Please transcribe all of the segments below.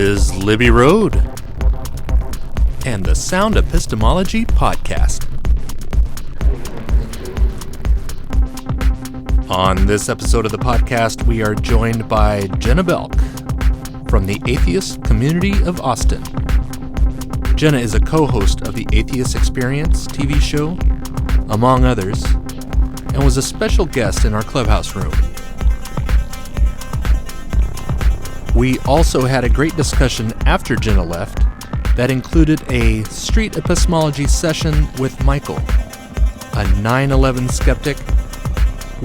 is Libby Road and the Sound Epistemology Podcast. On this episode of the podcast, we are joined by Jenna Belk from the Atheist community of Austin. Jenna is a co-host of the Atheist Experience TV show, among others, and was a special guest in our Clubhouse Room. We also had a great discussion after Jenna left that included a Street Epistemology session with Michael, a 9/11 skeptic,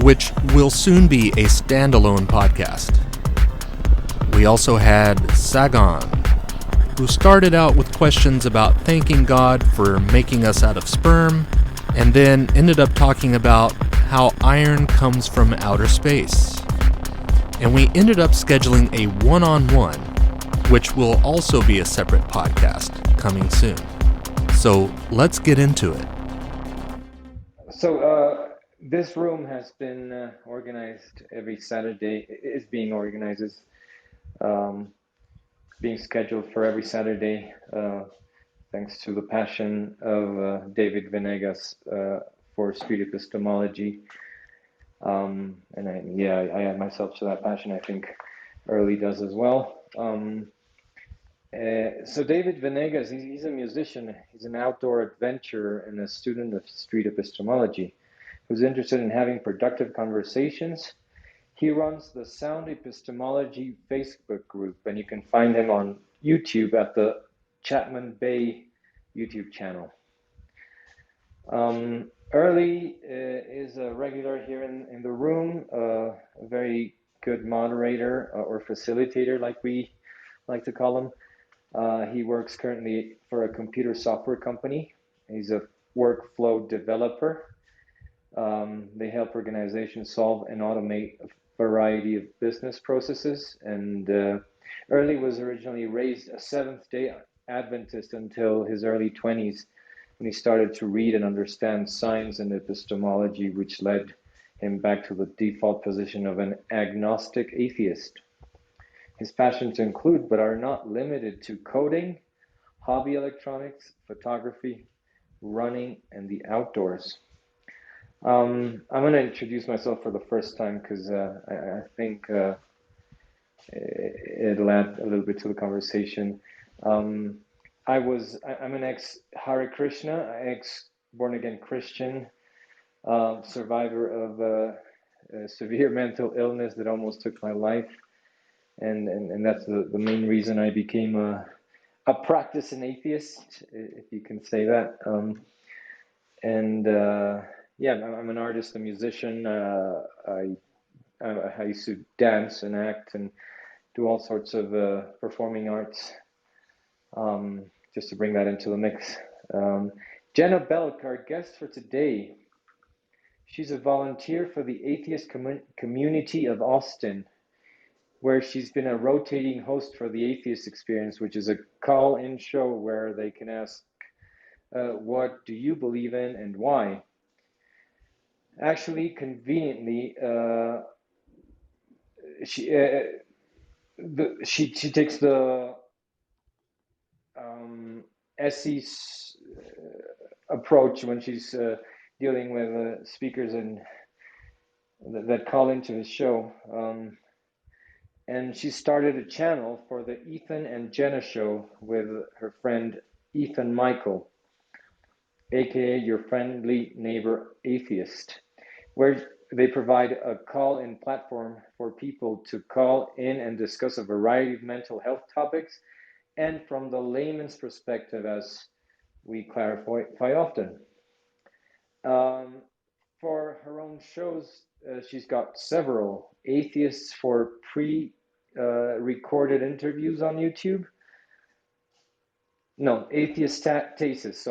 which will soon be a standalone podcast. We also had Sagan, who started out with questions about thanking God for making us out of sperm, and then ended up talking about how iron comes from outer space. And we ended up scheduling a one-on-one, which will also be a separate podcast coming soon. So let's get into it. So this room has been organized every Saturday. It is being organized, being scheduled for every Saturday, thanks to the passion of David Venegas for Street Epistemology. And I add myself to that passion. I think Early does as well. So David Venegas, he's a musician. He's an outdoor adventurer and a student of street epistemology who's interested in having productive conversations. He runs the Sound Epistemology Facebook group, and you can find him on YouTube at the Chapman Bay YouTube channel. Early is a regular here in the room, a very good moderator or facilitator, like we like to call him. He works currently for a computer software company. He's a workflow developer. They help organizations solve and automate a variety of business processes. And Early was originally raised a Seventh-day Adventist until his early 20s, when he started to read and understand science and epistemology, which led him back to the default position of an agnostic atheist. His passions include, but are not limited to, coding, hobby electronics, photography, running, and the outdoors. I'm going to introduce myself for the first time because I think it'll add a little bit to the conversation. I'm an ex-Hare Krishna, ex-born-again Christian, survivor of a severe mental illness that almost took my life. And that's the main reason I became a practicing atheist, if you can say that. I'm an artist, a musician. I used to dance and act and do all sorts of performing arts, just to bring that into the mix. Jenna Belk, our guest for today. She's a volunteer for the Atheist community of Austin, where she's been a rotating host for the Atheist Experience, which is a call-in show where they can ask, what do you believe in and why? Actually, conveniently, she takes the SE approach when she's dealing with speakers and that call into his show. And she started a channel for the Ethan and Jenna show with her friend Ethan Michael, aka your friendly neighbor atheist, where they provide a call-in platform for people to call in and discuss a variety of mental health topics, and from the layman's perspective, as we clarify often. For her own shows, she's got several Atheists for pre-recorded interviews on YouTube. No, Atheist Stasis.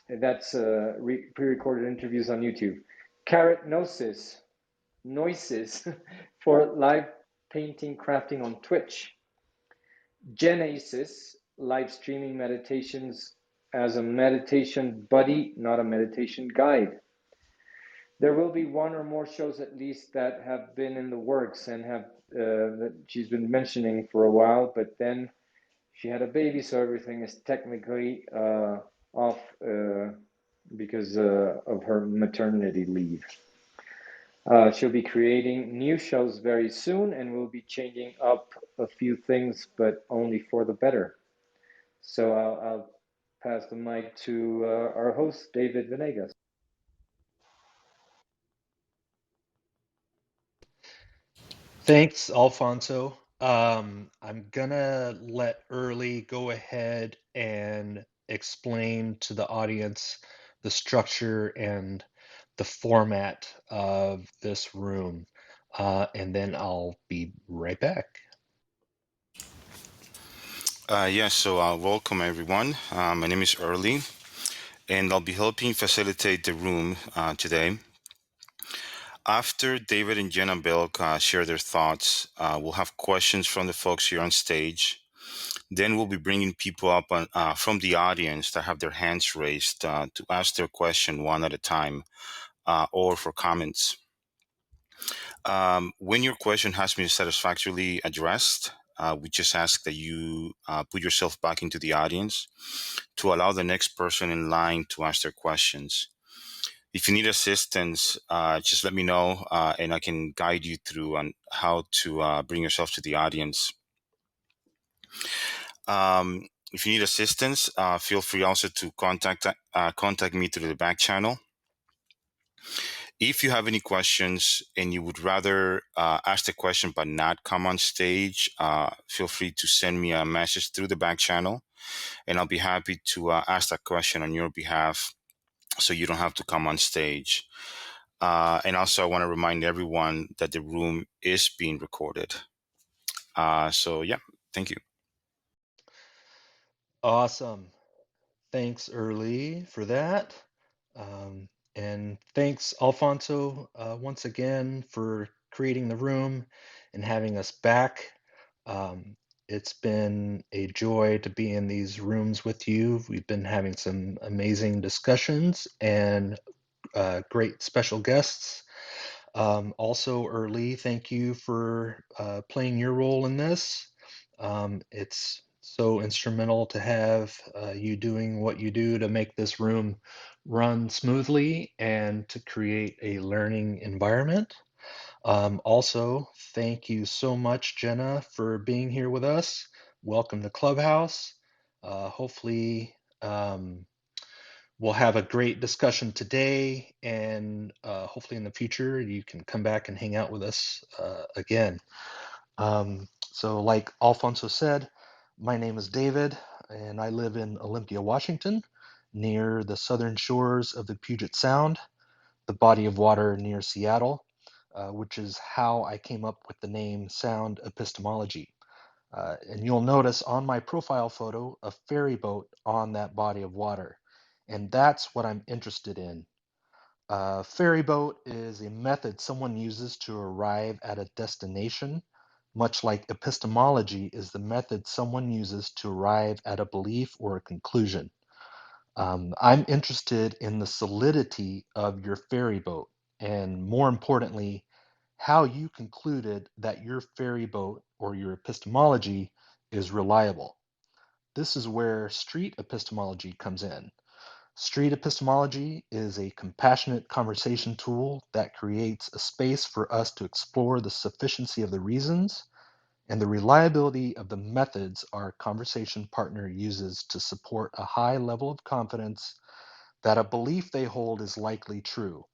That's pre-recorded interviews on YouTube. Carrot Noises for live painting, crafting on Twitch. Genesis, live streaming meditations as a meditation buddy, not a meditation guide. There will be one or more shows at least that have been in the works and have that she's been mentioning for a while, but then she had a baby, so everything is technically off because of her maternity leave. She'll be creating new shows very soon, and we'll be changing up a few things, but only for the better. So I'll pass the mic to our host, David Venegas. Thanks, Alfonso. I'm gonna let Early go ahead and explain to the audience the structure and the format of this room, and then I'll be right back. Welcome everyone. My name is Early, and I'll be helping facilitate the room today. After David and Jenna Belk share their thoughts, we'll have questions from the folks here on stage. Then we'll be bringing people up from the audience that have their hands raised to ask their question one at a time or for comments. When your question has been satisfactorily addressed, we just ask that you put yourself back into the audience to allow the next person in line to ask their questions. If you need assistance, just let me know and I can guide you through on how to bring yourself to the audience. If you need assistance, feel free also to contact me through the back channel. If you have any questions and you would rather ask the question but not come on stage, feel free to send me a message through the back channel, and I'll be happy to ask that question on your behalf so you don't have to come on stage. And also, I want to remind everyone that the room is being recorded. Thank you. Awesome. Thanks, Early, for that. And thanks, Alfonso, once again for creating the room and having us back. It's been a joy to be in these rooms with you. We've been having some amazing discussions and great special guests. Also, Early, thank you for playing your role in this. It's so instrumental to have you doing what you do to make this room run smoothly and to create a learning environment. Also, thank you so much, Jenna, for being here with us. Welcome to Clubhouse. Hopefully, we'll have a great discussion today, and hopefully in the future you can come back and hang out with us again. So like Alfonso said, my name is David, and I live in Olympia, Washington, near the southern shores of the Puget Sound, the body of water near Seattle, which is how I came up with the name Sound Epistemology. And you'll notice on my profile photo a ferry boat on that body of water. And that's what I'm interested in. Ferry boat is a method someone uses to arrive at a destination, much like epistemology is the method someone uses to arrive at a belief or a conclusion. I'm interested in the solidity of your ferry boat, and more importantly, how you concluded that your ferry boat or your epistemology is reliable. This is where street epistemology comes in. Street epistemology is a compassionate conversation tool that creates a space for us to explore the sufficiency of the reasons and the reliability of the methods our conversation partner uses to support a high level of confidence that a belief they hold is likely true.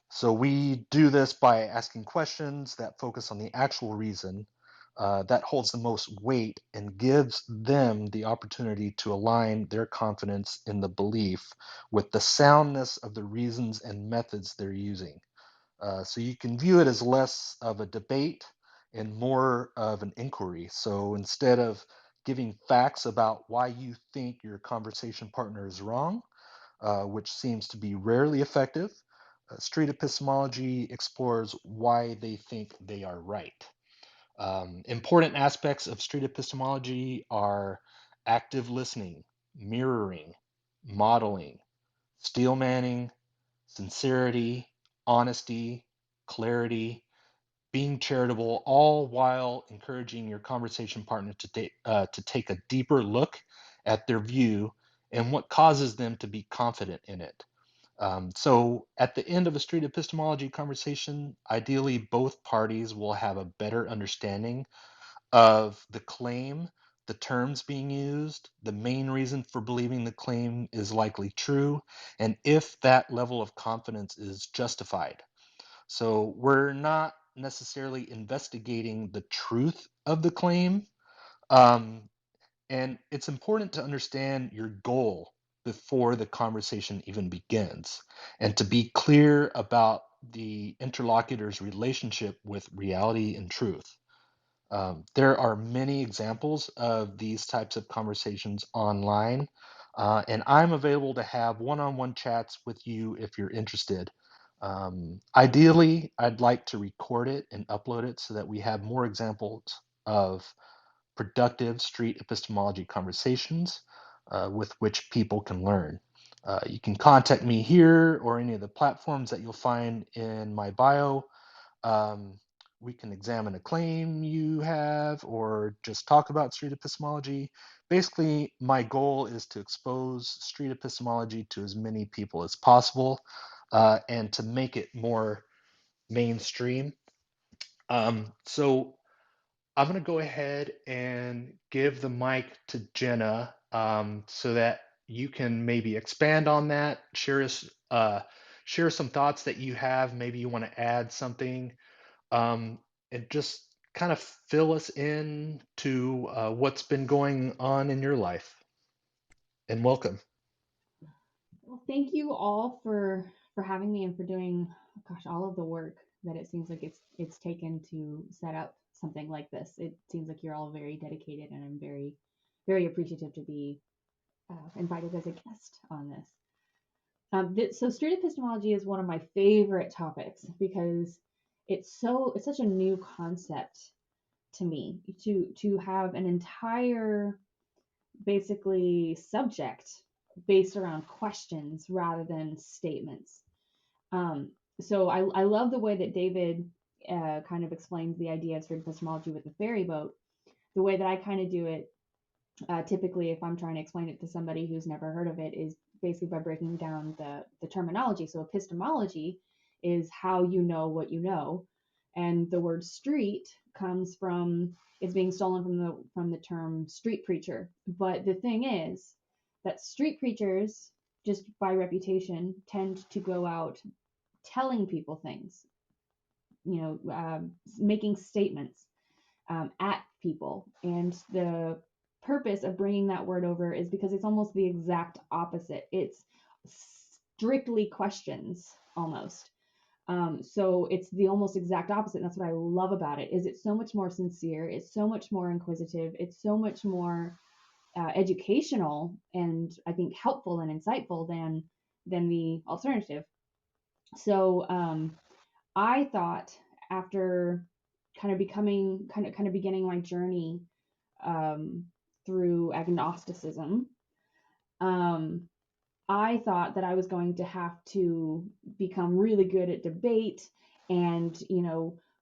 So we do this by asking questions that focus on the actual reason that holds the most weight and gives them the opportunity to align their confidence in the belief with the soundness of the reasons and methods they're using. So you can view it as less of a debate and more of an inquiry. So instead of giving facts about why you think your conversation partner is wrong, which seems to be rarely effective, street epistemology explores why they think they are right. Important aspects of street epistemology are active listening, mirroring, modeling, steel manning, sincerity, honesty, clarity, being charitable, all while encouraging your conversation partner to take a deeper look at their view and what causes them to be confident in it. So at the end of a street epistemology conversation, ideally both parties will have a better understanding of the claim, the terms being used, the main reason for believing the claim is likely true, and if that level of confidence is justified. So we're not necessarily investigating the truth of the claim. Um, and it's important to understand your goal before the conversation even begins and to be clear about the interlocutor's relationship with reality and truth. There are many examples of these types of conversations online, and I'm available to have one-on-one chats with you if you're interested. Ideally, I'd like to record it and upload it so that we have more examples of productive street epistemology conversations with which people can learn. You can contact me here or any of the platforms that you'll find in my bio. We can examine a claim you have or just talk about street epistemology. Basically, my goal is to expose street epistemology to as many people as possible and to make it more mainstream. So I'm going to go ahead and give the mic to Jenna so that you can maybe expand on that, share some thoughts that you have. Maybe you want to add something, and just kind of fill us in to what's been going on in your life. And welcome. Well, thank you all for having me and for doing, gosh, all of the work that it seems like it's taken to set up something like this. It seems like you're all very dedicated, and I'm very, very appreciative to be invited as a guest on this. So street epistemology is one of my favorite topics because it's such a new concept to me to have an entire basically subject based around questions rather than statements. So I love the way that David kind of explains the idea of street epistemology with the ferry boat. The way that I kind of do it, typically, if I'm trying to explain it to somebody who's never heard of it, is basically by breaking down the terminology. So epistemology is how you know what you know, and the word street comes from, it's being stolen from the term street preacher. But the thing is that street preachers, just by reputation, tend to go out telling people things, making statements at people. And the purpose of bringing that word over is because it's almost the exact opposite. It's strictly questions almost. So it's the almost exact opposite. And that's what I love about it, is it's so much more sincere. It's so much more inquisitive. It's so much more educational and I think helpful and insightful than the alternative. So I thought, after kind of beginning my journey through agnosticism, I thought that I was going to have to become really good at debate. And,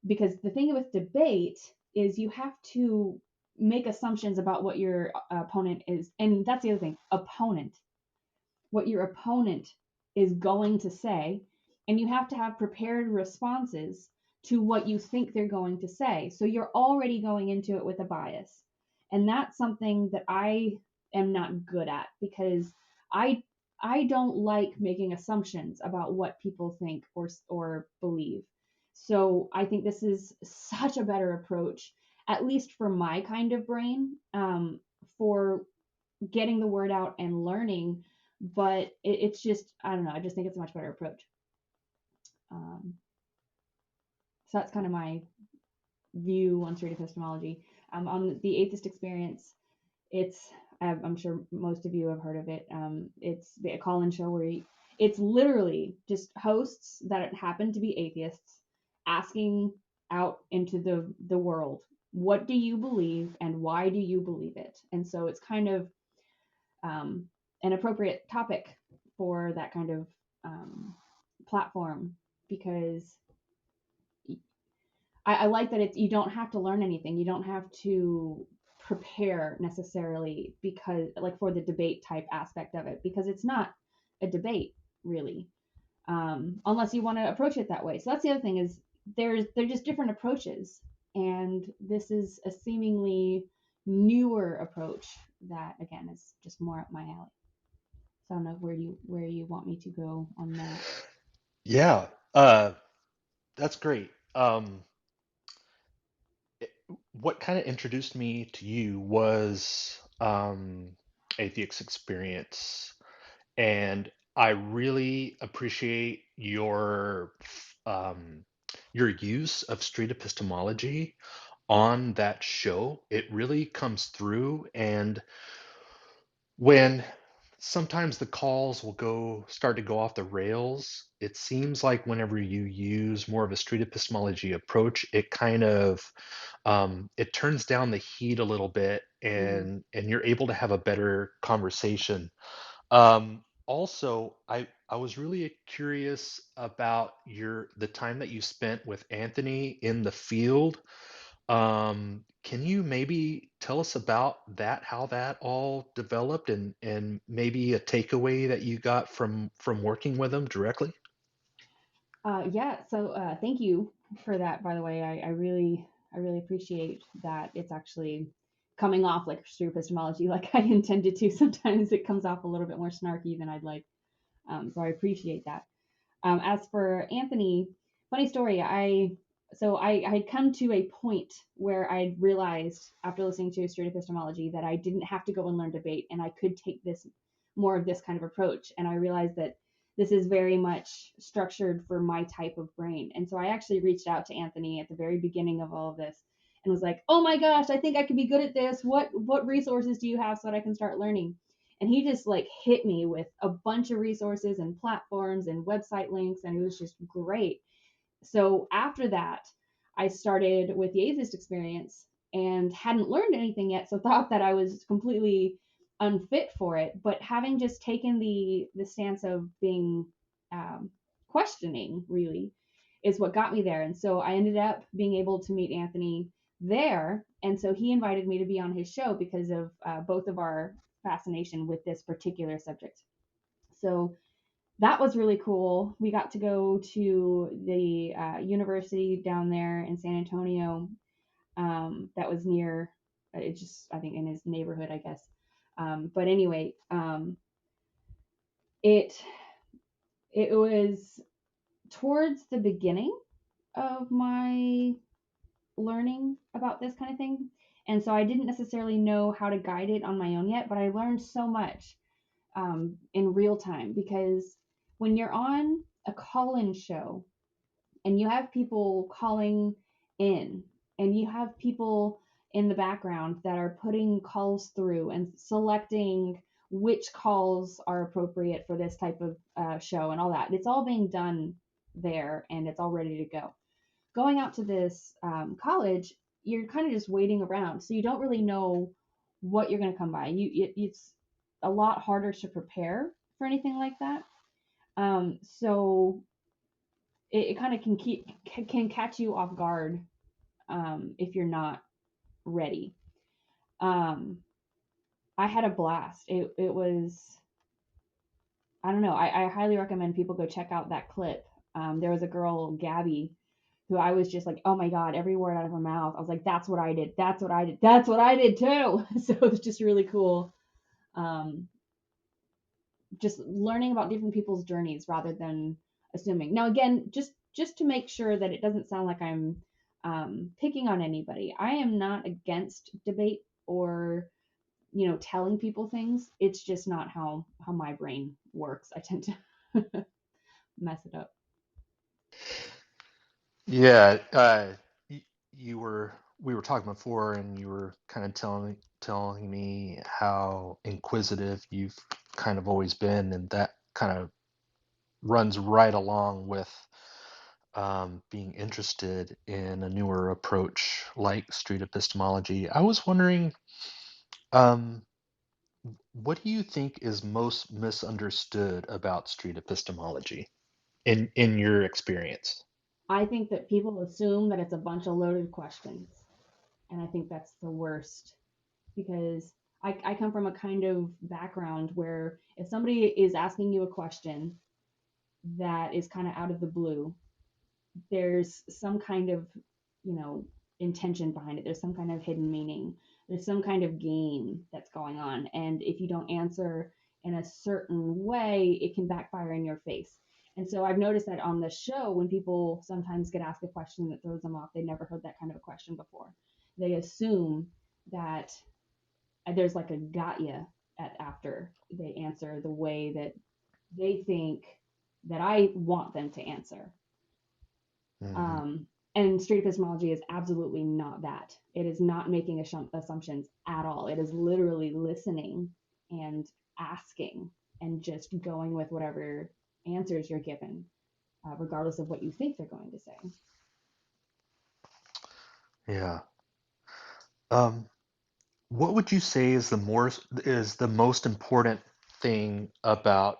because the thing with debate is you have to make assumptions about what your opponent is. And that's the other thing, what your opponent is going to say. And you have to have prepared responses to what you think they're going to say. So you're already going into it with a bias. And that's something that I am not good at, because I don't like making assumptions about what people think or believe. So I think this is such a better approach, at least for my kind of brain, for getting the word out and learning. But it's just, I don't know, I just think it's a much better approach. So that's kind of my view on street epistemology. On the atheist experience, I'm sure most of you have heard of it. It's a call-in show where it's literally just hosts that happen to be atheists asking out into the world, what do you believe and why do you believe it? And so it's kind of an appropriate topic for that kind of platform, because I like that you don't have to learn anything. You don't have to prepare necessarily, because like for the debate type aspect of it, because it's not a debate really, unless you want to approach it that way. So that's the other thing, is they're just different approaches, and this is a seemingly newer approach that again is just more up my alley. So I don't know where you want me to go on that. Yeah, that's great. What kind of introduced me to you was Atheist experience, and I really appreciate your use of street epistemology on that show. It really comes through, and when sometimes the calls will start to go off the rails, it seems like whenever you use more of a street epistemology approach, it kind of it turns down the heat a little bit, Mm. and you're able to have a better conversation. Also, I was really curious about the time that you spent with Anthony in the field. Can you maybe tell us about that, how that all developed, and maybe a takeaway that you got from working with him directly? Yeah, so thank you for that, by the way. I really appreciate that it's actually coming off like street epistemology like I intended to. Sometimes it comes off a little bit more snarky than I'd like. So I appreciate that. As for Anthony, funny story. I had come to a point where I realized after listening to Street Epistemology that I didn't have to go and learn debate, and I could take this more of this kind of approach. And I realized that this is very much structured for my type of brain. And so I actually reached out to Anthony at the very beginning of all of this and was like, "Oh my gosh, I think I could be good at this. What resources do you have so that I can start learning?" And he just like hit me with a bunch of resources and platforms and website links, and it was just great. So after that, I started with the Atheist experience and hadn't learned anything yet, so thought that I was completely unfit for it. But having just taken the stance of being questioning, really, is what got me there. And so I ended up being able to meet Anthony there, and so he invited me to be on his show because of both of our fascination with this particular subject. So that was really cool. We got to go to the university down there in San Antonio, that was near, it just, I think in his neighborhood, I guess. But anyway, it it was towards the beginning of my learning about this kind of thing. And so I didn't necessarily know how to guide it on my own yet, but I learned so much in real time, because when you're on a call-in show and you have people calling in and you have people in the background that are putting calls through and selecting which calls are appropriate for this type of show and all that, it's all being done there and it's all ready to go. Going out to this college, you're kind of just waiting around, so you don't really know what you're going to come by. It's a lot harder to prepare for anything like that. So it kind of can catch you off guard if you're not ready. I had a blast. It was, I don't know. I highly recommend people go check out that clip. There was a girl, Gabby, who I was just like, oh my God, every word out of her mouth. I was like, that's what I did. That's what I did. That's what I did too. So it was just really cool. Just learning about different people's journeys rather than assuming. Now, again, just to make sure that it doesn't sound like I'm picking on anybody, I am not against debate or telling people things. It's just not how my brain works. I tend to mess it up. Yeah, we were talking before, and you were kind of telling me how inquisitive you've kind of always been, and that kind of runs right along with being interested in a newer approach like street epistemology. I was wondering, um, what do you think is most misunderstood about street epistemology in your experience? I think that people assume that it's a bunch of loaded questions. And I think that's the worst, because I come from a kind of background where if somebody is asking you a question that is kind of out of the blue, there's some kind of, intention behind it. There's some kind of hidden meaning. There's some kind of game that's going on. And if you don't answer in a certain way, it can backfire in your face. And so I've noticed that on the show, when people sometimes get asked a question that throws them off, they never heard that kind of a question before. They assume that there's like a got ya after they answer the way that they think that I want them to answer. And street epistemology is absolutely not that. It is not making assumptions at all. It is literally listening and asking and just going with whatever answers you're given, regardless of what you think they're going to say. Yeah. What would you say is the most important thing about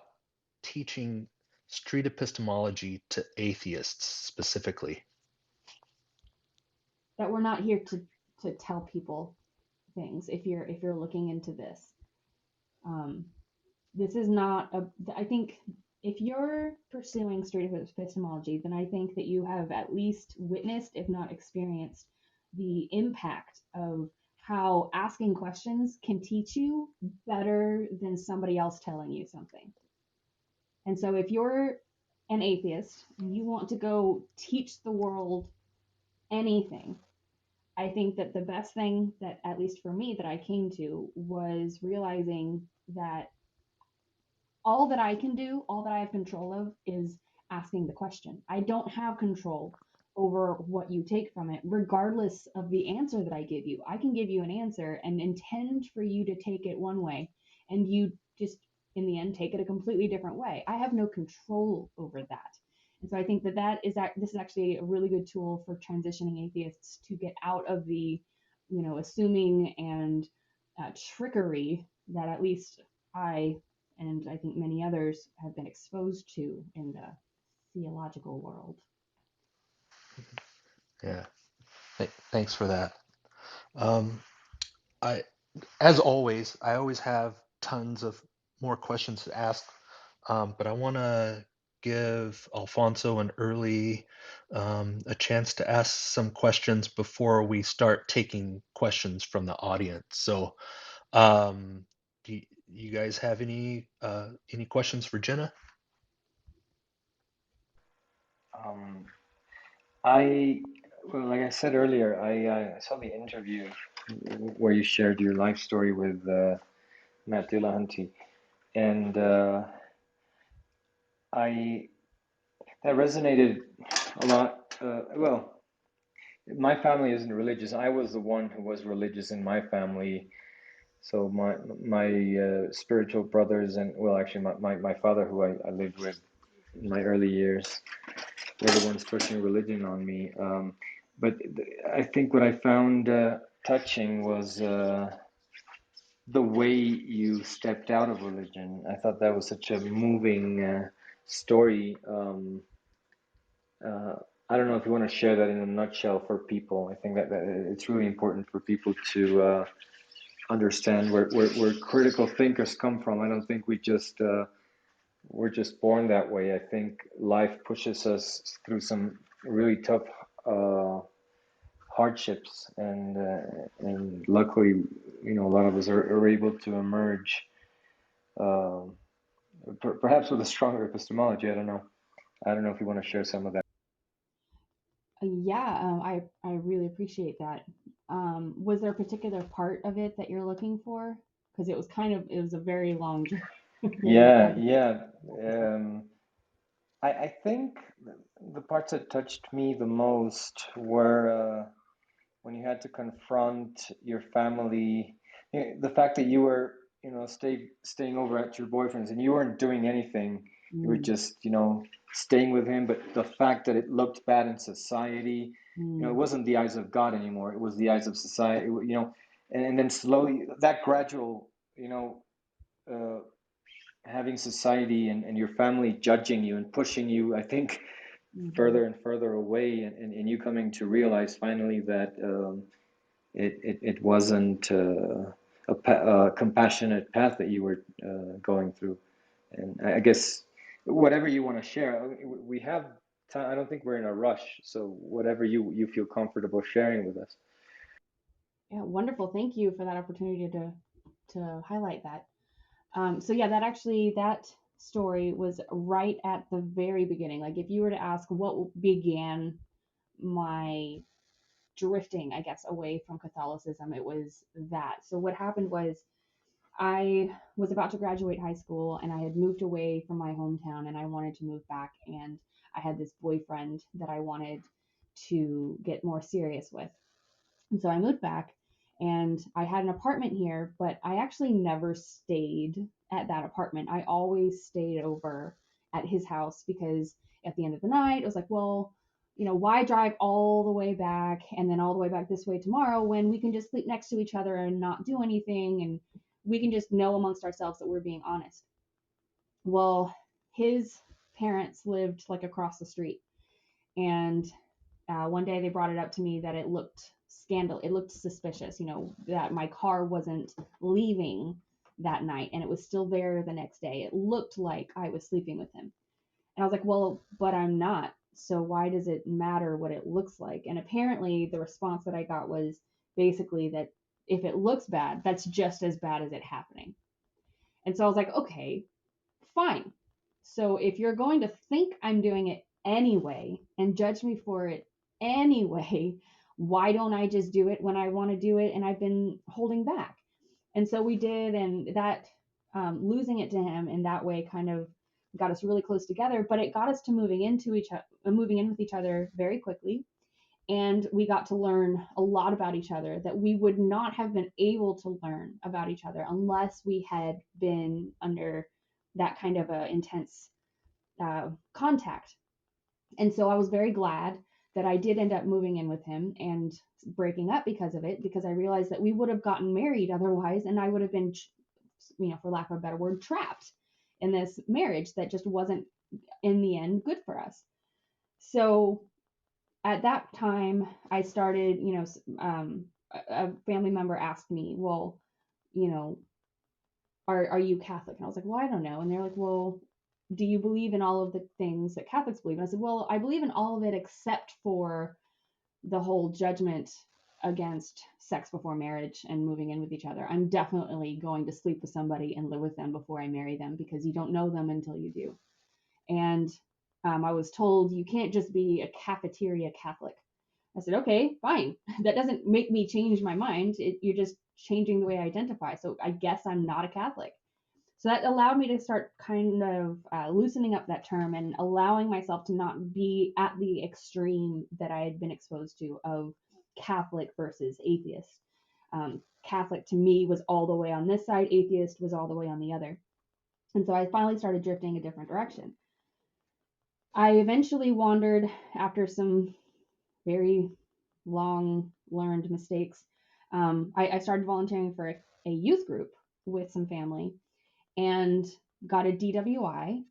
teaching street epistemology to atheists specifically? That we're not here to tell people things. If you're looking into this, this is not I think if you're pursuing street epistemology, then I think that you have at least witnessed, if not experienced, the impact of how asking questions can teach you better than somebody else telling you something. And so if you're an atheist and you want to go teach the world anything, I think that the best thing that, at least for me, that I came to was realizing that all that I can do, all that I have control of, is asking the question. I don't have control over what you take from it, regardless of the answer that I give you. I can give you an answer and intend for you to take it one way, and you just, in the end, take it a completely different way. I have no control over that. And so I think this is actually a really good tool for transitioning atheists to get out of the, assuming and trickery that at least I, and I think many others, have been exposed to in the theological world. Yeah. Thanks for that. As always, I always have tons of more questions to ask, but I want to give Alfonso and Early a chance to ask some questions before we start taking questions from the audience. So, do you guys have any questions for Jenna? Like I said earlier, I saw the interview where you shared your life story with Matt Dillahunty, and that resonated a lot. Well, my family isn't religious. I was the one who was religious in my family. So my spiritual brothers and, well, actually my father, who I lived with in my early years, were the ones pushing religion on me. But I think what I found touching was the way you stepped out of religion. I thought that was such a moving story. I don't know if you want to share that in a nutshell for people. I think that it's really important for people to understand where critical thinkers come from. I don't think we're just born that way. I think life pushes us through some really tough hardships, and luckily, a lot of us are able to emerge, perhaps with a stronger epistemology. I don't know if you want to share some of that. I really appreciate that. Was there a particular part of it that you're looking for? Because it was a very long journey. Yeah. I think the parts that touched me the most were when you had to confront your family, the fact that you were, staying over at your boyfriend's and you weren't doing anything. You were just, staying with him. But the fact that it looked bad in society, it wasn't the eyes of God anymore. It was the eyes of society, and then slowly that gradual, having society and your family judging you and pushing you, I think further and further away, and you coming to realize finally that it wasn't a compassionate path that you were going through. And I guess whatever you want to share, we have time. I don't think we're in a rush, so whatever you feel comfortable sharing with us. Yeah, wonderful. Thank you for that opportunity to highlight that. So yeah, that story was right at the very beginning. Like if you were to ask what began my drifting, I guess, away from Catholicism, it was that. So what happened was I was about to graduate high school and I had moved away from my hometown and I wanted to move back, and I had this boyfriend that I wanted to get more serious with. And so I moved back and I had an apartment here, but I actually never stayed at that apartment. I always stayed over at his house because at the end of the night, it was like, well, why drive all the way back and then all the way back this way tomorrow when we can just sleep next to each other and not do anything, and we can just know amongst ourselves that we're being honest. Well, his parents lived like across the street, and one day they brought it up to me that it looked it looked suspicious, that my car wasn't leaving that night and it was still there the next day. It looked like I was sleeping with him. And I was like, well, but I'm not. So why does it matter what it looks like? And apparently the response that I got was basically that if it looks bad, that's just as bad as it happening. And so I was like, okay, fine. So if you're going to think I'm doing it anyway and judge me for it anyway, why don't I just do it when I want to do it and I've been holding back? And so we did, and that losing it to him in that way kind of got us really close together, but it got us to moving in with each other very quickly. And we got to learn a lot about each other that we would not have been able to learn about each other unless we had been under that kind of a intense contact. And so I was very glad that I did end up moving in with him and breaking up because of it, because I realized that we would have gotten married otherwise, and I would have been, for lack of a better word, trapped in this marriage that just wasn't in the end good for us. So at that time, I started, a family member asked me, well, are you Catholic? And I was like, well, I don't know. And they're like, well, do you believe in all of the things that Catholics believe? And I said, well, I believe in all of it except for the whole judgment against sex before marriage and moving in with each other. I'm definitely going to sleep with somebody and live with them before I marry them, because you don't know them until you do. And I was told you can't just be a cafeteria Catholic. I said, okay, fine. That doesn't make me change my mind. You're just changing the way I identify. So I guess I'm not a Catholic. So that allowed me to start kind of loosening up that term and allowing myself to not be at the extreme that I had been exposed to of Catholic versus atheist. Catholic to me was all the way on this side, atheist was all the way on the other. And so I finally started drifting a different direction. I eventually wandered, after some very long learned mistakes. I started volunteering for a youth group with some family and got a DWI,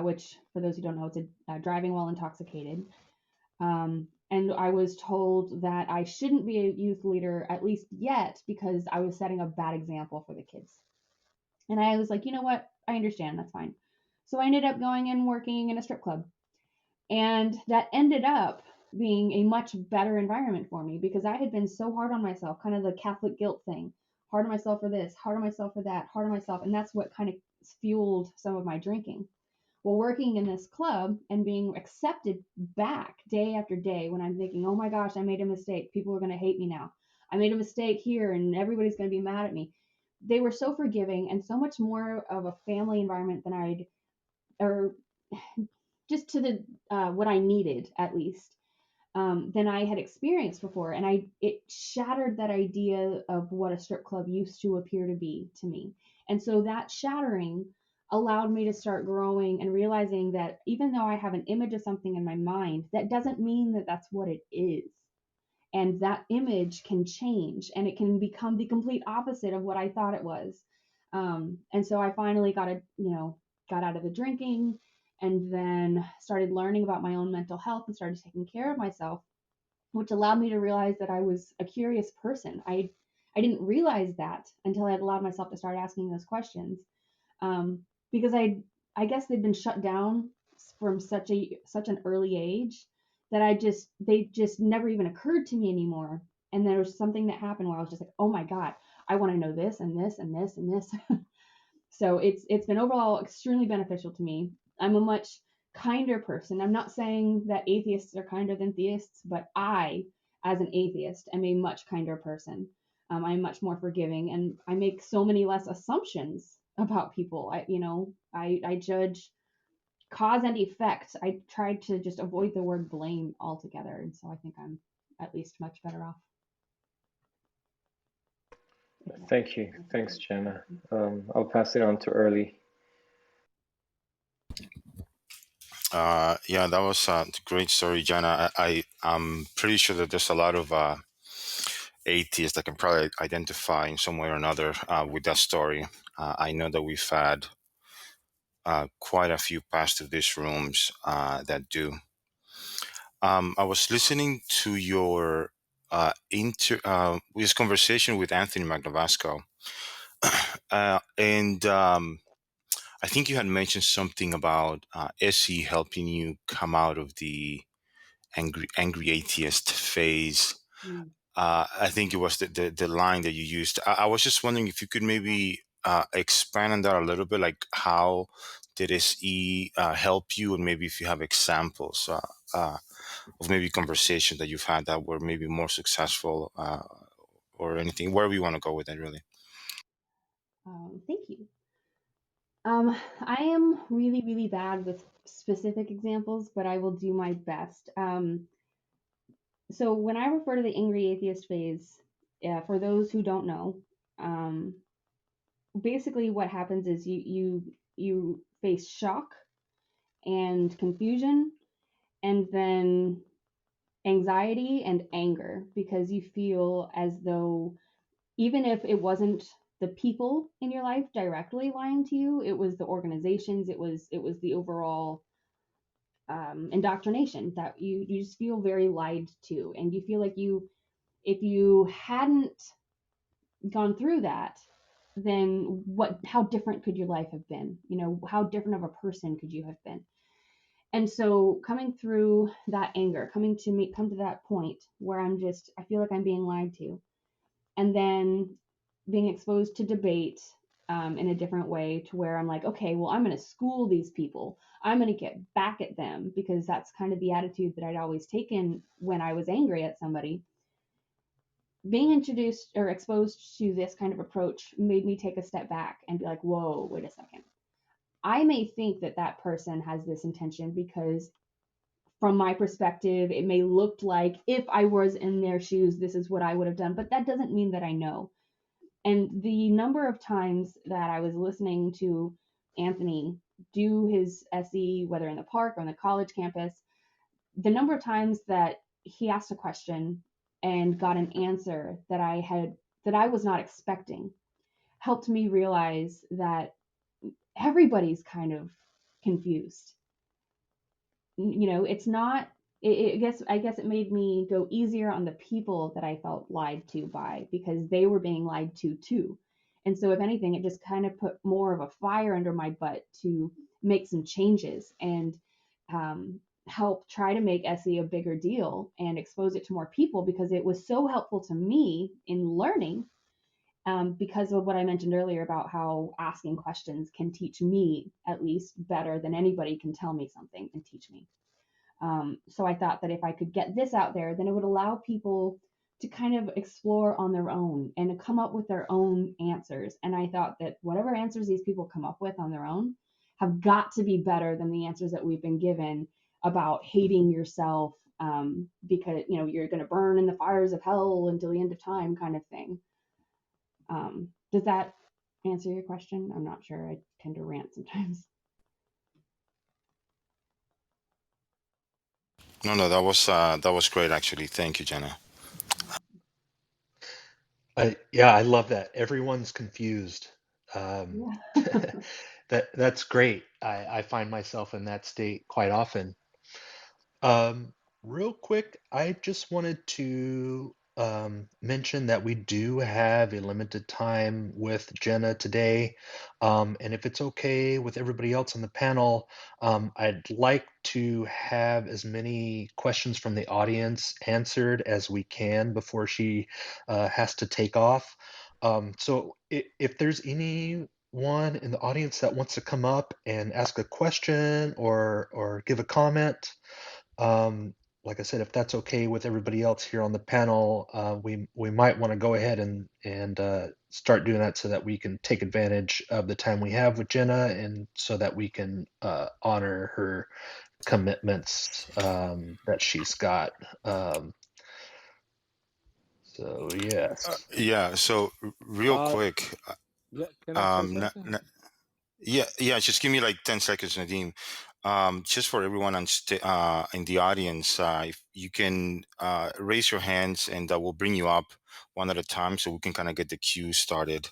which for those who don't know, it's a driving while intoxicated. And I was told that I shouldn't be a youth leader, at least yet, because I was setting a bad example for the kids. And I was like, you know what? I understand. That's fine. So I ended up going and working in a strip club. And that ended up being a much better environment for me, because I had been so hard on myself, kind of the Catholic guilt thing, hard on myself for this, hard on myself for that, hard on myself. And that's what kind of fueled some of my drinking. Well, working in this club and being accepted back day after day, when I'm thinking, oh my gosh, I made a mistake. People are going to hate me now. I made a mistake here and everybody's going to be mad at me. They were so forgiving and so much more of a family environment than just to the what I needed, at least, than I had experienced before. And it shattered that idea of what a strip club used to appear to be to me. And so that shattering allowed me to start growing and realizing that even though I have an image of something in my mind, that doesn't mean that that's what it is. And that image can change and it can become the complete opposite of what I thought it was. And so I finally got out of the drinking and then started learning about my own mental health and started taking care of myself, which allowed me to realize that I was a curious person. I didn't realize that until I had allowed myself to start asking those questions, because I guess they'd been shut down from such an early age that they just never even occurred to me anymore. And there was something that happened where I was just like, oh my God, I want to know this and this and this and this. So it's been overall extremely beneficial to me. I'm a much kinder person. I'm not saying that atheists are kinder than theists, but I, as an atheist, am a much kinder person. I'm much more forgiving, and I make so many less assumptions about people. I judge cause and effect. I try to just avoid the word blame altogether, and so I think I'm at least much better off. Thank you. Thanks, Jenna. I'll pass it on to Early. Yeah, that was a great story, Jenna. I'm pretty sure that there's a lot of atheists that can probably identify in some way or another with that story. I know that we've had quite a few passed through these rooms that do. I was listening to your this conversation with Anthony Magnavasco, and I think you had mentioned something about SE helping you come out of the angry atheist phase. I think it was the line that you used. I was just wondering if you could maybe expand on that a little bit, like how did SE help you, and maybe if you have examples of maybe conversations that you've had that were maybe more successful or anything, wherever you want to go with it, really. Thank you. I am really, really bad with specific examples, but I will do my best. So when I refer to the angry atheist phase, for those who don't know, basically what happens is you face shock and confusion, and then anxiety and anger, because you feel as though, even if it wasn't the people in your life directly lying to you, it was the organizations, it was the overall indoctrination that you just feel very lied to, and you feel like if you hadn't gone through that, then how different could your life have been? How different of a person could you have been? And so coming through that anger, come to that point where I feel like I'm being lied to, and then being exposed to debate in a different way, to where I'm like, okay, well, I'm going to school these people. I'm going to get back at them, because that's kind of the attitude that I'd always taken when I was angry at somebody. Being introduced or exposed to this kind of approach made me take a step back and be like, whoa, wait a second. I may think that that person has this intention because, from my perspective, it may look like if I was in their shoes, this is what I would have done, but that doesn't mean that I know. And the number of times that I was listening to Anthony do his SE, whether in the park or on the college campus, the number of times that he asked a question and got an answer that I was not expecting, helped me realize that everybody's kind of confused. It's not. I guess it made me go easier on the people that I felt lied to by, because they were being lied to too. And so if anything, it just kind of put more of a fire under my butt to make some changes and help try to make SE a bigger deal and expose it to more people, because it was so helpful to me in learning, because of what I mentioned earlier about how asking questions can teach me, at least, better than anybody can tell me something and teach me. So I thought that if I could get this out there, then it would allow people to kind of explore on their own and to come up with their own answers. And I thought that whatever answers these people come up with on their own have got to be better than the answers that we've been given about hating yourself, because you're going to burn in the fires of hell until the end of time, kind of thing. Does that answer your question? I'm not sure. I tend to rant sometimes. No, that was great, actually. Thank you, Jenna. I love that. Everyone's confused. Um, Yeah. that's great. I find myself in that state quite often. Um, Real quick, I just wanted to mention that we do have a limited time with Jenna today. And if it's okay with everybody else on the panel, I'd like to have as many questions from the audience answered as we can before she has to take off. So if there's anyone in the audience that wants to come up and ask a question or give a comment, um, like I said, if that's okay with everybody else here on the panel, we might want to go ahead and start doing that so that we can take advantage of the time we have with Jenna, and so that we can honor her commitments that she's got. Um, so yes. Yeah. So real Uh, quick, yeah, can I say n- something? yeah. Just give me like 10 seconds, Nadim. Just for everyone in the audience, if you can raise your hands, and we'll bring you up one at a time so we can kind of get the queue started.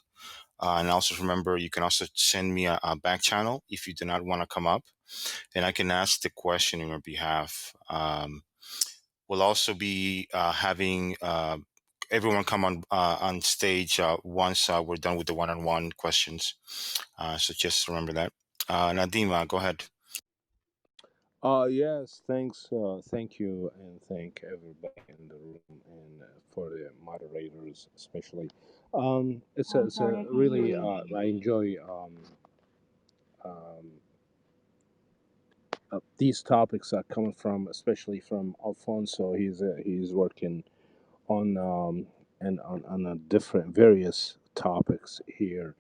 And also remember, you can also send me a back channel if you do not want to come up, and I can ask the question on your behalf. We'll also be having everyone come on stage once we're done with the one-on-one questions. So just remember that. Nadim, go ahead. Yes, thanks. Thank you, and thank everybody in the room, and for the moderators especially. I'm It's sorry, a I can't hear really you. I enjoy these topics are coming from, especially from Alfonso. He's working on on a different various topics here.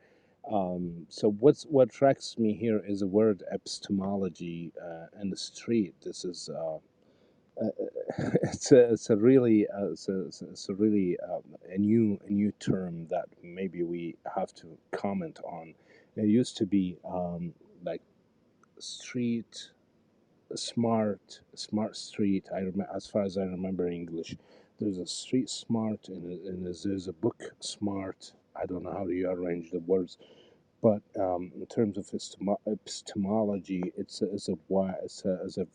So what attracts me here is the word epistemology and the street. This is it's a really it's a really a new term that maybe we have to comment on. It used to be like street smart street. As far as I remember English, there's a street smart and there's a book smart. I don't know how you arrange the words, but in terms of epistemology, it's a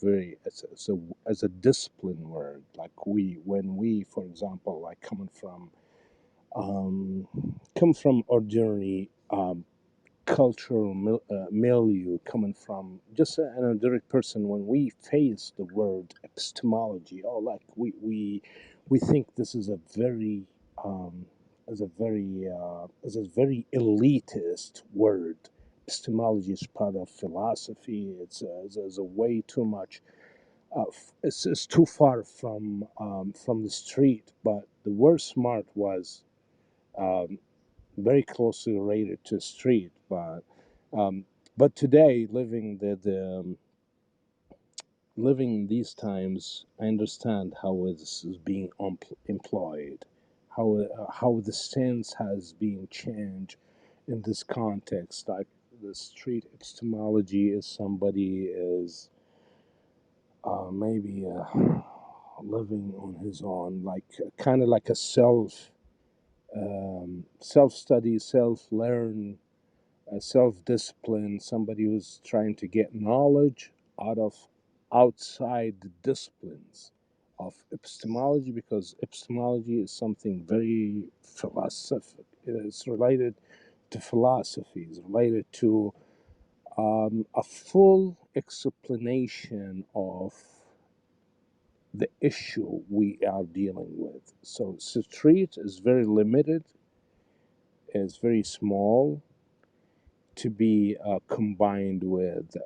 very it's a discipline word. Like when we, for example, like come from ordinary cultural milieu, coming from just an ordinary person, when we face the word epistemology, oh, like we think this is a very um, as a very elitist word. Epistemology is part of philosophy. It's a way too much. It's too far from the street. But the word smart was um, very closely related to street. Um, but today, living these times, I understand how this is being employed, how the sense has been changed in this context. Like the street epistemology is somebody is maybe living on his own, like kind of like a self study, self learn, self discipline. Somebody who's trying to get knowledge out of outside the disciplines of epistemology, because epistemology is something very philosophic. It's related to philosophy. It's related to a full explanation of the issue we are dealing with. So street is very limited, it's very small to be combined with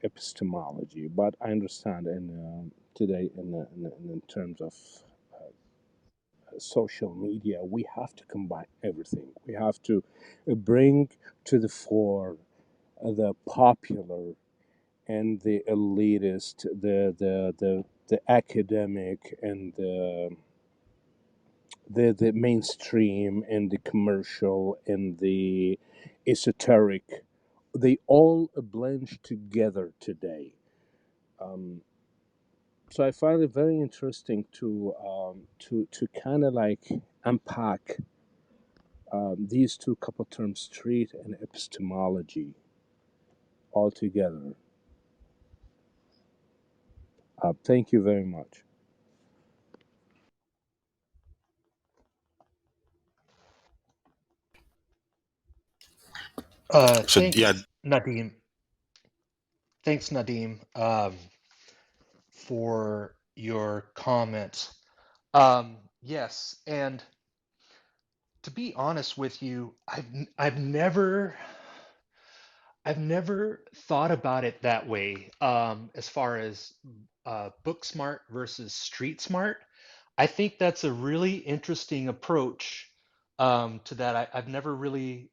epistemology. But I understand today in terms of social media, we have to combine everything. We have to bring to the fore the popular and the elitist, the academic and the mainstream and the commercial and the esoteric. They all blend together today. Um, so I find it very interesting to kind of like unpack These two couple terms, street and epistemology, all together. Thank you very much. So yeah, Thanks, Nadim. Thanks, Nadim, for your comments. Yes, and to be honest with you, I've never thought about it that way. As far as book smart versus street smart, I think that's a really interesting approach to that. I've never really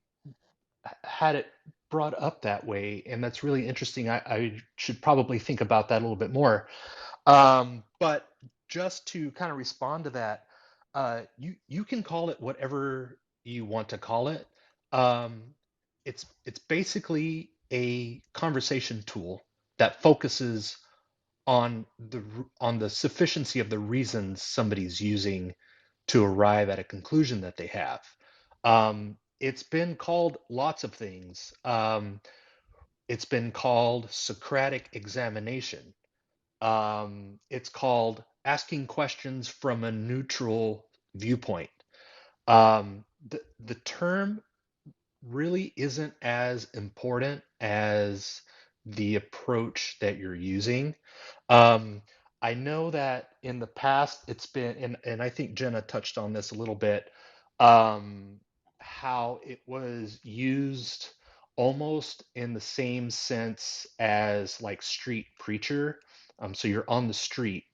had it brought up that way, and that's really interesting. I should probably think about that a little bit more. But just to kind of respond to that, you can call it whatever you want to call it. Um, it's basically a conversation tool that focuses on the sufficiency of the reasons somebody's using to arrive at a conclusion that they have. It's been called lots of things. It's been called Socratic examination. It's called asking questions from a neutral viewpoint. The term really isn't as important as the approach that you're using. Um, I know that in the past it's been, and I think Jenna touched on this a little bit, how it was used almost in the same sense as like street preacher. So you're on the street.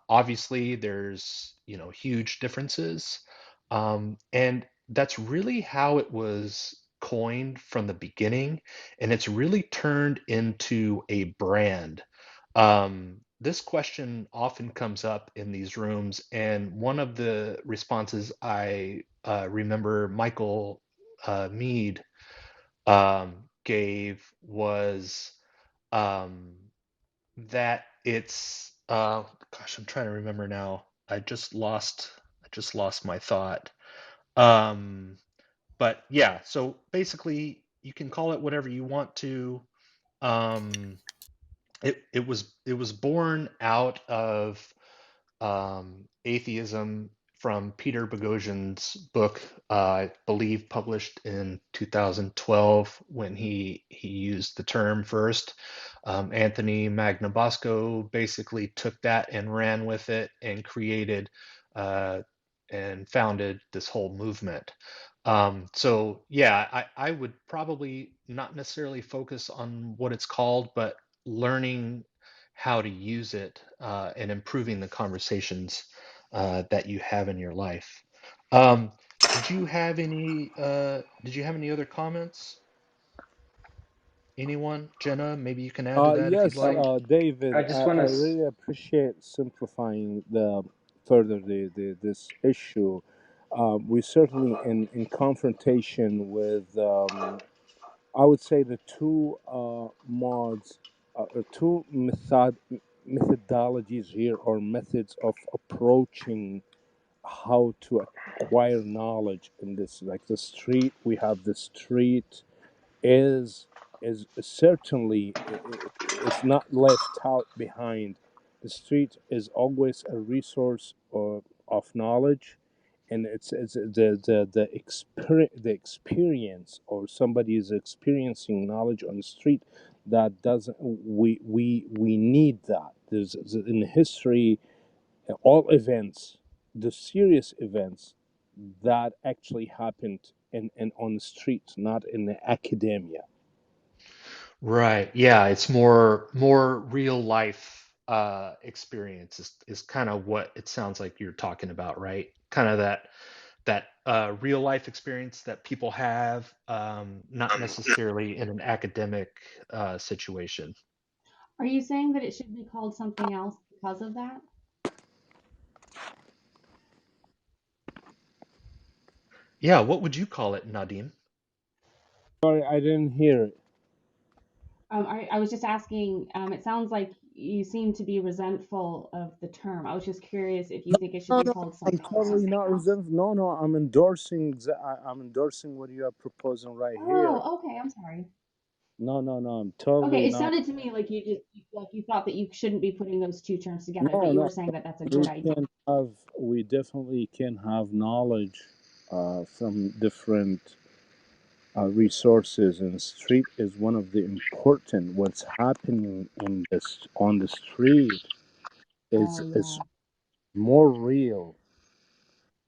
Obviously, there's, huge differences. And that's really how it was coined from the beginning, and it's really turned into a brand. This question often comes up in these rooms, and one of the responses I remember Michael Mead gave was um, that it's gosh, I'm trying to remember now. I just lost my thought. Um, but yeah, so basically, you can call it whatever you want to. Um, it was born out of atheism from Peter Boghossian's book, I believe published in 2012 when he used the term first. Anthony Magnabosco basically took that and ran with it and created uh, and founded this whole movement. So yeah, I would probably not necessarily focus on what it's called, but learning how to use it and improving the conversations that you have in your life. Um, did you have any other comments? Anyone? Jenna, maybe you can add to that if you'd Yes, Um, like. David, I just I want to. really appreciate simplifying further this issue. We certainly in confrontation with I would say the two mods, or two methodologies here, or methods of approaching how to acquire knowledge in this. Like the street, we have the street is certainly it's not left out behind. The street is always a resource of knowledge, and it's the experience, or somebody is experiencing knowledge on the street that doesn't we need that. There's in history, all events, the serious events that actually happened in on the street, not in the academia. Right. Yeah, it's more real life experience is kind of what it sounds like you're talking about, right? Kind of that real life experience that people have, not necessarily in an academic situation. Are you saying that it should be called something else because of that? Yeah, what would you call it, Nadim? Sorry, I didn't hear it. I was just asking. It sounds like you seem to be resentful of the term. I was just curious if you think it should No, be no, called I'm something totally not else. resentful. No, no, I'm endorsing. I'm endorsing what you are proposing right here. Oh, okay. I'm sorry. No, no, no, I'm Okay, totally it not. sounded to me like you thought that you shouldn't be putting those two terms together, but No, you were no. saying that that's a We good idea. can have. We definitely can have knowledge from different resources, and street is one of the important. What's happening in this on the street Oh is yeah. more real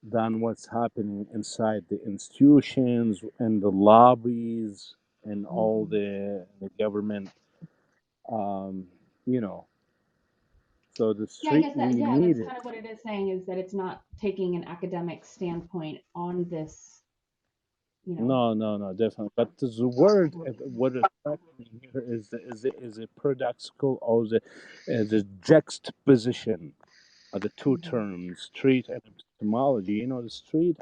than what's happening inside the institutions and the lobbies and all Mhm. the government. Um, you know, so the Yeah, I street guess we that, yeah, need that's it. kind of what it is saying, is that it's not taking an academic standpoint on this, you know. No, no, no, definitely. But the word, what is happening here is a paradoxical or the juxtaposition of the two Mhm. terms, street and epistemology. You know, the street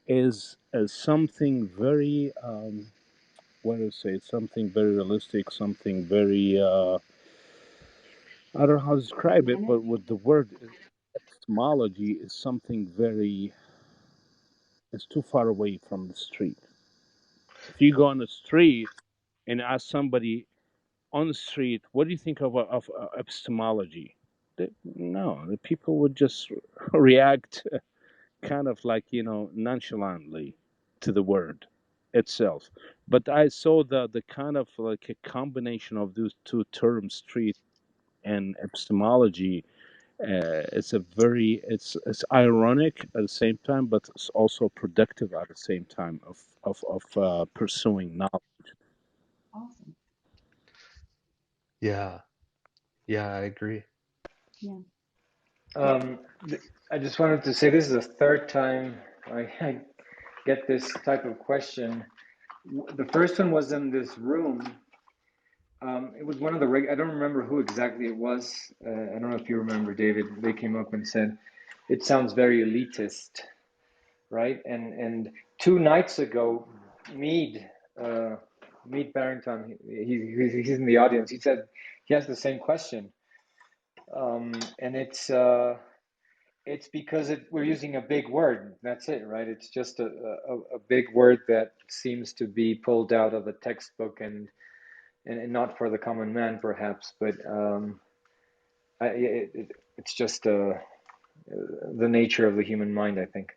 is something very, what do I say? Something very realistic, something very, I don't know how to describe it, Humanist? but with the word epistemology is something very, it's too far away from the street. If you go on the street and ask somebody on the street, what do you think of epistemology? No, the people would just react kind of like, nonchalantly to the word itself. But I saw the kind of like a combination of those two terms, street and epistemology. It's ironic at the same time, but it's also productive at the same time of pursuing knowledge. Awesome. Yeah. Yeah, I agree. Yeah. Um, I just wanted to say this is the third time I get this type of question. The first one was in this room. It was one of the I don't remember who exactly it was. I don't know if you remember, David. They came up and said, "It sounds very elitist," right? And 2 nights ago, Mead, Mead Barrington, he's in the audience. He said he has the same question, and it's because we're using a big word. That's it, right? It's just a big word that seems to be pulled out of a textbook and not for the common man, perhaps, but it's just the nature of the human mind, I think.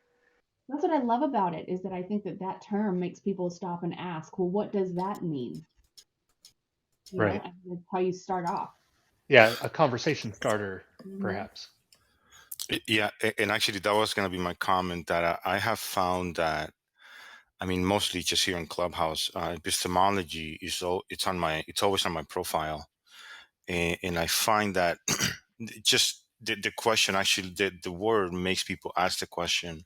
That's what I love about it, is that I think that that term makes people stop and ask, well, what does that mean? You know, Right. and that's how you start off. Yeah, a conversation starter, Mhm. perhaps. Yeah, and actually, that was going to be my comment that I have found that, I mean, mostly just here in Clubhouse, epistemology it's always on my profile, and I find that just the question, actually, the word makes people ask the question,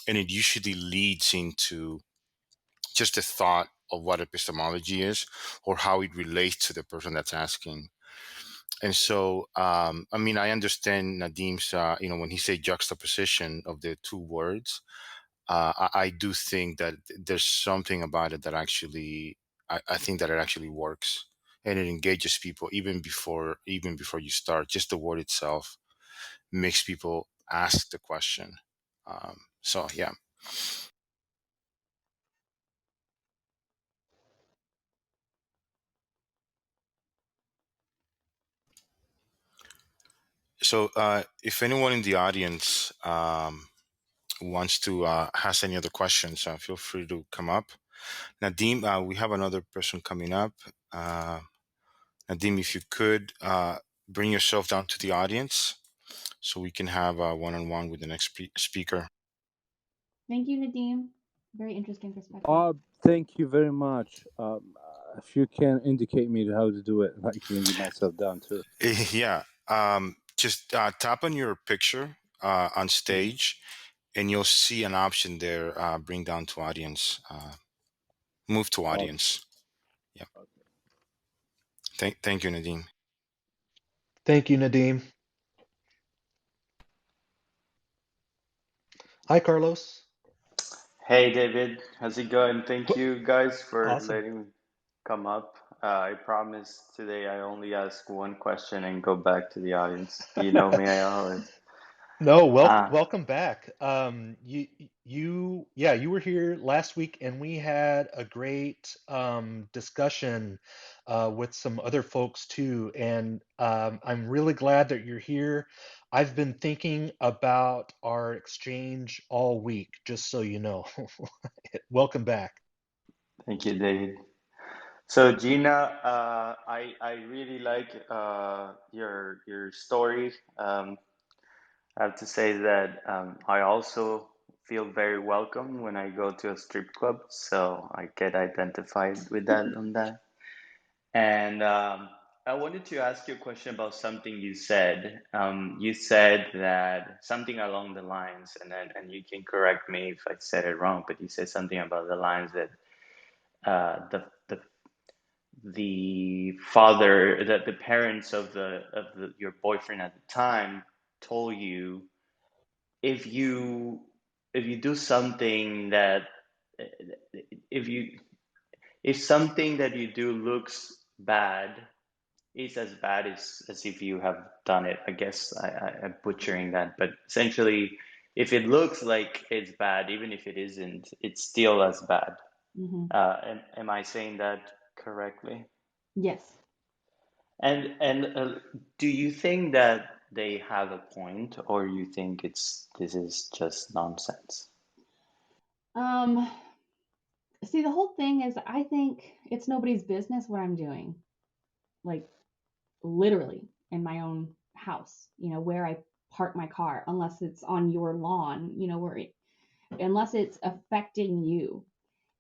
and it usually leads into just a thought of what epistemology is or how it relates to the person that's asking. And so, I mean, I understand Nadim's, when he said juxtaposition of the two words, I do think that there's something about it that actually, I think that it actually works, and it engages people even before you start. Just the word itself makes people ask the question. So yeah. So if anyone in the audience wants to has any other questions, feel free to come up. Nadim, we have another person coming up. Nadim, if you could bring yourself down to the audience so we can have a one-on-one with the next speaker. Thank you, Nadim. Very interesting perspective. Thank you very much. If you can indicate me how to do it, like bringing myself down too. Yeah, just tap on your picture on stage, and you'll see an option there. Bring down to audience. Move to Okay. audience. Yeah. Thank you, Nadim. Thank you, Nadim. Hi, Carlos. Hey David, how's it going? Thank you guys for Awesome. letting me come up. I promise today I only ask one question and go back to the audience. You know me, I always. No, Uh, welcome back. Yeah, you were here last week, and we had a great discussion with some other folks too. And I'm really glad that you're here. I've been thinking about our exchange all week, just so you know. Welcome back. Thank you, David. So Gina, I really like your story. I have to say that I also feel very welcome when I go to a strip club, so I get identified with that on that. And I wanted to ask you a question about something you said. You said that something along the lines, and you can correct me if I said it wrong, but you said something about the lines that the father, that the parents of your boyfriend at the time told you, if you do something that if you if something that you do looks bad, it's as bad as if you have done it. I guess I'm butchering that, but essentially, if it looks like it's bad, even if it isn't, it's still as bad. Hmm. Am I saying that correctly? Yes. And do you think that they have a point, or you think this is just nonsense? Um, See, the whole thing is, I think it's nobody's business what I'm doing. Like, literally in my own house, where I park my car, unless it's on your lawn, unless it's affecting you.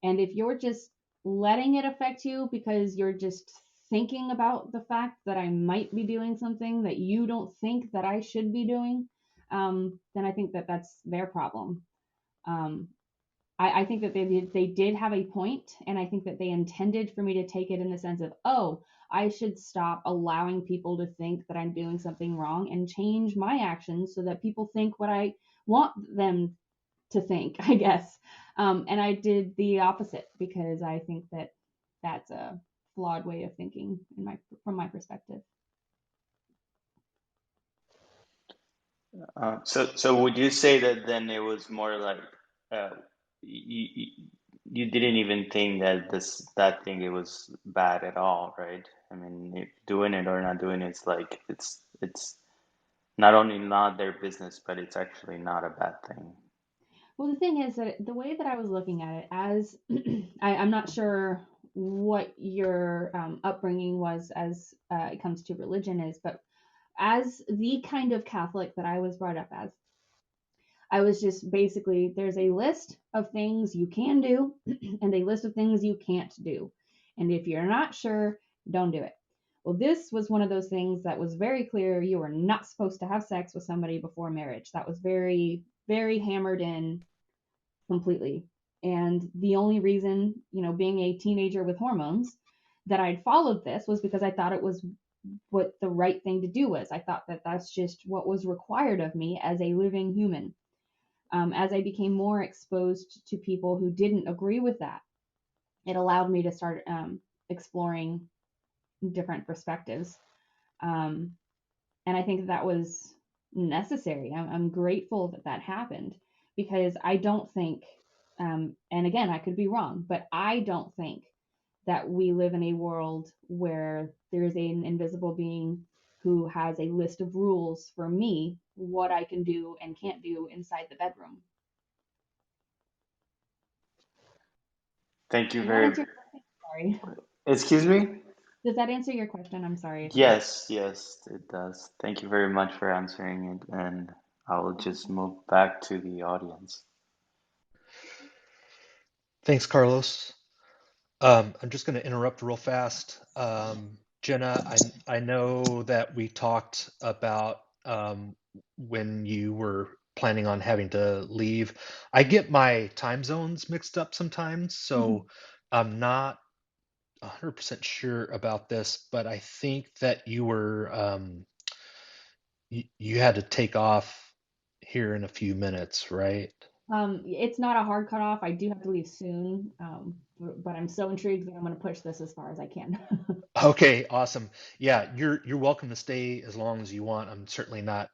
And if you're just letting it affect you because you're just thinking about the fact that I might be doing something that you don't think that I should be doing, then I think that that's their problem. Um, I think that they did have a point, and I think that they intended for me to take it in the sense of, oh, I should stop allowing people to think that I'm doing something wrong and change my actions so that people think what I want them to think, I guess. And I did the opposite because I think that that's a flawed way of thinking from my perspective. So would you say that then it was more like you, you didn't even think that that thing it was bad at all, right? I mean, if doing it or not doing it's like it's not only not their business, but it's actually not a bad thing. Well, the thing is that the way that I was looking at it, as I'm not sure what your upbringing was as it comes to religion is, but as the kind of Catholic that I was brought up as, I was just basically, there's a list of things you can do and a list of things you can't do. And if you're not sure, don't do it. Well, this was one of those things that was very clear. You were not supposed to have sex with somebody before marriage. That was very, very hammered in completely. And the only reason, being a teenager with hormones, that I'd followed this was because I thought it was what the right thing to do was. I thought that that's just what was required of me as a living human. As I became more exposed to people who didn't agree with that, it allowed me to start exploring different perspectives. Um, and I think that was necessary. I'm grateful that that happened because I don't think, and again, I could be wrong, but I don't think that we live in a world where there's an invisible being who has a list of rules for me, what I can do and can't do inside the bedroom. Thank you Does that very. answer your question? Sorry. Excuse me? Does that answer your question? I'm sorry if I. Yes, yes, it does. Thank you very much for answering it, and I will just move back to the audience. Thanks, Carlos. I'm just going to interrupt real fast. Jenna, I know that we talked about when you were planning on having to leave. I get my time zones mixed up sometimes, so I'm not 100% sure about this, but I think that you were you had to take off here in a few minutes, right? It's not a hard cutoff. I do have to leave soon, but but I'm so intrigued that I'm going to push this as far as I can. Okay, awesome. Yeah, you're welcome to stay as long as you want. I'm certainly not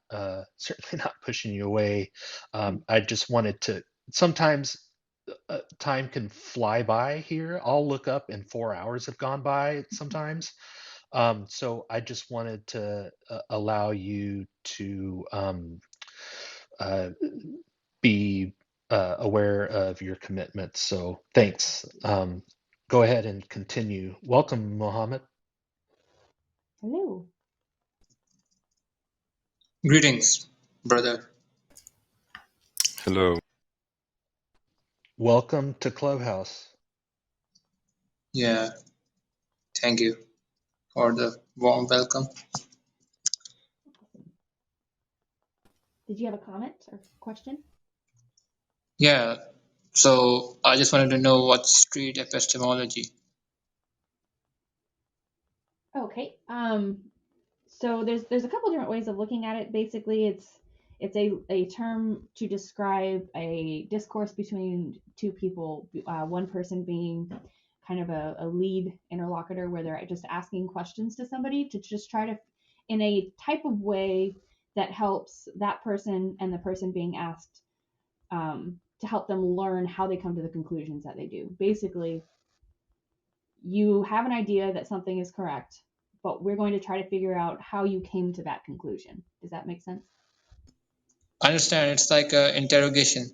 certainly not pushing you away. I just wanted to sometimes time can fly by here. I'll look up and 4 hours have gone by sometimes. So I just wanted to allow you to be aware of your commitments. So thanks. Go ahead and continue. Welcome, Mohammed. Hello. Greetings, brother. Hello. Welcome to Clubhouse. Yeah, thank you for the warm welcome. Did you have a comment or question? Yeah, so I just wanted to know what's street epistemology. Okay. So there's a couple different ways of looking at it. Basically, it's a term to describe a discourse between two people, one person being kind of a lead interlocutor where they're just asking questions to somebody to just try to, in a type of way that helps that person and the person being asked, to help them learn how they come to the conclusions that they do. Basically, you have an idea that something is correct, but we're going to try to figure out how you came to that conclusion. Does that make sense? I understand it's like an interrogation.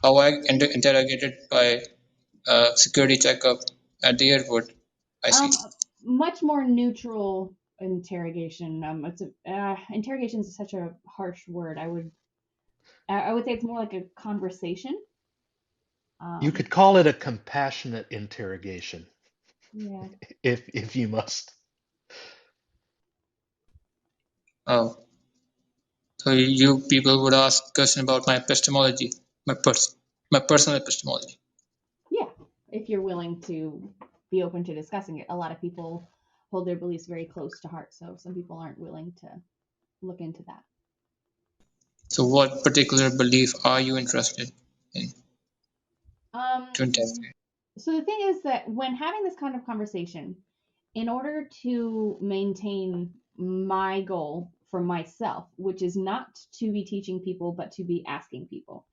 How I interrogated by security checkup at the airport. I see. Much more neutral interrogation. Interrogation is such a harsh word. I would say it's more like a conversation. You could call it a compassionate interrogation, Yeah. if you must. Oh, so you people would ask a question about my epistemology, my personal epistemology. Yeah, if you're willing to be open to discussing it. A lot of people hold their beliefs very close to heart, so some people aren't willing to look into that. So what particular belief are you interested in to investigate? So the thing is that when having this kind of conversation, in order to maintain my goal for myself, which is not to be teaching people, but to be asking people,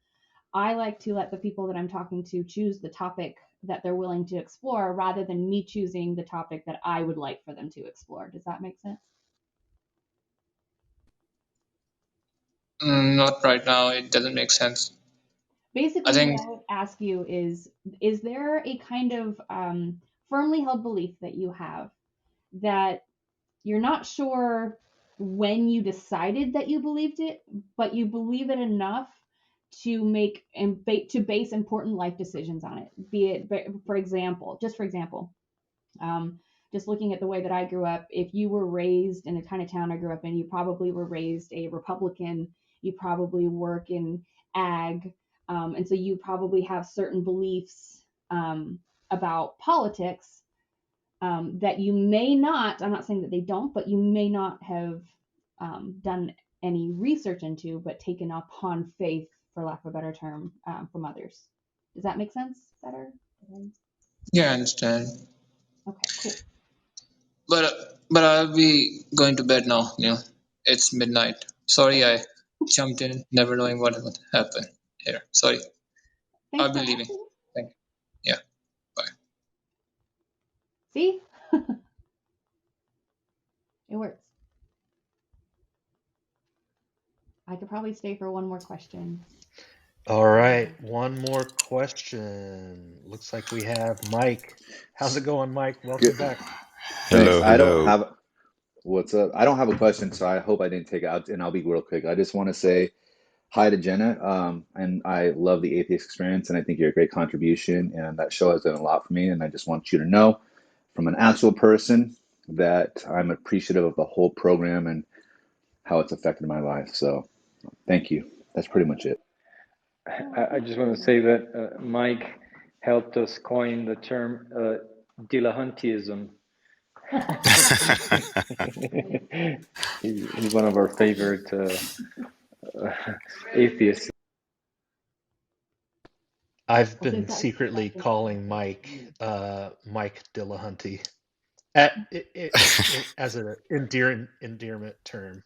I like to let the people that I'm talking to choose the topic that they're willing to explore rather than me choosing the topic that I would like for them to explore. Does that make sense? Not right now. It doesn't make sense. Basically, I think what I would ask you is there a kind of firmly held belief that you have that you're not sure when you decided that you believed it, but you believe it enough to make and to base important life decisions on it? Be it, for example, just looking at the way that I grew up, if you were raised in the kind of town I grew up in, you probably were raised a Republican, you probably work in ag, and so you probably have certain beliefs about politics that you may not, I'm not saying that they don't, but you may not have done any research into, but taken upon faith, for lack of a better term, from others. Does that make sense better? yeah, I understand. Okay, cool. But I'll be going to bed now. It's midnight. Sorry, I jumped in, never knowing what would happen here. Sorry. Thanks I'll be for leaving. asking. Thank you. Yeah. Bye. See? It works. I could probably stay for one more question. All right, one more question. Looks like we have Mike. How's it going, Mike? Welcome back. Thanks. Hello, I don't hello. have what's up. I don't have a question, so I hope I didn't take it out, and I'll be real quick. I just want to say hi to Jenna, and I love the Atheist Experience, and I think you're a great contribution, and that show has done a lot for me, and I just want you to know from an actual person that I'm appreciative of the whole program and how it's affected my life. So thank you. That's pretty much it. I just want to say that Mike helped us coin the term dilettantism. He's one of our favorite atheists. I've Well, been since that was the secretly question. calling Mike Dillahunty as an endearment term.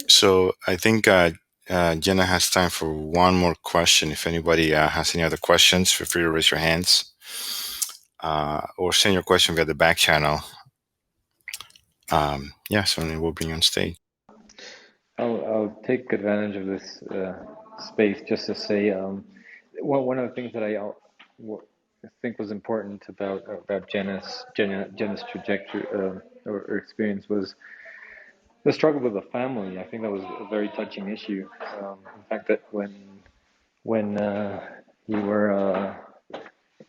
So I think Jenna has time for one more question. If anybody has any other questions, feel free to raise your hands or send your question via the back channel. So we'll bring you on stage. I'll take advantage of this space just to say one of the things that I think was important about Jenna's trajectory or experience was the struggle with the family. I think that was a very touching issue. In fact, that when you were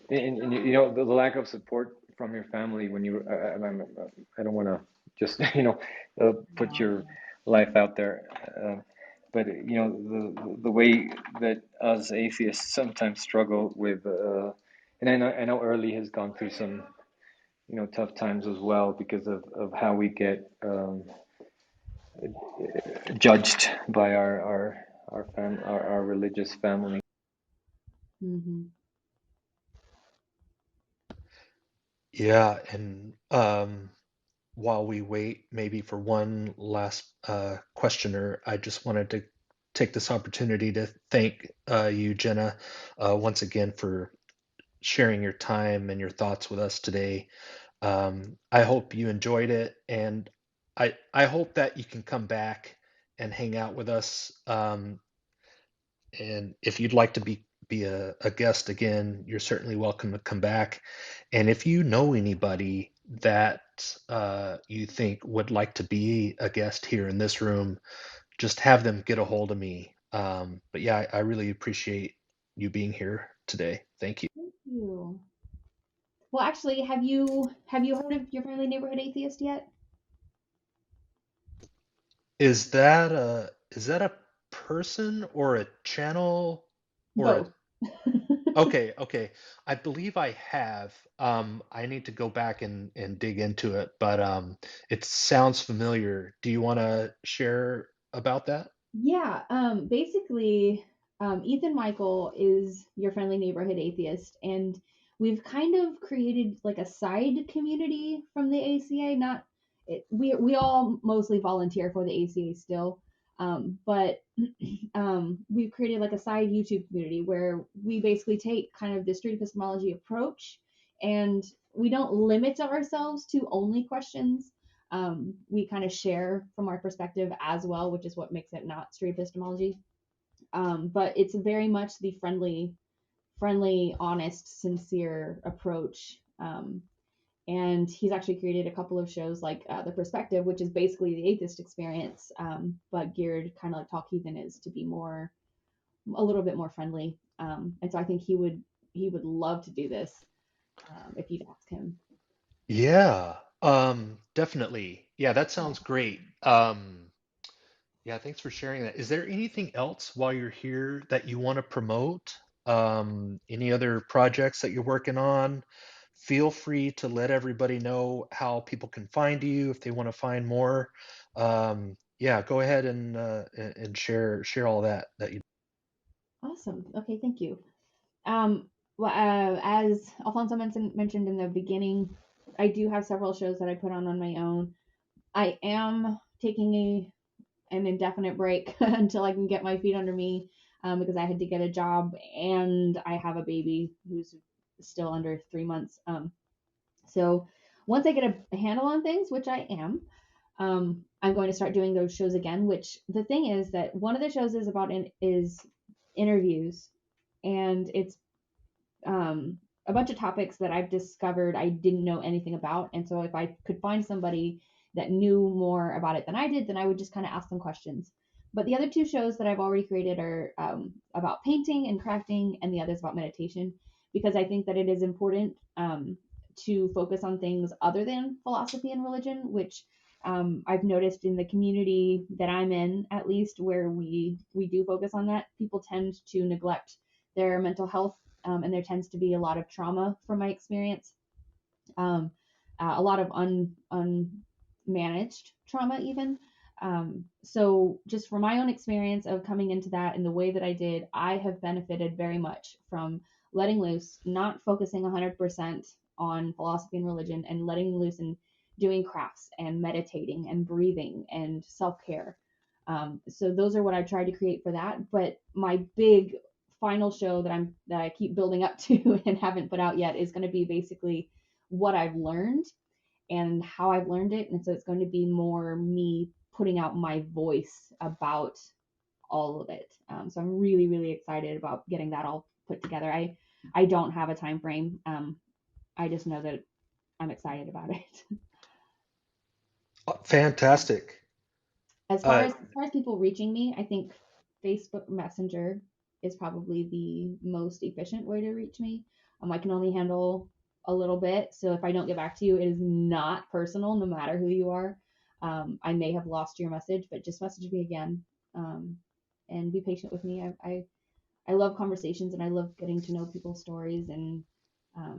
and you know the lack of support from your family when you I don't want to just put your life out there, but you know the way that us atheists sometimes struggle with, and I know Early has gone through some tough times as well because of how we get judged by our religious family. Mm-hmm. Yeah, and while we wait maybe for one last questioner, I just wanted to take this opportunity to thank you, Jenna, once again for sharing your time and your thoughts with us today. I hope you enjoyed it, and I hope that you can come back and hang out with us. And if you'd like to be a guest again, you're certainly welcome to come back. And if you know anybody that you think would like to be a guest here in this room, just have them get a hold of me. But yeah, I really appreciate you being here today. Thank you. Thank you. Well, actually, have you heard of Your Friendly Neighborhood Atheist yet? Is that a person or a channel or a Both. okay. I believe I have. I need to go back and dig into it, but it sounds familiar. Do you want to share about that? Yeah, basically, Ethan Michael is Your Friendly Neighborhood Atheist, and we've kind of created like a side community from the ACA. Not we all mostly volunteer for the ACA still, but we've created like a side YouTube community where we basically take kind of the street epistemology approach, and we don't limit ourselves to only questions. We kind of share from our perspective as well, which is what makes it not street epistemology. But it's very much the friendly, honest, sincere approach. And he's actually created a couple of shows like The Perspective, which is basically the atheist experience, but geared kind of like Talk Heathen is to be a little bit more friendly. And so I think he would love to do this if you'd ask him. Yeah, definitely. Yeah, that sounds great. Yeah, thanks for sharing that. Is there anything else while you're here that you want to promote? Any other projects that you're working on? Feel free to let everybody know how people can find you if they want to find more. Yeah, go ahead and share all that you. Awesome. Okay, thank you. Well, as Alfonso mentioned in the beginning, I do have several shows that I put on my own. I am taking an indefinite break until I can get my feet under me, because I had to get a job and I have a baby who's still under 3 months. So once I get a handle on things, which I am, I'm going to start doing those shows again. Which the thing is that one of the shows is about is interviews, and it's a bunch of topics that I've discovered I didn't know anything about. And so if I could find somebody that knew more about it than I did, then I would just kind of ask them questions. But the other two shows that I've already created are about painting and crafting, and the other is about meditation, because I think that it is important to focus on things other than philosophy and religion, which I've noticed in the community that I'm in, at least, where we do focus on that, people tend to neglect their mental health, and there tends to be a lot of trauma from my experience, a lot of unmanaged trauma even, So just from my own experience of coming into that in the way that I did, I have benefited very much from letting loose, not focusing 100% on philosophy and religion, and letting loose and doing crafts and meditating and breathing and self-care. So those are what I tried to create for that. But my big final show that I keep building up to and haven't put out yet is going to be basically what I've learned and how I've learned it. And so it's going to be more me putting out my voice about all of it. So I'm really, really excited about getting that all put together. I don't have a time frame. I just know that I'm excited about it. Fantastic. As far as people reaching me, I think Facebook Messenger is probably the most efficient way to reach me. I can only handle a little bit, so if I don't get back to you, it is not personal, no matter who you are. I may have lost your message, but just message me again, and be patient with me. I love conversations, and I love getting to know people's stories and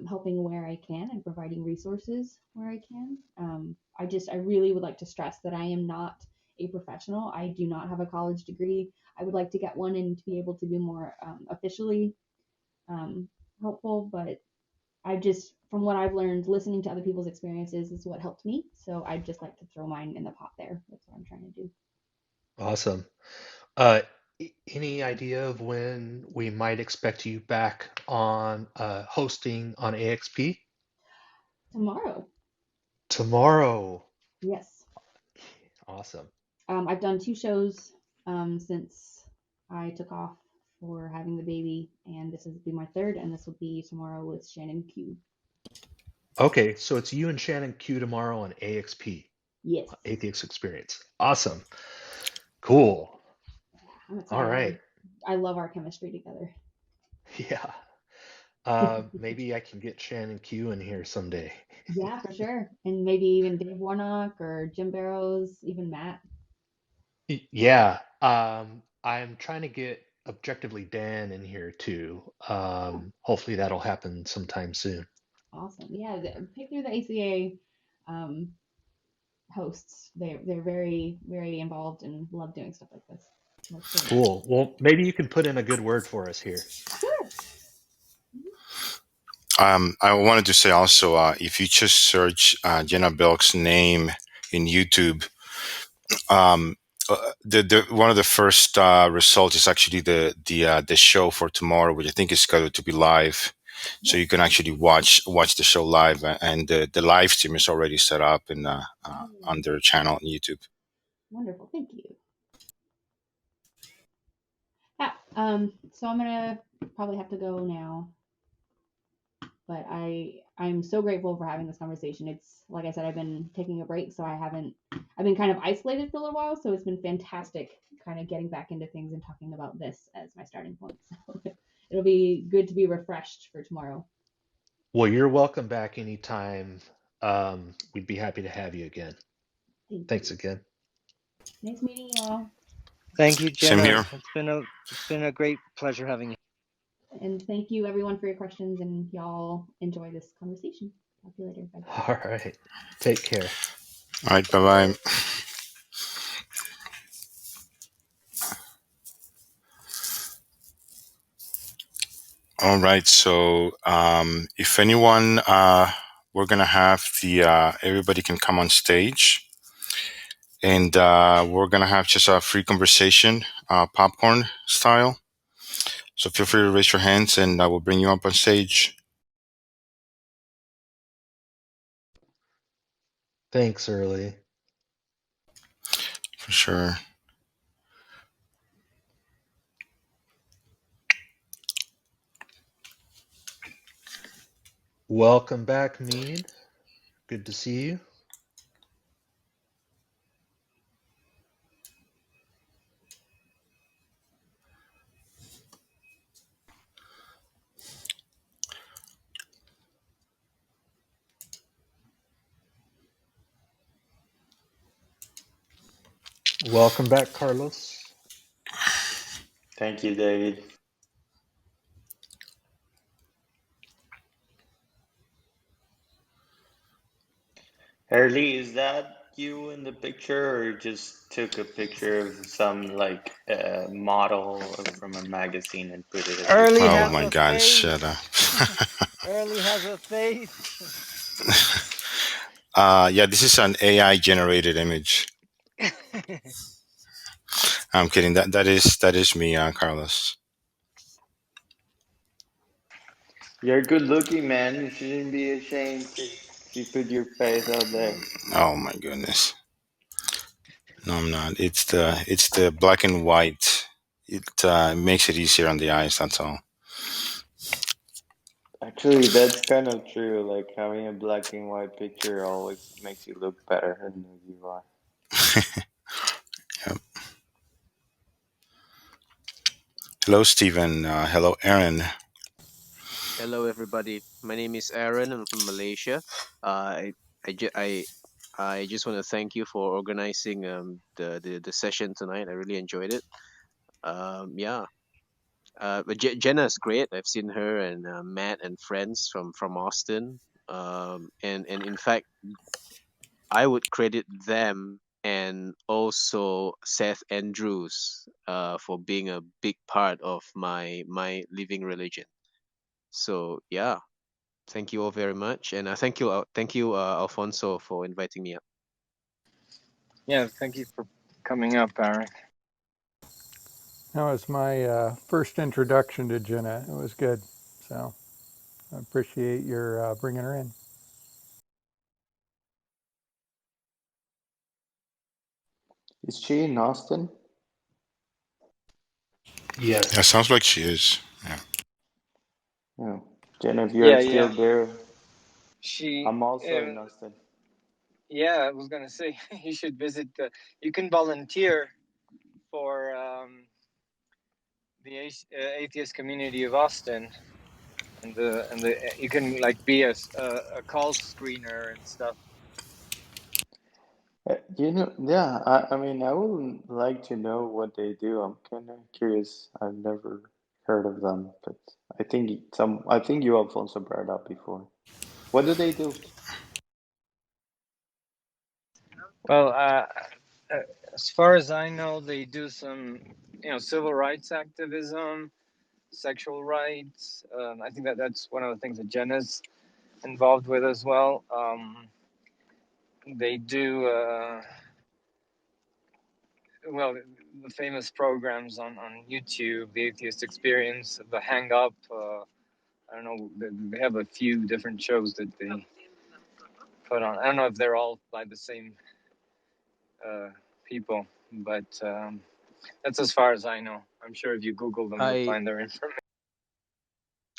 helping where I can and providing resources where I can. I really would like to stress that I am not a professional. I do not have a college degree. I would like to get one and to be able to be more officially helpful, but from what I've learned, listening to other people's experiences is what helped me. So I'd just like to throw mine in the pot there. That's what I'm trying to do. Awesome. Any idea of when we might expect you back on hosting on AXP? Tomorrow. Tomorrow. Yes. Awesome. I've done 2 shows since I took off for having the baby, and this will be my 3rd, and this will be tomorrow with Shannon Q. Okay, so it's you and Shannon Q tomorrow on AXP. Yes. Atheist Experience. Awesome. Cool. I'm excited. All right. I love our chemistry together. Yeah. Maybe I can get Shannon Q in here someday. Yeah, for sure. And maybe even Dave Warnock or Jim Barrows, even Matt. Yeah. I'm trying to get Objectively Dan in here too. Hopefully that'll happen sometime soon. Awesome. Yeah, pick through the ACA hosts. They're very, very involved and love doing stuff like this. Cool. Well, maybe you can put in a good word for us here. Sure. I wanted to say also, if you just search Jenna Belk's name in YouTube, the one of the first results is actually the show for tomorrow, which I think is scheduled to be live. So you can actually watch the show live, and the live stream is already set up on their channel on YouTube. Wonderful, thank you. Yeah, so I'm gonna probably have to go now, but I'm so grateful for having this conversation. It's like I said, I've been taking a break, so I've been kind of isolated for a little while, so it's been fantastic kind of getting back into things and talking about this as my starting point. So it'll be good to be refreshed for tomorrow. Well, you're welcome back anytime. We'd be happy to have you again. Thanks again. Nice meeting you all. Thank you, Jenna. Same here. It's been a great pleasure having you. And thank you everyone for your questions, and y'all enjoy this conversation. Talk to you later. Bye. All right. Take care. All right. Bye-bye. All right. So if anyone, we're going to have everybody can come on stage, and we're going to have just a free conversation, popcorn style. So feel free to raise your hands, and I will bring you up on stage. Thanks, Early. For sure. Welcome back, Mead. Good to see you. Welcome back, Carlos. Thank you, David. Early, is that you in the picture, or you just took a picture of some like model from a magazine and put it as your Early Oh has my a profile? God, shut up. face. Early has a face. Yeah, this is an AI generated image. I'm kidding. That is me, Carlos. You're good looking, man. You shouldn't be ashamed to put your face out there. Oh my goodness. No, I'm not. It's the black and white. It makes it easier on the eyes. That's all. Actually, that's kind of true. Like having a black and white picture always makes you look better than you are. Yep. Hello, Stephen. Hello, Aaron. Hello, everybody. My name is Aaron. I'm from Malaysia. I I ju- I just want to thank you for organizing the session tonight. I really enjoyed it. Yeah. But Jenna's great. I've seen her and Matt and friends from Austin. And in fact, I would credit them and also Seth Andrews for being a big part of my living religion. So yeah. Thank you all very much, and thank you, Alfonso, for inviting me up. Yeah, thank you for coming up, Aaron. That was my first introduction to Jenna. It was good. So I appreciate your bringing her in. Is she in Austin? Yeah, Yes. sounds like she is. Yeah. No. Jenna, if you're Yeah, still yeah. there, She, I'm also in Austin. yeah, I was gonna say you should visit. You can volunteer for the atheist community of Austin, and the you can like be a call screener and stuff. Yeah, I mean, I would like to know what they do. I'm kind of curious. I've never heard of them, but I think you Alfonso brought it up before. What do they do? Well, uh, as far as I know, they do some, civil rights activism, sexual rights. I think that's one of the things that Jenna's involved with as well. They do well the famous programs on YouTube, the Atheist Experience, the Hang Up. I don't know. They have a few different shows that they put on. I don't know if they're all by the same people, but that's as far as I know. I'm sure if you Google them, you'll I find their information.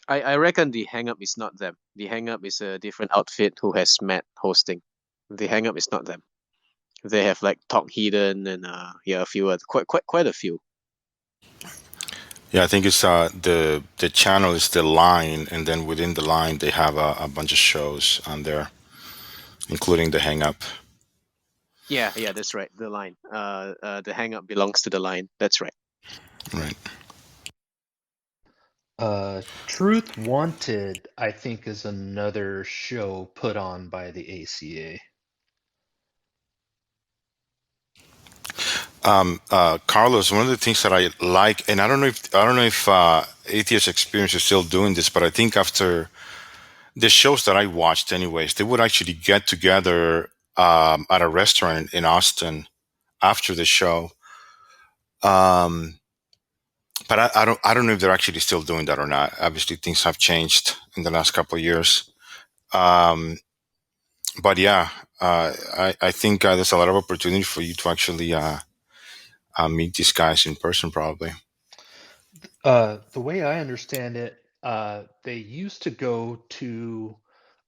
I reckon the Hang Up is not them. The Hang Up is a different outfit who has Matt hosting. The Hang Up is not them. They have like Talk Hidden and yeah, a few other quite a few. Yeah, I think it's the channel is the line, and then within the line they have a bunch of shows on there, including the Hang Up. Yeah, that's right. The line. The Hang Up belongs to the line. That's right. Right. Truth Wanted, I think, is another show put on by the ACA. Carlos, one of the things that I like, and I don't know if Atheist Experience is still doing this, but I think after the shows that I watched, anyways, they would actually get together at a restaurant in Austin after the show. But I don't know if they're actually still doing that or not. Obviously, things have changed in the last couple of years. Um, but yeah, I think there's a lot of opportunity for you to actually meet these guys in person, probably. The way I understand it, they used to go to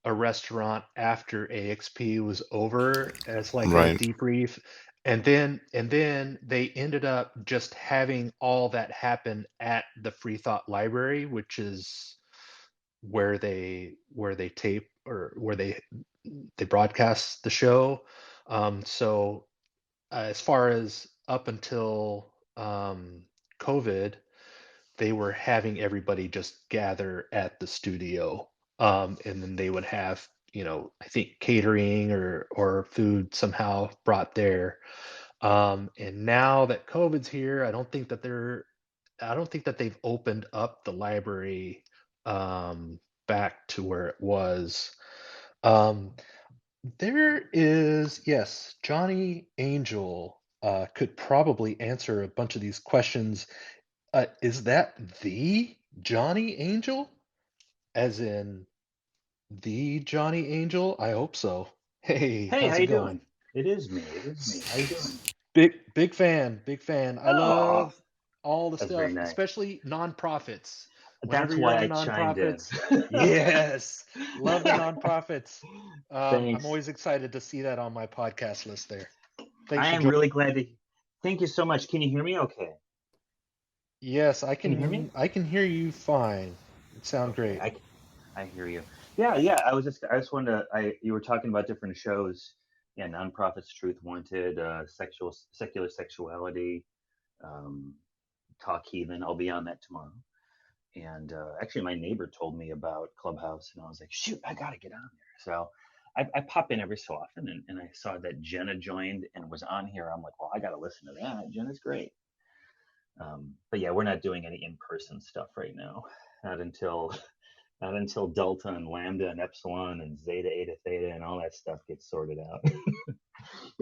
a restaurant after AXP was over as like a Right. debrief, and then they ended up just having all that happen at the Free Thought Library, which is where they tape or where they broadcast the show. So as far as up until COVID, they were having everybody just gather at the studio, and then they would have I think catering or food somehow brought there. And now that COVID's here, I don't think that they've opened up the library back to where it was. There is, yes, Johnny Angel could probably answer a bunch of these questions. Is that the Johnny Angel? As in the Johnny Angel? I hope so. Hey, Hey, how how's it you going? doing? It is me. It is me. How you doing? Big fan, big fan. I Oh, love all the that's very stuff, nice. especially nonprofits. Whenever That's you're why into I chimed in. nonprofits, yes, love the nonprofits. I'm Thanks. always excited to see that on my podcast list there. Thanks I for am joining. really glad to. Thank you so much. Can you hear me okay? Yes, Can you hear me? I can hear you fine. It sounds Okay, great. I hear you. Yeah. I just wanted to. You were talking about different shows. Yeah, nonprofits, Truth Wanted, secular sexuality, um, Talk Heathen. I'll be on that tomorrow. And actually, my neighbor told me about Clubhouse, and I was like, shoot, I got to get on there. So I pop in every so often, and I saw that Jenna joined and was on here. I'm like, well, I got to listen to that. Jenna's great. But yeah, we're not doing any in-person stuff right now. Not until Delta and Lambda and Epsilon and Zeta, Eta, Theta, and all that stuff gets sorted out.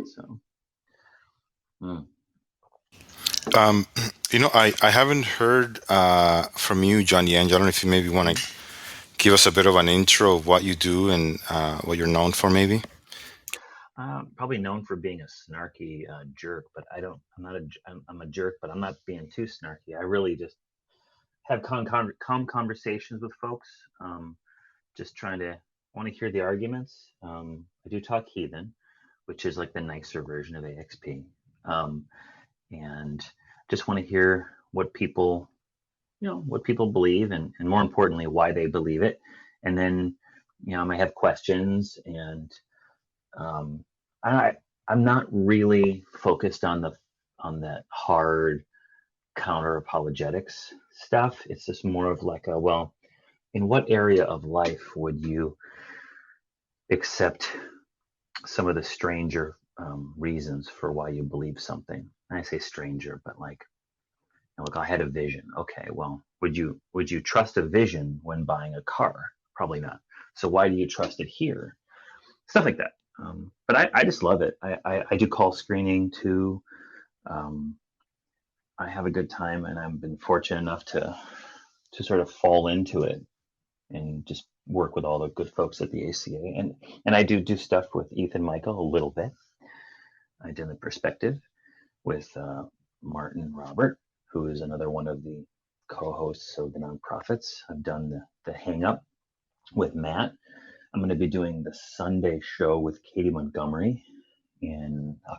So. I haven't heard from you, Johnny Angel. I don't know if you maybe want to give us a bit of an intro of what you do and what you're known for, maybe. Probably known for being a snarky jerk, but I'm a jerk, but I'm not being too snarky. I really just have calm conversations with folks. Just want to hear the arguments. I do Talk Heathen, which is like the nicer version of AXP. And just want to hear what people believe, and more importantly, why they believe it. And then, I might have questions, and I'm not really focused on that hard counter apologetics stuff. It's just more of like in what area of life would you accept some of the stranger reasons for why you believe something? And I say stranger, but like, look, I had a vision. Okay, well, would you trust a vision when buying a car? Probably not. So why do you trust it here? Stuff like that. But I just love it. I do call screening too. I have a good time, and I've been fortunate enough to sort of fall into it and just work with all the good folks at the ACA. And I do stuff with Ethan Michael a little bit. I did the perspective with Martin Robert, who is another one of the co-hosts of the nonprofits. I've done the hang up with Matt. I'm going to be doing the Sunday show with Katie Montgomery in I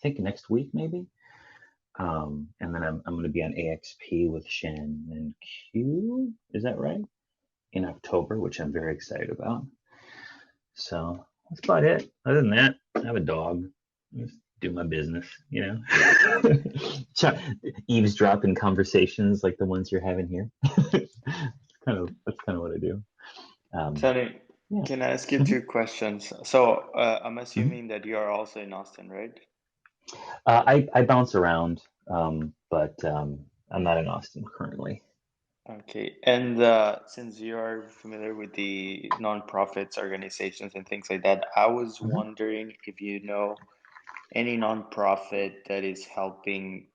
think next week maybe. And then I'm going to be on AXP with Shannon Q. Is that right? In October, which I'm very excited about. So that's about it. Other than that, I have a dog. I just do my business, eavesdrop in conversations like the ones you're having here. That's kind of what I do. Tony, Yeah. can I ask you two questions? So I'm assuming that you are also in Austin, right? I bounce around, but I'm not in Austin currently. Okay, and since you are familiar with the nonprofits, organizations, and things like that, I was wondering if you know any nonprofit that is helping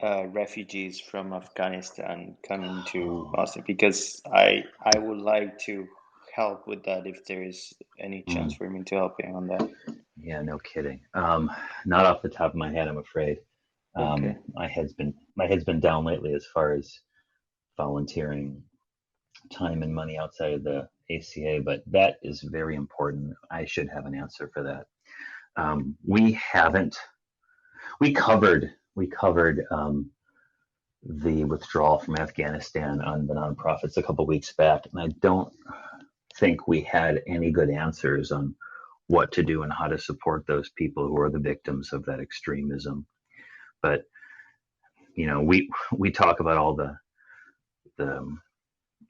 refugees from Afghanistan coming to Austin, because I would like to help with that if there is any chance for me to help you on that. Yeah, no kidding. Not off the top of my head, I'm afraid. Okay. My head's been down lately as far as volunteering time and money outside of the ACA, but that is very important. I should have an answer for that. We covered the withdrawal from Afghanistan on the nonprofits a couple of weeks back, and I don't think we had any good answers on what to do and how to support those people who are the victims of that extremism. But we talk about all the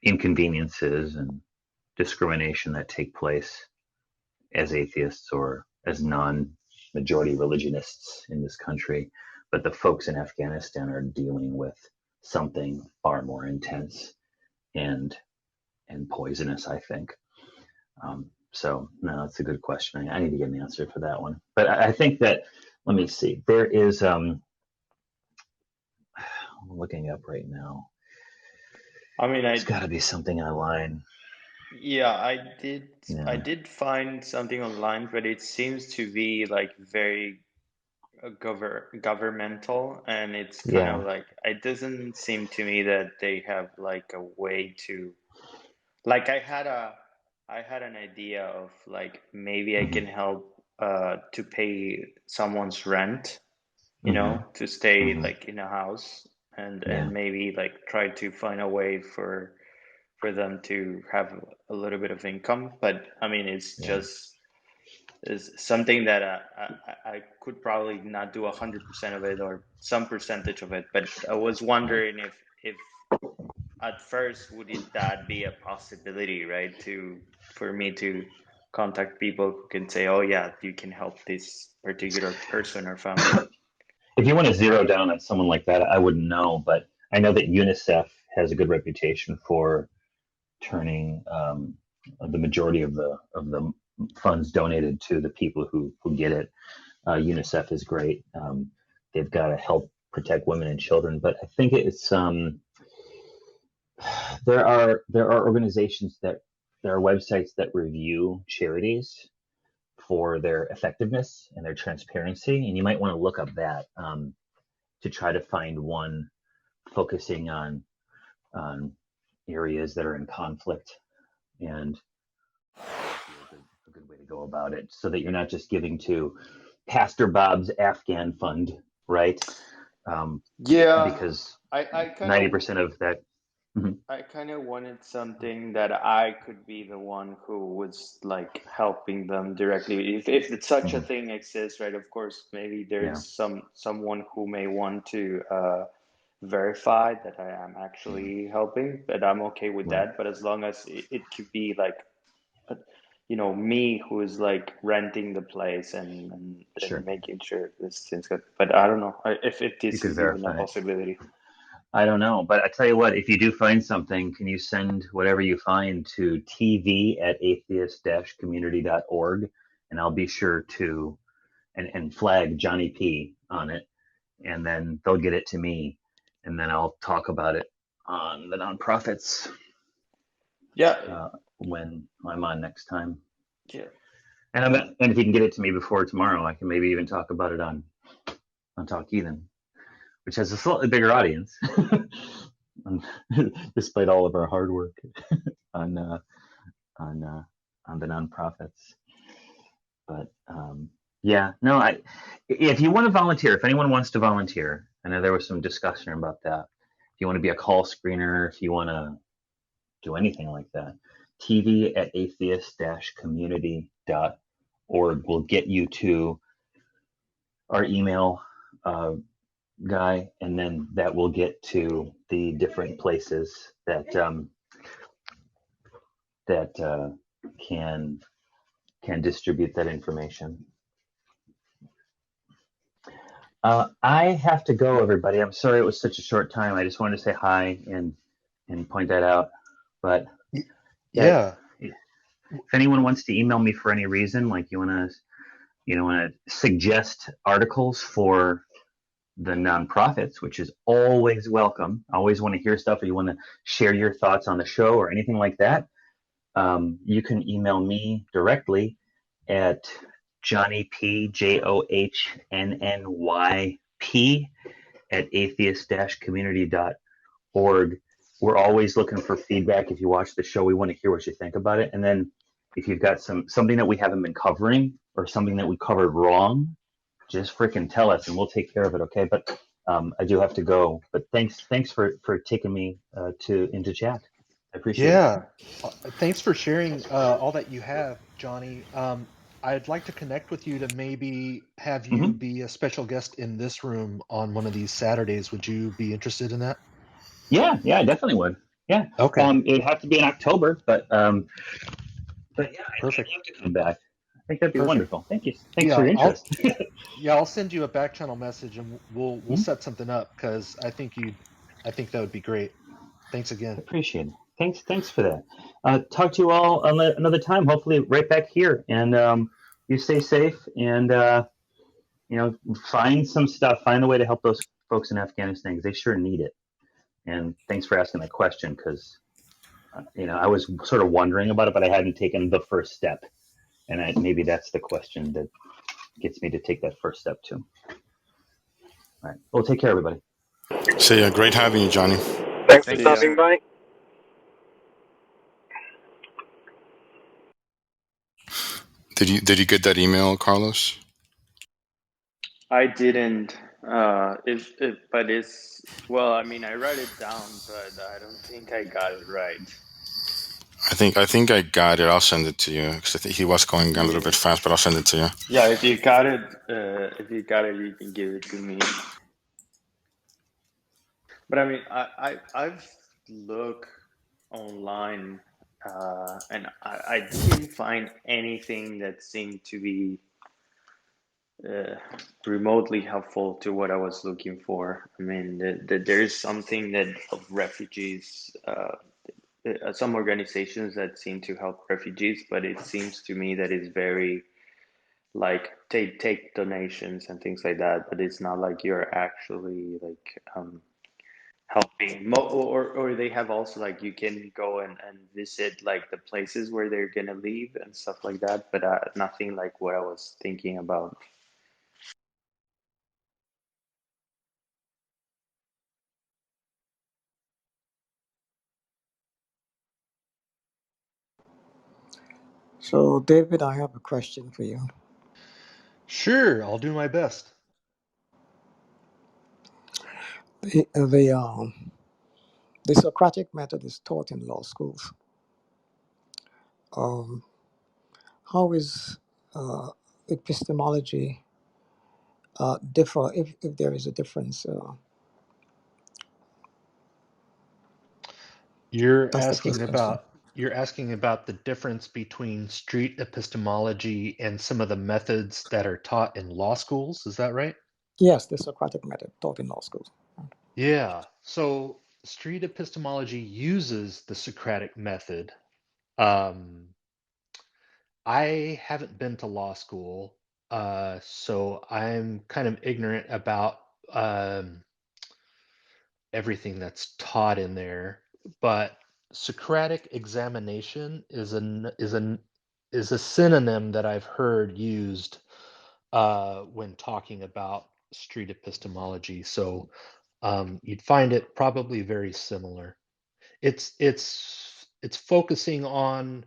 inconveniences and discrimination that take place as atheists or as non-majority religionists in this country. But the folks in Afghanistan are dealing with something far more intense and poisonous, I think. So no, it's a good question. I need to get an answer for that one. But I think that, let me see, there is, I'm looking up right now. I mean, There's got to be something online. Yeah, I did. Yeah. I did find something online, but it seems to be like very governmental, and it's kind of like, it doesn't seem to me that they have like a way to, like, I had an idea of like maybe I can help to pay someone's rent, you know, to stay like in a house, and maybe like try to find a way for them to have a little bit of income. But I mean, it's just is something that I could probably not do 100% of it or some percentage of it. But I was wondering if at first that be a possibility, right? For me to contact people who can say, oh yeah, you can help this particular person or family. If you want to zero down on someone like that, I wouldn't know, but I know that UNICEF has a good reputation for turning the majority of the funds donated to the people who get it. UNICEF is great. They've got to help protect women and children, but I think it's there are organizations there are websites that review charities for their effectiveness and their transparency, and you might want to look up that to try to find one focusing on areas that are in conflict, and a good way to go about it, so that you're not just giving to Pastor Bob's Afghan fund, right? Because I 90% of that. I kind of wanted something that I could be the one who was like helping them directly. If such a thing exists, right? Of course, maybe there's someone who may want to verify that I am actually helping, but I'm okay with that. But as long as it could be like, you know, me who is like renting the place and making sure this thing's good. But I don't know if this is even a possibility. I don't know, but I tell you what, if you do find something, can you send whatever you find to tv@atheist-community.org, and I'll be sure to and flag Johnny P on it, and then they'll get it to me, and then I'll talk about it on the nonprofits. When I'm on next time. And if you can get it to me before tomorrow, I can maybe even talk about it on Talk Heathen, which has a slightly bigger audience, despite all of our hard work on the nonprofits. But if you want to volunteer, if anyone wants to volunteer, I know there was some discussion about that. If you want to be a call screener, if you want to do anything like that, tv@atheist-community.org will get you to our email guy, and then that will get to the different places that can distribute that information. I have to go, everybody. I'm sorry it was such a short time. I just wanted to say hi and point that out. But if anyone wants to email me for any reason, like you want to suggest articles for the nonprofits, which is always welcome. I always want to hear stuff, or you want to share your thoughts on the show or anything like that, you can email me directly at Johnny P, JOHNNYP @atheist-community.org. We're always looking for feedback. If you watch the show, we want to hear what you think about it. And then if you've got something that we haven't been covering or something that we covered wrong, just freaking tell us and we'll take care of it. Okay. But I do have to go, but thanks for taking me into chat. I appreciate it. Thanks for sharing all that you have, Johnny. I'd like to connect with you to maybe have you be a special guest in this room on one of these Saturdays. Would you be interested in that? Yeah, I definitely would. Yeah. Okay, It'd have to be in October, but yeah, I'd perfect, love to come back. I think that'd be perfect. wonderful. Thank you. Thanks for Yeah, your interest. I'll send you a back channel message and we'll Mhm. set something up because I think that would be great. Thanks again. Appreciate it. Thanks for that. Talk to you all another time. Hopefully, right back here. And you stay safe and find some stuff. Find a way to help those folks in Afghanistan because they sure need it. And thanks for asking that question because I was sort of wondering about it, but I hadn't taken the first step. And maybe that's the question that gets me to take that first step too. All right. Well, take care, everybody. So yeah, great having you, Johnny. Thanks for See ya. stopping by. Did you get that email, Carlos? I didn't. But it's well. I mean, I write it down, but I don't think I got it right. I think I got it. I'll send it to you because I think he was going a little bit fast, but I'll send it to you. Yeah, if you got it, you can give it to me. But I mean, I've looked online, and I didn't find anything that seemed to be remotely helpful to what I was looking for. I mean, there is something that of refugees, some organizations that seem to help refugees, but it seems to me that it's very like take donations and things like that, but it's not like you're actually like helping. Or they have also like you can go and visit like the places where they're gonna leave and stuff like that, but nothing like what I was thinking about. So, David, I have a question for you. Sure, I'll do my best. The Socratic method is taught in law schools. How is epistemology differ, if there is a difference? You're That's the asking first question. about the difference between street epistemology and some of the methods that are taught in law schools. Is that right? Yes, the Socratic method taught in law schools. Yeah. So street epistemology uses the Socratic method. Um, I haven't been to law school, so I'm kind of ignorant about everything that's taught in there. But Socratic examination is a synonym that I've heard used when talking about street epistemology. So you'd find it probably very similar. It's focusing on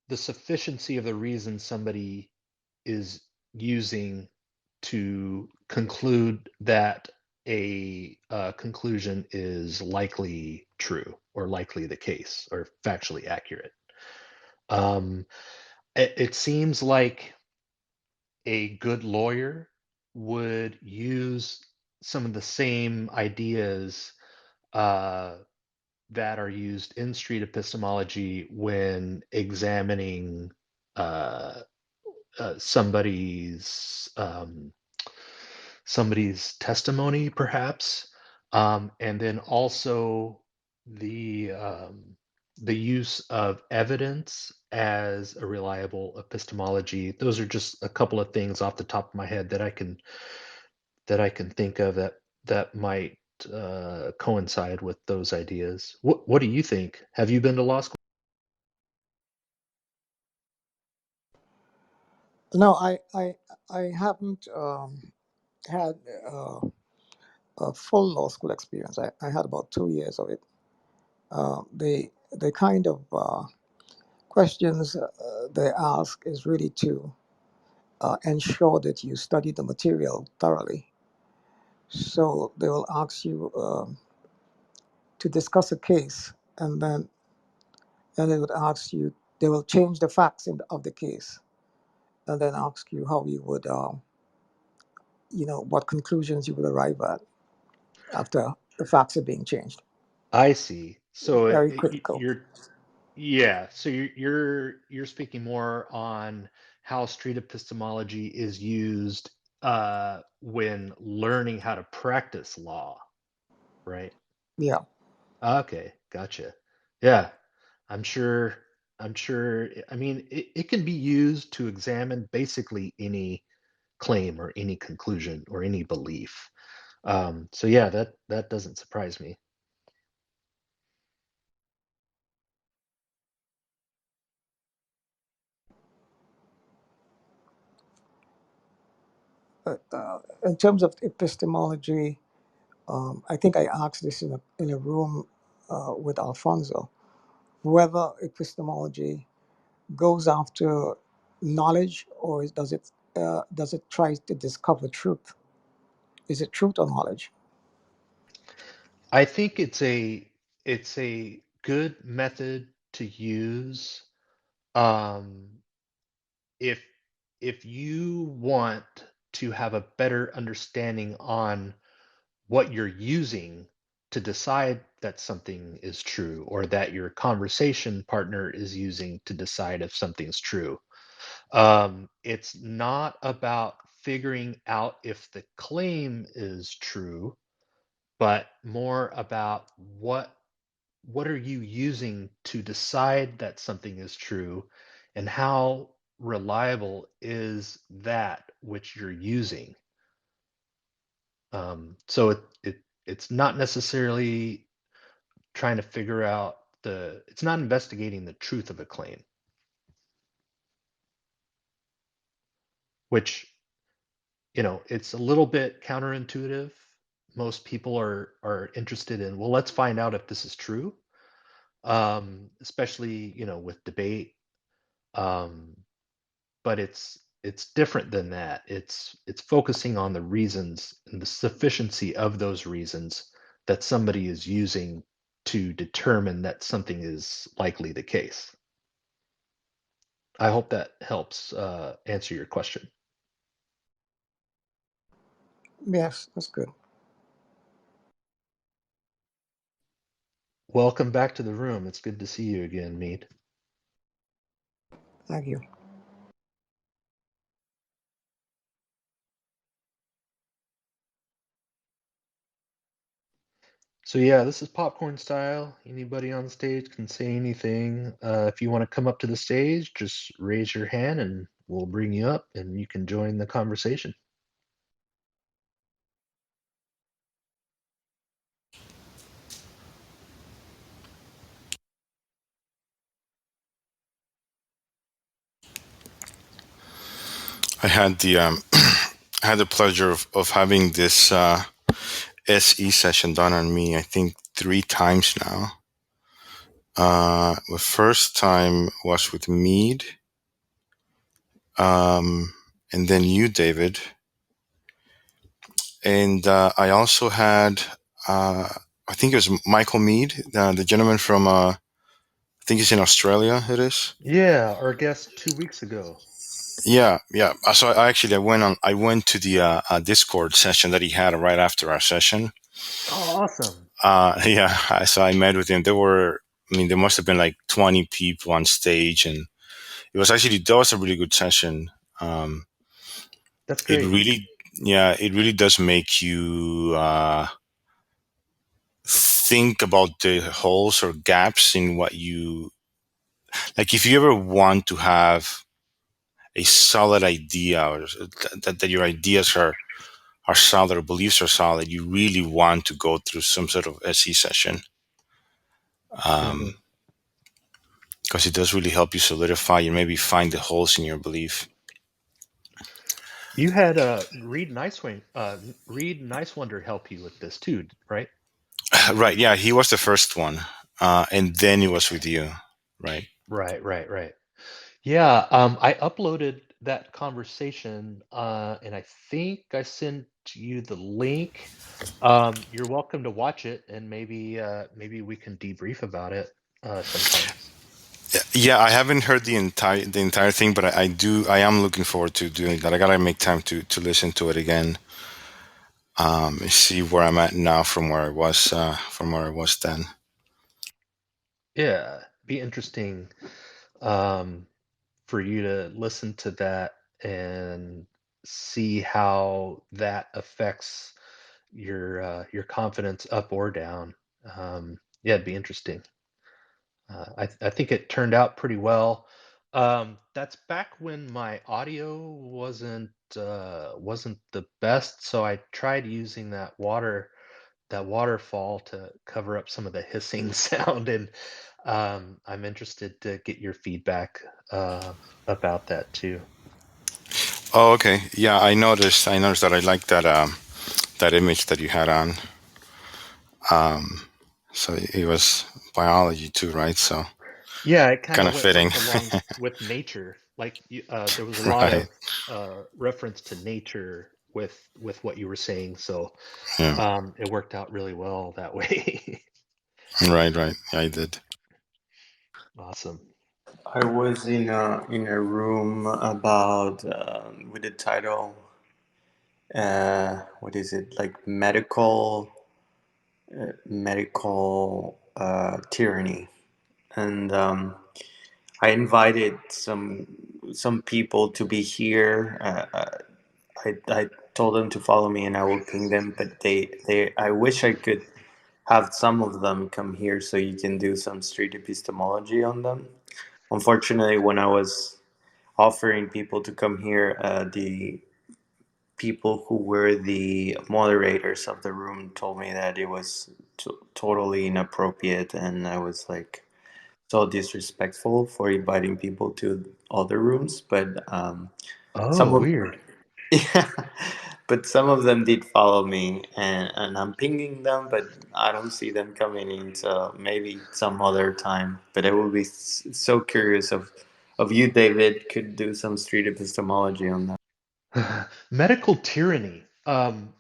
the sufficiency of the reason somebody is using to conclude that a conclusion is likely true or likely the case or factually accurate. It seems like a good lawyer would use some of the same ideas that are used in street epistemology when examining somebody's testimony, perhaps, and then also the use of evidence as a reliable epistemology. Those are just a couple of things off the top of my head that I can think of that might coincide with those ideas. What do you think? Have you been to law school? No, I haven't had a full law school experience. I had about 2 years of it. The kind of questions they ask is really to ensure that you study the material thoroughly. So they will ask you to discuss a case, and then they would ask you. They will change the facts of the case, and then ask you how you would, what conclusions you would arrive at after the facts are being changed. I see. So very critical. you're speaking more on how street epistemology is used when learning how to practice law, right? Yeah. Okay, gotcha. Yeah, I'm sure. I'm sure. I mean, it can be used to examine basically any claim or any conclusion or any belief. So yeah, that doesn't surprise me. But in terms of epistemology, I think I asked this in a room with Alfonso, whether epistemology goes after knowledge, or does it try to discover truth? Is it truth or knowledge? I think it's a good method to use um, if if you want to have a better understanding on what you're using to decide that something is true, or that your conversation partner is using to decide if something's true. It's not about figuring out if the claim is true, but more about what are you using to decide that something is true, and how reliable is that which you're using. So it's not necessarily trying to figure out it's not investigating the truth of a claim, which, it's a little bit counterintuitive. Most people are interested in, well, let's find out if this is true, especially, with debate. But it's different than that. It's focusing on the reasons and the sufficiency of those reasons that somebody is using to determine that something is likely the case. I hope that helps answer your question. Yes, that's good. Welcome back to the room. It's good to see you again, Mead. Thank you. So yeah, this is popcorn style. Anybody on stage can say anything. If you want to come up to the stage, just raise your hand and we'll bring you up and you can join the conversation. I had the I had the pleasure of having this SE session done on me, I think 3 times now. The first time was with Mead, and then you, David. And I also had, I think it was Michael Mead, the gentleman from, I think he's in Australia, it is. Yeah, our guest 2 weeks ago. Yeah. So I went to the Discord session that he had right after our session. Oh, awesome. Yeah. So I met with him. There must have been like 20 people on stage, and that was a really good session. That's great. It really does make you think about the holes or gaps in what you like. If you ever want to have a solid idea, or that your ideas are solid, or beliefs are solid, you really want to go through some sort of SE session, because it does really help you solidify and maybe find the holes in your belief. You had Reed Nicewonder help you with this too, right? Right. Yeah, he was the first one, and then it was with you, right? Right. Yeah, I uploaded that conversation, and I think I sent you the link. You're welcome to watch it, and maybe we can debrief about it sometime. Yeah, I haven't heard the entire thing, but I am looking forward to doing that. I gotta make time to listen to it again. And see where I'm at now from where I was then. Yeah, be interesting for you to listen to that and see how that affects your confidence up or down. Yeah, it'd be interesting. I think it turned out pretty well. That's back when my audio wasn't the best, so I tried using that waterfall to cover up some of the hissing sound, and I'm interested to get your feedback about that too. Oh, okay. Yeah, I noticed. I noticed that I like that image that you had on. So it was biology too, right? So Yeah, it kind kind of of went fitting. along with nature. Like there was a lot Right. of reference to nature with what you were saying, so Yeah. it worked out really well that way. Right. Right. I did. Awesome. I was in a room about with the title what is it, like medical tyranny, and I invited some people to be here. I told them to follow me and I will ping them, but they I wish I could have some of them come here so you can do some street epistemology on them. Unfortunately, when I was offering people to come here, the people who were the moderators of the room told me that it was totally inappropriate, and I was like so disrespectful for inviting people to other rooms. But some Oh, of weird. yeah, but some of them did follow me, and I'm pinging them, but I don't see them coming in. So maybe some other time. But I will be so curious of you, David, could do some street epistemology on that. Medical tyranny. Can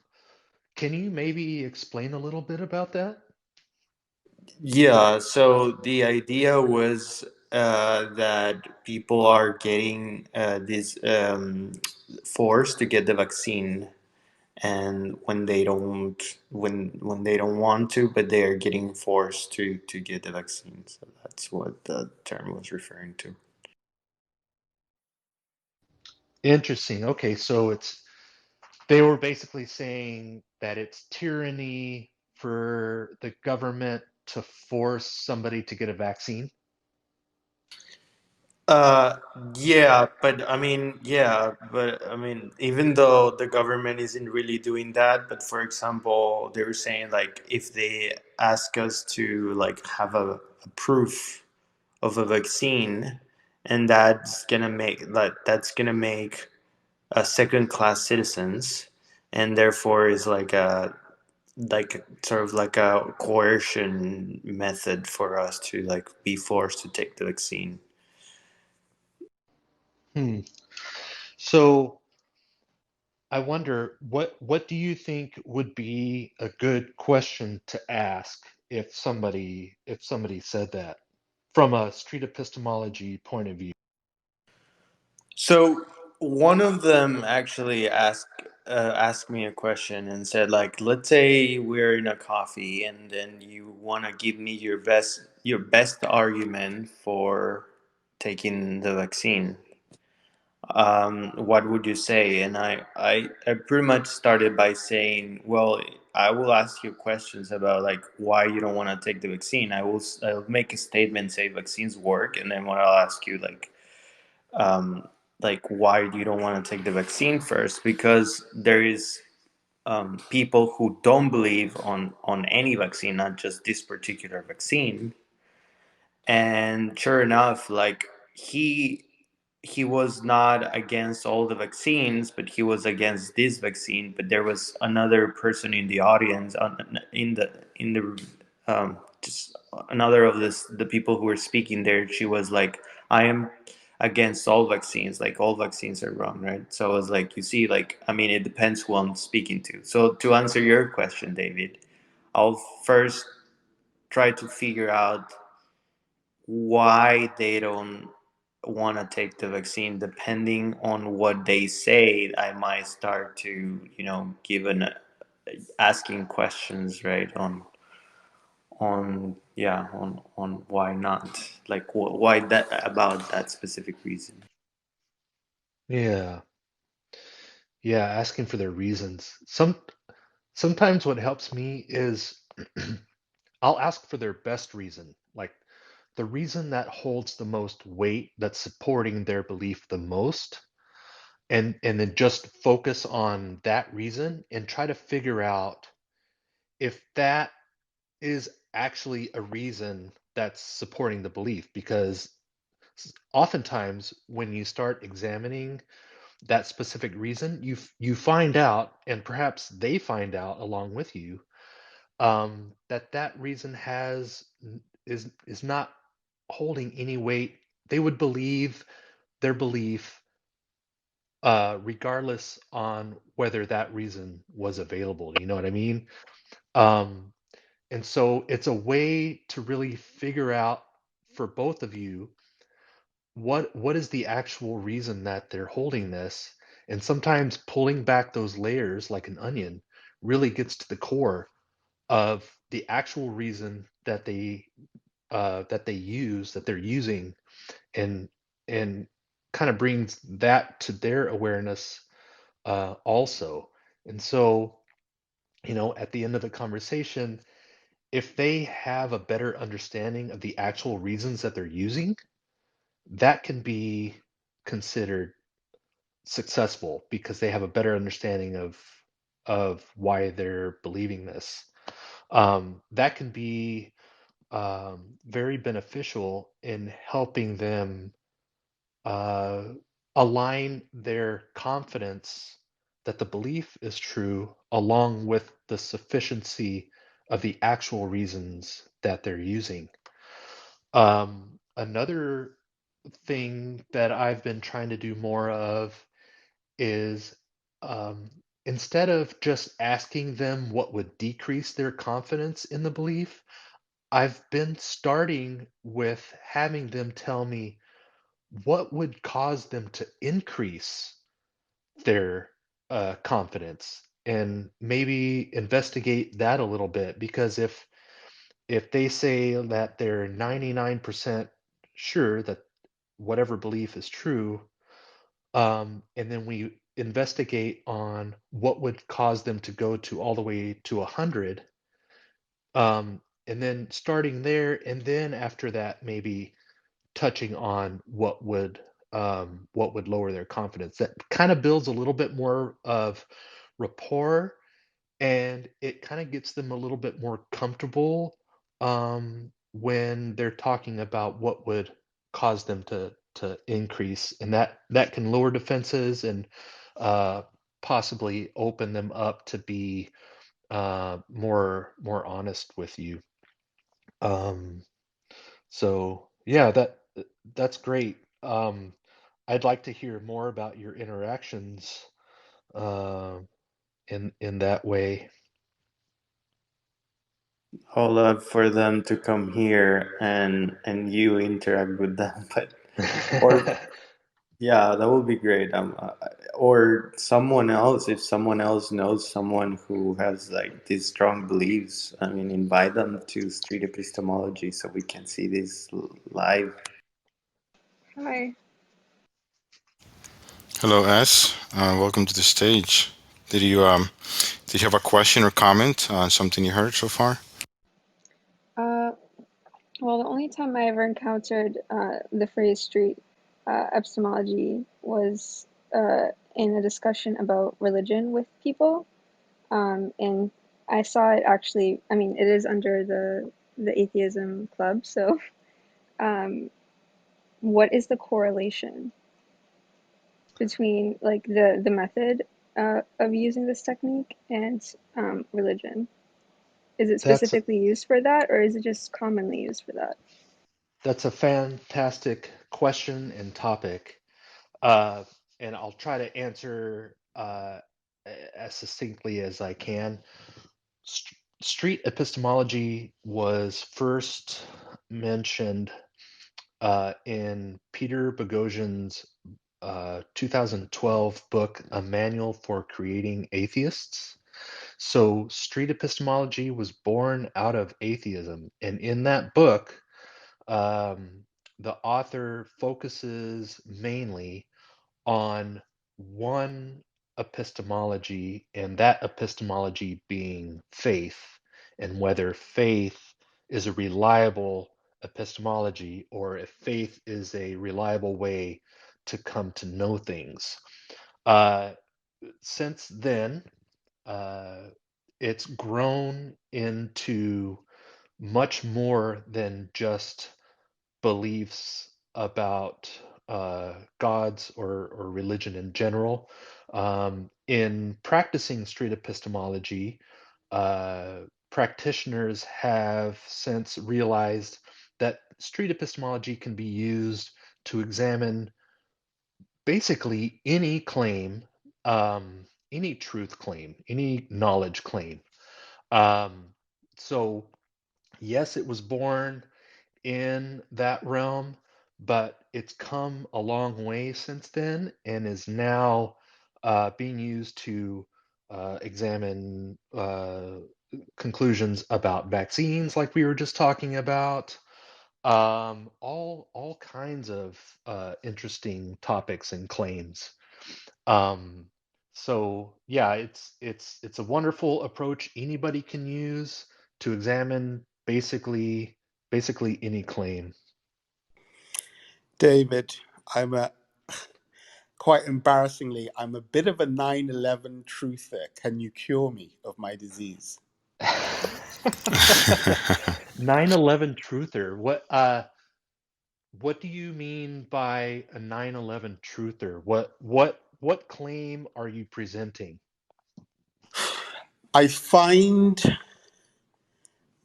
you maybe explain a little bit about that? Yeah, so the idea was that people are getting this forced to get the vaccine, and when they don't want to, but they are getting forced to get the vaccine. So that's what the term was referring to. Interesting. Okay, so they were basically saying that it's tyranny for the government to force somebody to get a vaccine. Uh, yeah, but I mean, even though the government isn't really doing that, but for example, they were saying like if they ask us to like have a proof of a vaccine, and that's gonna make a second class citizens, and therefore is like sort of like a coercion method for us to like be forced to take the vaccine. Hmm. So I wonder what do you think would be a good question to ask if somebody said that from a street epistemology point of view? So one of them actually asked me a question and said, like, let's say we're in a coffee, and then you want to give me your best argument for taking the vaccine. What would you say? And I pretty much started by saying, well, I will ask you questions about like why you don't want to take the vaccine. I'll make a statement, say vaccines work, and then what I'll ask you like why you don't want to take the vaccine first, because there is people who don't believe on any vaccine, not just this particular vaccine. And sure enough, like he was not against all the vaccines, but he was against this vaccine. But there was another person in the audience, in the just another of the people who were speaking there. She was like, I am against all vaccines, like all vaccines are wrong, right? So I was like, you see, like, I mean, it depends who I'm speaking to. So to answer your question, David, I'll first try to figure out why they don't want to take the vaccine. Depending on what they say, I might start to give an asking questions, right, on why not, like why that, about that specific reason. Yeah, yeah, asking for their reasons. Sometimes what helps me is I'll ask for their best reason, like the reason that holds the most weight, that's supporting their belief the most, and then just focus on that reason and try to figure out if that is actually a reason that's supporting the belief. Because oftentimes when you start examining that specific reason, you find out, and perhaps they find out along with you, that that reason is not holding any weight. They would believe their belief regardless on whether that reason was available. You know what I mean? Um, and so it's a way to really figure out for both of you what is the actual reason that they're holding this. And sometimes pulling back those layers like an onion really gets to the core of the actual reason that they're using, and and kind of brings that to their awareness also. And so, at the end of the conversation, if they have a better understanding of the actual reasons that they're using, that can be considered successful because they have a better understanding of why they're believing this. That can be very beneficial in helping them uh, align their confidence that the belief is true along with the sufficiency of the actual reasons that they're using. Another thing that I've been trying to do more of is, instead of just asking them what would decrease their confidence in the belief, I've been starting with having them tell me what would cause them to increase their confidence, and maybe investigate that a little bit. Because if they say that they're 99% sure that whatever belief is true, and then we investigate on what would cause them to go to all the way to 100, and then starting there, and then after that maybe touching on what would lower their confidence. That kind of builds a little bit more of rapport, and it kind of gets them a little bit more comfortable when they're talking about what would cause them to increase, and that can lower defenses and uh, possibly open them up to be more honest with you. Um, so yeah, that's great. I'd like to hear more about your interactions uh, in that way. I'll love for them to come here and you interact with them, but or yeah, that would be great. Or someone else, if someone else knows someone who has like these strong beliefs, I mean, invite them to Street Epistemology so we can see this live. Hi. Hello, S. Welcome to the stage. Did you have a question or comment on something you heard so far? Well, the only time I ever encountered the phrase street epistemology was in a discussion about religion with people. And I saw it actually, I mean, it is under the Atheism Club. So what is the correlation between like the method of using this technique and religion? Is it That's specifically used for that, or is it just commonly used for that? that's a fantastic question and topic, uh, and I'll try to answer as succinctly as I can. Street epistemology was first mentioned in Peter Boghossian's 2012 book, A Manual for Creating Atheists. So street epistemology was born out of atheism. And in that book, the author focuses mainly on one epistemology, and that epistemology being faith, and whether faith is a reliable epistemology or if faith is a reliable way to come to know things. Since then, it's grown into much more than just beliefs about gods or religion in general. In practicing street epistemology, practitioners have since realized that street epistemology can be used to examine basically any claim, any truth claim, any knowledge claim. So, yes, it was born in that realm, but it's come a long way since then and is now being used to examine conclusions about vaccines, like we were just talking about. All kinds of interesting topics and claims. So yeah, it's a wonderful approach anybody can use to examine basically any claim. David, quite embarrassingly, I'm a bit of a 9/11 truther. Can you cure me of my disease? 9/11 truther. What do you mean by a 9/11 truther? What claim are you presenting? I find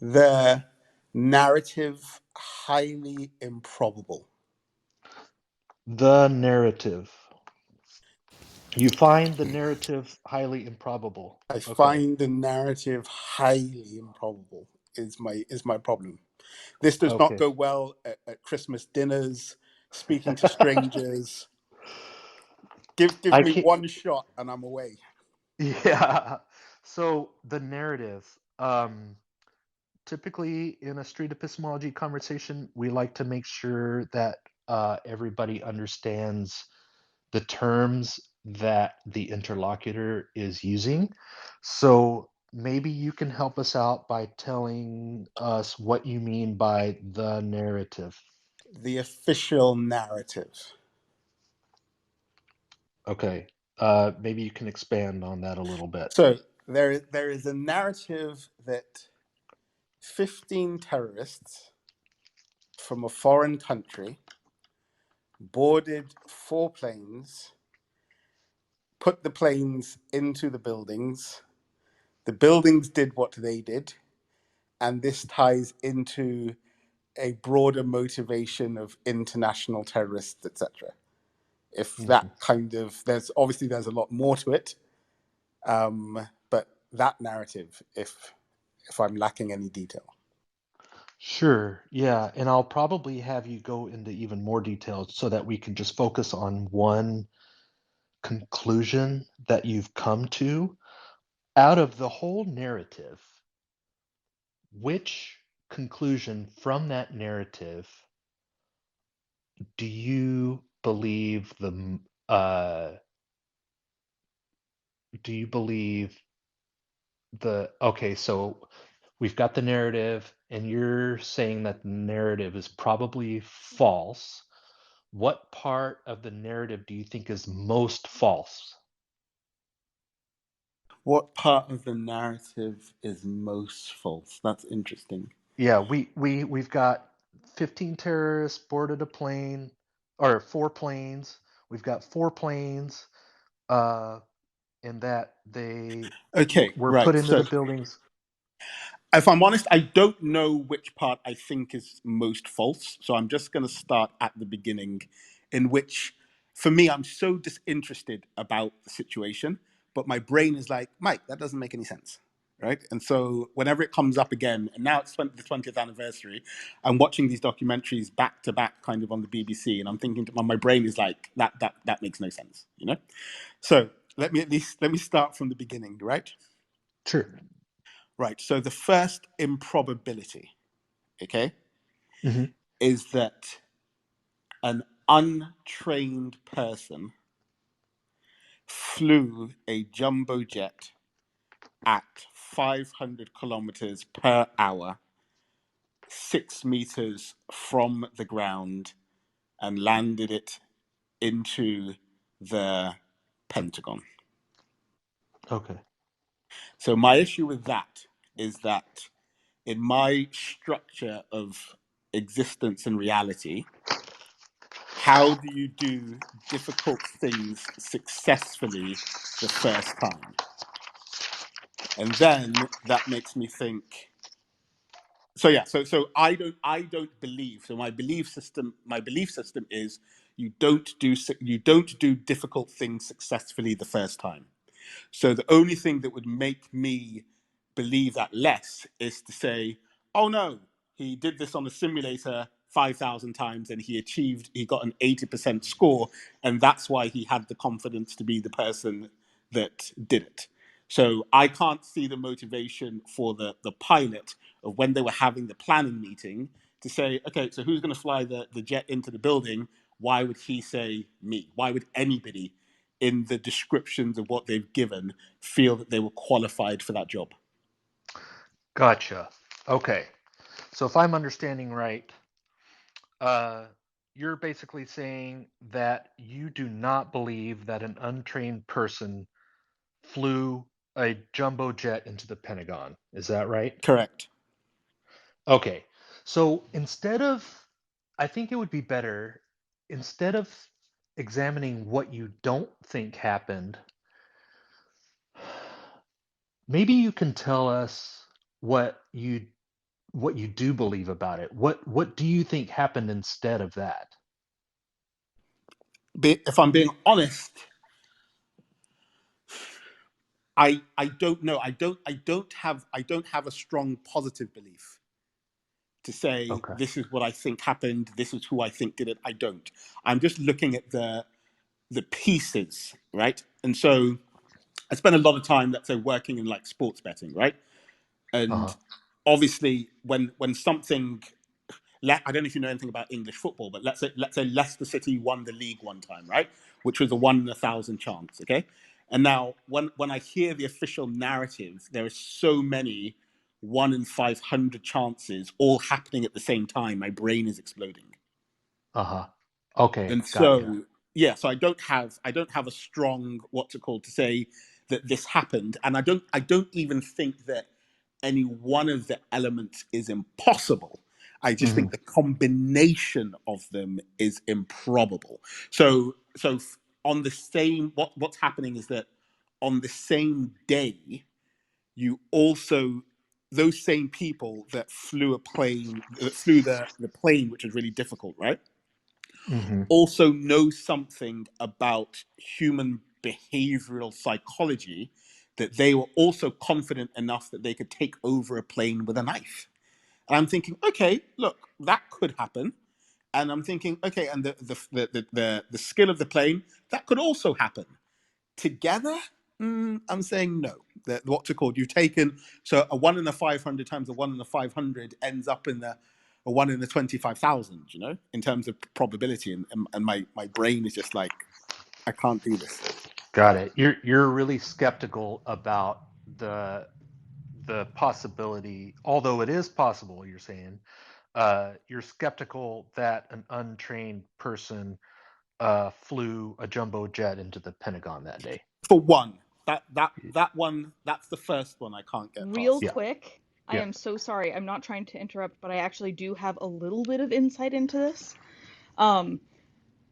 the narrative highly improbable. The narrative. You find the narrative highly improbable. I Okay. find the narrative highly improbable is my problem. This does not go well at Christmas dinners, speaking to strangers. Give me one shot and I'm away. Yeah. So the narrative. Typically in a street epistemology conversation, we like to make sure that everybody understands the terms that the interlocutor is using. So maybe you can help us out by telling us what you mean by the narrative. The official narrative. Okay. Maybe you can expand on that a little bit. So there is a narrative that 15 terrorists from a foreign country boarded 4 planes, put the planes into the buildings did what they did, and this ties into a broader motivation of international terrorists, etc. If that kind of, there's a lot more to it, but that narrative, if I'm lacking any detail. Sure, yeah, and I'll probably have you go into even more details so that we can just focus on one conclusion that you've come to. Out of the whole narrative, which conclusion from that narrative do you believe okay, so we've got the narrative and you're saying that the narrative is probably false. What part of the narrative do you think is most false? What part of the narrative is most false? That's interesting. Yeah, we've got 15 terrorists boarded a plane, or 4 planes. We've got 4 planes, and that they were put into the buildings. If I'm honest, I don't know which part I think is most false. So I'm just going to start at the beginning, in which, for me, I'm so disinterested about the situation, but my brain is like, Mike, that doesn't make any sense, right? And so whenever it comes up again, and now it's the 20th anniversary, I'm watching these documentaries back to back, kind of on the BBC, and I'm thinking, my brain is like, that makes no sense, you know? So let me start from the beginning, right? Sure. Right. So the first improbability, okay, is that an untrained person flew a jumbo jet at 500 kilometers per hour, 6 meters from the ground, and landed it into the Pentagon. Okay. So my issue with that is that in my structure of existence and reality, how do you do difficult things successfully the first time? And then that makes me think. So I don't believe. So my belief system is you don't do difficult things successfully the first time. So the only thing that would make me believe that less is to say, oh no, he did this on a simulator 5,000 times and he got an 80% score, and that's why he had the confidence to be the person that did it. So I can't see the motivation for the pilot of when they were having the planning meeting to say, okay, so who's going to fly the jet into the building? Why would he say me? Why would anybody in the descriptions of what they've given feel that they were qualified for that job? Gotcha. Okay. So if I'm understanding right, you're basically saying that you do not believe that an untrained person flew a jumbo jet into the Pentagon. Is that right? Correct. Okay. So I think it would be better, instead of examining what you don't think happened, maybe you can tell us what you do believe about it. What do you think happened instead of that? If I'm being honest, I don't know. I don't have a strong positive belief to say Okay. this is what I think happened, this is who I think did it. I don't. I'm just looking at the pieces, right? And so I spend a lot of time, let's say, working in like sports betting, right? And obviously when something, I don't know if you know anything about English football, but let's say Leicester City won the league one time, right? Which was a 1 in 1,000 chance, okay? And now when I hear the official narrative, there are so many 1 in 500 chances all happening at the same time. My brain is exploding. Okay. And Gotcha. so yeah, so I don't have a strong to say that this happened, and I don't even think that any one of the elements is impossible. I just think the combination of them is improbable. So on the same, what's happening is that on the same day, you also, those same people that flew the plane, which is really difficult, right? Also know something about human behavioral psychology, that they were also confident enough that they could take over a plane with a knife. And I'm thinking, okay, look, that could happen. And I'm thinking, okay, and the skill of the plane, that could also happen. Together, I'm saying no. You've taken, so a 1 in a 500 times a 1 in a 500 ends up in a 1 in a 25,000, in terms of probability. And my brain is just like, I can't do this. Got it. You're really skeptical about the possibility, although it is possible, you're saying, you're skeptical that an untrained person flew a jumbo jet into the Pentagon that day. For one, that one, that's the first one I can't get Real past. quick, I am so sorry. I'm not trying to interrupt, but I actually do have a little bit of insight into this.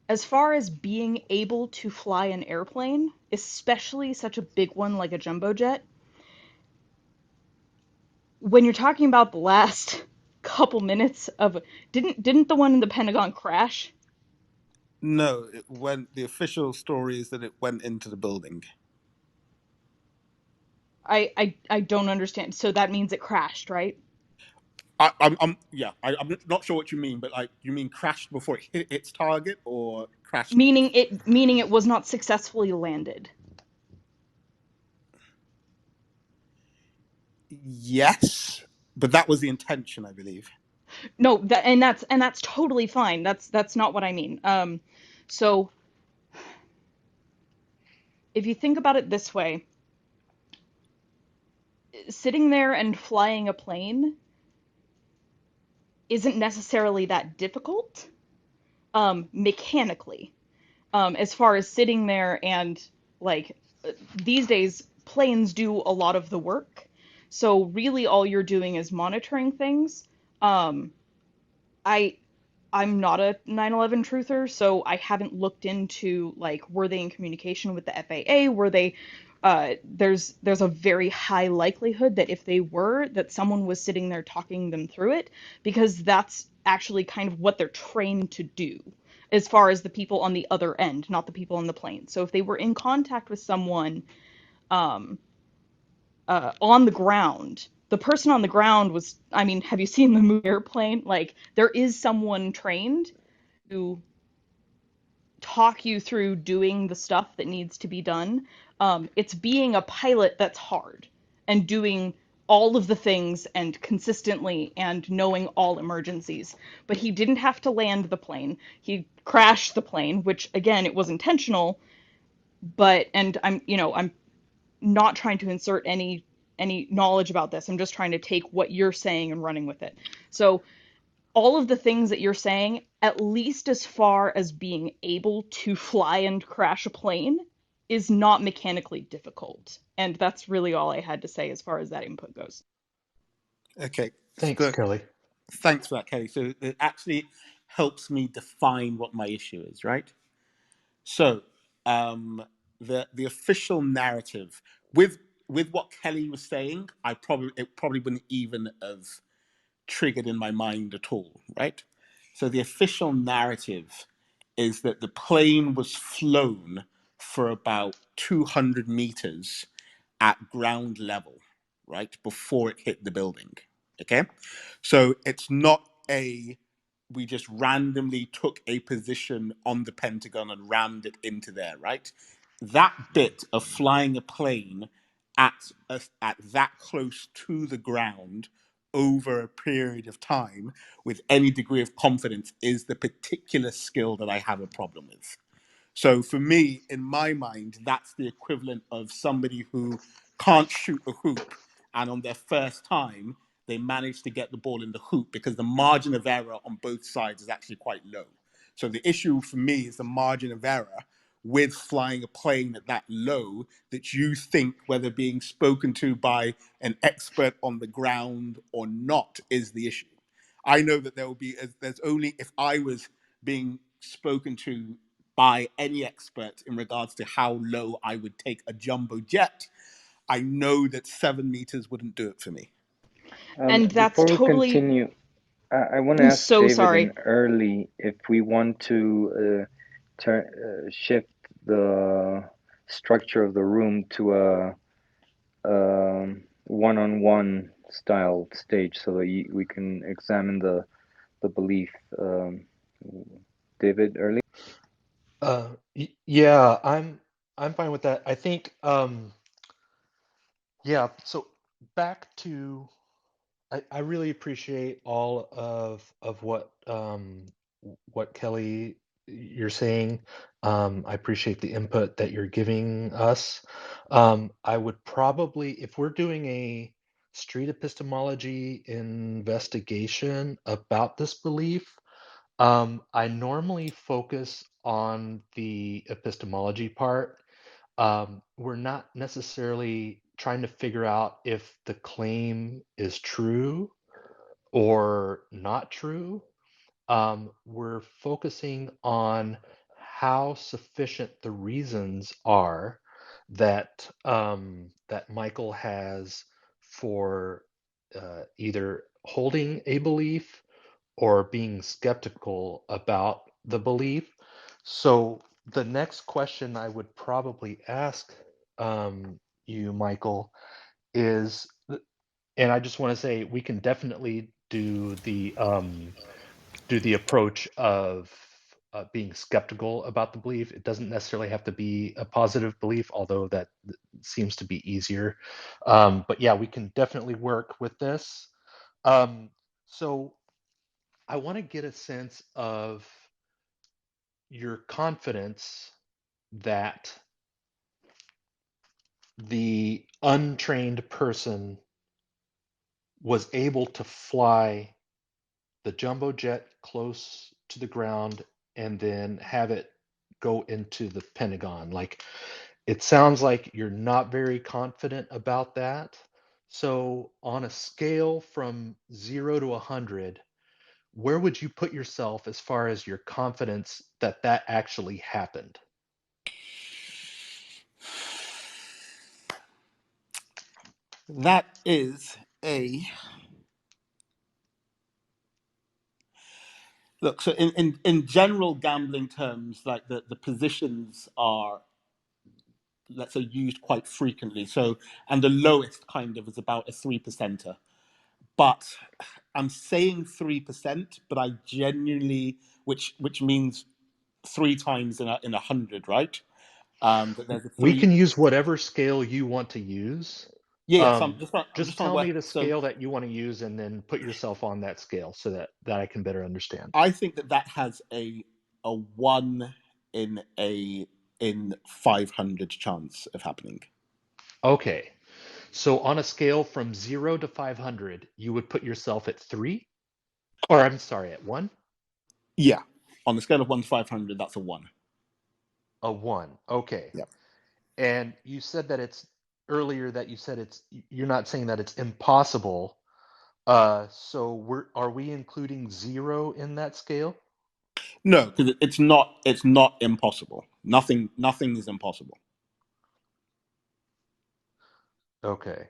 As far as being able to fly an airplane, especially such a big one like a jumbo jet, when you're talking about the last couple minutes of, didn't the one in the Pentagon crash? No, the official story is that it went into the building. I don't understand. So that means it crashed, right? I'm not sure what you mean, but like, you mean crashed before it hit its target, or crashed? Meaning it was not successfully landed. Yes, but that was the intention, I believe. No, that's totally fine. That's not what I mean. So if you think about it this way, sitting there and flying a plane isn't necessarily that difficult, mechanically. As far as sitting there and like these days, planes do a lot of the work. So really, all you're doing is monitoring things. Um, I I'm not a 9/11 truther, so I haven't looked into like were they in communication with the FAA? Were they there's a very high likelihood that if they were, that someone was sitting there talking them through it, because that's actually kind of what they're trained to do as far as the people on the other end, not the people on the plane. So if they were in contact with someone um, on the ground. The person on the ground was, I mean, have you seen the movie Airplane? Like, there is someone trained to talk you through doing the stuff that needs to be done. It's being a pilot that's hard and doing all of the things and consistently and knowing all emergencies. But he didn't have to land the plane. He crashed the plane, which again, it was intentional, but and I'm not trying to insert any knowledge about this. I'm just trying to take what you're saying and running with it. So all of the things that you're saying, at least as far as being able to fly and crash a plane, is not mechanically difficult. And that's really all I had to say as far as that input goes. Okay, Thanks, so Kelly. thanks for that, Kelly. So it actually helps me define what my issue is, right? So the official narrative with what Kelly was saying, it probably wouldn't even have triggered in my mind at all, right? So the official narrative is that the plane was flown for about 200 meters at ground level, right, before it hit the building. Okay, so it's not we just randomly took a position on the Pentagon and rammed it into there, right? That bit of flying a plane at that close to the ground over a period of time with any degree of confidence is the particular skill that I have a problem with. So for me, in my mind, that's the equivalent of somebody who can't shoot a hoop, and on their first time, they manage to get the ball in the hoop because the margin of error on both sides is actually quite low. So the issue for me is the margin of error with flying a plane at that low, that you think whether being spoken to by an expert on the ground or not is the issue. I know that there's only if I was being spoken to by any expert in regards to how low I would take a jumbo jet, I know that 7 meters wouldn't do it for me. And that's Before we totally. continue, I want to I'm ask so David sorry. and Early if we want to shift the structure of the room to a one-on-one style stage so that we can examine the belief. David, Early? Yeah, I'm fine with that. I think yeah, so back to I really appreciate all of what Kelly you're saying. I appreciate the input that you're giving us. I would probably, if we're doing a street epistemology investigation about this belief, I normally focus on the epistemology part. We're not necessarily trying to figure out if the claim is true or not true. We're focusing on how sufficient the reasons are that that Michael has for either holding a belief or being skeptical about the belief. So the next question I would probably ask you, Michael, is, and I just want to say we can definitely do the approach of being skeptical about the belief. It doesn't necessarily have to be a positive belief, although that seems to be easier. But yeah, we can definitely work with this. So I want to get a sense of your confidence that the untrained person was able to fly the jumbo jet close to the ground and then have it go into the Pentagon. Like, it sounds like you're not very confident about that. So on a scale from 0 to 100, where would you put yourself as far as your confidence that that actually happened? That is a look. So in general gambling terms, like the positions are, let's say, used quite frequently. So, and the lowest kind of is about a 3%er. But I'm saying 3%, but I genuinely, which means 3 times in 100, right? That there's a We three. can use whatever scale you want to use. Yeah. So I'm Just just trying to tell work. me the So scale that you want to use and then put yourself on that scale so that I can better understand. I think that has a 1 in 500 chance of happening. Okay. So on a scale from 0 to 500, you would put yourself at 3? Or I'm sorry, at 1? Yeah. On the scale of 1 to 500, that's a 1. A 1. Okay. Yeah. And you said that it's earlier that you said you're not saying that it's impossible. So are we including 0 in that scale? No, because it's not impossible. Nothing is impossible. Okay.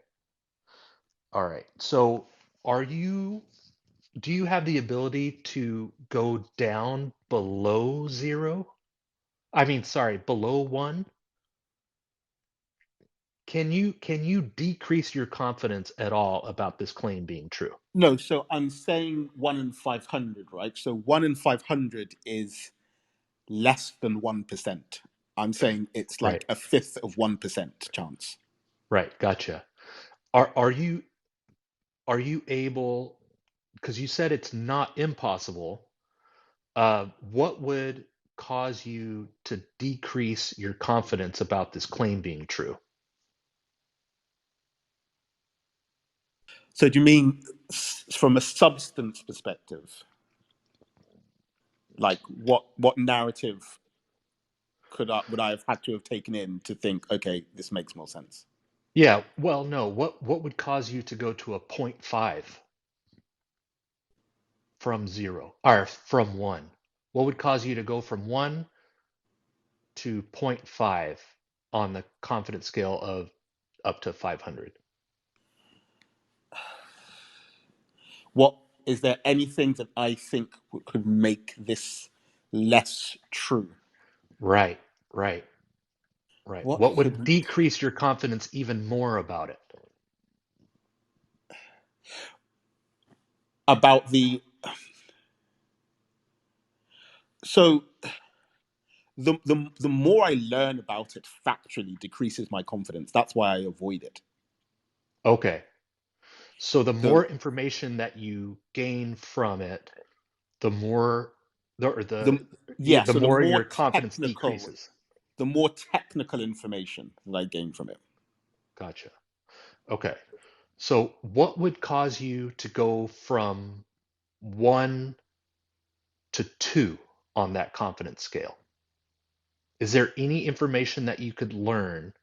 All right. So do you have the ability to go down below 0? I mean, sorry, below 1? Can you decrease your confidence at all about this claim being true? No, so I'm saying 1 in 500, right? So 1 in 500 is less than 1%. I'm saying it's Right. like a fifth of 1% chance. Right. Gotcha. Are you able, because you said it's not impossible, what would cause you to decrease your confidence about this claim being true? So do you mean from a substance perspective? Like what narrative would I have had to have taken in to think, okay, this makes more sense? Yeah, well, no. What would cause you to go to a 0.5 from 0 or from 1? What would cause you to go from 1 to 0.5 on the confidence scale of up to 500? What is there anything that I think could make this less true? Right, right, right. What What would could decrease your confidence even more about it? about the so the more I learn about it factually decreases my confidence. That's why I avoid it. Okay. So the So more information that you gain from it, the more the so the more more your confidence technical decreases. the more technical information that I gain from it. Gotcha. Okay. So what would cause you to go from 1 to 2 on that confidence scale? Is there any information that you could learn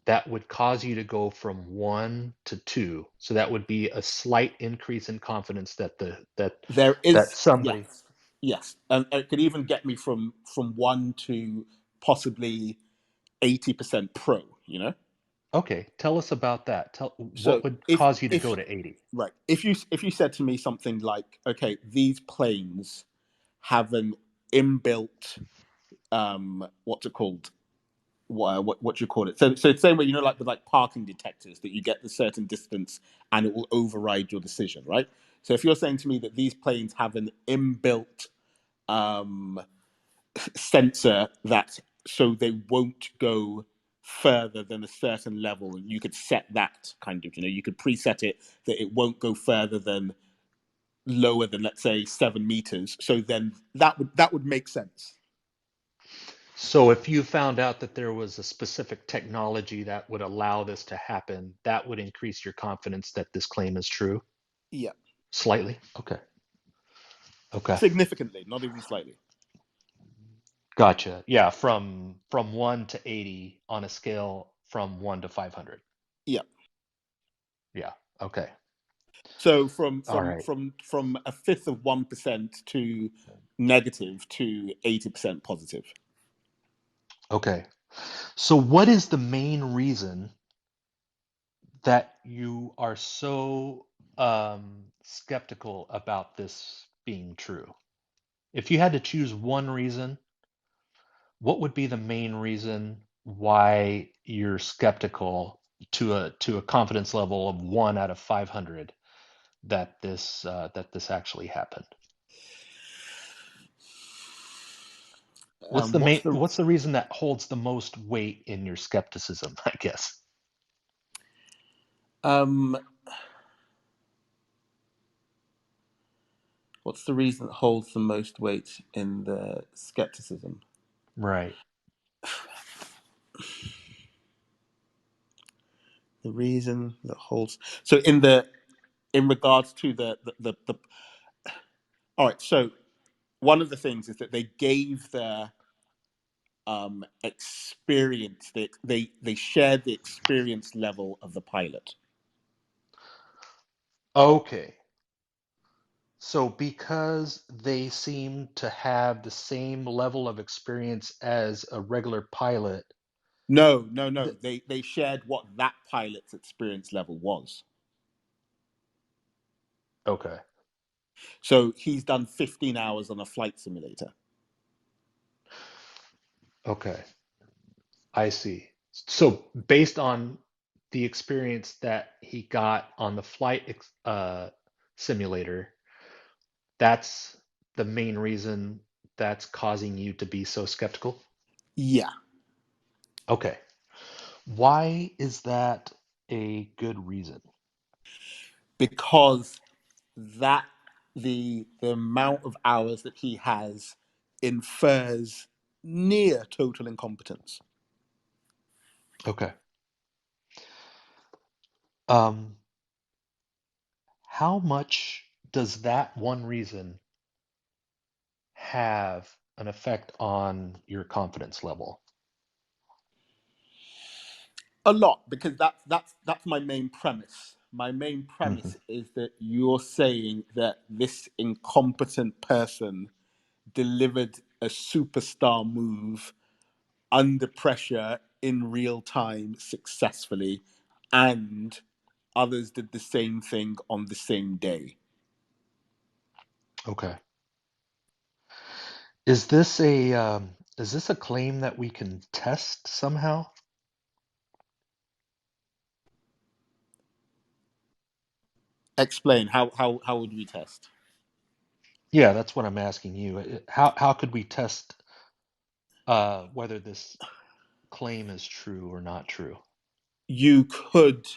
that would cause you to go from 1 to 2? So that would be a slight increase in confidence that There that is, somebody. yes, and it could even get me from 1 to possibly 80% pro. Okay, tell us about that. So What would if cause you to if go to 80? right, if you said to me something like, okay, these planes have an inbuilt what's it called? What do you call it? So the same way, like with like parking detectors, that you get the certain distance and it will override your decision, right? So if you're saying to me that these planes have an inbuilt censor that so they won't go further than a certain level, and you could set that kind of, you could preset it that it won't go further than lower than, let's say, 7 meters. So then that would make sense. So if you found out that there was a specific technology that would allow this to happen, that would increase your confidence that this claim is true? Yeah, Slightly? Okay. Okay. significantly, not even slightly. Gotcha. Yeah, from 1 to 80 on a scale from 1 to 500. Yeah. Yeah. Okay. So from All from right. from from a fifth of 1% to negative to 80% positive. Okay. So what is the main reason that you are so skeptical about this being true? If you had to choose one reason, what would be the main reason why you're skeptical to a confidence level of 1 out of 500 that this actually happened? What's the What's the reason that holds the most weight in your skepticism, I guess? what's the reason that holds the most weight in the skepticism? Right. The reason that holds, so in regards to the all right, so one of the things is that they gave their experience, they shared the experience level of the pilot. Okay. So because they seem to have the same level of experience as a regular pilot. No. They shared what that pilot's experience level was. Okay. So he's done 15 hours on a flight simulator. Okay. I see. So based on the experience that he got on the flight simulator, that's the main reason that's causing you to be so skeptical? Yeah. Okay. Why is that a good reason? Because that the amount of hours that he has infers near total incompetence. Okay. How much does that one reason have an effect on your confidence level? A lot, because that's my main premise. My main Mhm. premise is that you're saying that this incompetent person delivered a superstar move under pressure in real time successfully, and others did the same thing on the same day. Okay. Is this a claim that we can test somehow? Explain how would we test? Yeah, that's what I'm asking you. How could we test whether this claim is true or not true? You could.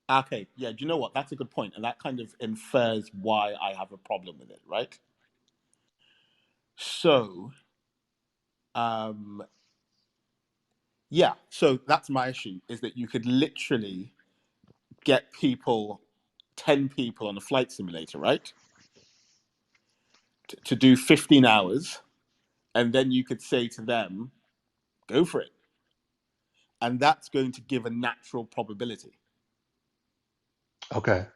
Okay, yeah, do you know what? That's a good point, and that kind of infers why I have a problem with it, right? So, yeah, so that's my issue, is that you could literally get 10 people on a flight simulator, right? To do 15 hours, and then you could say to them, go for it. And that's going to give a natural probability. Okay.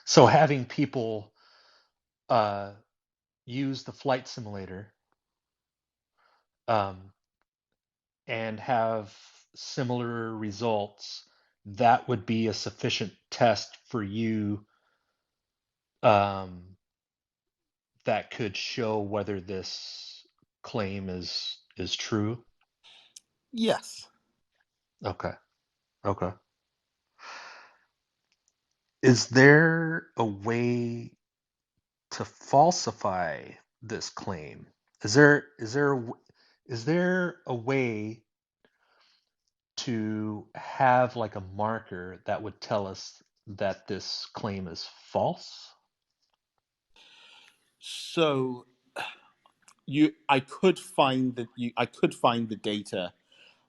So having people use the flight simulator and have similar results, that would be a sufficient test for you that could show whether this claim is true. Yes. Okay. Okay. Is there a way to falsify this claim? Is there a way to have like a marker that would tell us that this claim is false? So I could find the data.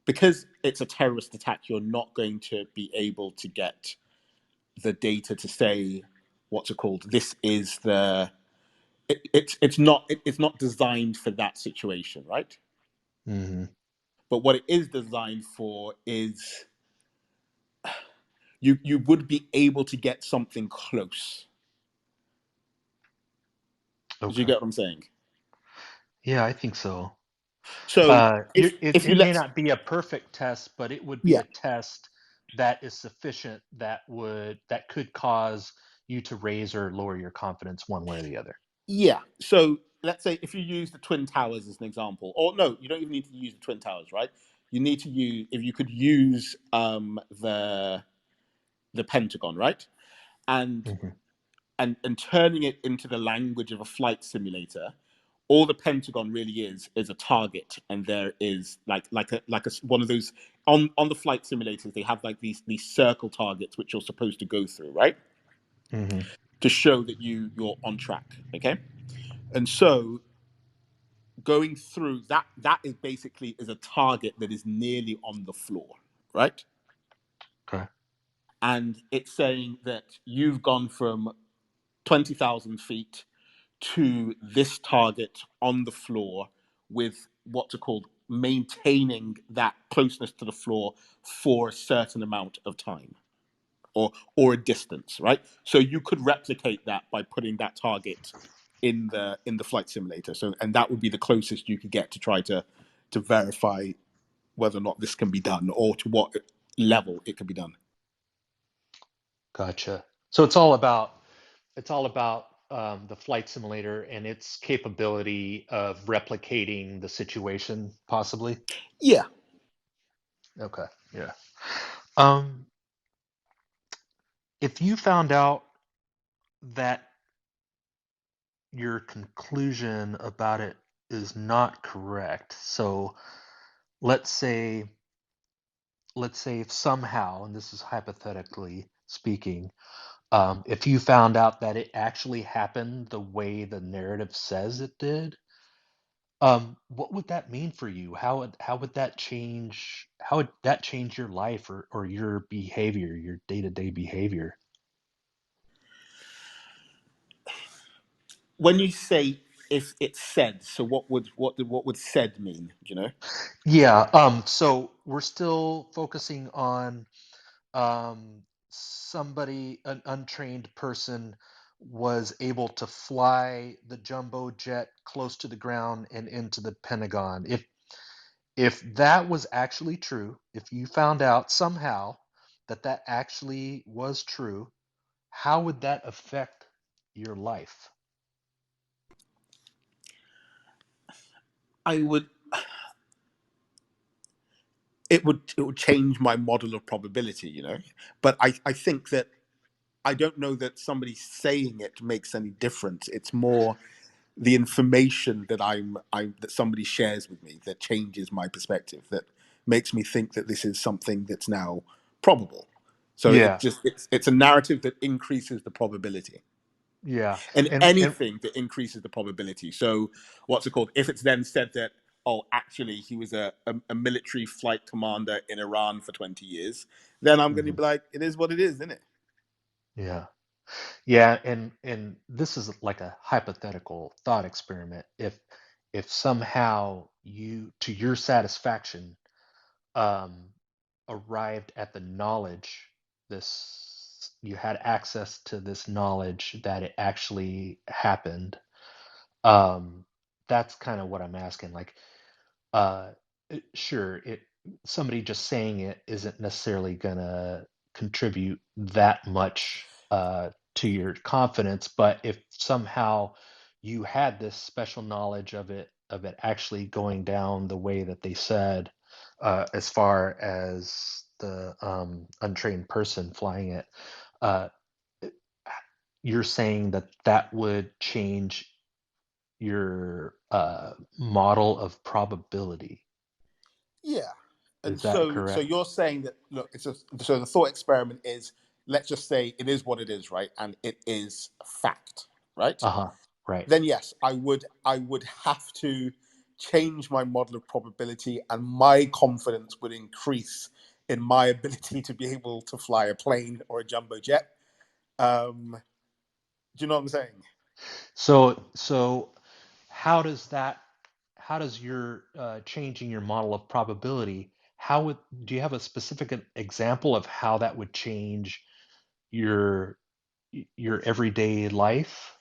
Because it's a terrorist attack, you're not going to be able to get the data to say what's it called. This is it's not designed for that situation, right? Mm-hmm. But what it is designed for is you would be able to get something close. Do you Okay. get what I'm saying? Yeah, I think so. So It if you may let not be a perfect test, but it would be yeah a test that is sufficient that could cause you to raise or lower your confidence one way or the other. yeah. So let's say if you use the Twin Towers as an example, or no, you don't even need to use the Twin Towers, right? You need to use if you could use the Pentagon, right? And Mm-hmm. and turning it into the language of a flight simulator, all the Pentagon really is a target, and there is like a one of those on the flight simulators. They have like these circle targets which you're supposed to go through, right, Mm-hmm. to show that you're on track. Okay, and so going through that is basically is a target that is nearly on the floor, right? Okay. And it's saying that you've gone from 20,000 feet to this target on the floor with what's called maintaining that closeness to the floor for a certain amount of time or a distance, right? So you could replicate that by putting that target in the flight simulator. So and that would be the closest you could get to try to verify whether or not this can be done or to what level it can be done. Gotcha. So it's all about the flight simulator and its capability of replicating the situation, possibly. Yeah. Okay. Yeah. Um, if you found out that your conclusion about it is not correct, so let's say if somehow, and this is hypothetically speaking, if you found out that it actually happened the way the narrative says it did, what would that mean for you? How would that change your life or your behavior, your day-to-day behavior? When you say if it's said, so what would said mean? Do you know? Yeah, so we're still focusing on an untrained person was able to fly the jumbo jet close to the ground and into the Pentagon. If that was actually true, if you found out somehow that actually was true, how would that affect your life? It would change my model of probability, you know. But I think that I don't know that somebody saying it makes any difference. It's more the information that that somebody shares with me that changes my perspective, that makes me think that this is something that's now probable. So Yeah, it's a narrative that increases the probability. yeah, And and anything that increases the probability. So what's it called? If it's then said that, oh, actually he was a military flight commander in Iran for 20 years, then I'm going to mhm, be like, it is what it is, isn't it? yeah. Yeah, and this is like a hypothetical thought experiment. If somehow you, to your satisfaction, um, arrived at the knowledge, this you had access to this knowledge that it actually happened, that's kind of what I'm asking. Like, uh, sure, somebody just saying it isn't necessarily gonna contribute that much to your confidence, but if somehow you had this special knowledge of it actually going down the way that they said, as far as the untrained person flying it, uh, you're saying that would change your model of probability. Yeah. And Is that so correct? you're saying that, look, so the thought experiment is, let's just say it is what it is, right? And it is fact, right? Uh-huh. Right. Then yes, I would have to change my model of probability, and my confidence would increase in my ability to be able to fly a plane or a jumbo jet. Do you know what I'm saying? So how does your changing your model of probability, do you have a specific example of how that would change your everyday life?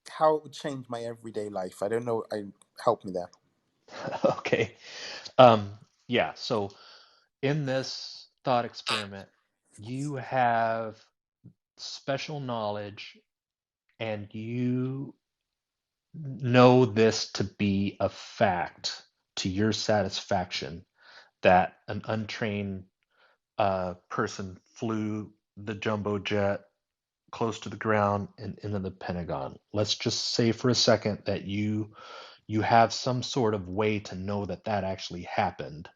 How it would change my everyday life? I don't know. Help me there. Okay. Yeah, so in this thought experiment, you have special knowledge and you know this to be a fact to your satisfaction, that an untrained person flew the jumbo jet close to the ground and into the Pentagon. Let's just say for a second that you have some sort of way to know that that actually happened.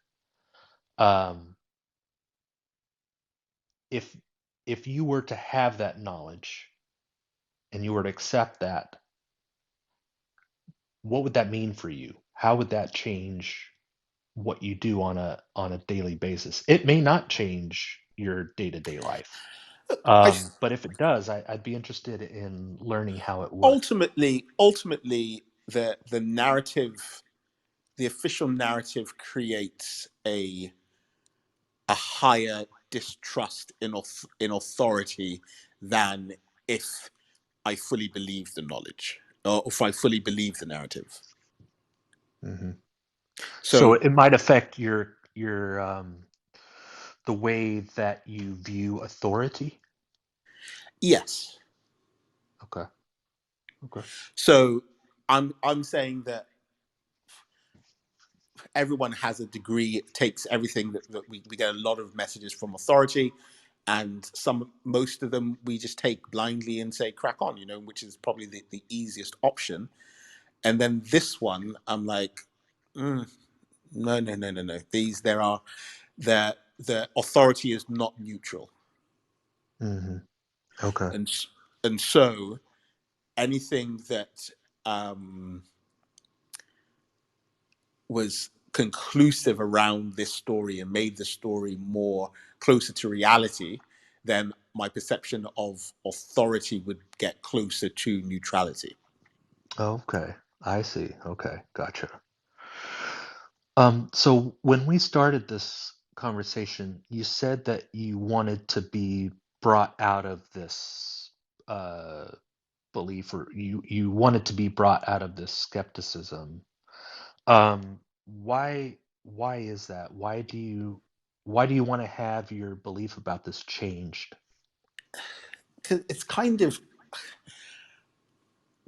If you were to have that knowledge and you were to accept that, what would that mean for you? How would that change what you do on a daily basis? It may not change your day-to-day life, I but if it does, I'd be interested in learning how it would. ultimately, the narrative, the official narrative, creates a higher distrust in authority than if I fully believe the knowledge, or if I fully believe the narrative. Mm-hmm. So So it might affect your the way that you view authority. yes. Okay. Okay. So I'm saying that everyone has a degree. It takes everything that we get a lot of messages from authority, and most of them we just take blindly and say crack on, which is probably the easiest option. And then this one, I'm like, no. The authority is not neutral, Mm-hmm. Okay. and so anything that was conclusive around this story and made the story more closer to reality, then my perception of authority would get closer to neutrality. Okay. I see. Okay. Gotcha. So when we started this conversation, you said that you wanted to be brought out of this belief, or you wanted to be brought out of this skepticism. Why is that? Why do you want to have your belief about this changed? Because it's kind of,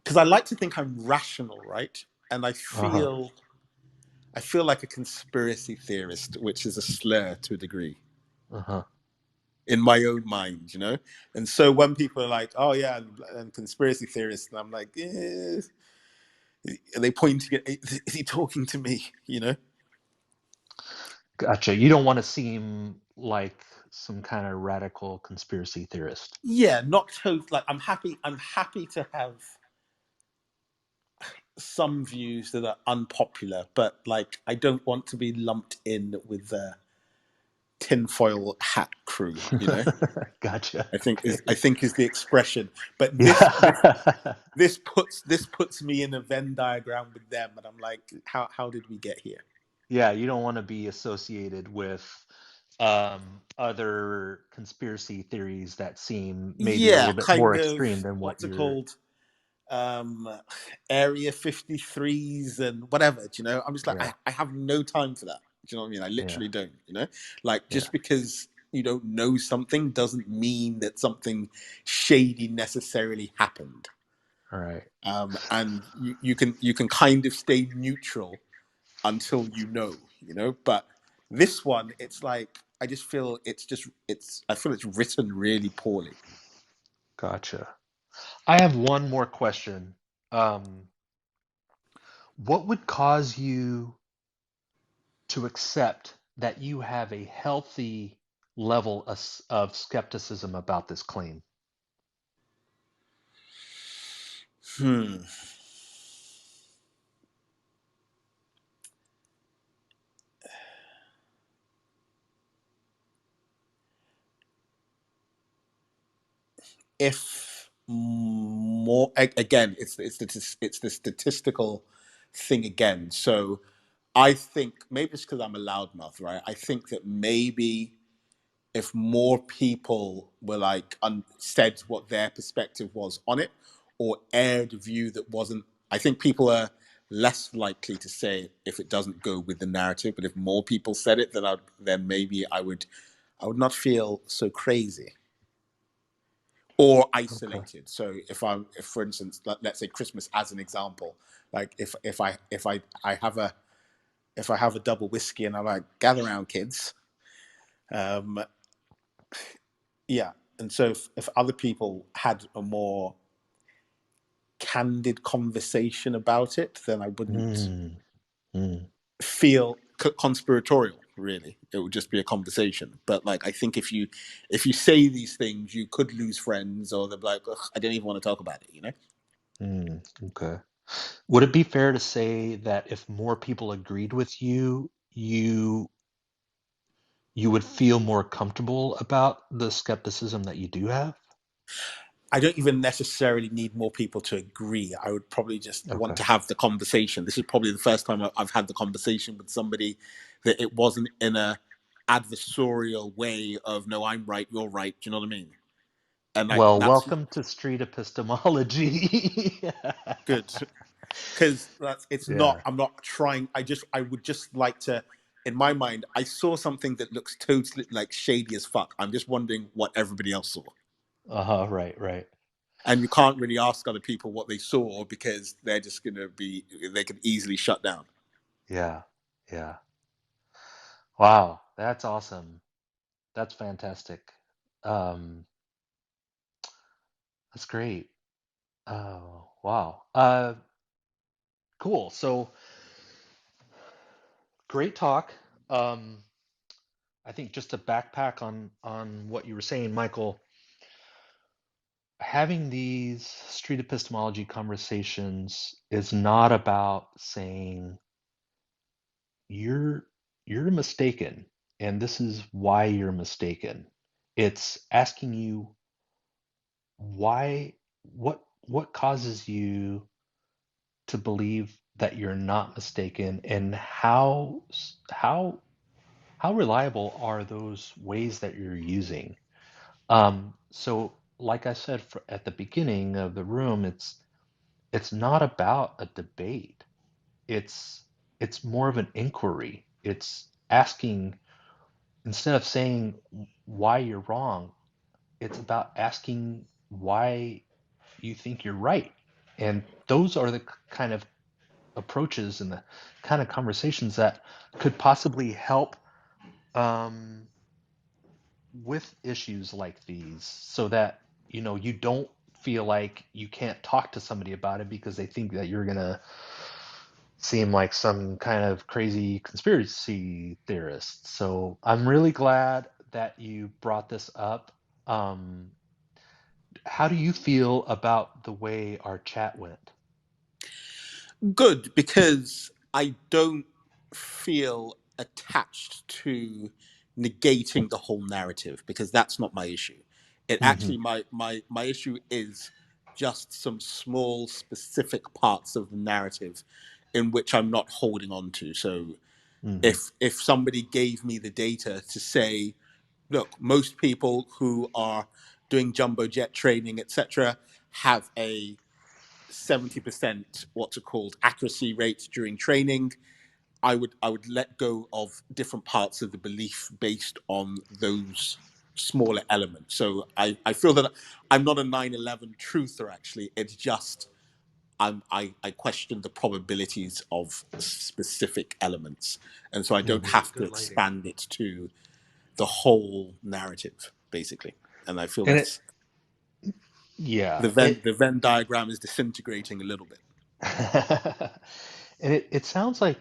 because I like to think I'm rational, right? And I Uh-huh. feel like a conspiracy theorist, which is a slur to a degree. Uh-huh. In my own mind, and so when people are like, "Oh yeah," and conspiracy theorists, and I'm like, are they pointing at? Is he talking to me? Gotcha. You don't want to seem like some kind of radical conspiracy theorist. Yeah, not totally. Like I'm happy to have some views that are unpopular, but like I don't want to be lumped in with the tinfoil hat crew. Gotcha. I think Okay. is the expression. But Yeah. this puts me in a Venn diagram with them, and I'm like, how did we get here? Yeah, you don't want to be associated with other conspiracy theories that seem maybe a Yeah, little bit more kind of. extreme than what What's it you're. called? Area 53s and whatever. I'm just like, Yeah. I have no time for that. Do you know what I mean? I Yeah. literally don't. Like Yeah. just because you don't know something doesn't mean that something shady necessarily happened. All right. And you can kind of stay neutral until but this one, it's like I just feel I feel it's written really poorly. Gotcha. I have one more question. What would cause you to accept that you have a healthy level of skepticism about this claim? If more again, it's the statistical thing again. So I think maybe it's because I'm a loudmouth, right? I think that maybe if more people were like said what their perspective was on it, or aired a view that wasn't, I think people are less likely to say if it doesn't go with the narrative. But if more people said it, then maybe I would not feel so crazy or Okay. isolated. So if for instance, let's say Christmas as an example, like if I have a double whiskey and I'm like, gather around, kids. Yeah. And so if other people had a more candid conversation about it, then I wouldn't feel conspiratorial, really. It would just be a conversation. But like, I think if you say these things, you could lose friends, or they'll be like, ugh, I don't even want to talk about it, Okay. Would it be fair to say that if more people agreed with you, you would feel more comfortable about the skepticism that you do have? I don't even necessarily need more people to agree. I would probably just want Okay. to have the conversation. This is probably the first time I've had the conversation with somebody that it wasn't in a adversarial way of, no, I'm right, you're right. Do you know what I mean? And like, Well, that's welcome to Street Epistemology. good, because Yeah. I'm not trying. I would just like to, in my mind, I saw something that looks totally like shady as fuck. I'm just wondering what everybody else saw. Right. And you can't really ask other people what they saw because they're just going to be, they can easily shut down. Yeah. Wow, that's awesome. That's fantastic. Um, that's great. Oh, wow. Cool. So great talk. I think just to backpack on what you were saying, Michael, having these street epistemology conversations is not about saying you're mistaken and this is why you're mistaken. It's asking you why what causes you to believe that you're not mistaken, and how reliable are those ways that you're using? So like I said at the beginning of the room, it's not about a debate. It's more of an inquiry. It's asking, instead of saying why you're wrong, it's about asking why you think you're right. And those are the kind of approaches and the kind of conversations that could possibly help um, with issues like these, so that you don't feel like you can't talk to somebody about it because they think that you're gonna seem like some kind of crazy conspiracy theorist. So I'm really glad that you brought this up. Um, how do you feel about the way our chat went? Good, because I don't feel attached to negating the whole narrative, because that's not my issue. It Mm-hmm. actually, my issue is just some small specific parts of the narrative in which I'm not holding on to. So Mm-hmm. if somebody gave me the data to say, look, most people who are doing jumbo jet training, etc., have a 70% what's it called accuracy rate during training, I would let go of different parts of the belief based on those smaller elements. So I feel that I'm not a 9/11 truther. Actually, it's just I question the probabilities of specific elements, and so I don't Mm-hmm. have to expand it to the whole narrative, basically. And I feel And it, that's yeah, the Venn diagram is disintegrating a little bit. and it sounds like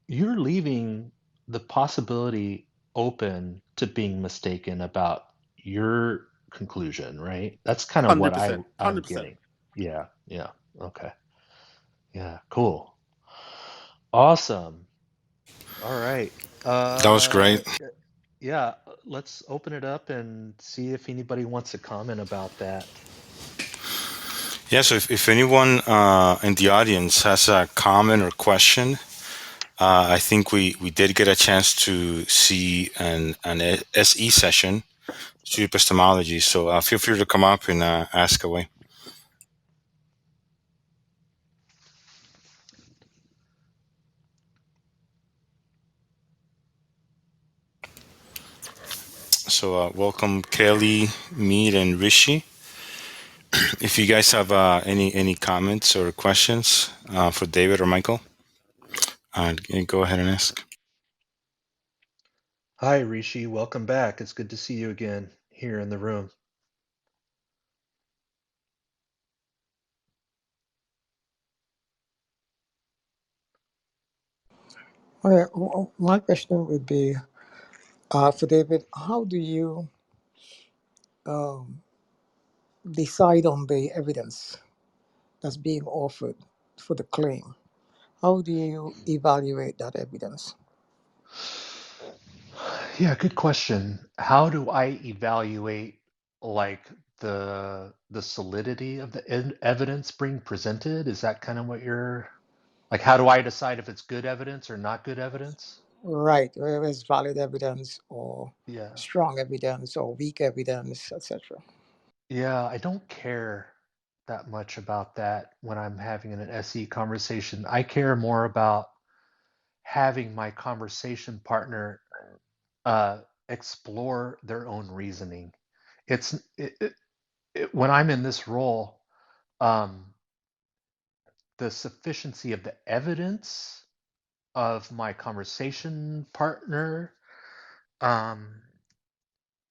you're leaving the possibility open to being mistaken about your conclusion, right? That's kind of what 100%, I'm 100%. getting. Yeah, yeah. Okay. Yeah, cool. Awesome. All right. That was great. Yeah, let's open it up and see if anybody wants to comment about that. Yeah, so if anyone in the audience has a comment or question, I think we did get a chance to see an SE session, Street Epistemology. So feel free to come up and ask away. So welcome Kelly, Mead, and Rishi. If you guys have any comments or questions for David or Michael, go ahead and ask. Hi, Rishi. Welcome back. It's good to see you again here in the room. Okay, my question would be for David, how do you um, decide on the evidence that's being offered for the claim? How do you evaluate that evidence? Yeah, good question. How do I evaluate like the solidity of the evidence being presented? Is that kind of what you're like? How do I decide if it's good evidence or not good evidence? Right, whether it's valid evidence or Yeah. strong evidence or weak evidence, etc. Yeah, I don't care that much about that when I'm having an SE conversation. I care more about having my conversation partner uh, explore their own reasoning. It's when I'm in this role, um, the sufficiency of the evidence of my conversation partner um,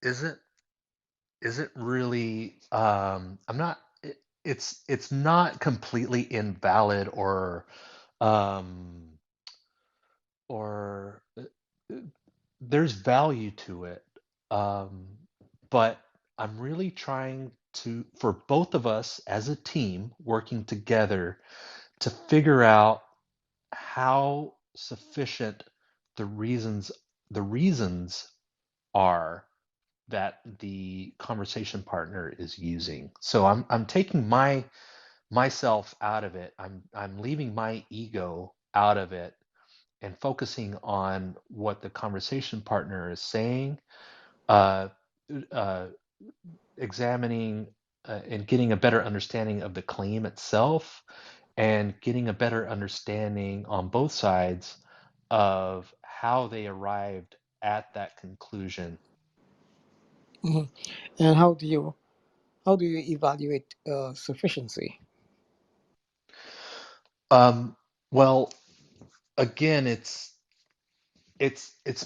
isn't isn't really. I'm not. It's not completely invalid um, or there's value to it. Um, but I'm really trying to, for both of us as a team working together, to figure out how sufficient the reasons the reasons are that the conversation partner is using. So I'm taking myself out of it. I'm leaving my ego out of it and focusing on what the conversation partner is saying, uh, uh, examining and getting a better understanding of the claim itself, and getting a better understanding on both sides of how they arrived at that conclusion. Mhm. And how do you evaluate sufficiency? Well, again, it's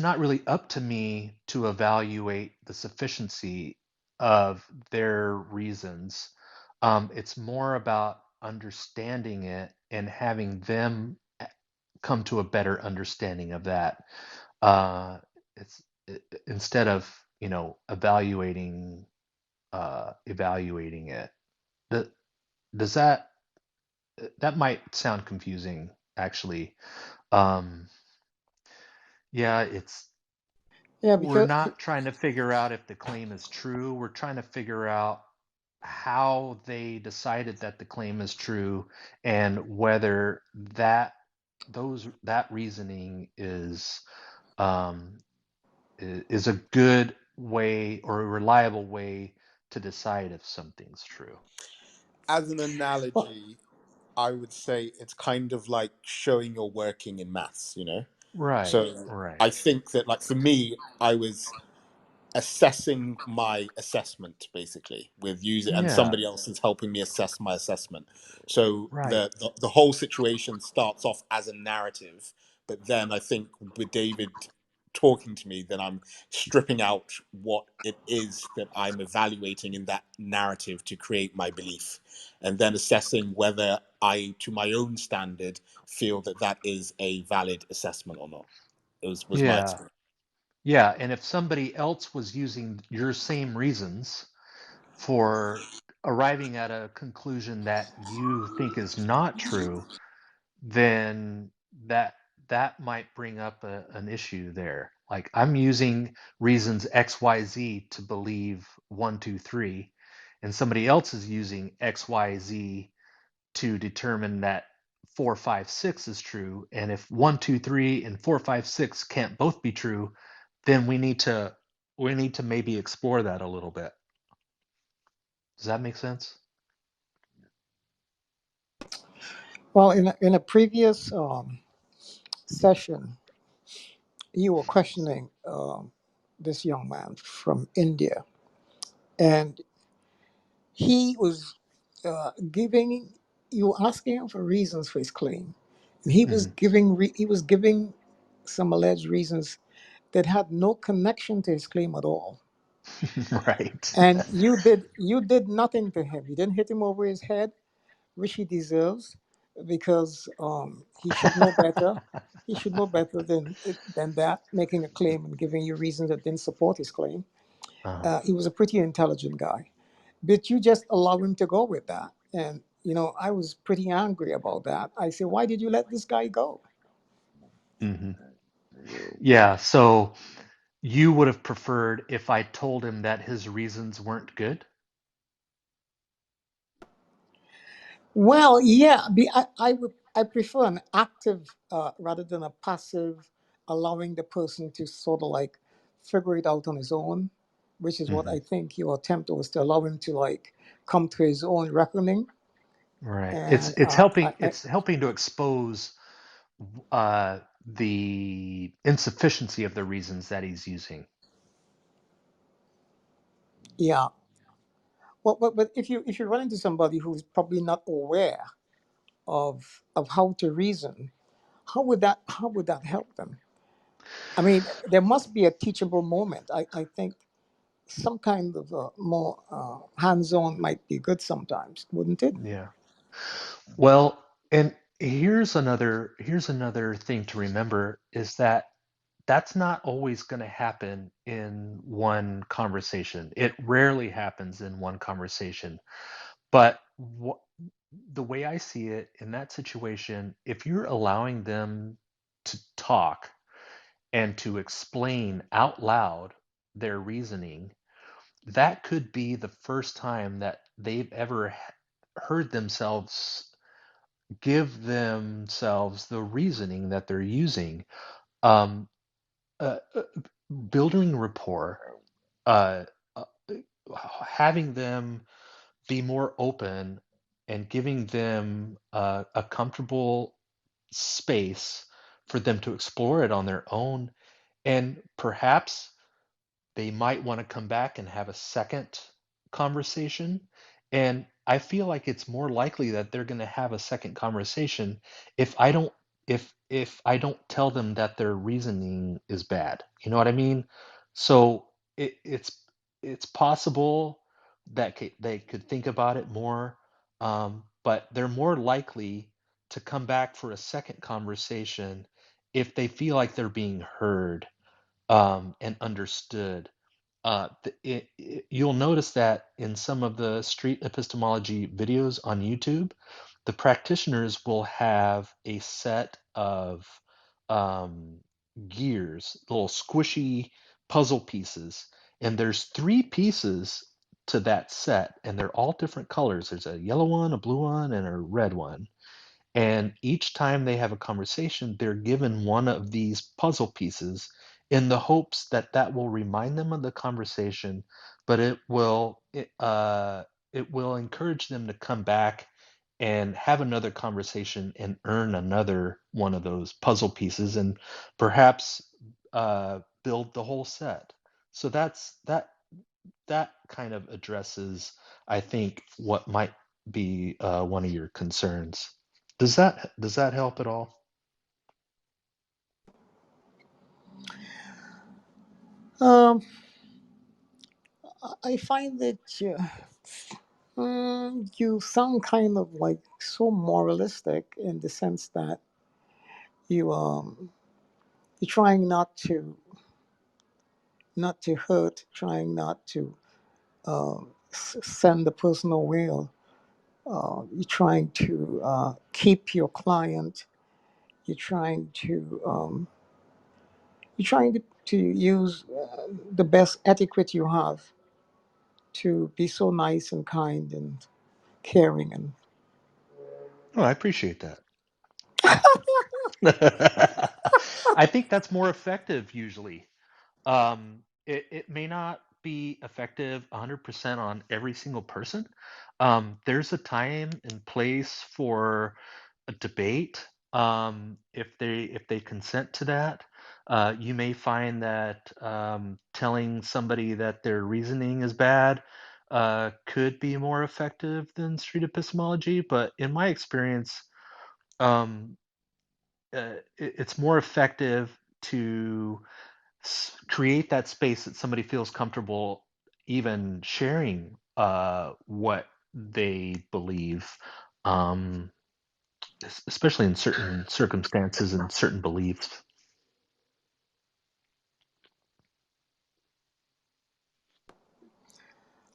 not really up to me to evaluate the sufficiency of their reasons. It's more about understanding it and having them come to a better understanding of that. Uh, it's instead of evaluating it. Th- Does that might sound confusing actually? Um, yeah, Yeah, we're because not trying to figure out if the claim is true. We're trying to figure out how they decided that the claim is true and whether that reasoning um, is a good way or a reliable way to decide if something's true. As an well, analogy, I would say it's kind of like showing you're working in maths, you know? Right, So right. I think that, like, for me, I was assessing my assessment basically with using, and Yeah, somebody else is helping me assess my assessment. So right. the whole situation starts off as a narrative, but then I think with David talking to me, then I'm stripping out what it is that I'm evaluating in that narrative to create my belief, and then assessing whether I, to my own standard, feel that that is a valid assessment or not. Was my Yeah. experience. Yeah. And if somebody else was using your same reasons for arriving at a conclusion that you think is not true, then that might bring up an issue there. Like I'm using reasons XYZ to believe 1, 2, 3, and somebody else is using XYZ to determine that 4, 5, 6 is true. And if 1, 2, 3, and 4, 5, 6 can't both be true, then we need to maybe explore that a little bit. Does that make sense? Well, in a previous session, you were questioning this young man from India, and he was giving you were asking him for reasons for his claim, and he was giving some alleged reasons that had no connection to his claim at all. Right. And you did nothing to him. You didn't hit him over his head, which he deserves, because he should know better. He should know better than that, making a claim and giving you reasons that didn't support his claim. He was a pretty intelligent guy, but you just allow him to go with that. And I was pretty angry about that. I said, why did you let this guy go? hmm Yeah. So you would have preferred if I told him that his reasons weren't good? Well, yeah, I prefer an active rather than a passive, allowing the person to sort of like figure it out on his own, which is what hmm I think your attempt was, to allow him to like come to his own reckoning. Right. And It's helping to expose the insufficiency of the reasons that he's using. yeah, well, but if you run into somebody who's probably not aware of how to reason, how would that help them? I mean, there must be a teachable moment. I think some kind of more hands-on might be good sometimes, wouldn't it? Yeah. Well, and here's another thing to remember is that that's not always going to happen in one conversation. It rarely happens in one conversation. But the way I see it in that situation, if you're allowing them to talk and to explain out loud their reasoning, that could be the first time that they've ever heard themselves give themselves the reasoning that they're using. Um, uh, uh, Building rapport, uh, uh, having them be more open and giving them a comfortable space for them to explore it on their own. And perhaps they might want to come back and have a second conversation. And I feel like it's more likely that they're going to have a second conversation if I don't if I don't tell them that their reasoning is bad. You know what I mean? So it's possible that they could think about it more, but they're more likely to come back for a second conversation if they feel like they're being heard and understood. You'll notice that in some of the street epistemology videos on YouTube, the practitioners will have a set of um, gears, little squishy puzzle pieces, and there's 3 pieces to that set, and they're all different colors. There's a yellow one, a blue one, and a red one. And each time they have a conversation, they're given one of these puzzle pieces in the hopes that that will remind them of the conversation, but it will encourage them to come back and have another conversation and earn another one of those puzzle pieces and perhaps build the whole set. So that kind of addresses, I think, what might be one of your concerns. Does that help at all? Um, I find that you sound kind of like so moralistic in the sense that you're trying not to hurt, trying not to send the person away. You're trying to keep your client. You're trying to use the best etiquette you have to be so nice and kind and caring and. Oh, I appreciate that. I think that's more effective usually. It may not be effective 100% on every single person. There's a time and place for a debate. If they consent to that, you may find that telling somebody that their reasoning is bad could be more effective than street epistemology. But in my experience, um, it's more effective to create that space that somebody feels comfortable even sharing what they believe, um, especially in certain circumstances and certain beliefs.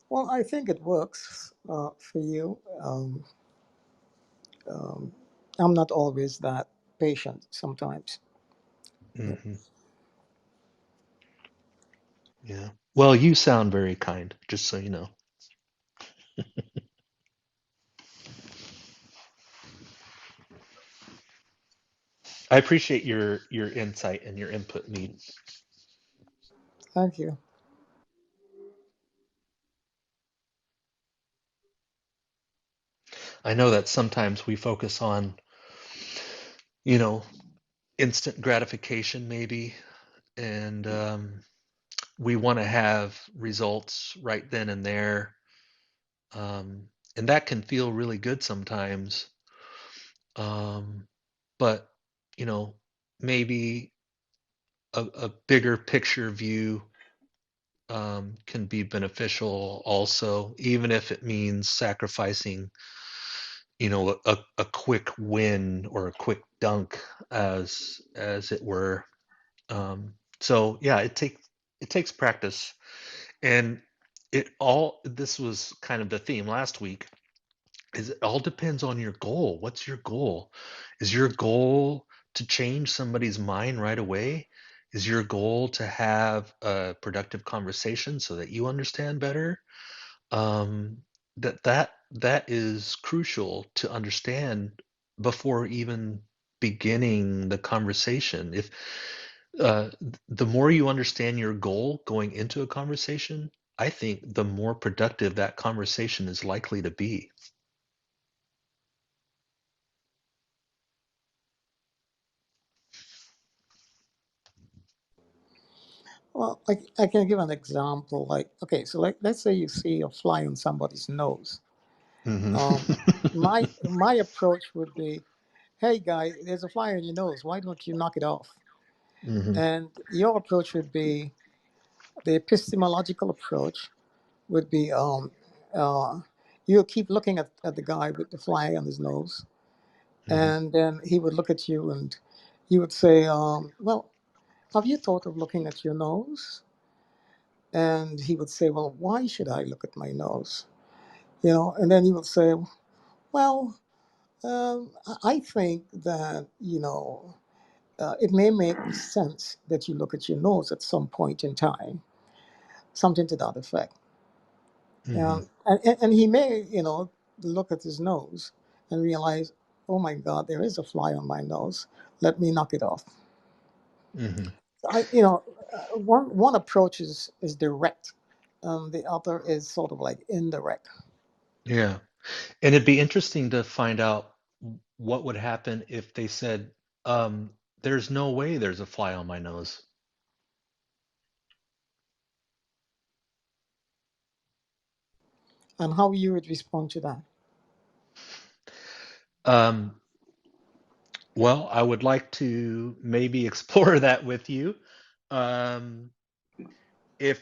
Well, I think it works for you. I'm not always that patient sometimes. Yeah. Hmm. Yeah. Well, you sound very kind, just so you know. I appreciate your insight and your input, Mead. Thank you. I know that sometimes we focus on, you know, instant gratification maybe, and we want to have results right then and there, and that can feel really good sometimes. But you know, maybe a bigger picture view can be beneficial also, even if it means sacrificing, a quick win or a quick dunk, as it were. So yeah, it takes practice, and this was kind of the theme last week. Is it all depends on your goal. What's your goal? Is your goal to change somebody's mind right away? Is your goal to have a productive conversation so that you understand better? Um, that is crucial to understand before even beginning the conversation. If the more you understand your goal going into a conversation, I think the more productive that conversation is likely to be. Well, I can give an example. Like, okay, so let's say you see a fly on somebody's nose. Hmm. My approach would be, hey guy, there's a fly on your nose. Why don't you knock it off? Hmm. And your approach would be the epistemological approach would be you'll keep looking at the guy with the fly on his nose, Hmm. and then he would look at you and you would say, well, have you thought of looking at your nose? And he would say, well, why should I look at my nose? And then he would say, well, I think that, it may make sense that you look at your nose at some point in time, something to that effect. Hmm. And he may, look at his nose and realize, oh my God, there is a fly on my nose. Let me knock it off. Hmm. One approach is direct. The other is sort of like indirect. Yeah. And it'd be interesting to find out what would happen if they said, there's no way there's a fly on my nose. And how you would respond to that. Um, well, I would like to maybe explore that with you. Um, if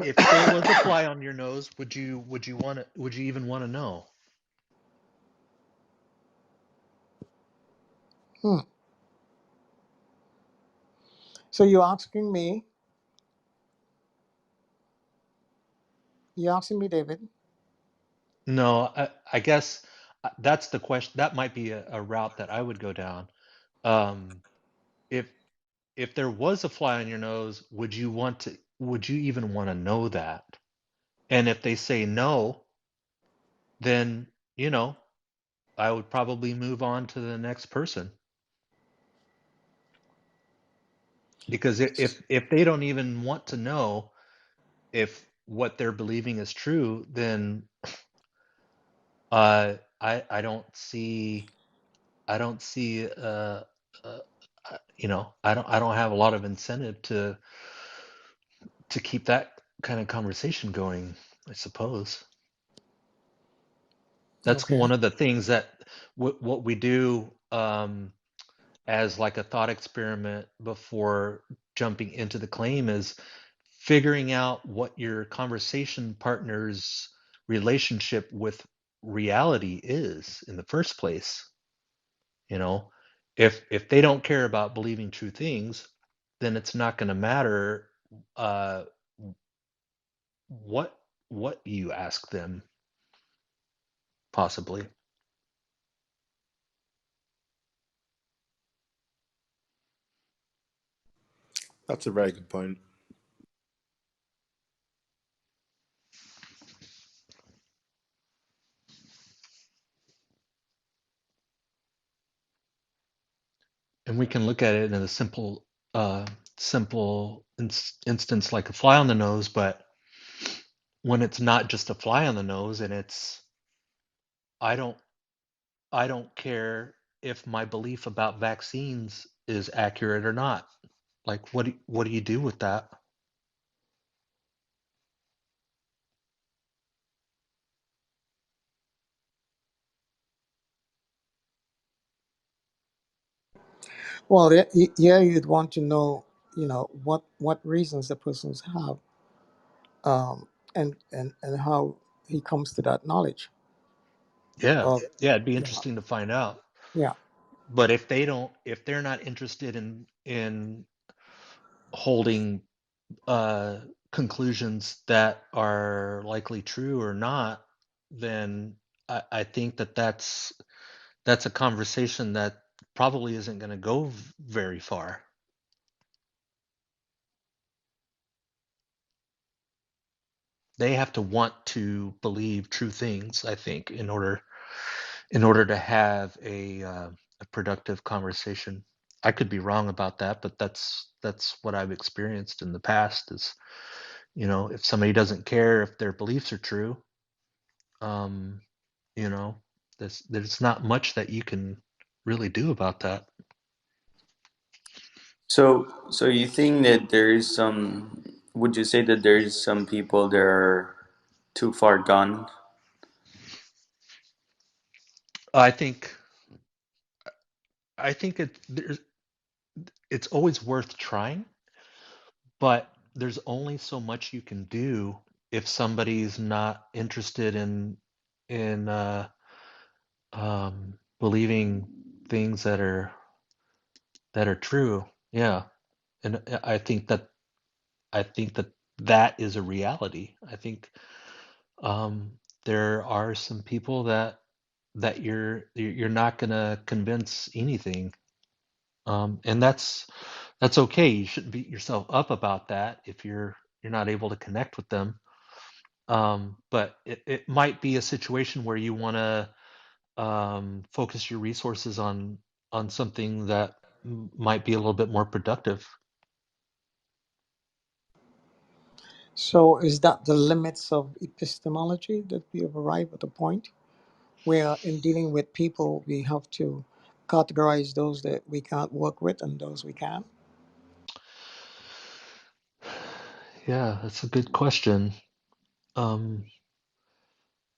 if there was a fly on your nose, would you even want to know? Hmm. So you're asking me, David? No, I guess that's the question. That might be a route that I would go down. Um, if there was a fly on your nose, would you even want to know that? And if they say no, then, I would probably move on to the next person. Because if they don't even want to know if what they're believing is true, then I don't see I don't see I don't have a lot of incentive to keep that kind of conversation going, I suppose. That's Okay. one of the things that what we do as like a thought experiment before jumping into the claim is figuring out what your conversation partner's relationship with reality is in the first place. If they don't care about believing true things, then it's not going to matter uh, what you ask them, possibly. That's a very good point. And we can look at it in a simple instance like a fly on the nose, but when it's not just a fly on the nose and it's I don't care if my belief about vaccines is accurate or not. Like what do you do with that? Well, yeah, you'd want to know, what reasons the persons have, and how he comes to that knowledge. Yeah. Of, Yeah, it'd be yeah, interesting to find out. yeah. But if they're not interested in holding conclusions that are likely true or not, then I think that's a conversation that probably isn't going to go very far. They have to want to believe true things, I think, in order to have a productive conversation. I could be wrong about that, but that's what I've experienced in the past. Is if somebody doesn't care if their beliefs are true, um, you know, there's not much that you can really do about that. So you think that there is some? Would you say that there is some people that are too far gone? I think it's always worth trying, but there's only so much you can do if somebody's not interested in believing things that are true. Yeah, and I think that that is a reality. I think there are some people that you're not going to convince anything, and that's okay. You shouldn't beat yourself up about that if you're not able to connect with them. But it might be a situation where you want to focus your resources on something that might be a little bit more productive. So is that the limits of epistemology, that we have arrived at a point where in dealing with people we have to categorize those that we can't work with and those we can? Yeah, that's a good question. Um,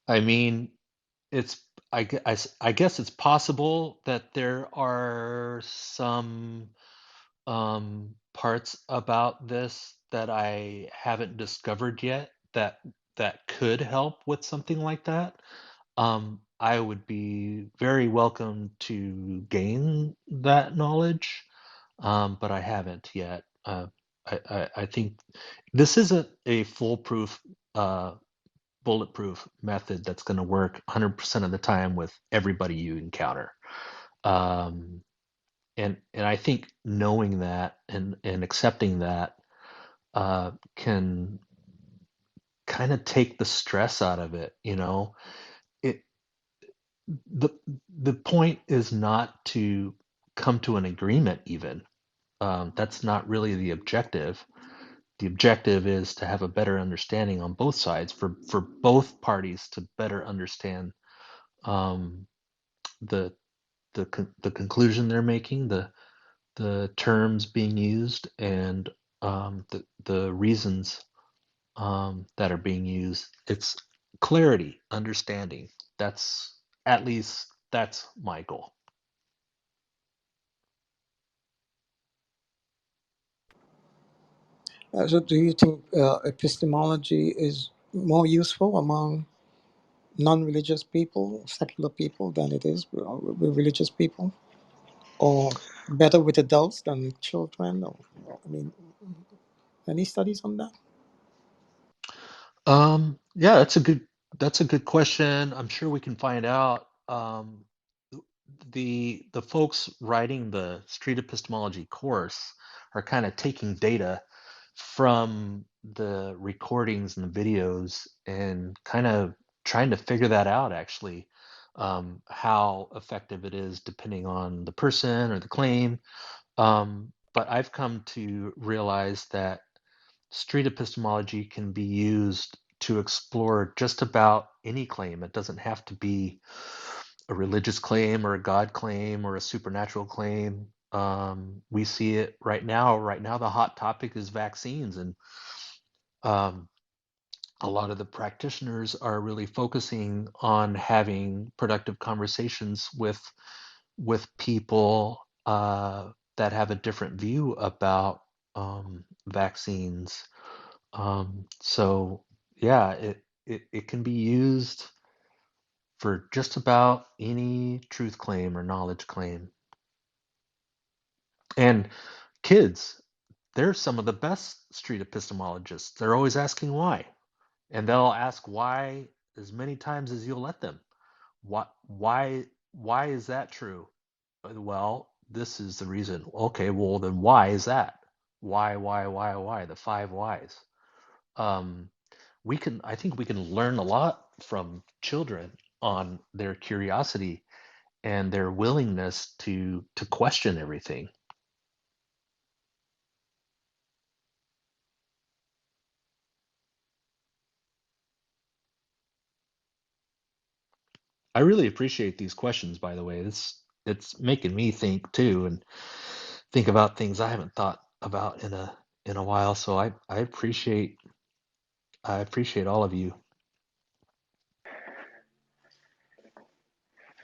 I mean, it's I guess it's possible that there are some parts about this that I haven't discovered yet that could help with something like that, I would be very welcome to gain that knowledge, but I haven't yet. I think this isn't a foolproof, bulletproof method that's going to work 100% of the time with everybody you encounter. Um, and I think knowing that and accepting that can kind of take the stress out of it. It the the point is not to come to an agreement even. That's not really the objective. The objective is to have a better understanding on both sides, for both parties to better understand um, the the conclusion they're making, the terms being used, and the reasons that are being used. It's clarity, understanding. That's at least that's my goal. So, do you think epistemology is more useful among non-religious people, secular people, than it is with religious people, or better with adults than children? Or, I mean, any studies on that? Yeah, that's a good question. I'm sure we can find out. The folks writing the Street Epistemology course are kind of taking data from the recordings and the videos and kind of trying to figure that out actually, how effective it is depending on the person or the claim. But I've come to realize that street epistemology can be used to explore just about any claim. It doesn't have to be a religious claim or a God claim or a supernatural claim. We see it right now. Right now, the hot topic is vaccines, and um, a lot of the practitioners are really focusing on having productive conversations with people that have a different view about vaccines. So yeah, it can be used for just about any truth claim or knowledge claim. And kids, they're some of the best street epistemologists. They're always asking why. And they'll ask why as many times as you'll let them. Why is that true? Well, this is the reason. Okay, well then why is that? Why? The five whys. Um, I think we can learn a lot from children on their curiosity and their willingness to question everything. I really appreciate these questions, by the way. It's making me think too, and think about things I haven't thought about in a while. So I appreciate all of you.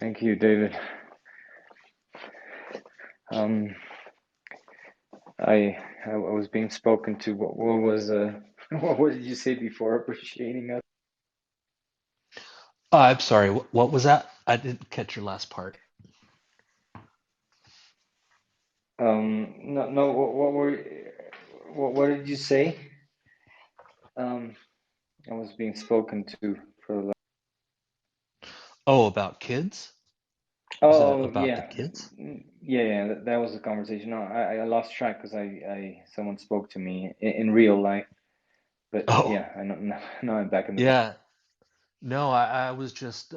Thank you, David. I was being spoken to. What was what did you say before appreciating us? I'm sorry. What was that? I didn't catch your last part. No. What did you say? I was being spoken to for the. Oh, about kids? Was it Oh about the yeah, kids? yeah. That was the conversation. No, I lost track because someone spoke to me in real life. But Oh, yeah, I know now I'm back in the. yeah. No, I was just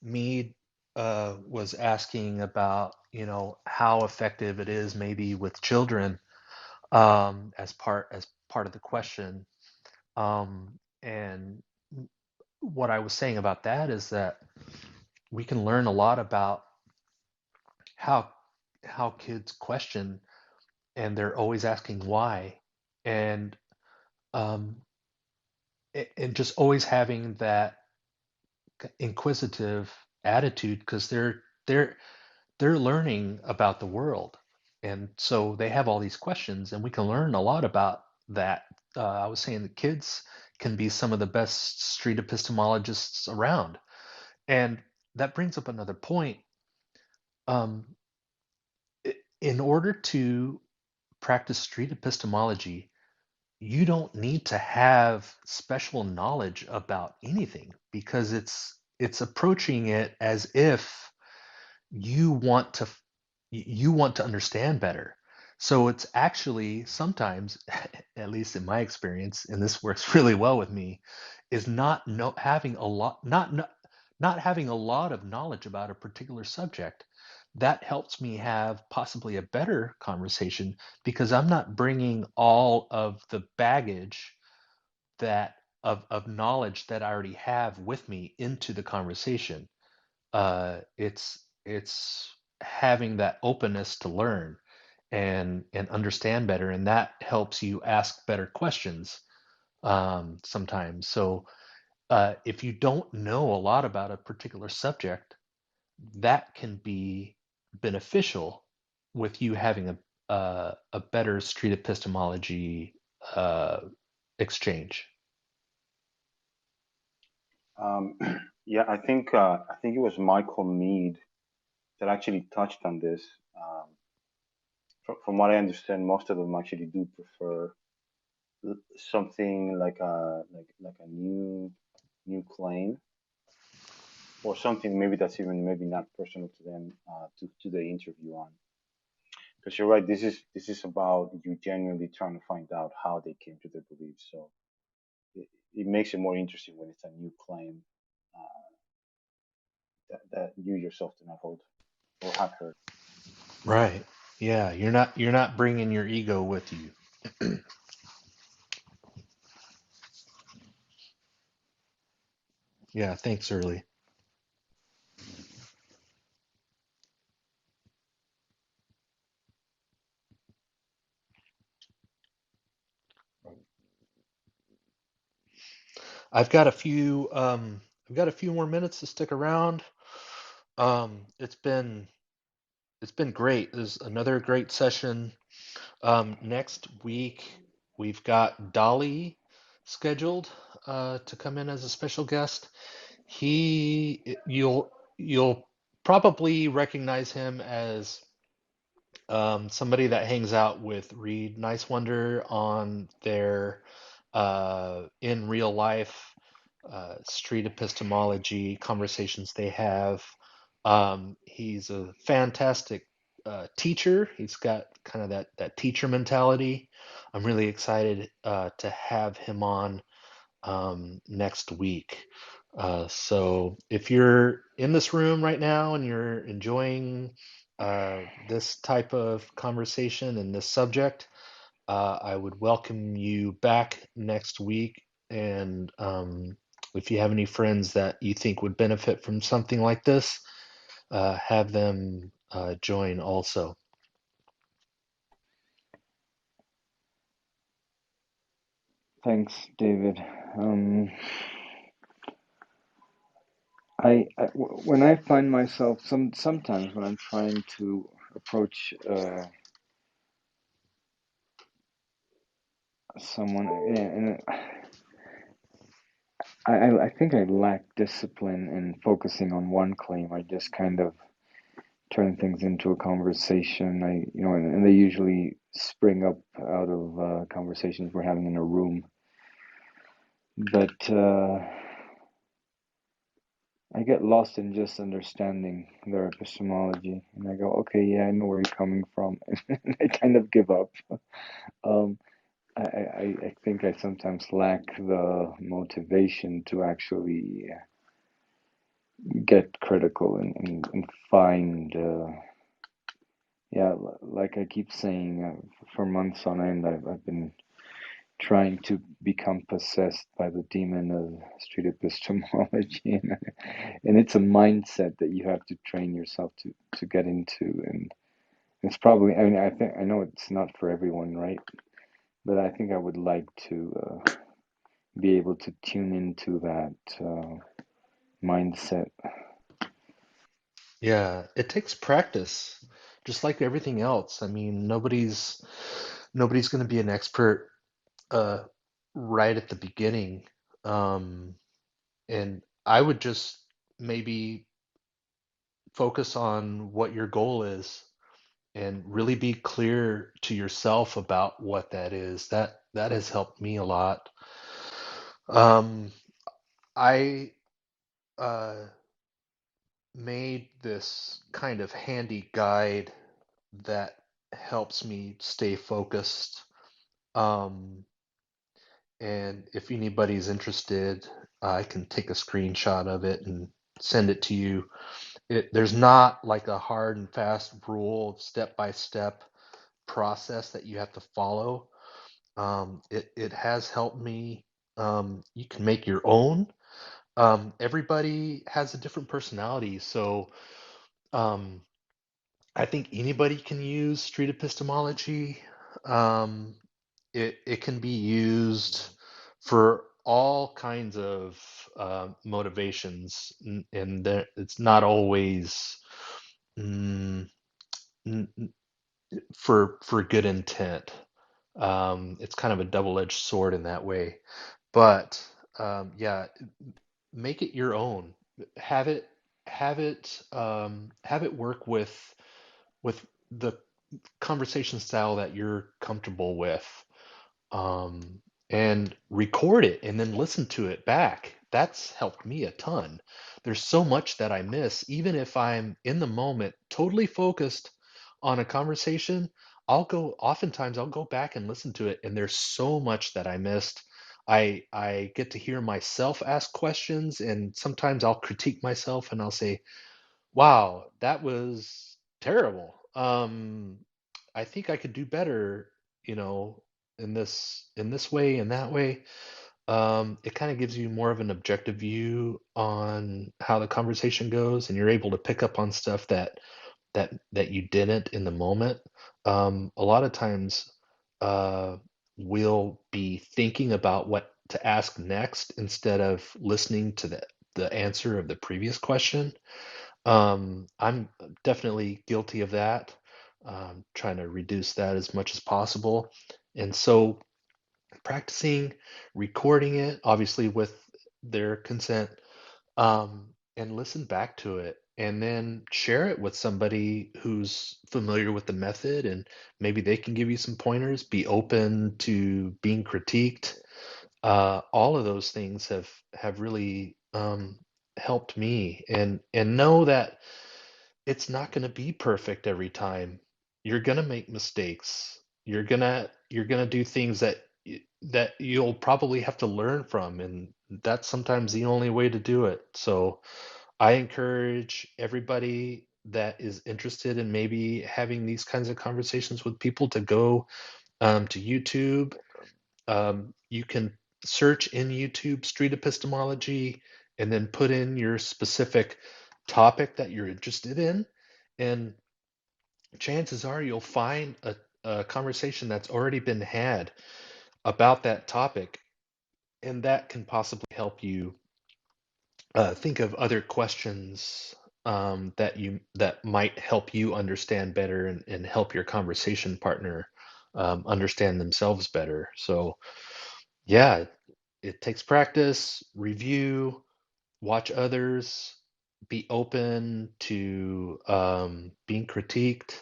Mead was asking about, how effective it is maybe with children, as part of the question. And what I was saying about that is that we can learn a lot about how kids question, and they're always asking why, and um, and just always having that inquisitive attitude, because they're learning about the world. And so they have all these questions, and we can learn a lot about that. I was saying that kids can be some of the best street epistemologists around. And that brings up another point. Um, in order to practice street epistemology, you don't need to have special knowledge about anything, because it's approaching it as if you want to you want to understand better. So it's actually sometimes, at least in my experience, and this works really well with me, is not having a lot not having a lot of knowledge about a particular subject. That helps me have possibly a better conversation, because I'm not bringing all of the baggage that of knowledge that I already have with me into the conversation. It's having that openness to learn and understand better, and that helps you ask better questions sometimes. So if you don't know a lot about a particular subject, that can be beneficial with you having a better street epistemology uh, exchange. Um, yeah, I think it was Michael Mead that actually touched on this. From what I understand, most of them actually do prefer something like a new claim, or something maybe that's even maybe not personal to them, to the interview on. Because you're right, this is about you genuinely trying to find out how they came to their beliefs. So it makes it more interesting when it's a new claim that you yourself do not hold or have heard. Right. Yeah, you're not bringing your ego with you. Yeah, thanks, Early. I've got a few more minutes to stick around. It's been great. There's another great session. Next week we've got Dolly scheduled to come in as a special guest. You'll probably recognize him as somebody that hangs out with Reed Nicewonder on their in real life street epistemology conversations they have. He's a fantastic teacher. He's got kind of that teacher mentality. I'm really excited to have him on next week. So if you're in this room right now and you're enjoying this type of conversation and this subject, I would welcome you back next week. And if you have any friends that you think would benefit from something like this, have them join also. Thanks, David. When I find myself sometimes when I'm trying to approach someone, and I think I lack discipline in focusing on one claim. I just kind of turn things into a conversation. And they usually spring up out of conversations we're having in a room. But I get lost in just understanding their epistemology, and I go, okay, yeah, I know where you're coming from, and I kind of give up. Um, I think I sometimes lack the motivation to actually get critical and find, like I keep saying, for months on end, I've been trying to become possessed by the demon of street epistemology, and it's a mindset that you have to train yourself to get into, and it's probably, I know it's not for everyone, right? But I think I would like to be able to tune into that mindset. Yeah, it takes practice just like everything else. I mean, nobody's going to be an expert right at the beginning. And I would just maybe focus on what your goal is and really be clear to yourself about what that is. That has helped me a lot. I made this kind of handy guide that helps me stay focused. And if anybody's interested, I can take a screenshot of it and send it to you. There's not like a hard and fast rule, step-by-step process that you have to follow. It has helped me. You can make your own. Everybody has a different personality, so um, I think anybody can use street epistemology. Um, it can be used for all kinds of motivations, and it's not always mm, for good intent. It's kind of a double-edged sword in that way, but yeah, make it your own. Have it have it work with the conversation style that you're comfortable with, um, and record it and then listen to it back. That's helped me a ton. There's so much that I miss, even if I'm in the moment, totally focused on a conversation. Oftentimes I'll go back and listen to it, and there's so much that I missed. I get to hear myself ask questions, and sometimes I'll critique myself and I'll say, wow, that was terrible. I think I could do better, you know, in this way and that way. It kind of gives you more of an objective view on how the conversation goes, and you're able to pick up on stuff that you didn't in the moment. A lot of times, we'll be thinking about what to ask next instead of listening to the answer of the previous question. I'm definitely guilty of that. Trying to reduce that as much as possible. And so practicing recording it, obviously with their consent, and listen back to it and then share it with somebody who's familiar with the method, and maybe they can give you some pointers. Be open to being critiqued. All of those things have really helped me, and know that it's not going to be perfect every time. You're going to make mistakes. You're going to do things that you'll probably have to learn from, and that's sometimes the only way to do it. So I encourage everybody that is interested in maybe having these kinds of conversations with people to go to YouTube. You can search in YouTube Street Epistemology and then put in your specific topic that you're interested in. And chances are you'll find a conversation that's already been had about that topic, and that can possibly help you think of other questions that might help you understand better, and help your conversation partner understand themselves better. So yeah, it takes practice, review, watch others, be open to being critiqued.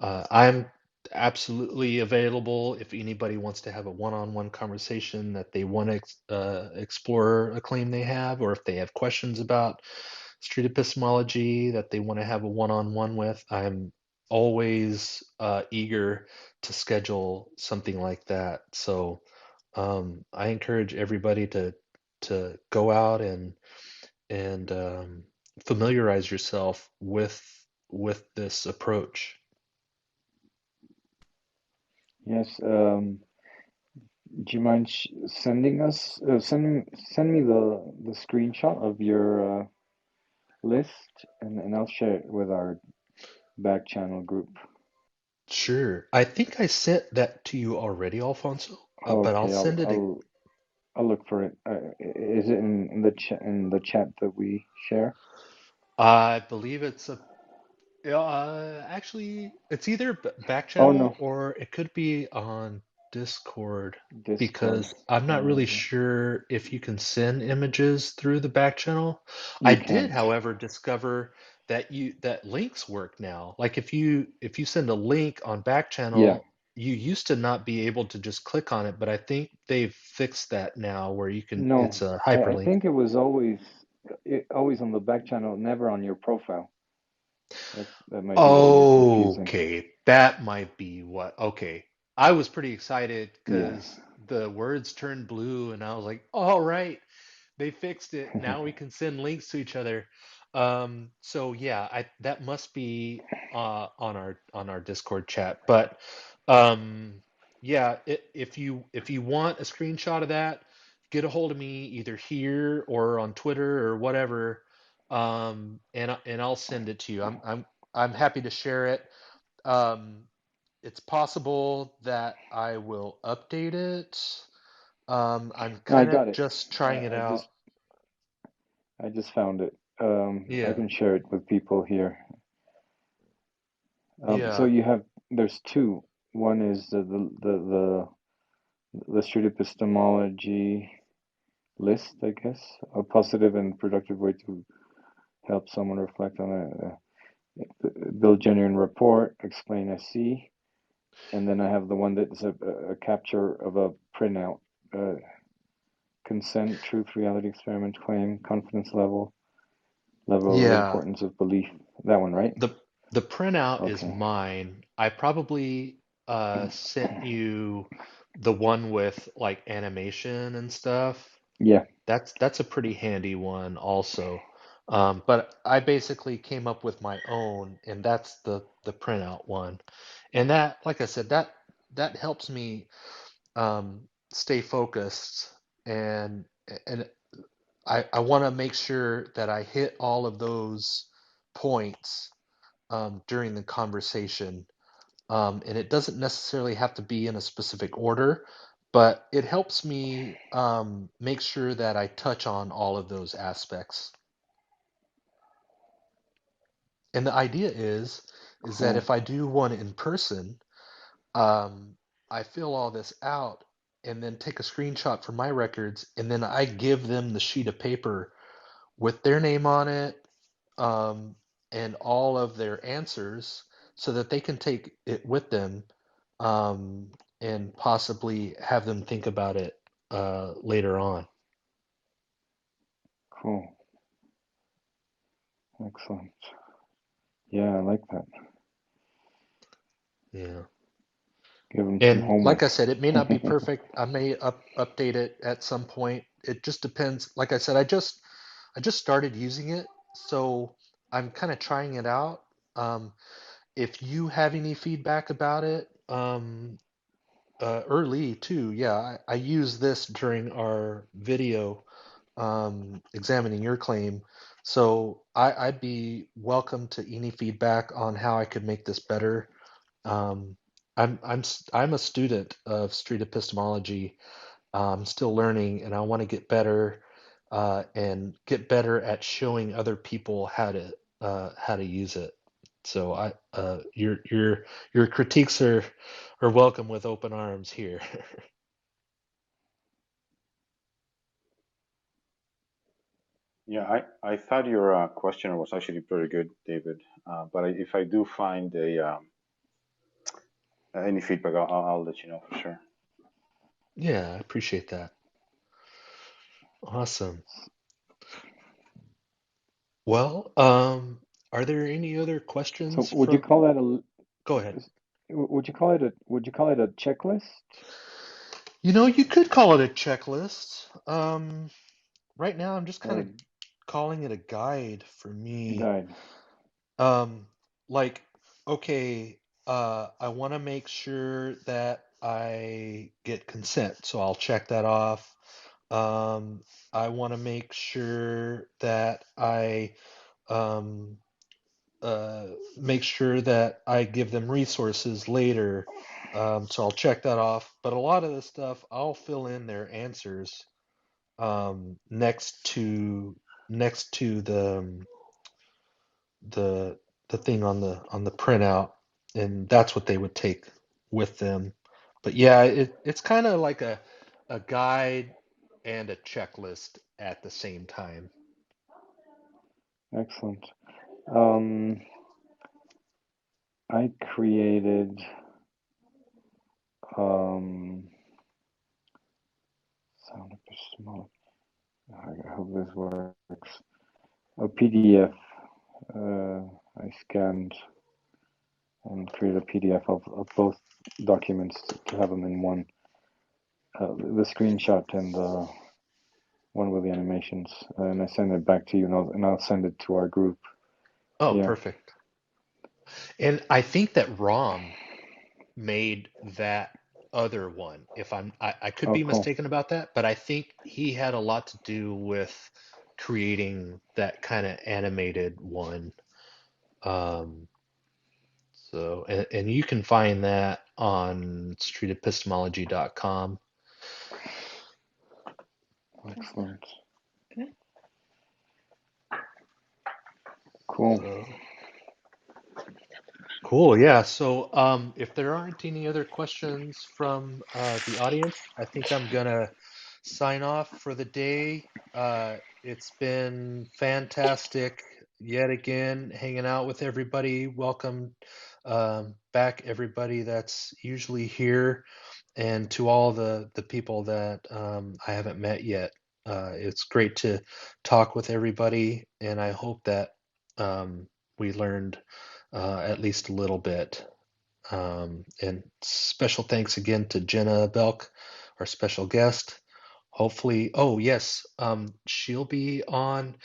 I'm absolutely available if anybody wants to have a one-on-one conversation that they want to explore a claim they have, or if they have questions about street epistemology that they want to have a one-on-one with. I'm always eager to schedule something like that. So I encourage everybody to go out and familiarize yourself with this approach. Yes. Do you mind sending us send me the screenshot of your list, and I'll share it with our back channel group. Sure. I think I sent that to you already, Alfonso, Oh, but I'll okay. send it. I'll look for it. Is it in the chat that we share? I believe it's Actually, it's either back Oh no, channel or it could be on Discord Discord. because I'm not really Yeah. sure if you can send images through the back channel. I You did, can't. however, discover that links work now. Like if you send a link on back Yeah. channel, you used to not be able to just click on it, but I think they've fixed that now where you can, No, it's a I hyperlink. think it was always on the back channel, never on your profile. That might be what you're confusing. Okay, that might be what. Okay. I was pretty excited Yeah. because the words turned blue and I was like, all right, they fixed it. Now we can send links to each other. So yeah, that must be on our Discord chat. But yeah, if you want a screenshot of that, get a hold of me either here or on Twitter or whatever, and I'll send it to you. I'm happy to share it. Um, it's possible that I will update it. I'm No, I kind of got it. just trying it I out. just found it. I Yeah, can share it with people here. So yeah, there's two. One is the Street Epistemology list, I guess, a positive and productive way to help someone reflect on build genuine rapport, explain SC, and then I have the one that's a capture of a printout, consent, truth, reality, experiment, claim, confidence level of yeah. importance of belief. That one, right? The the printout is Okay. mine. I probably sent you the one with like animation and stuff. Yeah. That's a pretty handy one also. But I basically came up with my own, and that's the printout one. And that, like I said, that helps me stay focused and I want to make sure that I hit all of those points during the conversation. And it doesn't necessarily have to be in a specific order, but it helps me make sure that I touch on all of those aspects. And the idea is that Cool. if I do one in person, um, I fill all this out and then take a screenshot for my records, and then I give them the sheet of paper with their name on it, um, and all of their answers so that they can take it with them, um, and possibly have them think about it later on. Cool. Excellent. Yeah, I like that. Yeah. Give them some And like homework. I said, it may not be perfect. I may update it at some point. It just depends. Like I said, I just started using it, so I'm kind of trying it out. If you have any feedback about it, early too, yeah, I used this during our video examining your claim. So I'd be welcome to any feedback on how I could make this better. Um, I'm a student of street epistemology. I'm still learning, and I want to get better and get better at showing other people how to use it. So your critiques are welcome with open arms here. Yeah, I thought your question was actually pretty good, David. But if I do find any feedback, I'll let you know for sure. Yeah, I appreciate that. Awesome. Well, are there any other So questions would you from? call that a Go ahead. would you call it a checklist? You know, you could call it a checklist. Right now, I'm just kind Or of calling it a guide for me. guide? Um, like, okay, I want to make sure that I get consent, so I'll check that off. I want to make sure that I um, make sure that I give them resources later. So I'll check that off. But a lot of the stuff, I'll fill in their answers next to the thing on the printout, and that's what they would take with them. But yeah, it's kind of like a guide and a checklist at the same time. Excellent. I created sound epistemology. I hope this works. A PDF. I scanned and created a PDF of both documents to have them in one. The screenshot and the one with the animations, and I send it back to you, and I'll send it to our group. Oh, Yeah. perfect. And I think that Rom made that other one. If I could be mistaken about that, but I think he had a lot to do with creating that kind of animated one. So, and you can find that on streetepistemology.com. Excellent. Cool. Cool, yeah. So, if there aren't any other questions from the audience, I think I'm gonna sign off for the day. It's been fantastic yet again hanging out with everybody. Welcome back, everybody that's usually here, and to all the people that I haven't met yet. It's great to talk with everybody, and I hope that we learned at least a little bit. And special thanks again to Jenna Belk, our special guest. Hopefully, oh yes, she'll be on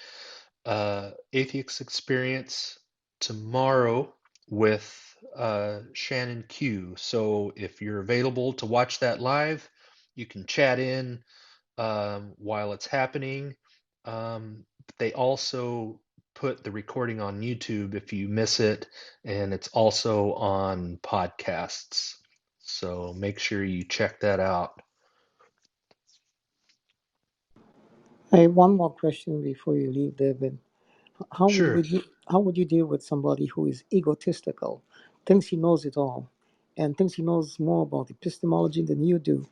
Atheist Experience tomorrow with Shannon Q. So if you're available to watch that live, you can chat in while it's happening. They also put the recording on YouTube if you miss it, and it's also on podcasts. So make sure you check that out. Hey, one more question before you leave, David. Sure. How would you deal with somebody who is egotistical, thinks he knows it all, and thinks he knows more about epistemology than you do,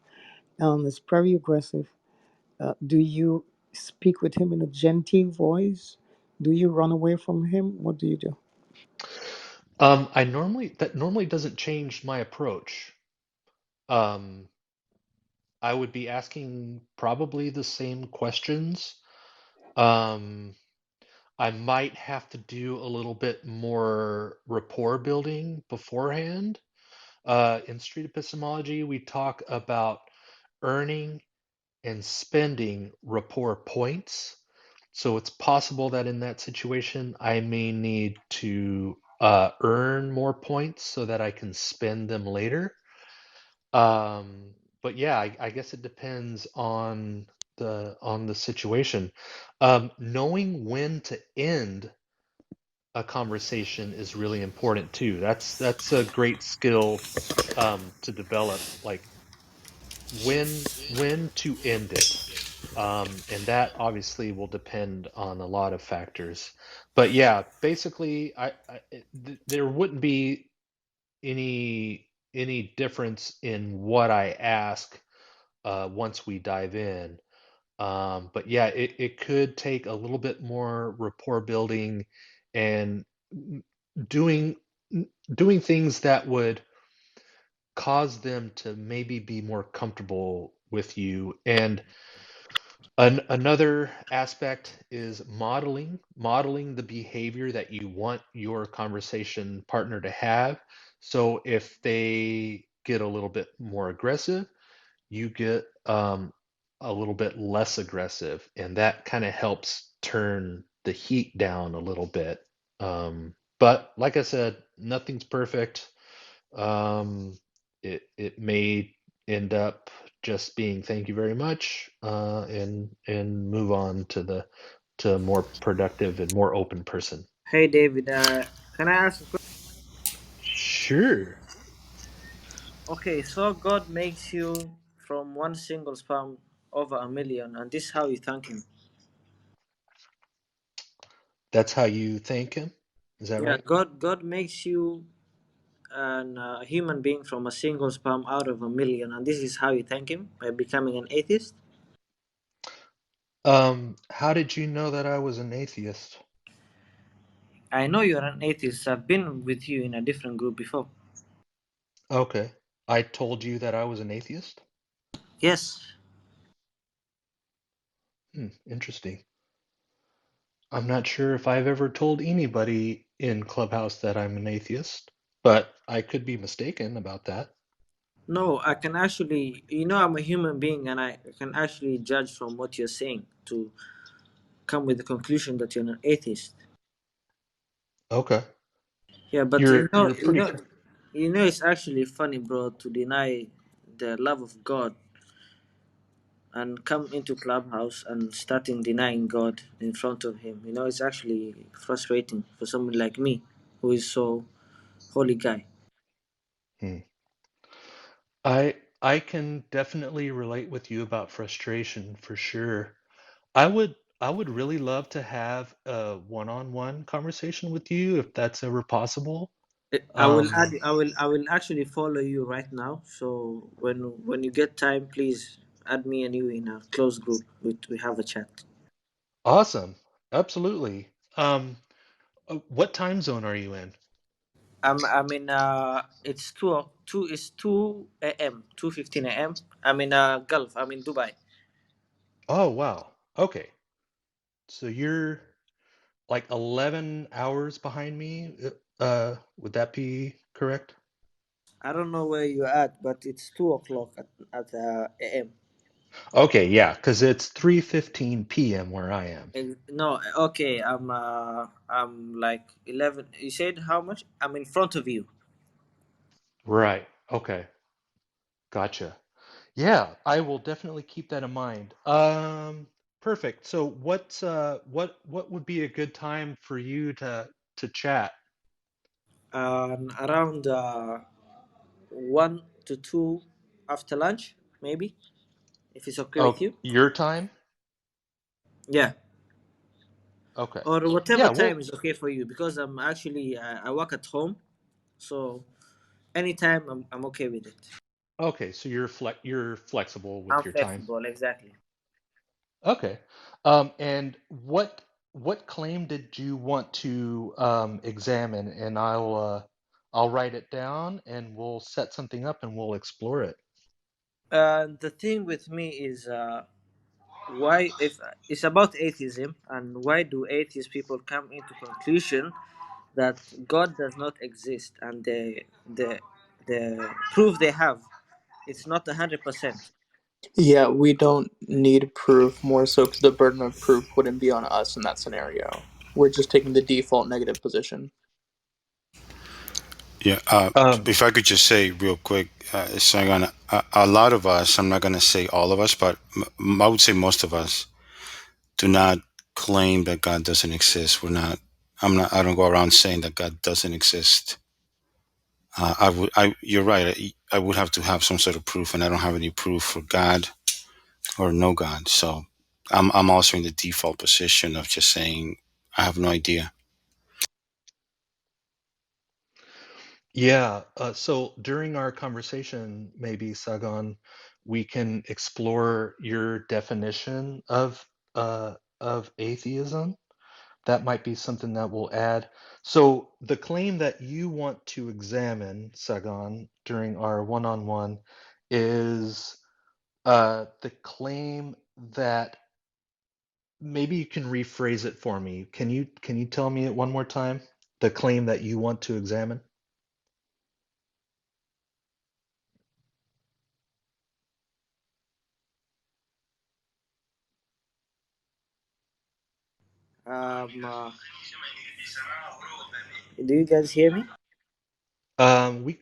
and is very aggressive? Do you speak with him in a genteel voice? Do you run away from him? What do you do? That normally doesn't change my approach. I would be asking probably the same questions. I might have to do a little bit more rapport building beforehand. In street epistemology, we talk about earning and spending rapport points. So it's possible that in that situation, I may need to earn more points so that I can spend them later. But yeah, I guess it depends on the situation. Knowing when to end a conversation is really important too. That's a great skill to develop, like when to end it. And that obviously will depend on a lot of factors. But yeah, basically, there wouldn't be any difference in what I ask once we dive in. But yeah, it could take a little bit more rapport building and doing doing things that would cause them to maybe be more comfortable with you. And another aspect is modeling the behavior that you want your conversation partner to have. So if they get a little bit more aggressive, you get a little bit less aggressive, and that kind of helps turn the heat down a little bit. But like I said, nothing's perfect. It may end up just being thank you very much, and move on to a more productive and more open person. Hey David, can I ask a question? Sure. Okay, so God makes you from one single sperm over a million, and this is how you thank Him. That's how you thank him? Is that Yeah, right? God makes you a human being from a single sperm out of a million, and this is how you thank him, by becoming an atheist. How did you know that I was an atheist? I know you're an atheist. I've been with you in a different group before. Okay. I told you that I was an atheist? Yes. Interesting. I'm not sure if I've ever told anybody in Clubhouse that I'm an atheist, but I could be mistaken about that. No, I can actually, I'm a human being, and I can actually judge from what you're saying to come with the conclusion that you're an atheist. Okay. Yeah, but You're pretty it's actually funny, bro, to deny the love of God and come into Clubhouse and starting denying God in front of him. It's actually frustrating for someone like me, who is so holy guy. Hmm. I can definitely relate with you about frustration for sure. I would really love to have a one-on-one conversation with you if that's ever possible. I will add. Um, I will actually follow you right now. So when you get time, please add me and you in a closed group. We have a chat. awesome. Absolutely. What time zone are you in? I'm in. It's two a.m. 2:15 a.m. I'm in Gulf. I'm in Dubai. Oh, wow. Okay. So you're like 11 hours behind me. Would that be correct? I don't know where you're at, but it's 2 o'clock at a.m. Okay, yeah, because it's 3:15 p.m. where I am. No, okay. I'm like 11. You said how much? I'm in front of you. Right. Okay. Gotcha. Yeah, I will definitely keep that in mind. Perfect. So what would be a good time for you to chat? Around 1 to 2 after lunch, maybe, if it's okay with Oh, you. your time? Yeah, Okay. or whatever Yeah, time well, is okay for you, because I'm actually I work at home, so anytime I'm okay with it. okay, so you're flexible with I'm your time. flexible, exactly. Okay. And what claim did you want to examine? And I'll write it down and we'll set something up and we'll explore it. The thing with me is why, if it's about atheism, and why do atheist people come into conclusion that God does not exist, and the proof they have, it's not 100%. Yeah, we don't need proof, more so because the burden of proof wouldn't be on us in that scenario. We're just taking the default negative position. Yeah. Um, If I could just say real quick, Saigon, a lot of us, I'm not going to say all of us, but I would say most of us do not claim that God doesn't exist. I don't go around saying that God doesn't exist. You're right. I would have to have some sort of proof, and I don't have any proof for God or no God. So I'm also in the default position of just saying I have no idea. yeah, so during our conversation, maybe Sagan, we can explore your definition of atheism. That might be something that we'll add. So the claim that you want to examine, Sagan, during our one-on-one is the claim that maybe you can rephrase it for me. Can you tell me it one more time? The claim that you want to examine? Do you guys hear me?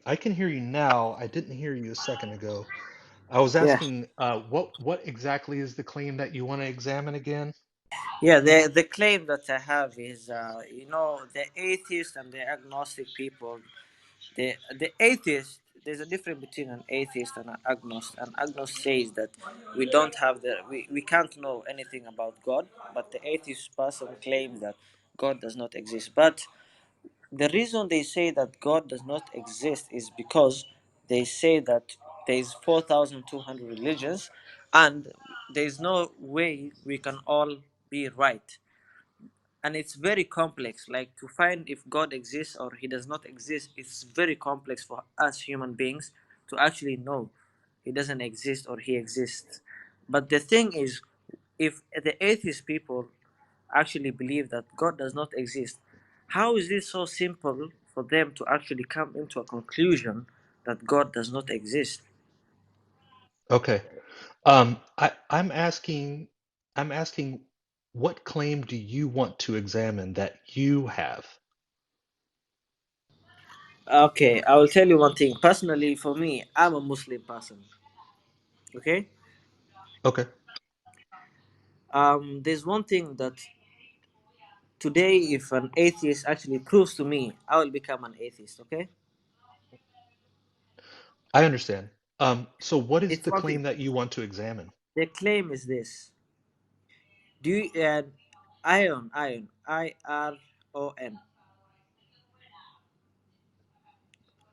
I can hear you now. I didn't hear you a second ago. I was Yeah. asking, what exactly is the claim that you want to examine again? Yeah, the claim that I have is, the atheist and the agnostic people. The atheist, there's a difference between an atheist and an agnost. An agnost says that we can't know anything about God, but the atheist person claims that God does not exist. But the reason they say that God does not exist is because they say that there is 4,200 religions, and there is no way we can all be right. And it's very complex. Like, to find if God exists or he does not exist, it's very complex for us human beings to actually know he doesn't exist or he exists. But the thing is, if the atheist people actually believe that God does not exist, how is it so simple for them to actually come into a conclusion that God does not exist? Okay. I'm asking, what claim do you want to examine that you have? Okay, I will tell you one thing. Personally, for me, I'm a Muslim person. Okay? Okay. There's one thing that today, if an atheist actually proves to me, I will become an atheist. Okay? I understand. So what is It's the one thing. claim that you want to examine? The claim is this: do you iron, IRON?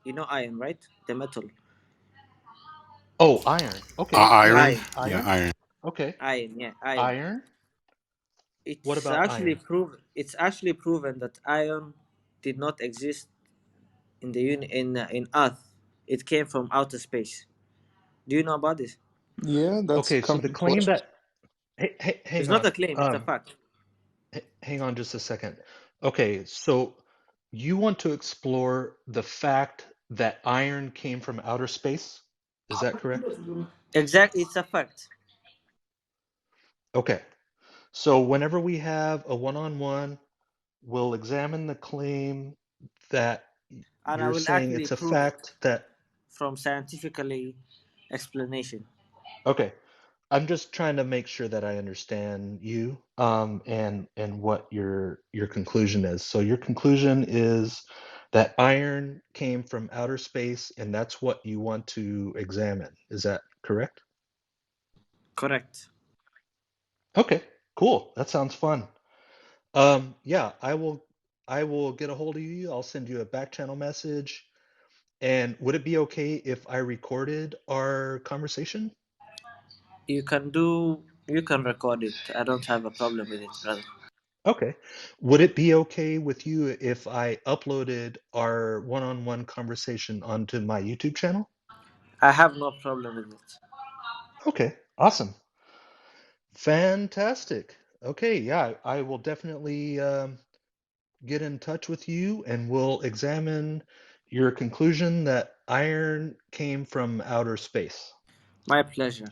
You know iron, right? The metal. Oh, iron. Okay. Iron? Iron, Yeah, Iron? iron. Okay. iron, yeah, iron. Iron? What It's about actually iron? proven. It's actually proven that iron did not exist in the in Earth. It came from outer space. Do you know about this? Yeah, that's Okay, so the correct. claim that It's hang not on. a claim. It's a fact. Hang on just a second. Okay, so you want to explore the fact that iron came from outer space? Is that correct? Exactly, it's a fact. Okay. So whenever we have a one-on-one, we'll examine the claim that And I you're will saying actually it's a prove it fact that, from scientifically explanation. okay. I'm just trying to make sure that I understand you, and what your conclusion is. So your conclusion is that iron came from outer space, and that's what you want to examine. Is that correct? Correct. Okay, cool. That sounds fun. Yeah, I will get a hold of you. I'll send you a back channel message. And would it be okay if I recorded our conversation? You can record it. I don't have a problem with it, brother. Okay. Would it be okay with you if I uploaded our one-on-one conversation onto my YouTube channel? I have no problem with it. Okay, awesome. Fantastic. Okay, yeah, I will definitely get in touch with you and we'll examine your conclusion that iron came from outer space. My pleasure.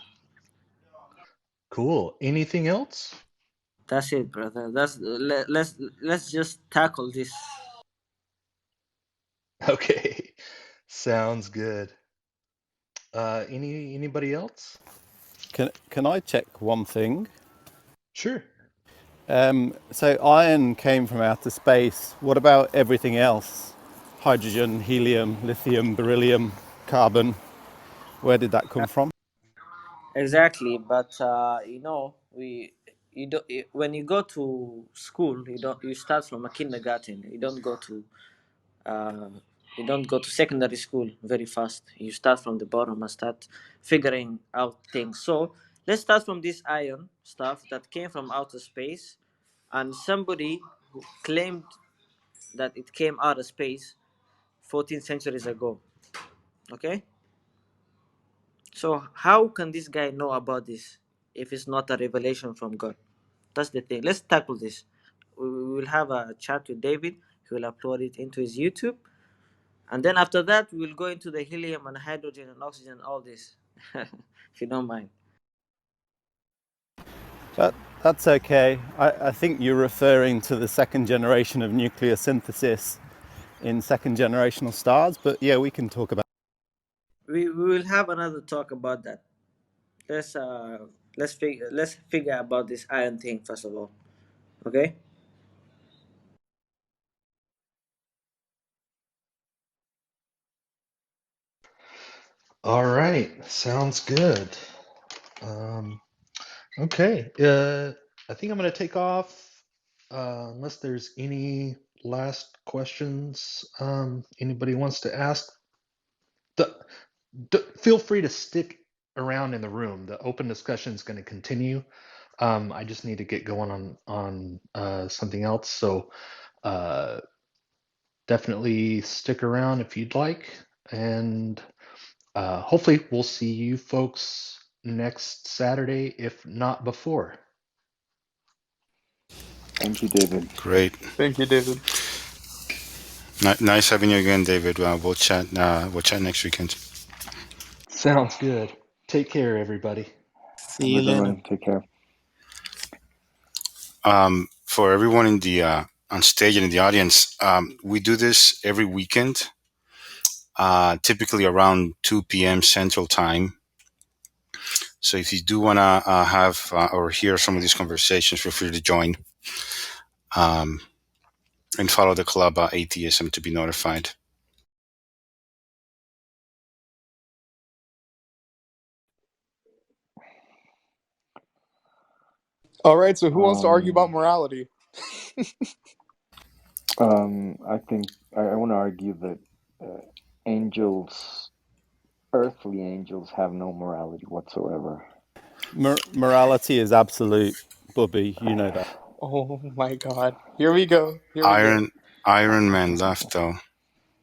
Cool. Anything else? That's it, brother. Let's just tackle this. Okay. Sounds good. Anybody else? Can I check one thing? Sure. So iron came from outer space. What about everything else? Hydrogen, helium, lithium, beryllium, carbon. Where did that come from? Exactly, but you don't when you go to school, you start from a kindergarten. Uh, you don't go to secondary school very fast. You start from the bottom and start figuring out things. So let's start from this iron stuff that came from outer space, and somebody who claimed that it came out of space 14 centuries ago. Okay, so how can this guy know about this if it's not a revelation from God? That's the thing. Let's tackle this. We will have a chat with David. He will upload it into his YouTube. And then after that, we will go into the helium and hydrogen and oxygen and all this, if you don't mind. That's okay. I think you're referring to the second generation of nuclear synthesis in second generational stars, but yeah, we can talk about We will have another talk about that. Let's figure about this iron thing first of all. Okay? All right. Sounds good. Um, okay. I think I'm going to take off unless there's any last questions anybody wants to ask, feel free to stick around in the room. The open discussion is going to continue. I just need to get going on something else. So definitely stick around if you'd like. And hopefully we'll see you folks next Saturday, if not before. Thank you, David. Great. Thank you, David. Nice having you again, David. We'll chat next weekend. Sounds good. Take care, everybody. See you later. Take care. For everyone in the on stage and in the audience, we do this every weekend, typically around 2 p.m. Central Time. So if you do want to have or hear some of these conversations, feel free to join and follow the club Atheism to be notified. All right, so who wants to argue about morality? I think I want to argue that earthly angels, have no morality whatsoever. Morality is absolute, Bubby. You know that. Oh my God! Here we go. Iron Man left though.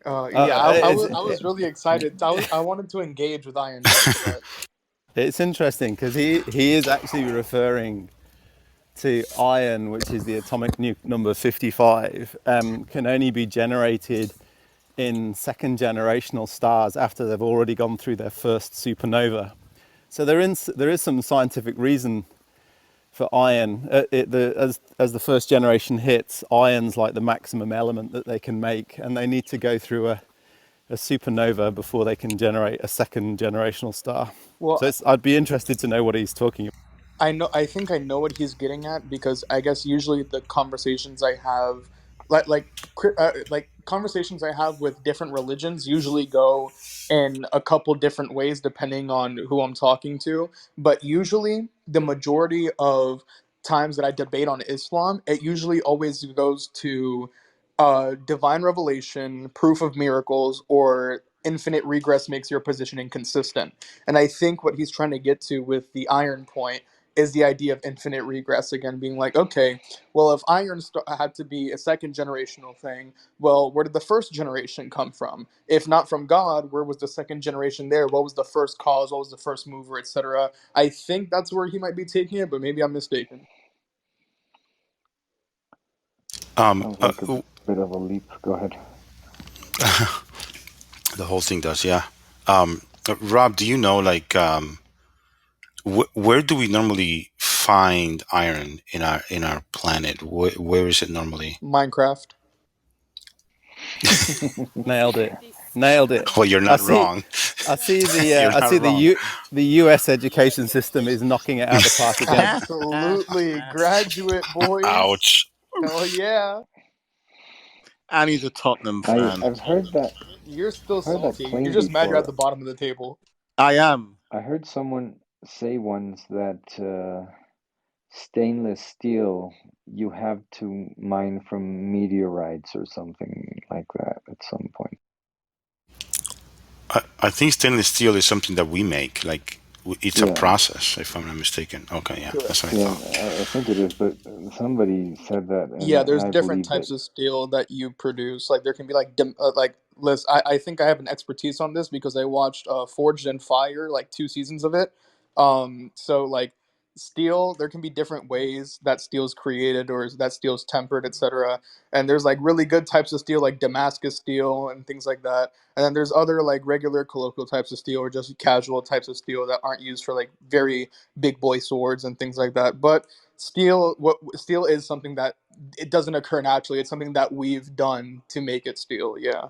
I was really excited. I wanted to engage with Iron Man. But... It's interesting because he is actually referring to iron, which is the atomic number 55, can only be generated in second generational stars after they've already gone through their first supernova. So there is some scientific reason for iron. As the first generation hits, iron's like the maximum element that they can make, and they need to go through a supernova before they can generate a second generational star. Well, so I'd be interested to know what he's talking about. I think I know what he's getting at, because I guess usually the conversations I have, like conversations I have with different religions usually go in a couple different ways depending on who I'm talking to. But usually the majority of times that I debate on Islam, it usually always goes to divine revelation, proof of miracles, or infinite regress makes your position inconsistent. And I think what he's trying to get to with the iron point is the idea of infinite regress again, being like, okay, well, if iron had to be a second generational thing, well, where did the first generation come from? If not from God, where was the second generation there? What was the first cause? What was the first mover, etc.? I think that's where he might be taking it, but maybe I'm mistaken. Sounds like a bit of a leap. Go ahead. The whole thing does, yeah. Rob, do you know, like, where do we normally find iron in our planet? Where is it normally? Minecraft. Nailed it. Well, you're not wrong. I see the US education system is knocking it out of the park again. Absolutely, graduate boys. Ouch. Oh yeah. And he's a Tottenham fan. I've heard that. You're still salty. You're just mad you're at the bottom of the table. I am. I heard someone say once that stainless steel you have to mine from meteorites or something like that at some point. I think stainless steel is something that we make. Like, it's a process, if I'm not mistaken. Okay, yeah, that's what I thought. I think it is, but somebody said that. Yeah, there's different types of steel that you produce. Like, there can be Liz, I think I have an expertise on this because I watched Forged in Fire, like 2 seasons of it. So like steel, there can be different ways that steel is created or that steel is tempered, etc. And there's like really good types of steel, like Damascus steel and things like that. And then there's other like regular colloquial types of steel or just casual types of steel that aren't used for like very big boy swords and things like that. But steel is something that it doesn't occur naturally. It's something that we've done to make it steel. Yeah.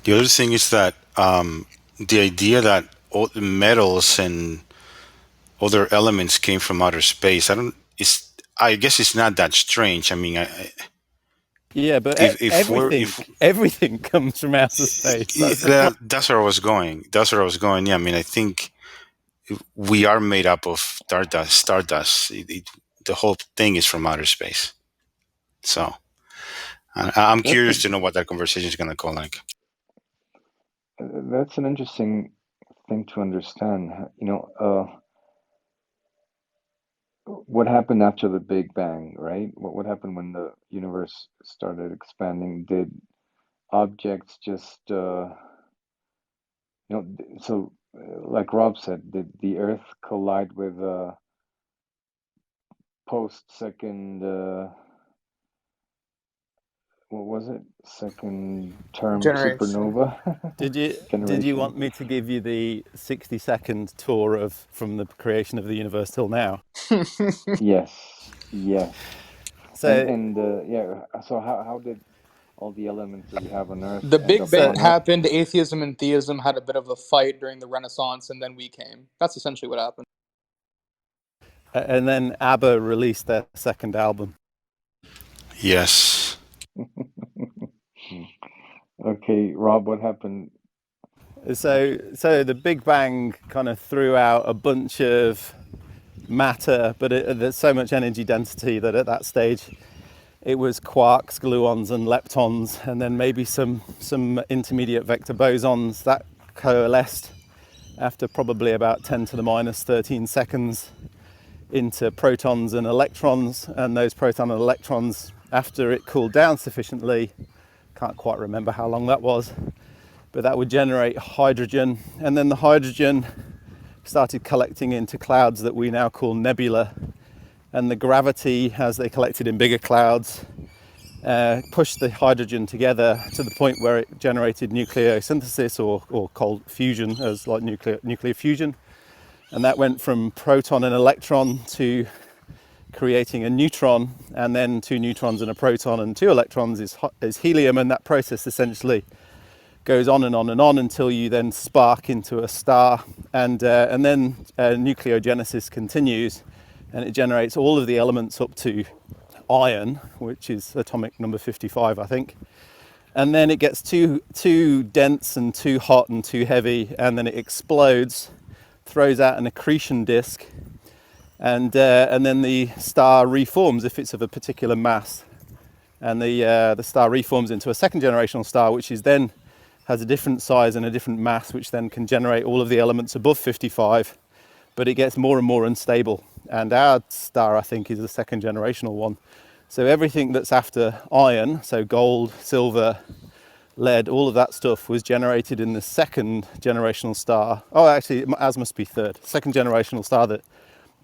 The other thing is that the idea that all the metals and other elements came from outer space, I guess it's not that strange. I mean, yeah, but everything comes from outer space. That's where I was going. Yeah, I mean, I think we are made up of stardust. The whole thing is from outer space. So I'm That's a curious to know what that conversation is going to go like. that's an interesting thing to understand. What happened after the Big Bang, right? What happened when the universe started expanding? Did objects just, so like Rob said, did the Earth collide with a post-second, what was it? Second term Generation. supernova Did you generation? want me to give you the 60-second tour of from the creation of the universe till now? Yes, yes. So Yeah, so how did all the elements that we have on Earth The end Big up Bang on Earth? happened, atheism and theism had a bit of a fight during the Renaissance, and then we came. That's essentially what happened. and then ABBA released their second album. Yes. Okay, Rob, what happened? So the Big Bang kind of threw out a bunch of matter, but there's so much energy density that at that stage it was quarks, gluons, and leptons, and then maybe some intermediate vector bosons that coalesced after probably about 10 to the minus 13 seconds into protons and electrons, and those proton and electrons, after it cooled down sufficiently, can't quite remember how long that was, but that would generate hydrogen, and then the hydrogen started collecting into clouds that we now call nebula, and the gravity, as they collected in bigger clouds, pushed the hydrogen together to the point where it generated nucleosynthesis or cold fusion, as like nuclear fusion, and that went from proton and electron to creating a neutron, and then 2 neutrons and a proton and 2 electrons is helium, and that process essentially goes on and on and on until you then spark into a star, and then nucleogenesis continues, and it generates all of the elements up to iron, which is atomic number 55, I think. And then it gets too dense and too hot and too heavy, and then it explodes, throws out an accretion disk, and then the star reforms if it's of a particular mass, and the star reforms into a second generational star, which is then has a different size and a different mass, which then can generate all of the elements above 55, but it gets more and more unstable. And our star, I think, is the second generational one. So everything that's after iron, so gold, silver, lead, all of that stuff was generated in the second generational star. Oh, actually, ours must be third. Second generational star that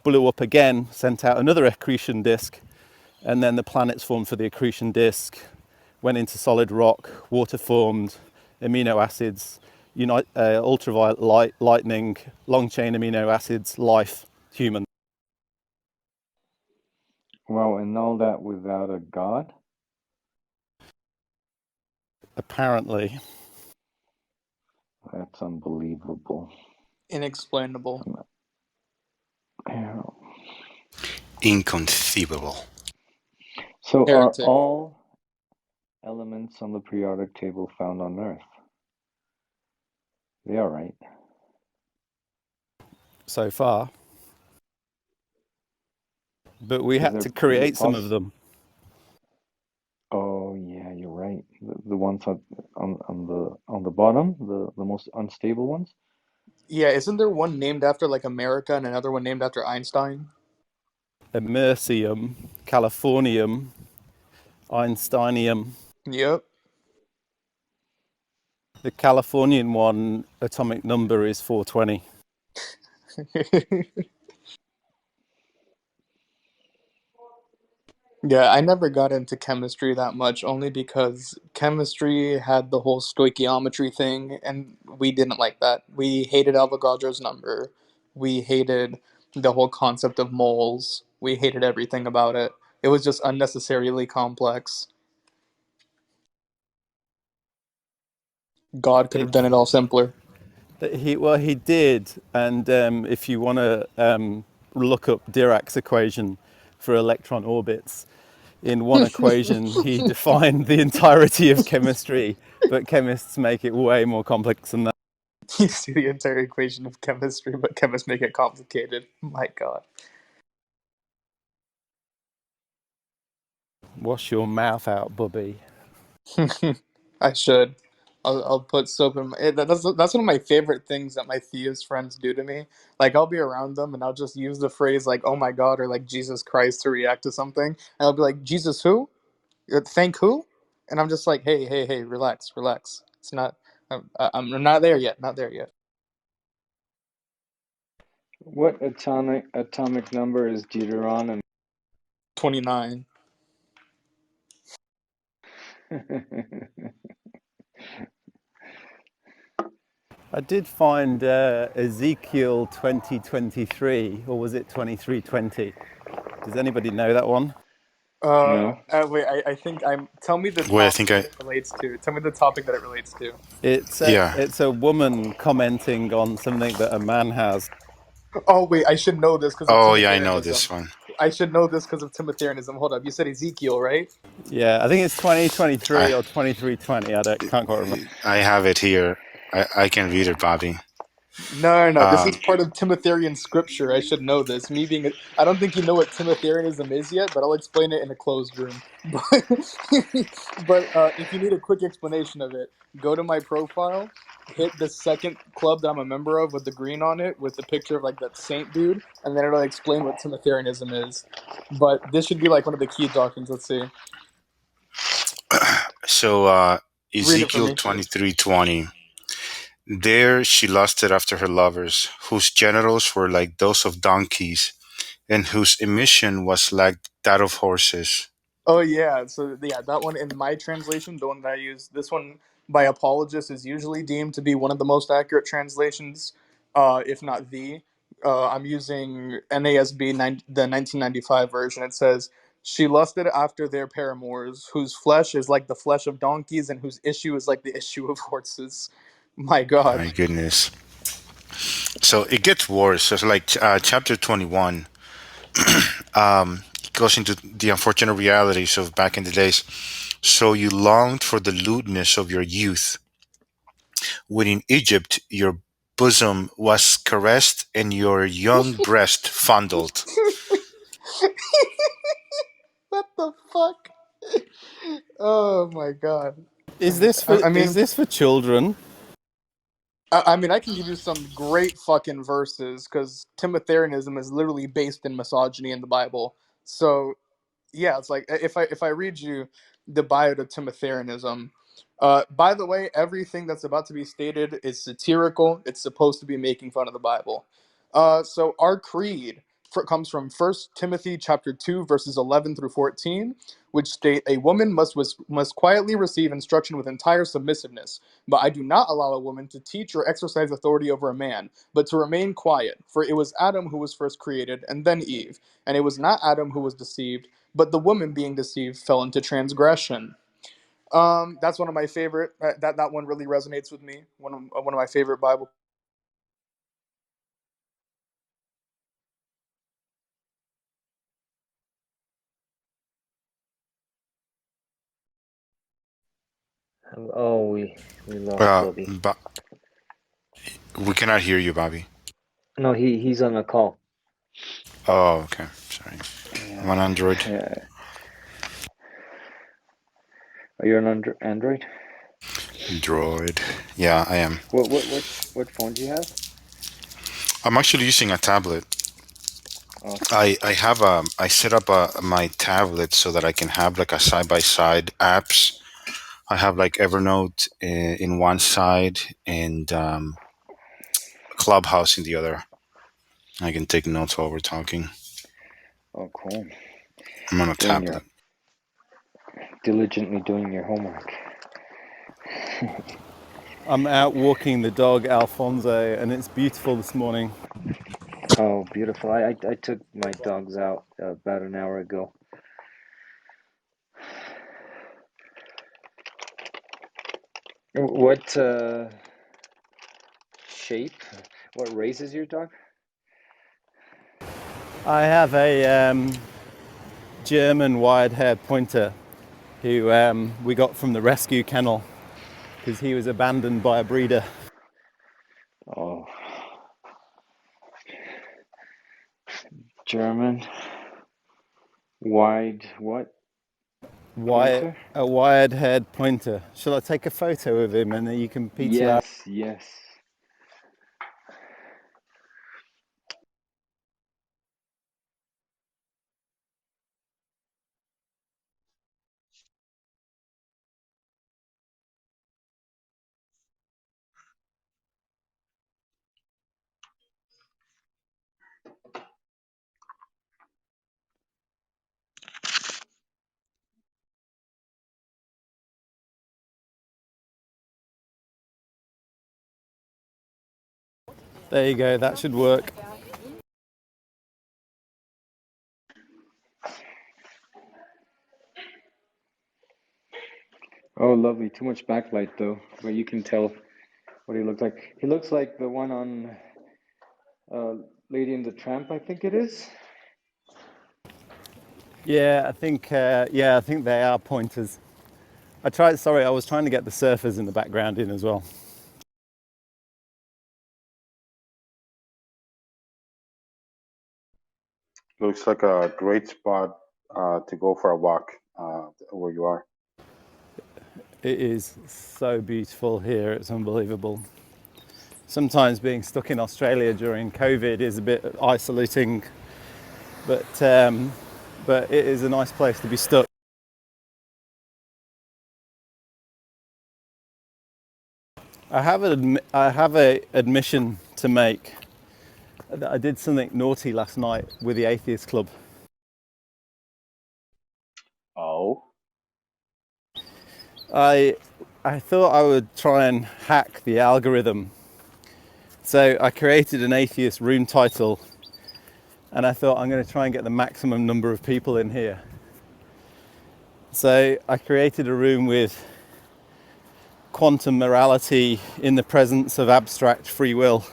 blew up again, sent out another accretion disk, and then the planets formed for the accretion disk, went into solid rock, water formed, amino acids, ultraviolet light, lightning, long chain amino acids, life, human. Wow, and all that without a God? Apparently. That's unbelievable. Inexplainable. Yeah. Inconceivable. So are Heretic. all elements on the periodic table found on Earth? They are, right? So far. But we Is had to create some of them. Oh yeah, you're right. The ones on the bottom, the most unstable ones. Yeah, isn't there one named after like America and another one named after Einstein? Americium, Californium, Einsteinium. Yep. The Californian one atomic number is 420. Yeah, I never got into chemistry that much, only because chemistry had the whole stoichiometry thing, and we didn't like that. We hated Avogadro's number. We hated the whole concept of moles. We hated everything about it. It was just unnecessarily complex. God could have done it all simpler. He did, and if you want to look up Dirac's equation for electron orbits, in one equation he defined the entirety of chemistry, but chemists make it way more complex than that. You see the entire equation of chemistry, but chemists make it complicated. My God. Wash your mouth out, Bubby. I should. I'll put soap in my. That's one of my favorite things that my theist friends do to me. Like I'll be around them and I'll just use the phrase like "Oh my God" or like "Jesus Christ" to react to something, and I'll be like "Jesus who? Thank who?" And I'm just like, hey, relax, relax. It's not. I'm not there yet. Not there yet. What atomic number is Deuteronomy? 29. I did find Ezekiel 2023, or was it 2320? Does anybody know that one? No. Wait. I think I'm. Tell me the Wait, I topic think that it relates to. Tell me the topic that it relates to. yeah. It's a woman commenting on something that a man has. Oh wait, I should know this because of Oh, yeah, I know this Timotheanism. one. I should know this because of Timotheanism. Hold up, you said Ezekiel, right? Yeah, I think it's 2023 I or 2320. Can't quite remember. I have it here. I can read it, Bobby. No. This is part of Timothean scripture. I should know this. I don't think you know what Timotheanism is yet, but I'll explain it in a closed room. But if you need a quick explanation of it, go to my profile, hit the second club that I'm a member of with the green on it, with the picture of like that saint dude, and then it'll explain what Timotheanism is. But this should be like one of the key doctrines. Let's see. So Read it for Ezekiel me. 23:20. There she lusted after her lovers, whose genitals were like those of donkeys, and whose emission was like that of horses. Oh yeah, so yeah, that one in my translation, the one that I use, this one by apologists is usually deemed to be one of the most accurate translations, if not the. I'm using NASB the 1995 version. It says, "She lusted after their paramours, whose flesh is like the flesh of donkeys, and whose issue is like the issue of horses." My God. My goodness. So it gets worse. So it's like chapter 21 goes into the unfortunate realities of back in the days. So you longed for the lewdness of your youth, when in Egypt your bosom was caressed and your young breast fondled. What the fuck? Oh my God. Is this I mean, for children? I mean, I can give you some great fucking verses because Timotheanism is literally based in misogyny in the Bible. So yeah, it's like if I read you the bio to Timotheanism. By the way, everything that's about to be stated is satirical. It's supposed to be making fun of the Bible. So our creed comes from 1 Timothy chapter 2 verses 11 through 14, which state a woman must quietly receive instruction with entire submissiveness. But I do not allow a woman to teach or exercise authority over a man, but to remain quiet. For it was Adam who was first created, and then Eve. And it was not Adam who was deceived, but the woman being deceived fell into transgression. That's one of my favorite. That one really resonates with me. One of my favorite Bible. Oh, we lost Bobby. We cannot hear you, Bobby. No, he's on a call. Oh, okay. Sorry. Yeah. I'm on Android. Are you on Android? Android. Yeah, I am. What phone do you have? I'm actually using a tablet. Okay. I set up my tablet so that I can have like a side-by-side apps. I have like Evernote in one side and Clubhouse in the other. I can take notes while we're talking. Oh, cool. I'm on a tablet. Diligently doing your homework. I'm out walking the dog Alfonso, and it's beautiful this morning. Oh, beautiful. I took my dogs out about an hour ago. What shape? What race is your dog? I have a German wide-haired pointer who we got from the rescue kennel because he was abandoned by a breeder. Oh. German. Wide what? Pointer? A wired-haired pointer. Shall I take a photo of him and then you can PTR? Yes, yes. There you go, that should work. Oh, lovely. Too much backlight though, but you can tell what he looks like. He looks like the one on Lady and the Tramp, I think it is. Yeah, I think they are pointers. I was trying to get the surfers in the background in as well. Looks like a great spot to go for a walk where you are. It is so beautiful here, it's unbelievable. Sometimes being stuck in Australia during COVID is a bit isolating, but it is a nice place to be stuck. I have a admission to make. I did something naughty last night with the Atheist Club. Oh. I thought I would try and hack the algorithm. So I created an atheist room title and I thought I'm going to try and get the maximum number of people in here. So I created a room with quantum morality in the presence of abstract free will.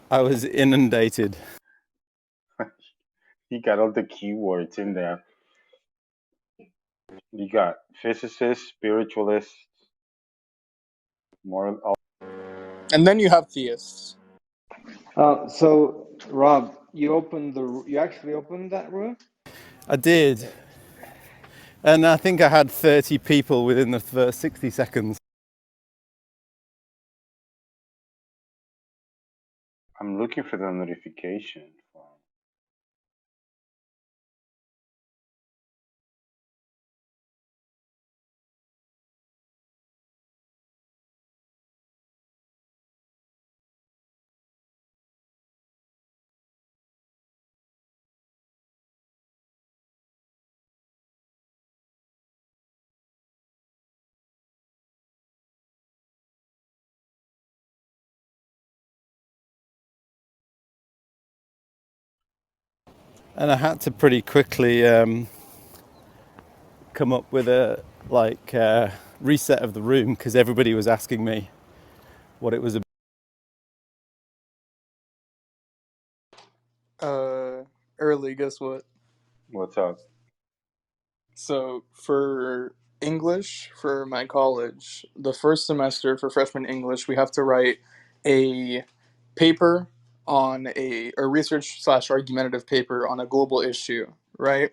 I was inundated. You got all the keywords in there. You got physicists, spiritualists, moral. And then you have theists. So Rob, you actually opened that room? I did. And I think I had 30 people within the first 60 seconds. I'm looking for the notification. And I had to pretty quickly come up with a reset of the room because everybody was asking me what it was about. Early, guess what? What's up? So for English, for my college, the first semester for freshman English, we have to write a paper on a research/argumentative paper on a global issue, right?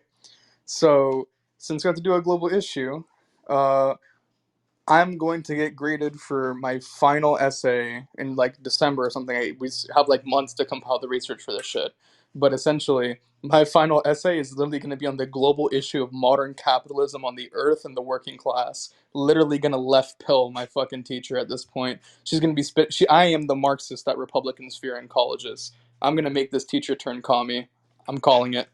So since we have to do a global issue, I'm going to get graded for my final essay in like December or something. We have like months to compile the research for this shit. But essentially, my final essay is literally going to be on the global issue of modern capitalism on the earth and the working class. Literally going to left pill my fucking teacher at this point. She's going to be I am the Marxist that Republicans fear in colleges. I'm going to make this teacher turn commie. I'm calling it.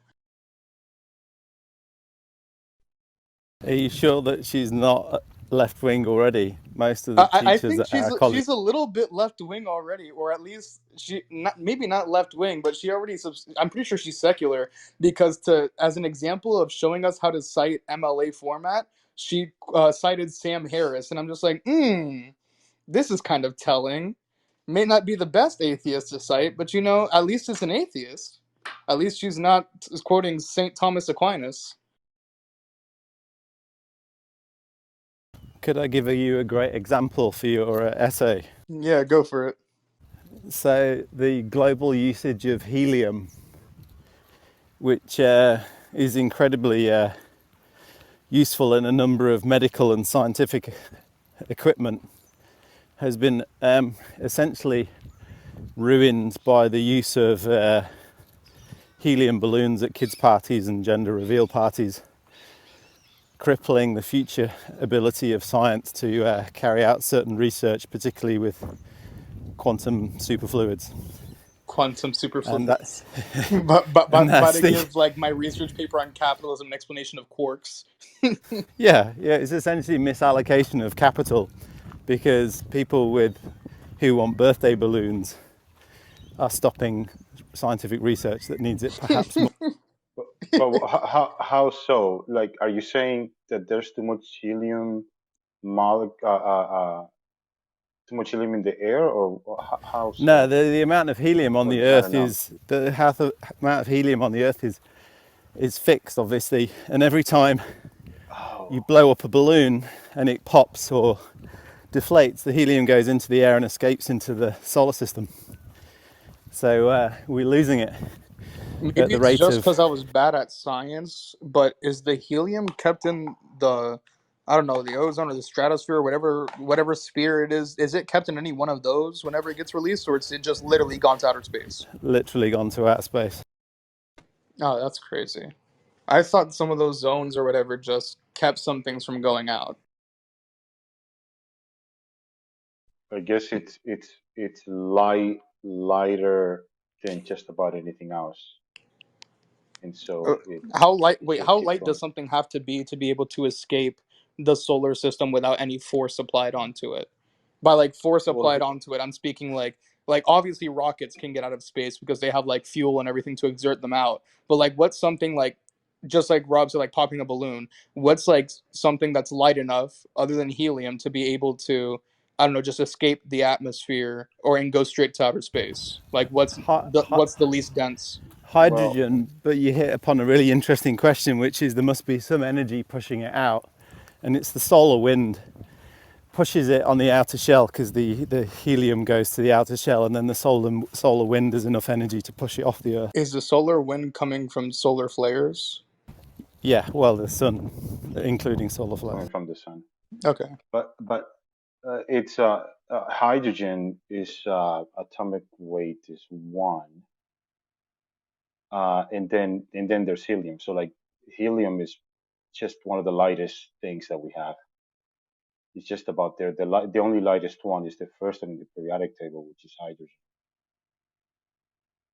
Are you sure that she's not left wing already? Most of the I teachers think at our college. she's a little bit left wing already, or at least maybe not left wing, but she already. I'm pretty sure she's secular because as an example of showing us how to cite MLA format, she cited Sam Harris, and I'm just like, this is kind of telling. May not be the best atheist to cite, but at least it's an atheist. At least she's not quoting Saint Thomas Aquinas. Could I give you a great example for your essay? Yeah, go for it. So the global usage of helium, which is incredibly useful in a number of medical and scientific equipment has been essentially ruined by the use of helium balloons at kids' parties and gender reveal parties, crippling the future ability of science to carry out certain research, particularly with quantum superfluids. Quantum And superfluids. that, But and that's to the, give like my research paper on capitalism an explanation of quarks. yeah, it's essentially misallocation of capital, because people who want birthday balloons are stopping scientific research that needs it perhaps more. But how so? Like, are you saying that there's too much helium, too much helium in the air, or how No, so? the amount of helium on Or the is not Earth enough? is amount of helium on the Earth is fixed, obviously, and every time you Oh, blow up a balloon and it pops or deflates, the helium goes into the air and escapes into the solar system. So we're losing it at Maybe the it's rate just of because I was bad at science, but is the helium kept in the, I don't know, the ozone or the stratosphere, or whatever sphere it is? Is it kept in any one of those whenever it gets released, or is it just literally gone to outer space? literally gone to outer space. Oh, that's crazy. I thought some of those zones or whatever just kept some things from going out. I guess it's lighter than just about anything else, and so it How keeps light does going. something have to be able to escape the solar system without any force applied onto it? By like force Well, applied onto it, I'm speaking like obviously rockets can get out of space because they have like fuel and everything to exert them out. But like what's something like, just like Rob said, like popping a balloon, what's like something that's light enough other than helium to be able to, I don't know, just escape the atmosphere or and go straight to outer space? Like what's the least dense? well, Hydrogen, but you hit upon a really interesting question, which is there must be some energy pushing it out, and it's the solar wind pushes it on the outer shell, because the helium goes to the outer shell, and then the solar wind has enough energy to push it off the Earth. Is the solar wind coming from solar flares? Yeah, well, the sun, including solar coming flares. from the sun. Okay. But it's hydrogen is atomic weight is 1, and then there's helium. So like helium is just one of the lightest things that we have. It's just about there. The only lightest one is the first one in the periodic table, which is hydrogen.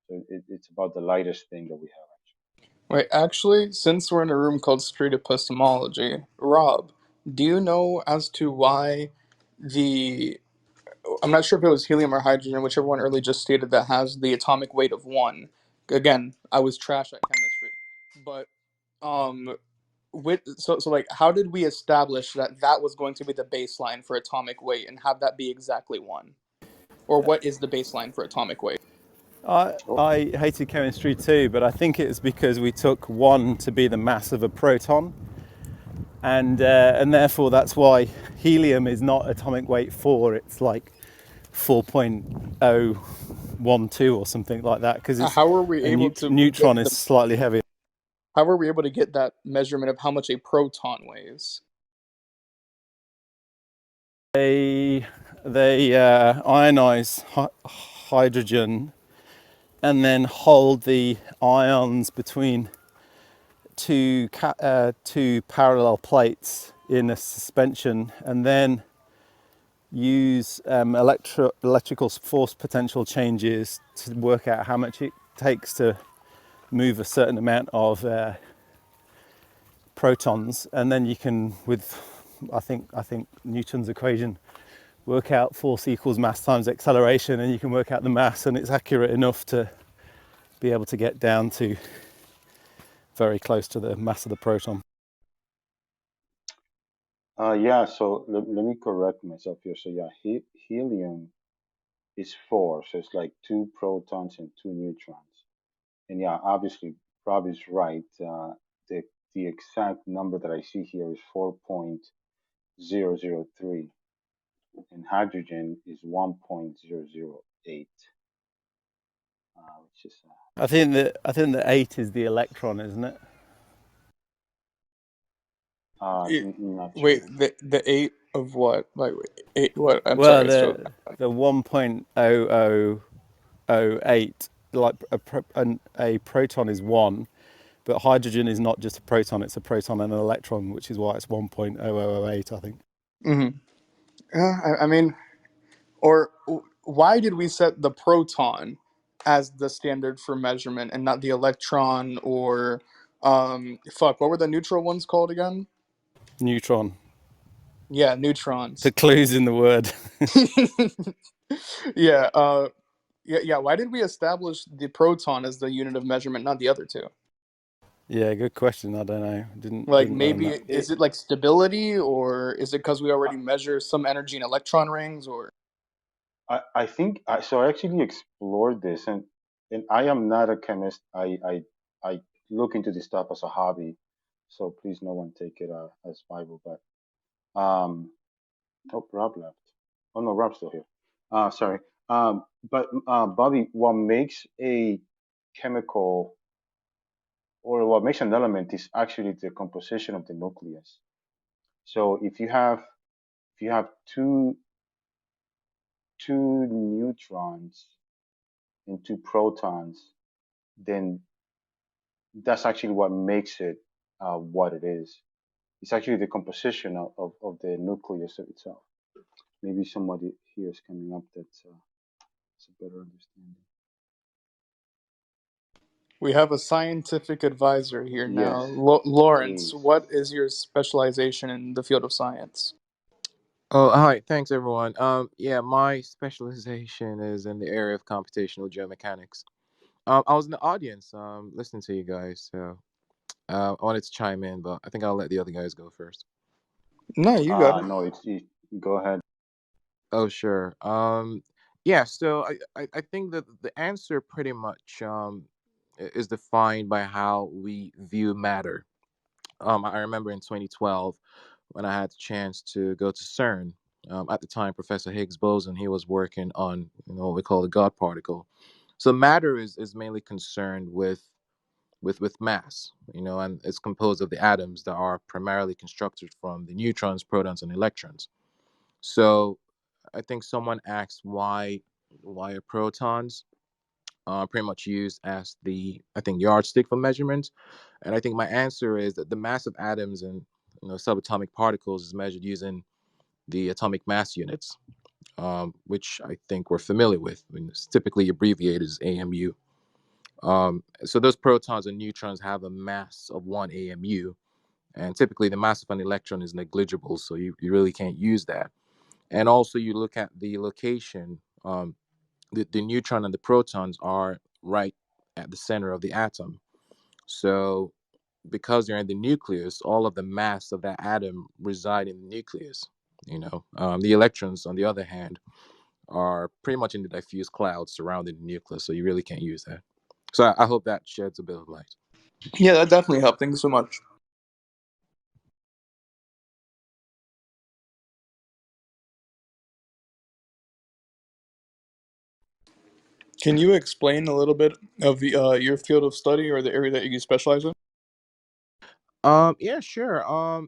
So it's about the lightest thing that we have. Wait, actually, since we're in a room called Street Epistemology, Rob, do you know as to why the, I'm not sure if it was helium or hydrogen, whichever one early just stated, that has the atomic weight of 1. Again, I was trash at chemistry. But, so like, how did we establish that that was going to be the baseline for atomic weight and have that be exactly 1? Or what is the baseline for atomic weight? I hated chemistry too, but I think it's because we took 1 to be the mass of a proton, and therefore that's why helium is not atomic weight 4. It's like 4.012 or something like that, because it's How were we able to neutron get is the, slightly heavier. how were we able to get that measurement of how much a proton weighs? They ionize hydrogen and then hold the ions between two parallel plates in a suspension, and then use electrical force potential changes to work out how much it takes to move a certain amount of protons, and then you can, with I think Newton's equation, work out force equals mass times acceleration, and you can work out the mass, and it's accurate enough to be able to get down to very close to the mass of the proton. Yeah, so let me correct myself here. So yeah, helium is 4, so it's like 2 protons and 2 neutrons. And yeah, obviously Rob is right. The exact number that I see here is 4.003, and hydrogen is 1.008, which is I think that 8 is the electron, isn't it? Not Wait, sure. the 8 of what? Like, 8 what? I'm Well, sorry, I still. the 1.0008, like a proton is 1, but hydrogen is not just a proton, it's a proton and an electron, which is why it's 1.0008, I think. Mm-hmm. I mean, or why did we set the proton as the standard for measurement and not the electron or what were the neutral ones called again? Neutron. Yeah, neutrons. The clues in the word. Yeah, yeah. Why did we establish the proton as the unit of measurement, not the other two? Yeah, good question. I don't know. Didn't Like, learn maybe that. is it like stability, or is it because we already measure some energy in electron rings, or? I think so. I actually explored this, and I am not a chemist. I look into this stuff as a hobby, so please no one take it as Bible. But oh, Rob left. Oh no, Rob's still here. Sorry. But Bobby, what makes a chemical or what makes an element is actually the composition of the nucleus. So if you have two neutrons and two protons, then that's actually what makes it what it is. It's actually the composition of the nucleus of itself. Maybe somebody here is coming up that's a better understanding. We have a scientific advisor here now. Yes, Lawrence, please. what is your specialization in the field of science? Oh, hi. Thanks, everyone. Yeah, my specialization is in the area of computational geomechanics. I was in the audience, listening to you guys, so I wanted to chime in, but I think I'll let the other guys go first. No, you got it. No, go ahead. Oh, sure. Yeah. So I think that the answer pretty much is defined by how we view matter. I remember in 2012 when I had the chance to go to CERN. At the time, Professor Higgs boson, he was working on what we call the God particle. So matter is mainly concerned with mass, and it's composed of the atoms that are primarily constructed from the neutrons, protons, and electrons. So I think someone asked why are protons pretty much used as the yardstick for measurement, and I think my answer is that the mass of atoms and subatomic particles is measured using the atomic mass units, which I think we're familiar with. I mean, it's typically abbreviated as AMU. So those protons and neutrons have a mass of 1 AMU, and typically the mass of an electron is negligible, so you really can't use that. And also, you look at the location. The neutron and the protons are right at the center of the atom. So, because they're in the nucleus, all of the mass of that atom reside in the nucleus. The electrons, on the other hand, are pretty much in the diffuse clouds surrounding the nucleus. So you really can't use that. So I hope that sheds a bit of light. Yeah, that definitely helped. Thank you so much. Can you explain a little bit of your field of study or the area that you specialize in? Yeah, sure.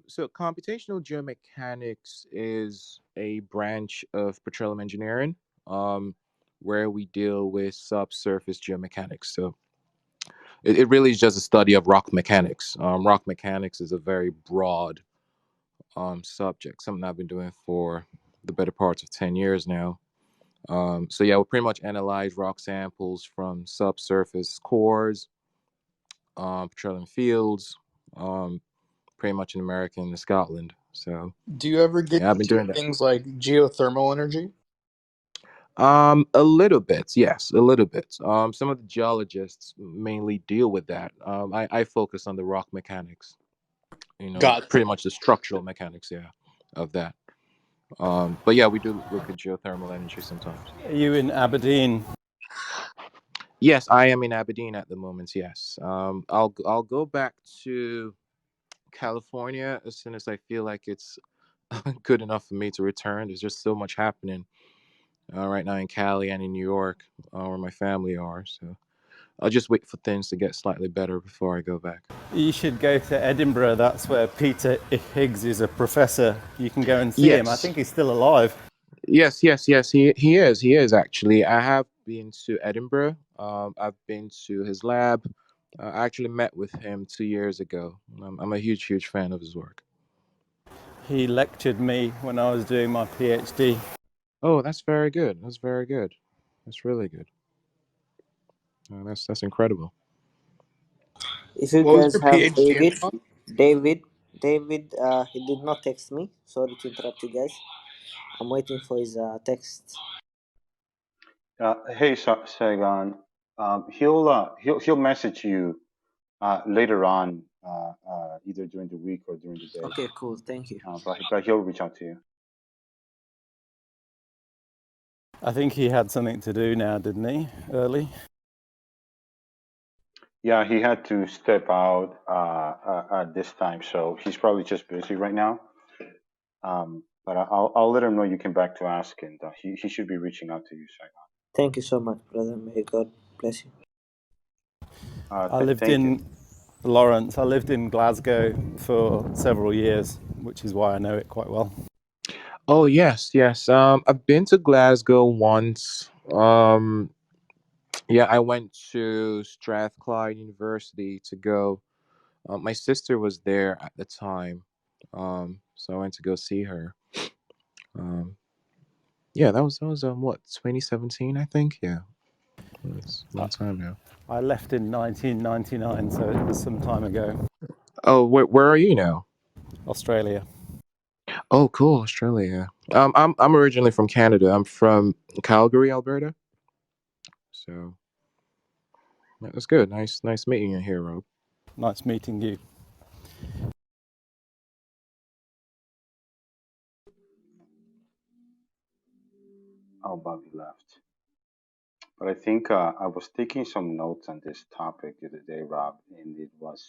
So computational geomechanics is a branch of petroleum engineering, um, where we deal with subsurface geomechanics. So it really is just a study of rock mechanics. Rock mechanics is a very broad subject, something I've been doing for the better parts of 10 years now. So yeah, we pretty much analyze rock samples from subsurface cores, petroleum fields, um, pretty much in America and in Scotland. So Do you ever get yeah, I've been into doing that. things like geothermal energy? A little bit, yes, a little bit. Some of the geologists mainly deal with that. I focus on the rock mechanics, Gotcha. pretty much the structural mechanics, yeah, of that. But yeah, we do look at geothermal energy sometimes. Are you in Aberdeen? Yes, I am in Aberdeen at the moment. Yes, I'll go back to California as soon as I feel like it's good enough for me to return. There's just so much happening right now in Cali and in New York, where my family are. So I'll just wait for things to get slightly better before I go back. You should go to Edinburgh. That's where Peter Higgs is a professor. You can go and see him. I Yes. think he's still alive. Yes. He is actually. I have been to Edinburgh. I've been to his lab. I actually met with him 2 years ago. I'm a huge fan of his work. He lectured me when I was doing my PhD. Oh, that's very good. That's very good. That's really good. That's incredible. If you What was guys your have PhD in? David, he did not text me. Sorry to interrupt you guys. I'm waiting for his text. Hey, Saigon. He'll message you later on, either during the week or during the day. Okay, cool. Thank you. But he'll reach out to you. I think he had something to do now, didn't he? Early. Yeah, he had to step out at this time, so he's probably just busy right now. But I'll let him know you came back to ask, and he should be reaching out to you, Saigon. Thank you so much, brother. May God bless you. I lived in Lawrence. I lived in Glasgow for several years, which is why I know it quite well. Oh yes. I've been to Glasgow once. Yeah, I went to Strathclyde University to go. My sister was there at the time, so I went to go see her. Yeah, that was what, 2017, I think. Yeah, it's a long time now. I left in 1999, so it was some time ago. Oh, where are you now? Australia. Oh, cool, Australia. I'm originally from Canada. I'm from Calgary, Alberta. So that's good. Nice meeting you here, Rob. Nice meeting you. Oh, Bobby left. But I think I was taking some notes on this topic the other day, Rob, and it was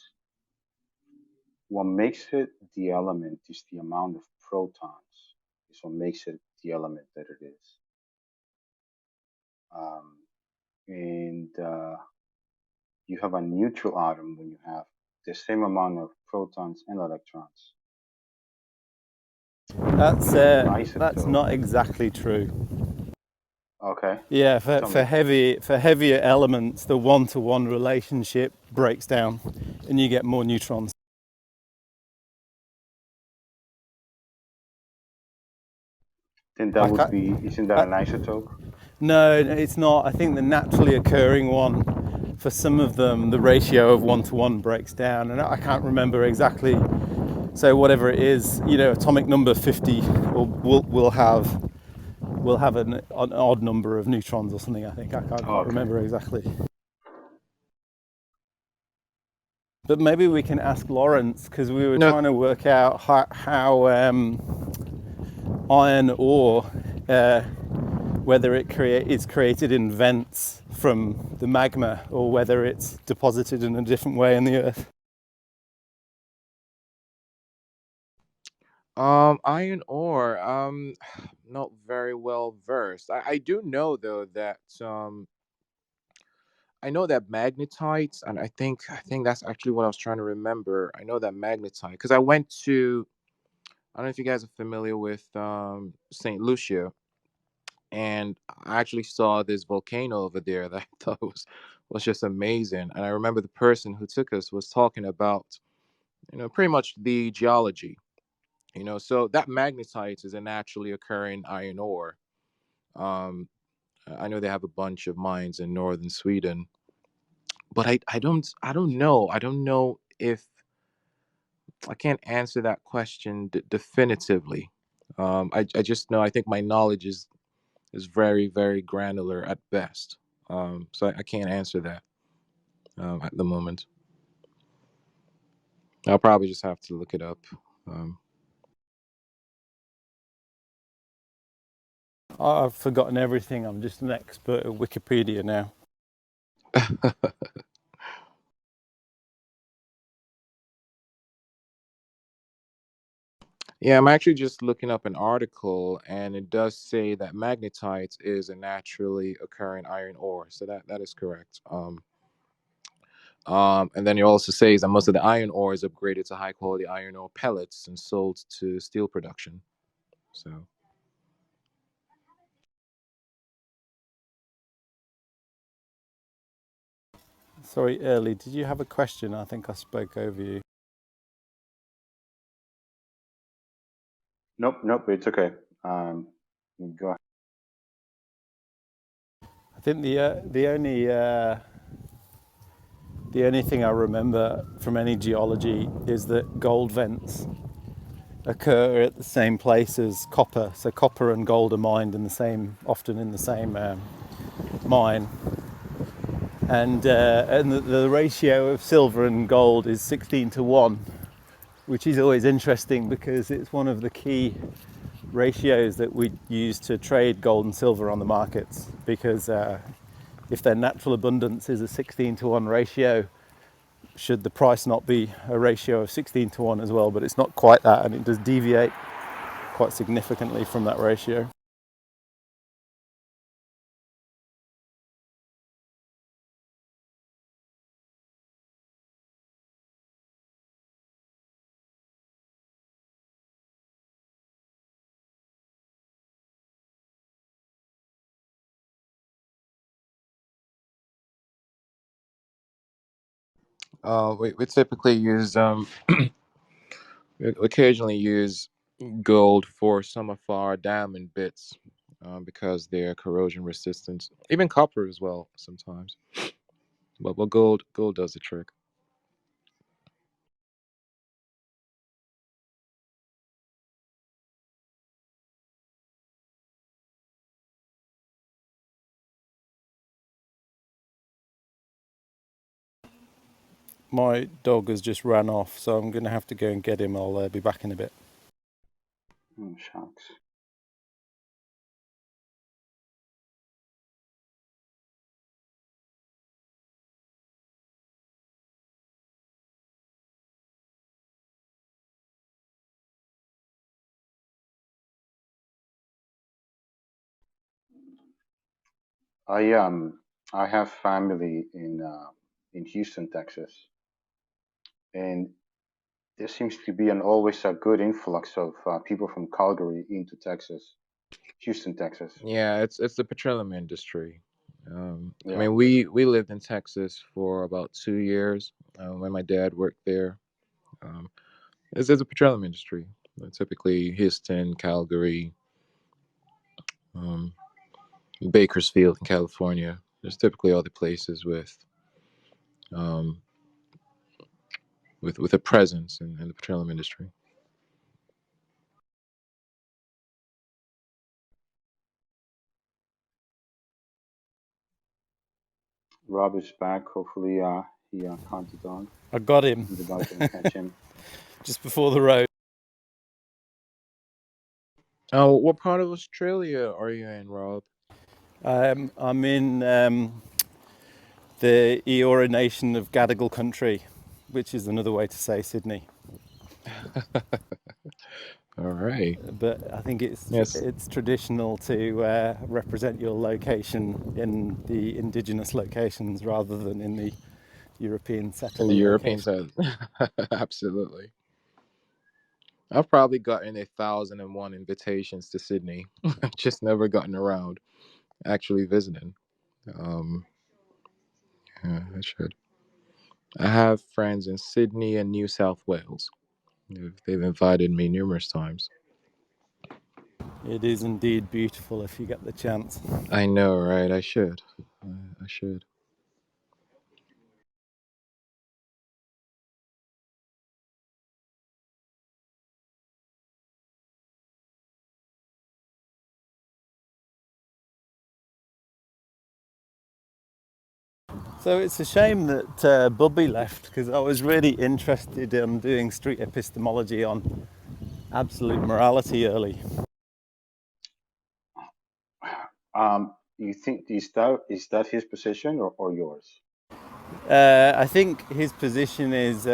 what makes it the element is the amount of protons. Is what makes it the element that it is. And you have a neutral atom when you have the same amount of protons and electrons. That's not exactly true. Okay. Yeah, for heavier elements, the one-to-one relationship breaks down, and you get more neutrons. Then that would be, isn't that an isotope? No, it's not. I think the naturally occurring one, for some of them, the ratio of one-to-one breaks down, and I can't remember exactly. So whatever it is, atomic number 50 will have an odd number of neutrons or something. I think I can't remember exactly. But maybe we can ask Lawrence, because we were trying to work out how iron ore, whether it is created in vents from the magma or whether it's deposited in a different way in the earth. Iron ore. Not very well versed. I do know though that I know that magnetite, and I think that's actually what I was trying to remember. I know that magnetite because I went to. I don't know if you guys are familiar with St. Lucia, and I actually saw this volcano over there that I thought was just amazing. And I remember the person who took us was talking about, pretty much the geology. So that magnetite is a naturally occurring iron ore. I know they have a bunch of mines in northern Sweden, but I don't know. I don't know if I can't answer that question definitively. I just know I think my knowledge is very, very granular at best. So I can't answer that at the moment. I'll probably just have to look it up. I've forgotten everything. I'm just an expert at Wikipedia now. Yeah, I'm actually just looking up an article, and it does say that magnetite is a naturally occurring iron ore. So that is correct. And then it also says that most of the iron ore is upgraded to high quality iron ore pellets and sold to steel production. So Sorry, Early, did you have a question? I think I spoke over you. Nope, nope, it's okay. Go ahead. I think the only thing I remember from any geology is that gold vents occur at the same place as copper. So copper and gold are mined in the same, often in the same mine, and the ratio of silver and gold is 16:1, which is always interesting because it's one of the key ratios that we use to trade gold and silver on the markets. Because if their natural abundance is a 16:1 ratio, should the price not be a ratio of 16:1 as well? But it's not quite that, and it does deviate quite significantly from that ratio. we typically use we occasionally use gold for some of our diamond bits because they're corrosion resistant. Even copper as well sometimes. But gold does the trick. My dog has just ran off, so I'm going to have to go and get him. I'll be back in a bit. Oh, shucks. I have family in Houston, Texas, and there seems to be always a good influx of people from Calgary into Texas, Houston, Texas. Yeah, it's the petroleum industry. I Yeah. mean, we lived in Texas for about 2 years when my dad worked there. It's a petroleum industry. Typically, Houston, Calgary, um, Bakersfield in California. There's typically other places um, with a presence in the petroleum industry. Rob is back. Hopefully, he calmed it down. I got him. The dog didn't catch him. Just before the road. Oh, what part of Australia are you in, Rob? I'm in the Eora Nation of Gadigal Country, which is another way to say Sydney. All right. But I think Yes. it's traditional to represent your location in the indigenous locations rather than in the European In settler the European location. side. Absolutely. I've probably gotten 1,001 invitations to Sydney. Just never gotten around actually visiting. Um, yeah, I should. I have friends in Sydney and New South Wales. They've invited me numerous times. It is indeed beautiful if you get the chance. I know, right? I should. I should. So it's a shame that Bubby left, because I was really interested in doing street epistemology on absolute morality early. You think is that his position or yours? I think his position is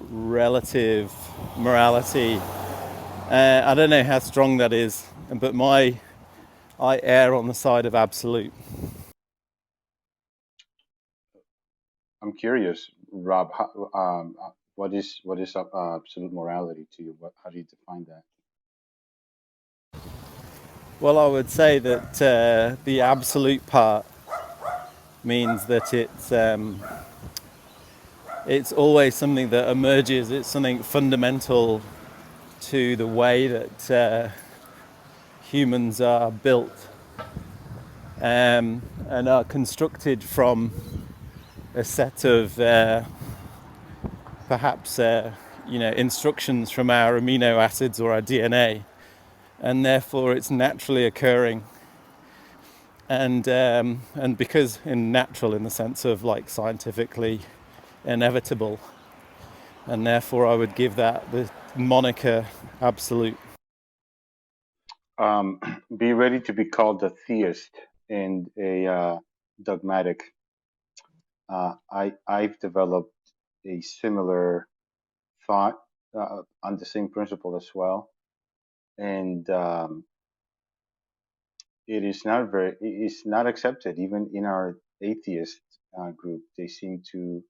relative morality. I don't know how strong that is, but I err on the side of absolute. I'm curious, Rob. What is absolute morality to you? How do you define that? Well, I would say that the absolute part means that it's always something that emerges. It's something fundamental to the way that humans are built and are constructed from a set of perhaps instructions from our amino acids or our DNA, and therefore it's naturally occurring. And because in natural in the sense of like scientifically inevitable, and therefore I would give that the moniker absolute. Be ready to be called a theist and a dogmatic. I've developed a similar thought on the same principle as well, and it's not accepted even in our atheist group. They seem to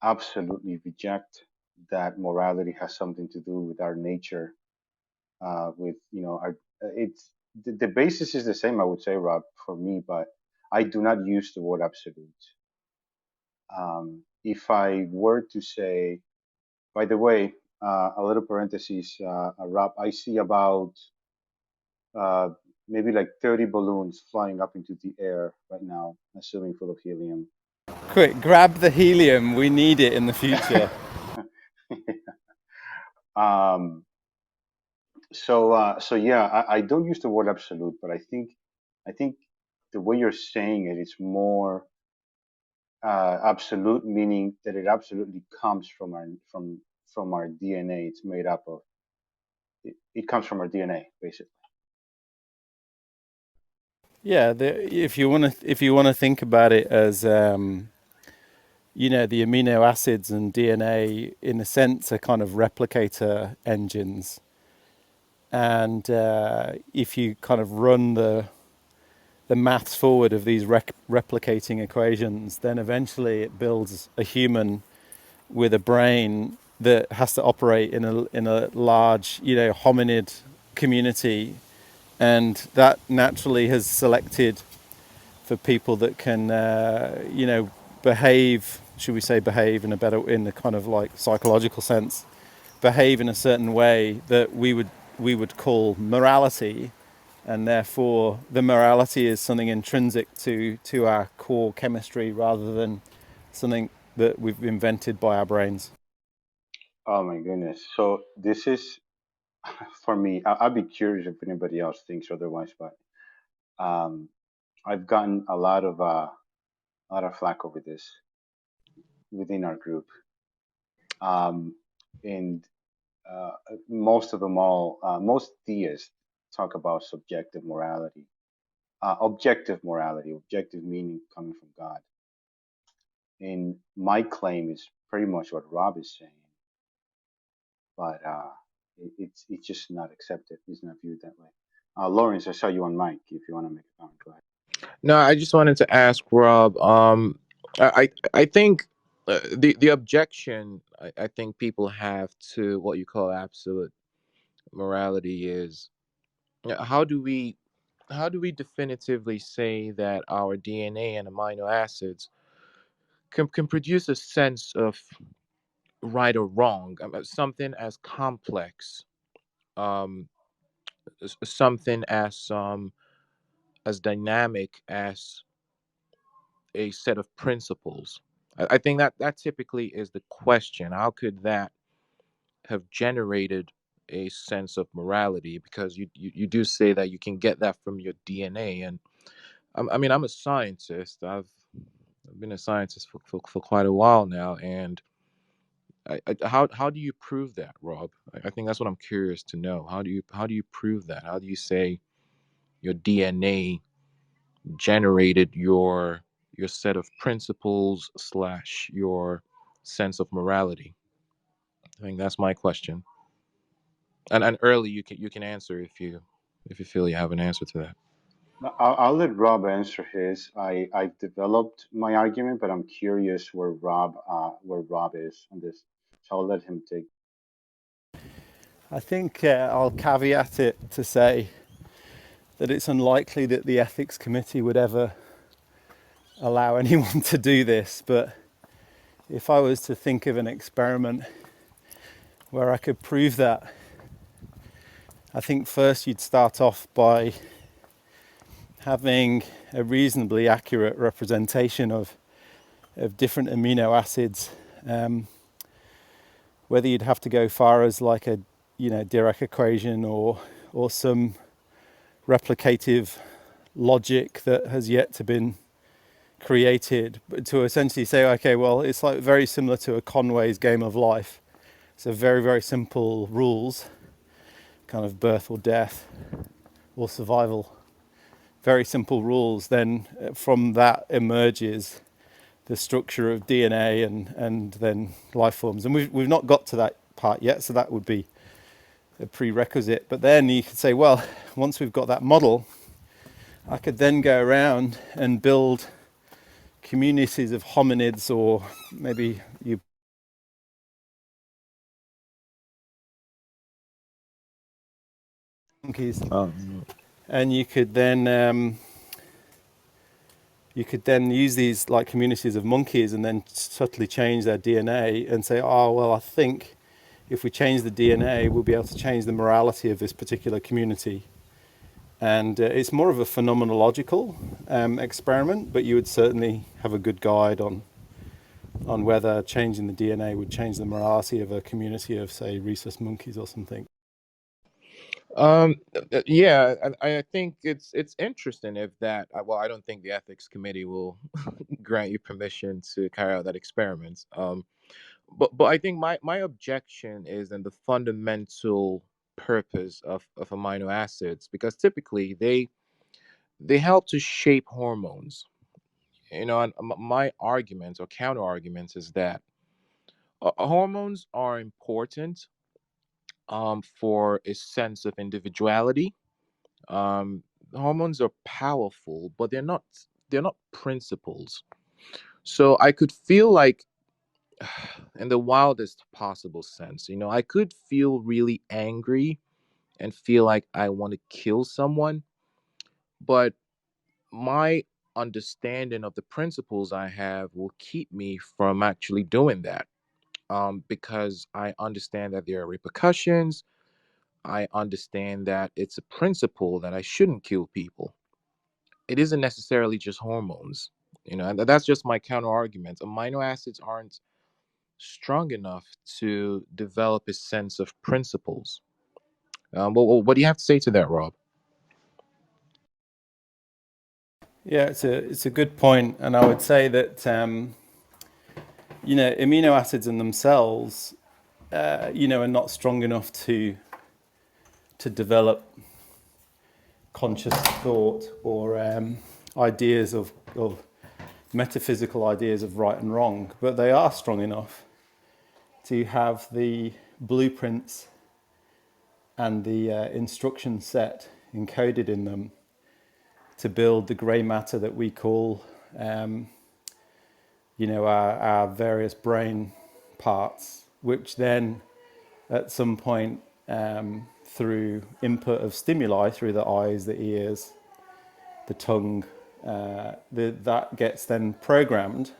absolutely reject that morality has something to do with our nature, with our it's the basis is the same, I would say, Rob, for me, but I do not use the word absolute. If I were to say, by the way, a little parenthesis, Rob, I see about uh, maybe like 30 balloons flying up into the air right now, assuming full of helium. Quick, grab the helium. We need it in the future. So yeah, I don't use the word absolute, but I think the way you're saying it, it's more absolute, meaning that it absolutely comes from our DNA. It's made up of it comes from our DNA, basically. Yeah, if you want to think about it as the amino acids and DNA in a sense are kind of replicator engines, and if you kind of run the maths forward of these replicating equations, then eventually it builds a human with a brain that has to operate in a large hominid community, and that naturally has selected for people that can behave, should we say behave in the kind of like psychological sense, behave in a certain way that we would call morality, and therefore the morality is something intrinsic to our core chemistry rather than something that we've invented by our brains. Oh my goodness! So this is for me. I'll be curious if anybody else thinks otherwise, but I've gotten a lot of flack over this within our group, and most of them all, most theists talk about subjective morality, objective morality, objective meaning coming from God. And my claim is pretty much what Rob is saying, but it's just not accepted. It's not viewed that way. Lawrence, I saw you on mic. If you want to make a comment, go ahead. No, I just wanted to ask Rob. I think the objection I think people have to what you call absolute morality is how do we definitively say that our DNA and amino acids can produce a sense of right or wrong, something as complex, um, something as dynamic as a set of principles. I think that typically is the question. How could that have generated a sense of morality? Because you do say that you can get that from your DNA, and I mean I'm a scientist. I've been a scientist for quite a while now, and how do you prove that, Rob? I think that's what I'm curious to know. How do you prove that? How do you say your DNA generated your set of principles / your sense of morality? I think that's my question. And early you can answer if you feel you have an answer to that. I'll let Rob answer his. I developed my argument, but I'm curious where Rob is on this. So I'll let him take. I think I'll caveat it to say that it's unlikely that the ethics committee would ever allow anyone to do this, but if I was to think of an experiment where I could prove that, I think first you'd start off by having a reasonably accurate representation of different amino acids, whether you'd have to go far as like a Dirac equation or some replicative logic that has yet to been created, but to essentially say, okay, well, it's like very similar to a Conway's game of life. So very, very simple rules, kind of birth or death or survival. Very simple rules. Then from that emerges the structure of DNA and then life forms. And we've not got to that part yet, so that would be a prerequisite. But then you could say, well, once we've got that model, I could then go around and build communities of hominids, or maybe you monkeys, and you could then use these like communities of monkeys and then subtly change their DNA and say, oh well, I think if we change the DNA, we'll be able to change the morality of this particular community. And it's more of a phenomenological experiment, but you would certainly have a good guide on whether changing the DNA would change the morality of a community of, say, rhesus monkeys or something. Yeah, I think it's interesting if that. Well, I don't think the ethics committee will grant you permission to carry out that experiment. But I think my objection is in the fundamental purpose of amino acids, because typically they help to shape hormones. And my argument or counter argument is that hormones are important for a sense of individuality. Hormones are powerful, but they're not principles. So I could feel like, in the wildest possible sense, I could feel really angry and feel like I want to kill someone, but my understanding of the principles I have will keep me from actually doing that. Because I understand that there are repercussions. I understand that it's a principle that I shouldn't kill people. It isn't necessarily just hormones, and that's just my counter argument. Amino acids aren't strong enough to develop a sense of principles. What do you have to say to that, Rob? Yeah, it's a good point, and I would say that amino acids in themselves, are not strong enough to develop conscious thought or ideas of metaphysical ideas of right and wrong, but they are strong enough to have the blueprints and the instruction set encoded in them to build the grey matter that we call, our various brain parts, which then at some point, through input of stimuli, through the eyes, the ears, the tongue, that gets then programmed,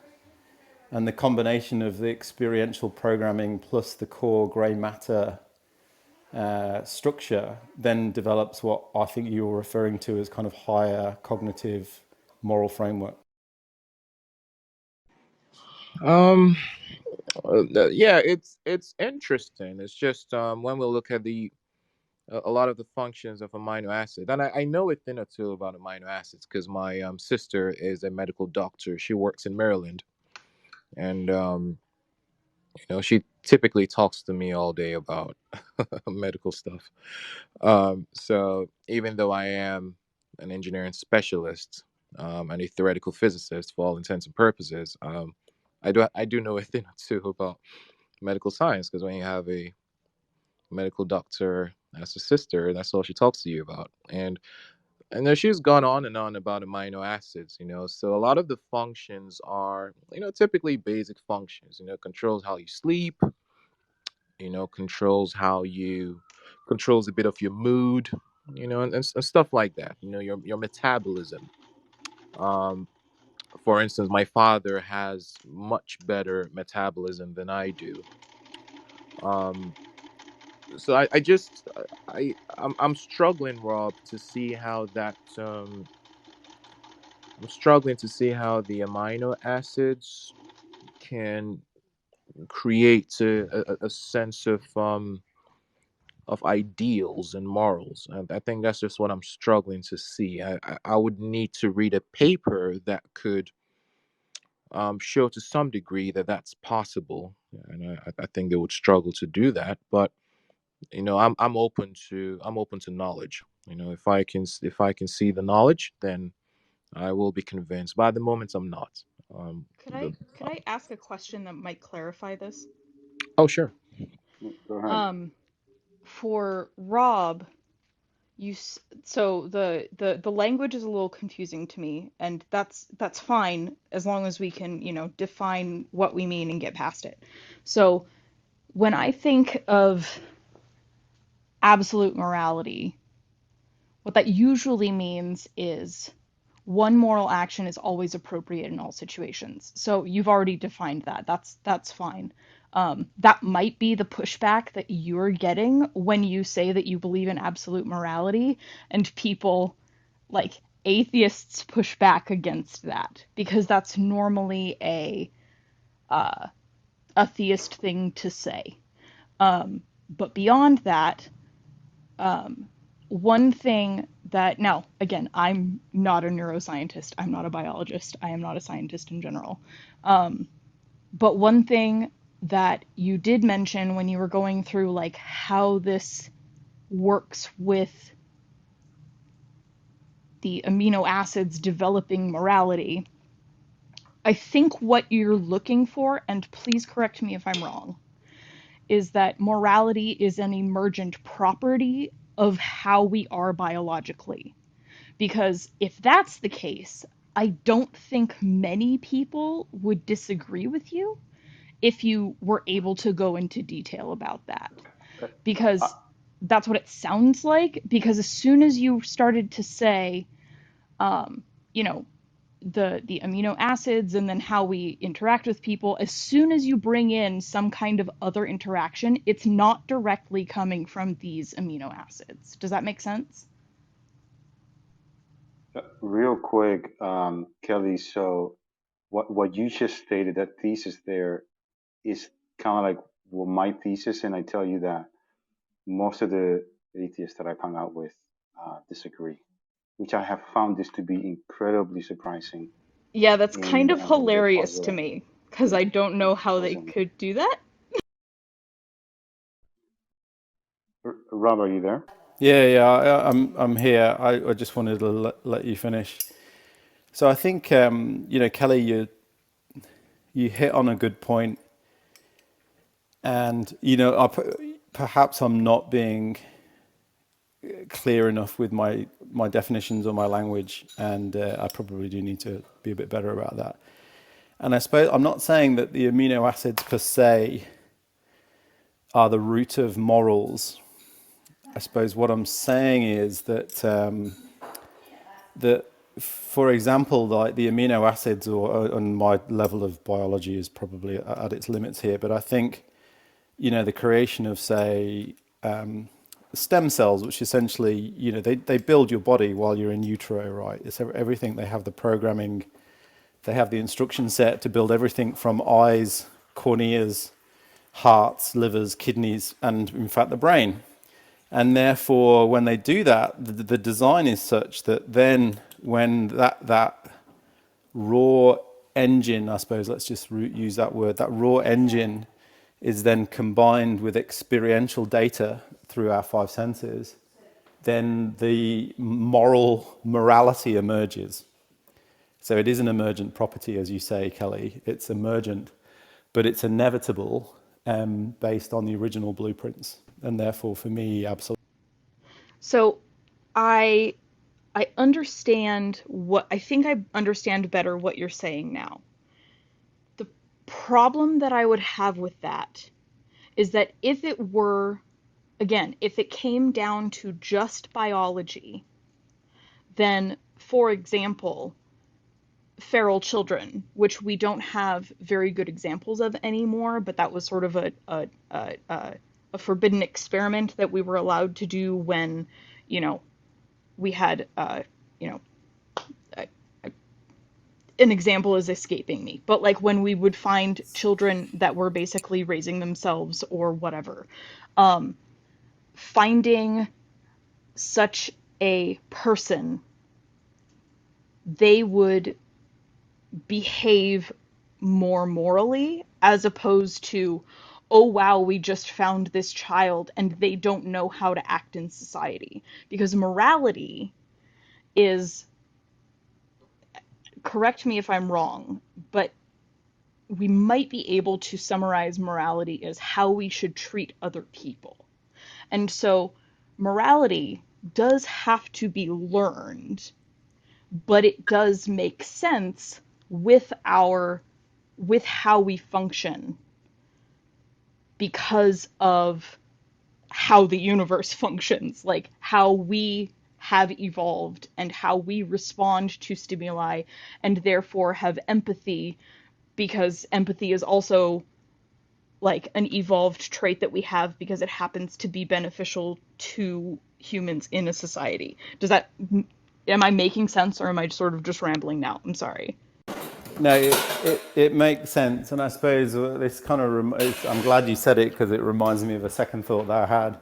and the combination of the experiential programming plus the core grey matter structure then develops what I think you were referring to as kind of higher cognitive moral framework. Yeah, it's interesting. It's just when we look at a lot of the functions of amino acids, and I know a thing or two about amino acids because my sister is a medical doctor. She works in Maryland, and she typically talks to me all day about medical stuff. So even though I am an engineering specialist and a theoretical physicist for all intents and purposes, I do know a thing or two about medical science, because when you have a medical doctor as a sister, that's all she talks to you about. And And then she's gone on and on about amino acids, So a lot of the functions are, typically basic functions, controls how you sleep, controls a bit of your mood, and stuff like that, your metabolism. For instance, my father has much better metabolism than I do. So I'm struggling, Rob, to see how that I'm struggling to see how the amino acids can create a sense of ideals and morals. And I think that's just what I'm struggling to see. I would need to read a paper that could show to some degree that that's possible, and I think they would struggle to do that. But I'm open to knowledge. If I can see the knowledge, then I will be convinced. But at the moment, I'm not. Could I ask a question that might clarify this? Oh, sure. Go ahead. For Rob, so the language is a little confusing to me, and that's fine as long as we can, define what we mean and get past it. So when I think of absolute morality, what that usually means is one moral action is always appropriate in all situations. So you've already defined that. That's fine. That might be the pushback that you're getting when you say that you believe in absolute morality, and people like atheists push back against that because that's normally a theist thing to say. But beyond that, one thing that, now, again, I'm not a neuroscientist, I'm not a biologist, I am not a scientist in general. But one thing that you did mention when you were going through like how this works with the amino acids developing morality, I think what you're looking for, and please correct me if I'm wrong, is that morality is an emergent property of how we are biologically. Because if that's the case, I don't think many people would disagree with you if you were able to go into detail about that. Because that's what it sounds like. Because as soon as you started to say, the amino acids and then how we interact with people, as soon as you bring in some kind of other interaction, it's not directly coming from these amino acids. Does that make sense? Real quick, Kelly. So, what you just stated, that thesis there, is kind of like well, my thesis, and I tell you that most of the atheists that I've hung out with disagree, which I have found this to be incredibly surprising. Yeah, that's kind of In the hilarious to puzzle. me, because I don't know how they Puzzling. could do that. Rob, are you there? Yeah, I'm here. I just wanted to let you finish. So I think Kelly, you hit on a good point, and perhaps I'm not being clear enough with my definitions or my language, and I probably do need to be a bit better about that. And I suppose I'm not saying that the amino acids per se are the root of morals. I suppose what I'm saying is that for example, like the amino acids, and my level of biology is probably at its limits here, but I think the creation of, say, stem cells, which essentially they build your body while you're in utero, right? It's everything. They have the programming, they have the instruction set to build everything from eyes, corneas, hearts, livers, kidneys, and in fact the brain. And therefore, when they do that, the design is such that then when that raw engine, I suppose, let's just use that word, that raw engine is then combined with experiential data through our five senses, then the morality emerges. So it is an emergent property, as you say, Kelly. It's emergent, but it's inevitable based on the original blueprints. And therefore, for me, absolutely. So I I understand what I think I understand better what you're saying now. The problem that I would have with that is that if it were, again, if it came down to just biology, then, for example, feral children, which we don't have very good examples of anymore, but that was sort of a forbidden experiment that we were allowed to do when, you know, we had, you know, an example is escaping me, but like when we would find children that were basically raising themselves or whatever, finding such a person, they would behave more morally as opposed to, oh wow, we just found this child and they don't know how to act in society. Because morality is, correct me if I'm wrong, but we might be able to summarize morality as how we should treat other people. And so morality does have to be learned, but it does make sense with how we function because of how the universe functions, like how we have evolved and how we respond to stimuli and therefore have empathy, because empathy is also like an evolved trait that we have because it happens to be beneficial to humans in a society. Am I making sense, or am I sort of just rambling now? I'm sorry. No, it makes sense, and I suppose this kind of I'm glad you said it because it reminds me of a second thought that I had,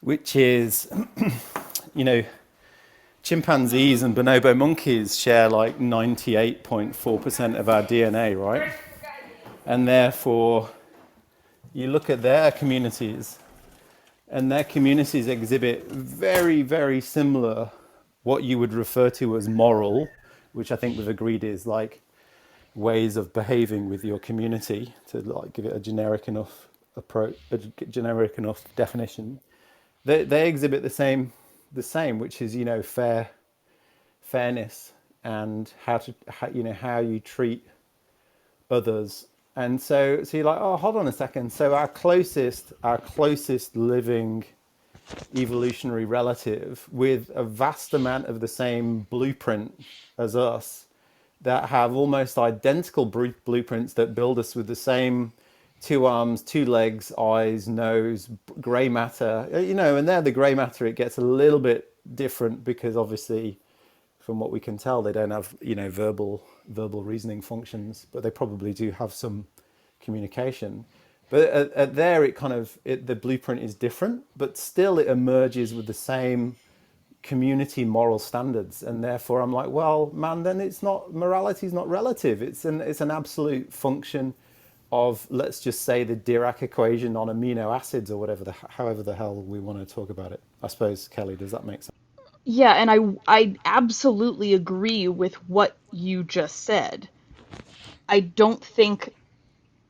which is, you know, chimpanzees and bonobo monkeys share like 98.4% of our DNA, right? And therefore, you look at their communities, and their communities exhibit very, very similar, what you would refer to as moral, which I think we've agreed is like ways of behaving with your community, to like give it a generic enough approach, a generic enough definition. They exhibit the same, which is, you know, fairness and how you treat others. And so you're like, oh, hold on a second. So our closest living evolutionary relative with a vast amount of the same blueprint as us, that have almost identical blueprints that build us with the same 2 arms, 2 legs, eyes, nose, grey matter, you know, and there the grey matter, it gets a little bit different because obviously from what we can tell, they don't have, you know, verbal reasoning functions, but they probably do have some communication. But at there, the blueprint is different, but still it emerges with the same community moral standards, and therefore I'm like, well, man, then morality is not relative. It's an absolute function of, let's just say, the Dirac equation on amino acids, or however the hell we want to talk about it. I suppose, Kelly, does that make sense? Yeah, and I absolutely agree with what you just said. I don't think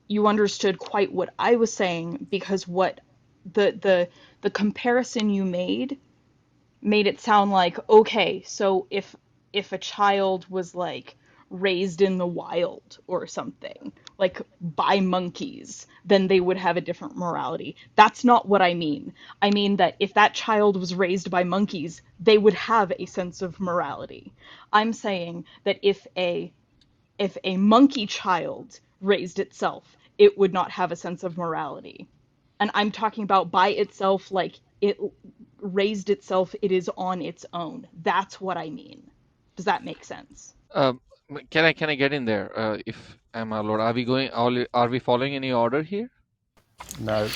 you understood quite what I was saying, because what the comparison you made it sound like, okay, so if a child was like raised in the wild or something, like by monkeys, then they would have a different morality. That's not what I mean. I mean that if that child was raised by monkeys, they would have a sense of morality. I'm saying that if a monkey child raised itself, it would not have a sense of morality. And I'm talking about by itself, like it raised itself, it is on its own. That's what I mean. Does that make sense? Um, can I get in there? If I'm allowed, are we following any order here? No.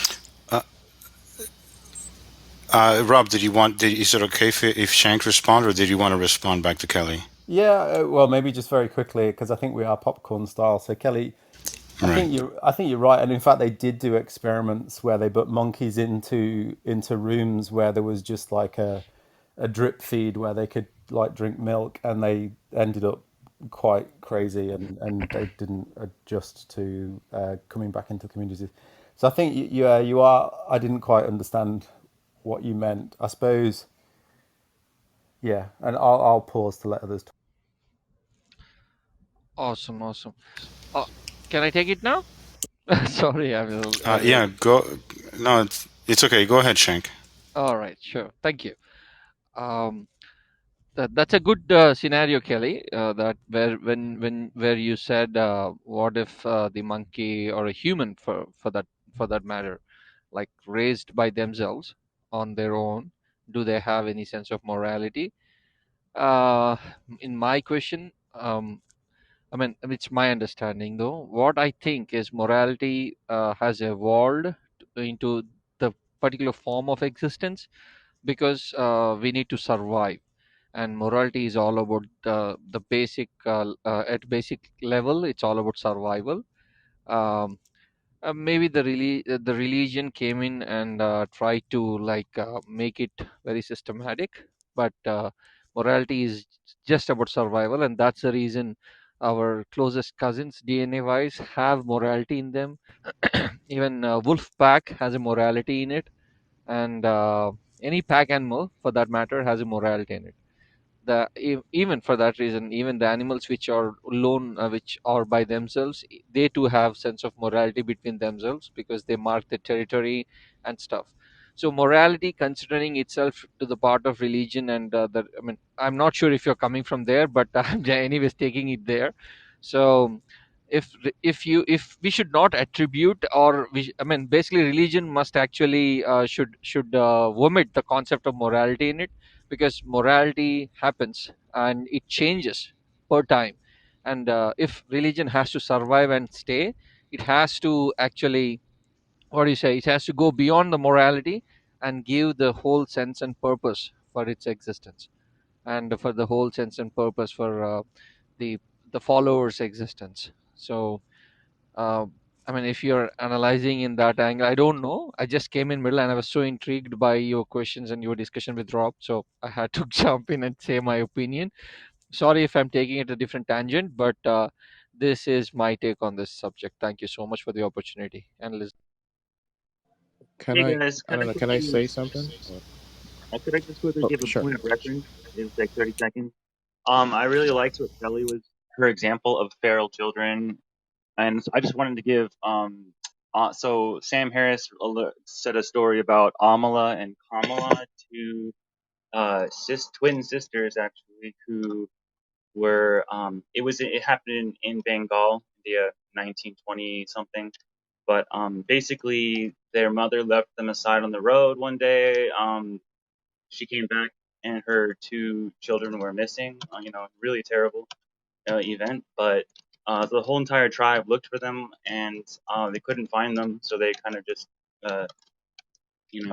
Rob, is it okay if Shank respond, or did you want to respond back to Kelly? Yeah, well, maybe just very quickly, because I think we are popcorn style. So Kelly, I think you're right, and in fact, they did do experiments where they put monkeys into rooms where there was just like a drip feed where they could like drink milk, and they ended up quite crazy, and they didn't adjust to coming back into communities. So I think you are. I didn't quite understand what you meant. I suppose Yeah, and I'll pause to let others talk. Awesome, awesome. Can I take it now? Sorry, I will. Yeah, go. No, it's okay. Go ahead, Shank. All right, sure. Thank you. Um, that's a good scenario, Kelly. That where you said, what if the monkey or a human for that matter, like raised by themselves on their own, do they have any sense of morality? Uh, in my question, I mean, it's my understanding though. What I think is morality has evolved into the particular form of existence because we need to survive, and morality is all about the basic at basic level. It's all about survival. Um, Maybe the religion came in and tried to make it very systematic, but morality is just about survival, and that's the reason our closest cousins DNA wise have morality in them. Even wolf pack has a morality in it, and any pack animal for that matter has a morality in it. Even for that reason, even the animals which are alone, which are by themselves, they too have sense of morality between themselves because they mark the territory and stuff. So morality considering itself to the part of religion, and I mean, I'm not sure if you're coming from there, but I'm anyways taking it there. So if we should not attribute, or I mean, basically religion must actually should vomit the concept of morality in it, because morality happens and it changes per time. And if religion has to survive and stay, it has to actually, what do you say, it has to go beyond the morality and give the whole sense and purpose for its existence, and for the whole sense and purpose for the the followers existence. So uh, I mean, if you're analyzing in that angle, I don't know. I just came in middle and I was so intrigued by your questions and your discussion with Rob, so I had to jump in and say my opinion. Sorry if I'm taking it a different tangent, but this is my take on this subject. Thank you so much for the opportunity and listen. Can Hey I? guys, I could I don't know. Can I quickly, say something? Or, could I just quickly oh, give a sure. point of reference? It's like 30 seconds. I really liked what Kelly was, her example of feral children, and so I just wanted to give, so Sam Harris said a story about Amala and Kamala, two twin sisters actually, who were, it happened in Bengal, India, 1920 something. But basically, their mother left them aside on the road one day. She came back and her two children were missing. Really terrible event. But the whole entire tribe looked for them and they couldn't find them, so they kind of just uh,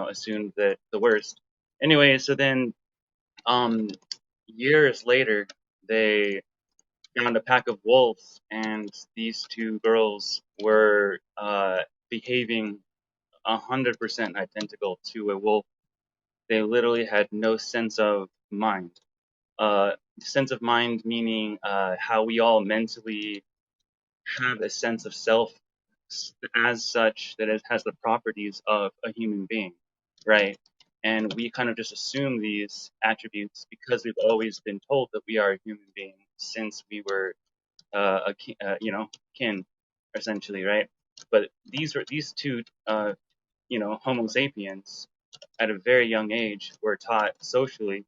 assumed that the worst. Anyway, so then years later, they found a pack of wolves, and these two girls were behaving 100% identical to a wolf. They literally had no sense of mind. Sense of mind meaning how we all mentally have a sense of self as such that it has the properties of a human being, right? And we kind of just assume these attributes because we've always been told that we are a human being since we were kin, essentially, right? But these two, Homo sapiens, at a very young age, were taught socially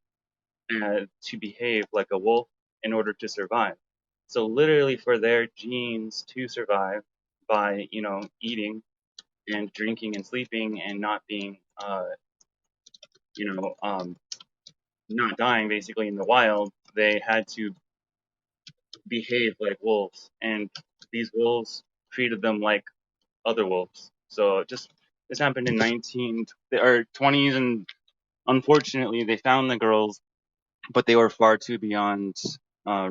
to behave like a wolf in order to survive. So literally, for their genes to survive by eating and drinking and sleeping and not being not dying basically in the wild, they had to behave like wolves, and these wolves treated them like other wolves. So this happened in 20s, and unfortunately they found the girls, but they were far too beyond uh,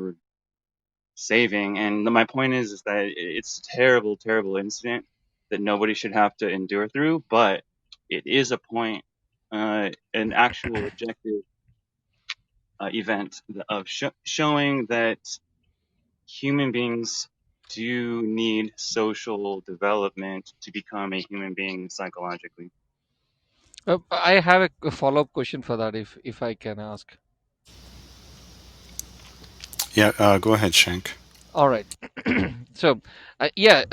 saving. And my point is that it's a terrible, terrible incident that nobody should have to endure through, but it is a point, an actual objective event of showing that human beings do need social development to become a human being psychologically. I have a follow-up question for that, if I can ask. Yeah, go ahead, Shank. All right. So, yeah,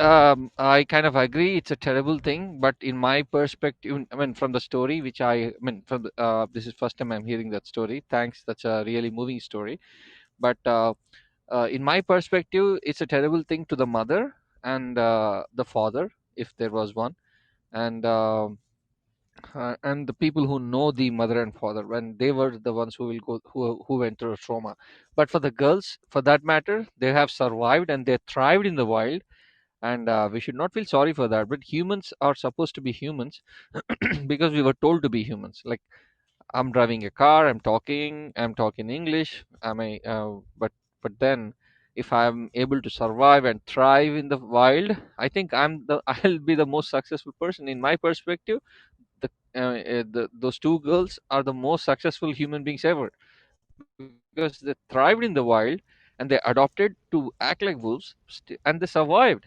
I kind of agree. It's a terrible thing, but in my perspective, I mean, from the story, which I mean, from the, this is first time I'm hearing that story. Thanks, that's a really moving story. But in my perspective, it's a terrible thing to the mother and the father, if there was one, and and the people who know the mother and father, when they were the ones who will go who went through a trauma. But for the girls, for that matter, they have survived and they thrived in the wild, and we should not feel sorry for that. But humans are supposed to be humans because we were told to be humans. Like, I'm driving a car, I'm talking English, but then if I'm able to survive and thrive in the wild, I think I'll be the most successful person in my perspective. Those two girls are the most successful human beings ever because they thrived in the wild and they adopted to act like wolves, and they survived.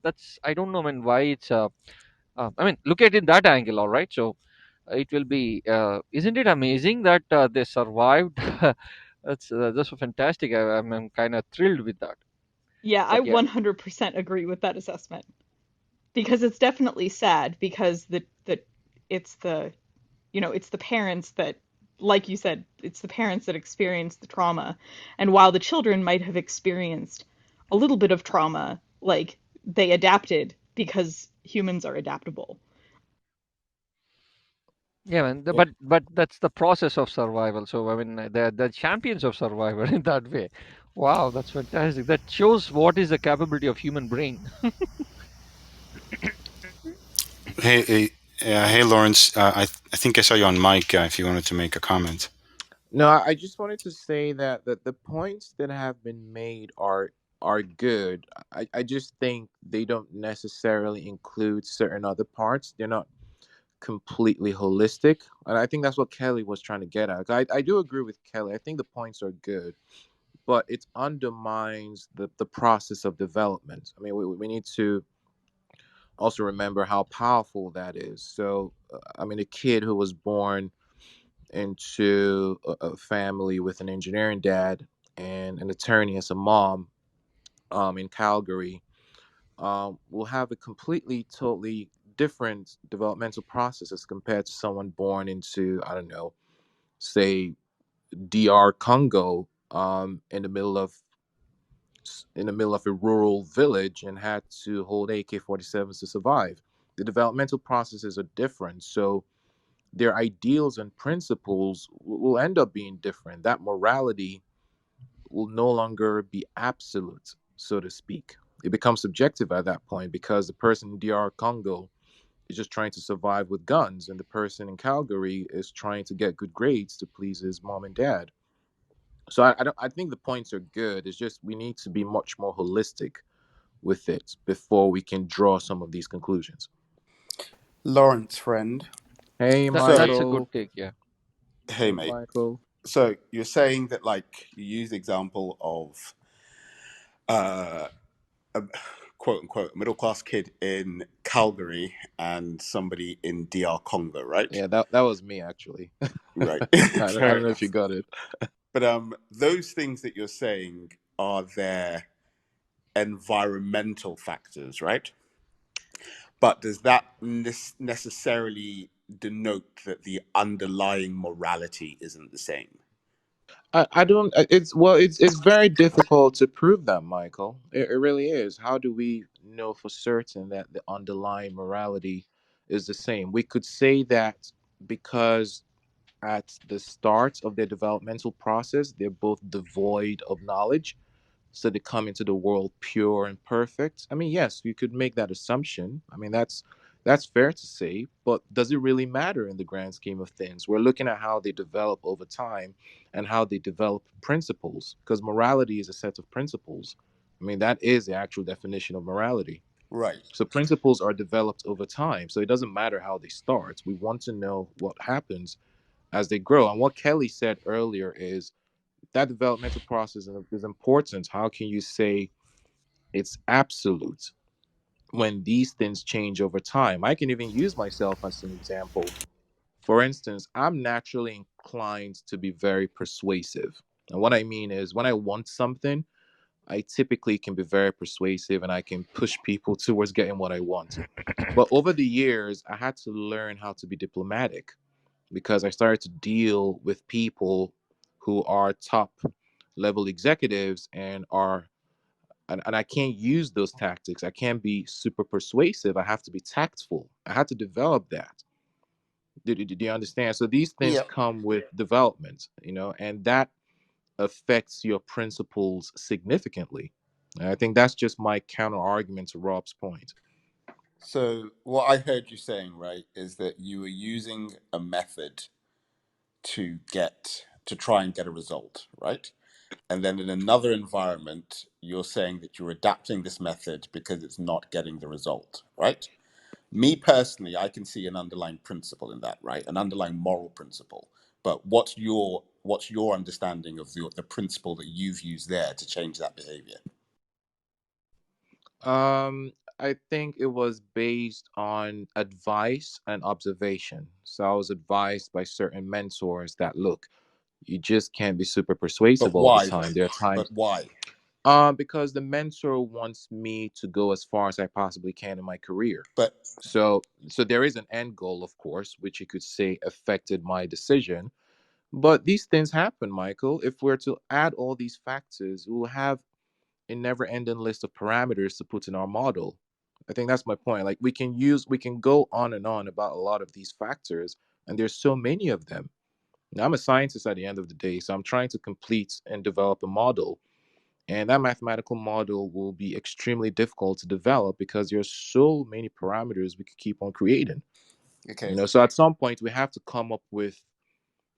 That's I don't know, man, why it's I mean, look at it in that angle, all right. So it will be isn't it amazing that they survived? That's so fantastic. I'm kind of thrilled with that. Yeah, I But yeah, 100% agree with that assessment because it's definitely sad because the it's the it's the parents that, like you said, it's the parents that experience the trauma, and while the children might have experienced a little bit of trauma, like, they adapted because humans are adaptable. yeah, man. Yeah. But that's the process of survival. So I mean, they're the champions of survival in that way. Wow, that's fantastic. That shows what is the capability of human brain. Hey, Lawrence. I think I saw you on mic. If you wanted to make a comment. No, I just wanted to say that the points that have been made are good. I just think they don't necessarily include certain other parts. They're not completely holistic, and I think that's what Kelly was trying to get at. I do agree with Kelly. I think the points are good, but it undermines the process of development. I mean, we need to also remember how powerful that is. So, I mean, a kid who was born into a family with an engineering dad and an attorney as a mom, in Calgary, will have a completely, totally different developmental process as compared to someone born into, I don't know, say DR Congo, in the middle of a rural village and had to hold AK-47s to survive. The developmental processes are different, so their ideals and principles will end up being different. That morality will no longer be absolute, so to speak. It becomes subjective at that point because the person in DR Congo is just trying to survive with guns, and the person in Calgary is trying to get good grades to please his mom and dad. So I think the points are good. It's just we need to be much more holistic with it before we can draw some of these conclusions. Lawrence, friend. Hey, So, That's a good Michael. take. Yeah. hey, Hey, mate. Michael. So you're saying that, like, you use the example of uh, a quote unquote middle class kid in Calgary and somebody in DR Congo, right? Yeah, that was me actually. Right. I Fair don't know if you enough. got it. But those things that you're saying are their environmental factors, right? But does that necessarily denote that the underlying morality isn't the same? I don't. It's very difficult to prove that, Michael. It really is. How do we know for certain that the underlying morality is the same? We could say that because at the start of their developmental process, they're both devoid of knowledge. So they come into the world pure and perfect. I mean, yes, you could make that assumption. I mean, that's fair to say, but does it really matter in the grand scheme of things? We're looking at how they develop over time and how they develop principles, because morality is a set of principles. I mean, that is the actual definition of morality. Right. So principles are developed over time. So it doesn't matter how they start. We want to know what happens as they grow. And what Kelly said earlier is that developmental process is important. How can you say it's absolute when these things change over time? I can even use myself as an example. For instance, I'm naturally inclined to be very persuasive. And what I mean is, when I want something, I typically can be very persuasive and I can push people towards getting what I want. But over the years, I had to learn how to be diplomatic because I started to deal with people who are top level executives and I can't use those tactics. I can't be super persuasive. I have to be tactful. I had to develop that. Do you understand? So these things Yeah. come with development, and that affects your principles significantly. And I think that's just my counter argument to Rob's point. So what I heard you saying, right, is that you were using a method to try and get a result, right? And then in another environment, you're saying that you're adapting this method because it's not getting the result, right? Me personally, I can see an underlying principle in that, right? An underlying moral principle. But what's your understanding of the principle that you've used there to change that behavior? I think it was based on advice and observation. So I was advised by certain mentors that, look, you just can't be super But persuasive all the why time. though? There are But times why? because the mentor wants me to go as far as I possibly can in my career. But So there is an end goal, of course, which you could say affected my decision. But these things happen, Michael. If we're to add all these factors, we'll have a never-ending list of parameters to put in our model. I think that's my point. Like we can go on and on about a lot of these factors, and there's so many of them. Now, I'm a scientist at the end of the day, so I'm trying to complete and develop a model. And that mathematical model will be extremely difficult to develop because there's so many parameters we could keep on creating. okay, So at some point we have to come up with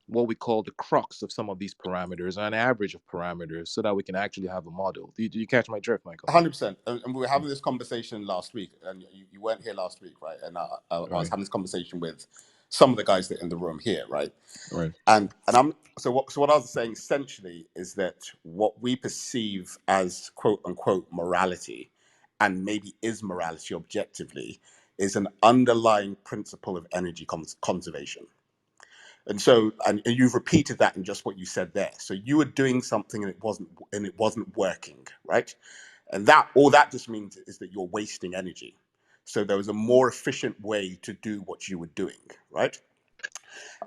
what we call the crux of some of these parameters, an average of parameters, so that we can actually have a model. Do you catch my drift, Michael? 100%. And we were having this conversation last week, and you weren't here last week, right? And I was Right. having this conversation with some of the guys that are in the room here, right? Right. And I'm so what I was saying essentially is that what we perceive as quote unquote morality, and maybe is morality objectively, is an underlying principle of energy conservation. And so, and you've repeated that in just what you said there. So you were doing something and it wasn't working, right? And that all that just means is that you're wasting energy. So there was a more efficient way to do what you were doing, right?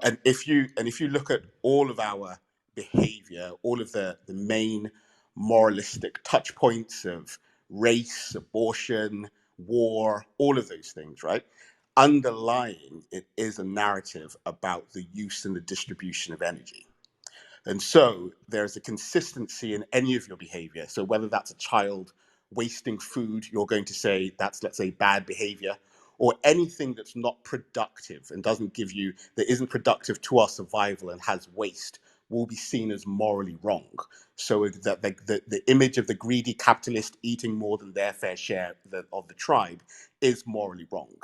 And if you look at all of our behavior, all of the main moralistic touch points of race, abortion, war, all of those things, right? Underlying it is a narrative about the use and the distribution of energy. And so there's a consistency in any of your behavior. So whether that's a child wasting food, you're going to say that's, let's say, bad behavior, or anything that's not productive and that isn't productive to our survival and has waste will be seen as morally wrong. So that the image of the greedy capitalist eating more than their fair share of the tribe is morally wrong.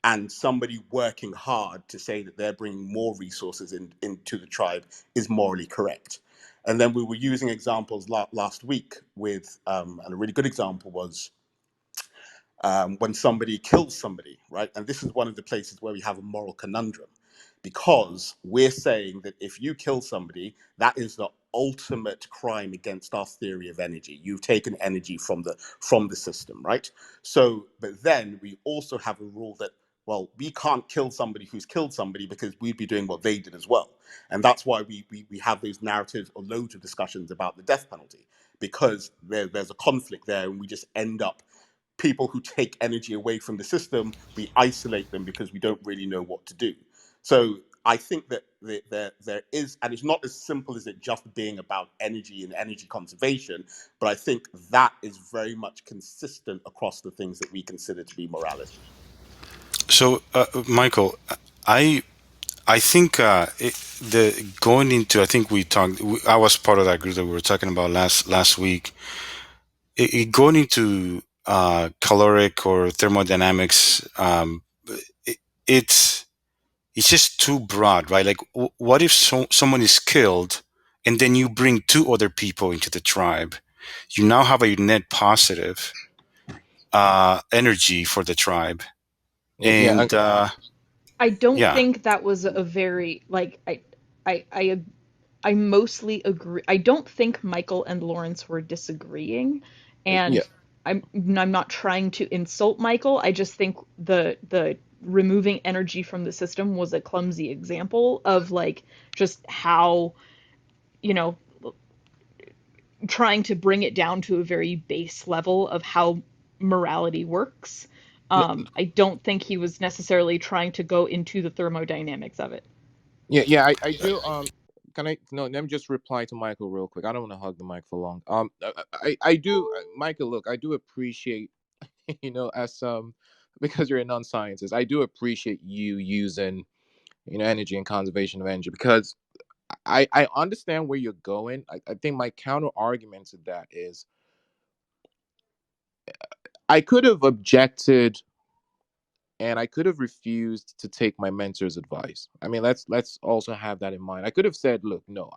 And somebody working hard to say that they're bringing more resources into the tribe is morally correct. And then we were using examples last week with, and a really good example was when somebody kills somebody, right? And this is one of the places where we have a moral conundrum, because we're saying that if you kill somebody, that is the ultimate crime against our theory of energy. You've taken energy from the system, right? So, but then we also have a rule that, well, we can't kill somebody who's killed somebody because we'd be doing what they did as well. And that's why we have those narratives or loads of discussions about the death penalty, because there's a conflict there, and we just end up people who take energy away from the system, we isolate them because we don't really know what to do. So I think that there is, and it's not as simple as it just being about energy and energy conservation, but I think that is very much consistent across the things that we consider to be morality. So, Michael, I think going into, I think I was part of that group that we were talking about last week. Going into caloric or thermodynamics, it's just too broad, right? Like, what if someone is killed, and then you bring two other people into the tribe? You now have a net positive energy for the tribe, Yeah. and I don't yeah. think that was a very, like, I I mostly agree. I don't think Michael and Lawrence were disagreeing, Yeah, and I'm not trying to insult Michael. I just think the removing energy from the system was a clumsy example of like just how, you know, trying to bring it down to a very base level of how morality works. no, I don't think he was necessarily trying to go into the thermodynamics of it. yeah. I do. Can I? No, let me just reply to Michael real quick. I don't want to hug the mic for long. I do, Michael. Look, I do appreciate, as because you're a non-scientist, I do appreciate you using, energy and conservation of energy, because I understand where you're going. I think my counter argument to that is I could have objected and I could have refused to take my mentor's advice. I mean, let's also have that in mind. I could have said, look, no,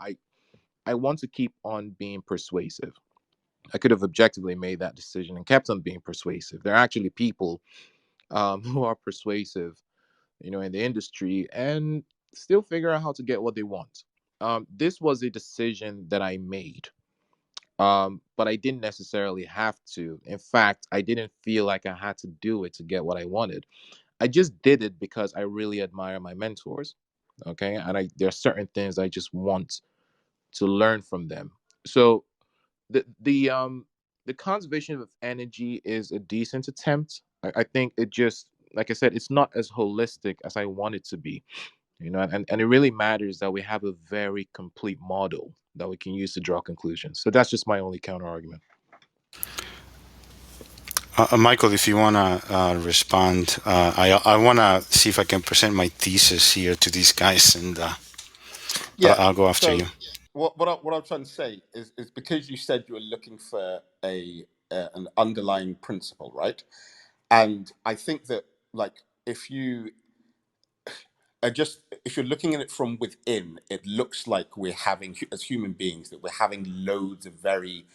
I want to keep on being persuasive. I could have objectively made that decision and kept on being persuasive. There are actually people who are persuasive, in the industry and still figure out how to get what they want. This was a decision that I made, but I didn't necessarily have to. In fact, I didn't feel like I had to do it to get what I wanted. I just did it because I really admire my mentors. Okay, and there are certain things I just want to learn from them. So the conservation of energy is a decent attempt. I think it just, like I said, it's not as holistic as I want it to be. And it really matters that we have a very complete model that we can use to draw conclusions. So that's just my only counter argument. Michael, if you want to respond, I want to see if I can present my thesis here to these guys, and Yeah. I'll go after So you. what I'm trying to say is because you said you were looking for an underlying principle, right? And I think that, like, if you if you're looking at it from within, it looks like we're having, as human beings, that we're having loads of very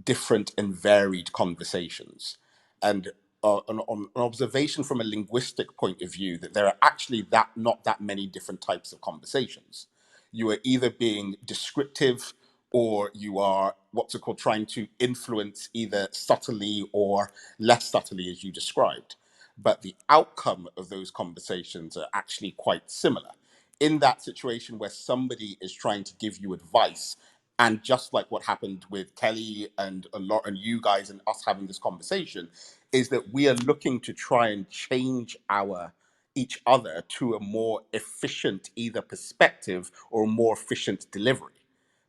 different and varied conversations. And an observation from a linguistic point of view, that there are actually not that many different types of conversations. You are either being descriptive, or you are what's it called, trying to influence either subtly or less subtly, as you described. But the outcome of those conversations are actually quite similar. In that situation where somebody is trying to give you advice, and just like what happened with Kelly and a lot and you guys and us having this conversation, is that we are looking to try and change each other to a more efficient either perspective or a more efficient delivery.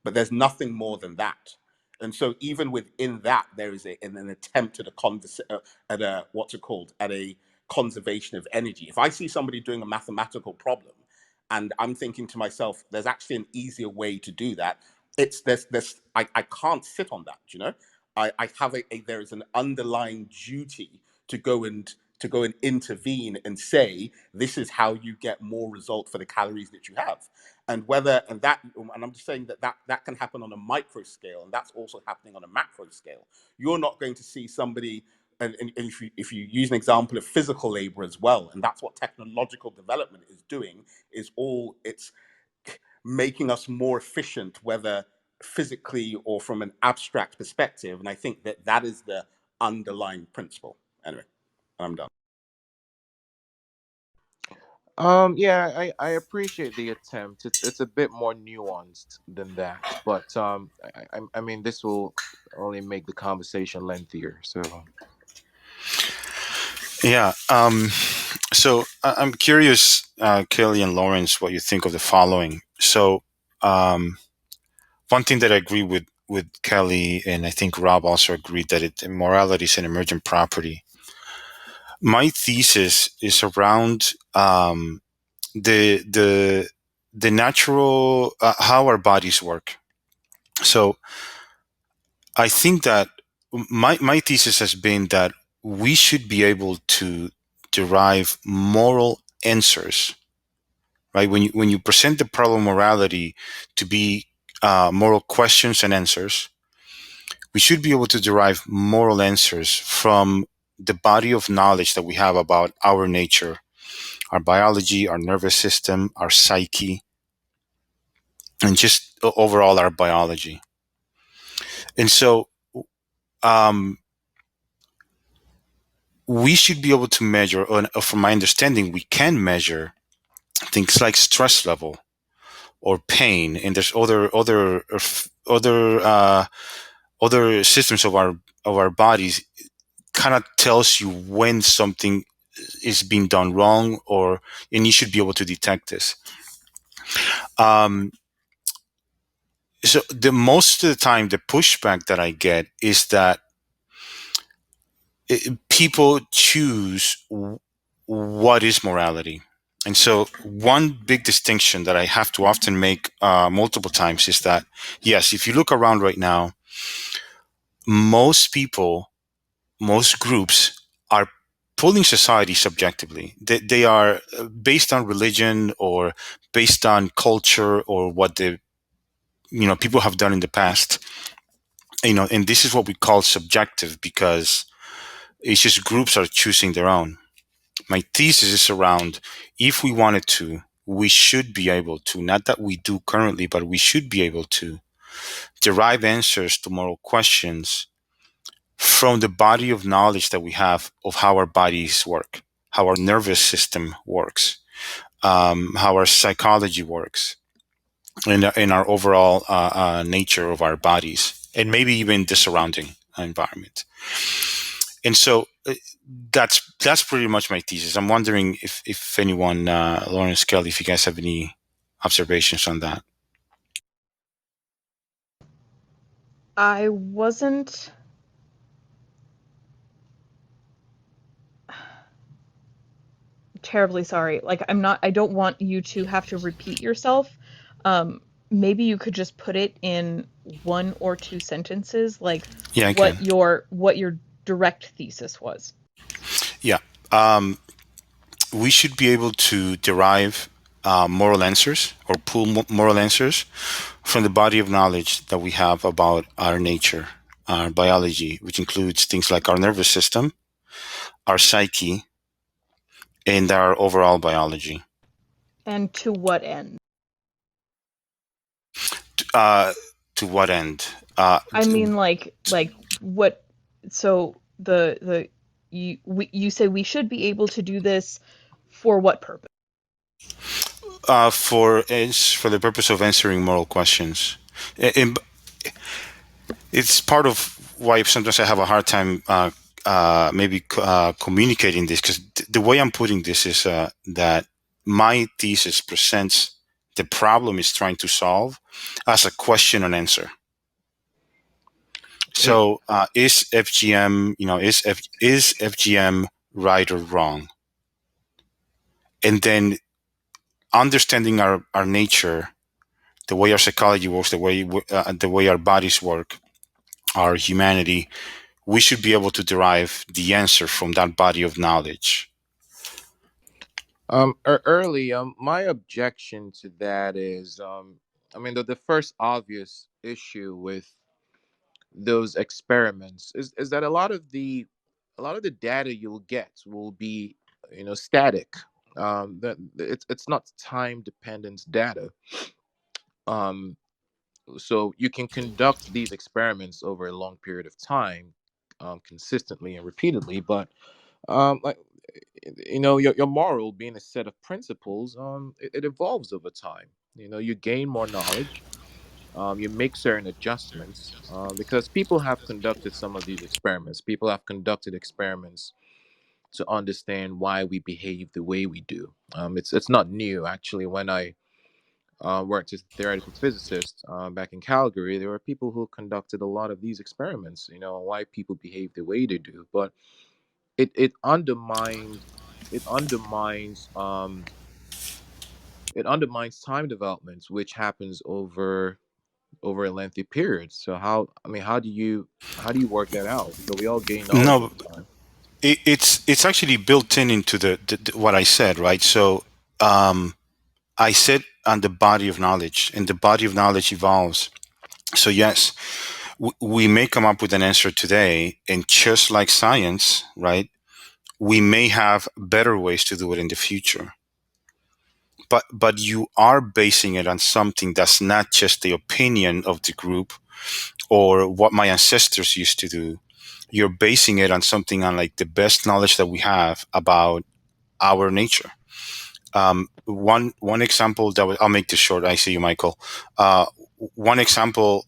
But there's nothing more than that. And so even within that, there is an attempt at a conservation of energy. If I see somebody doing a mathematical problem and I'm thinking to myself, there's actually an easier way to do that, I can't sit on that, I have there is an underlying duty to go and intervene and say, this is how you get more result for the calories that you have. And I'm just saying that can happen on a micro scale, and that's also happening on a macro scale. You're not going to see somebody, and if you use an example of physical labor as well, and that's what technological development is doing, it's making us more efficient, whether physically or from an abstract perspective. And I think that is the underlying principle. Anyway, I'm done. Yeah, I appreciate the attempt. It's a bit more nuanced than that, but I mean, this will only make the conversation lengthier. So Yeah. So I'm curious, Kelly and Lawrence, what you think of the following. So one thing that I agree with Kelly, and I think Rob also agreed, that morality is an emergent property. My thesis is around the natural how our bodies work. So I think that my thesis has been that we should be able to derive moral answers, right? When you present the problem of morality to be moral questions and answers, we should be able to derive moral answers from the body of knowledge that we have about our nature, our biology, our nervous system, our psyche. and just overall our biology. And so we should be able to measure, or from my understanding, we can measure things like stress level or pain, and there's other systems of our bodies kind of tells you when something is being done wrong, and you should be able to detect this. So most of the time, the pushback that I get is that people choose what is morality. And so one big distinction that I have to often make multiple times is that, yes, if you look around right now, most people, most groups are pulling society subjectively. They are based on religion or based on culture or what people have done in the past. And this is what we call subjective because it's just groups are choosing their own. My thesis is around, if we wanted to, we should be able to, not that we do currently, but we should be able to derive answers to moral questions from the body of knowledge that we have of how our bodies work, how our nervous system works, how our psychology works, and our overall nature of our bodies, and maybe even the surrounding environment. And so that's pretty much my thesis. I'm wondering if anyone, Lawrence, Kelly, if you guys have any observations on that. I wasn't terribly sorry. Like, I don't want you to have to repeat yourself. Maybe you could just put it in 1 or 2 sentences, like Yeah, I what can. your direct thesis was. Yeah. We should be able to derive moral answers or pull moral answers from the body of knowledge that we have about our nature, our biology, which includes things like our nervous system, our psyche, and our overall biology. And to what end? To what end? I mean, like what? So you say we should be able to do this for what purpose? For the purpose of answering moral questions. It's part of why sometimes I have a hard time communicating this, because the way I'm putting this is that my thesis presents the problem is trying to solve as a question and answer. So is FGM, is FGM right or wrong? And then understanding our nature, the way our psychology works, the way our bodies work, our humanity, we should be able to derive the answer from that body of knowledge. Early, my objection to that is, the first obvious issue with those experiments is that a lot of the data you'll get will be, static. That it's not time dependent data. So you can conduct these experiments over a long period of time, consistently and repeatedly, but like your moral being a set of principles, it evolves over time. You gain more knowledge, you make certain adjustments, because people have conducted some of these experiments. People have conducted experiments to understand why we behave the way we do. It's not new, actually. When I worked as a theoretical physicist back in Calgary, there were people who conducted a lot of these experiments, why people behave the way they do. But it undermines it undermines time development, which happens over a lengthy period. So how do you work that out? Because we all gain knowledge No, over time. it's actually built into the what I said, right? So I said on the body of knowledge, and the body of knowledge evolves. So yes, we may come up with an answer today, and just like science, right, we may have better ways to do it in the future. but you are basing it on something that's not just the opinion of the group or what my ancestors used to do. You're basing it on something on like the best knowledge that we have about our nature. One example that I'll make this short. I see you, Michael. One example.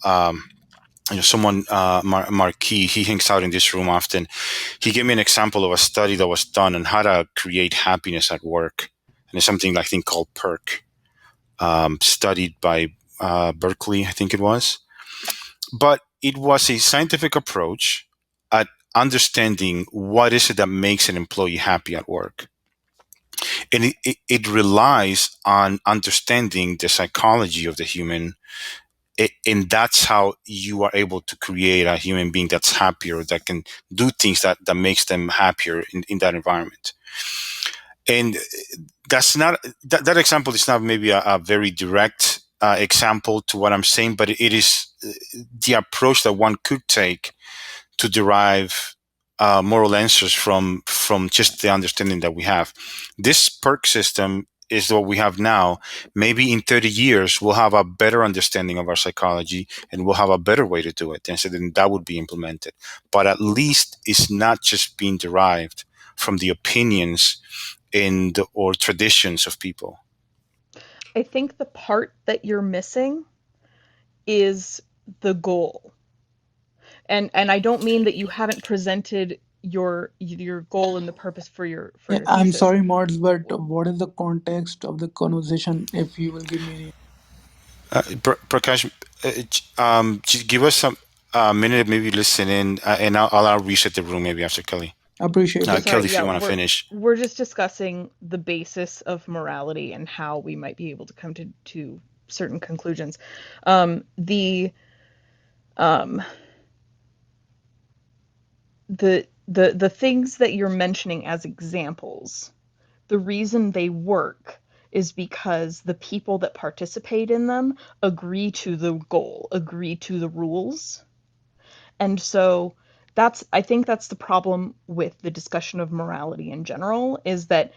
Someone, Marquis, he hangs out in this room often. He gave me an example of a study that was done on how to create happiness at work. And it's something I think called PERC, studied by Berkeley, I think it was. But it was a scientific approach at understanding what is it that makes an employee happy at work. And it relies on understanding the psychology of the human. And that's how you are able to create a human being that's happier, that can do things that makes them happier in that environment. And that's not that example is not maybe a very direct example to what I'm saying, but it is the approach that one could take to derive moral answers from just the understanding that we have. This PERC system is what we have now. Maybe in 30 years, we'll have a better understanding of our psychology and we'll have a better way to do it. And so then that would be implemented. But at least it's not just being derived from the opinions or traditions of people. I think the part that you're missing is the goal. And I don't mean that you haven't presented your goal and the purpose for your thesis. I'm sorry, mods, but what is the context of the conversation? If you will give me Prakash, just give us some minute, maybe listen in, and I'll reset the room maybe after Kelly. Appreciate it. Kelly, if you want to finish. We're just discussing the basis of morality and how we might be able to come to certain conclusions. The things that you're mentioning as examples, the reason they work is because the people that participate in them agree to the goal, agree to the rules. And so I think that's the problem with the discussion of morality in general, is that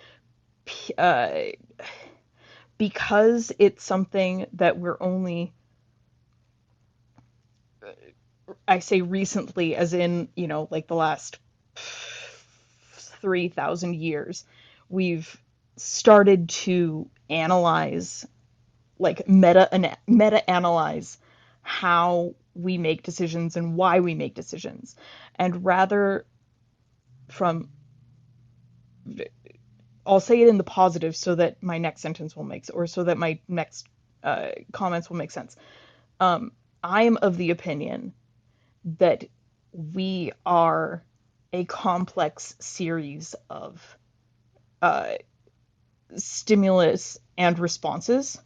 because it's something that we're only, I say recently, as in, like the last 3,000 years, we've started to analyze, like meta-analyze how we make decisions and why we make decisions. And rather from, I'll say it in the positive so that my next sentence will make sense, or so that my next comments will make sense. I am of the opinion that we are a complex series of stimulus and responses,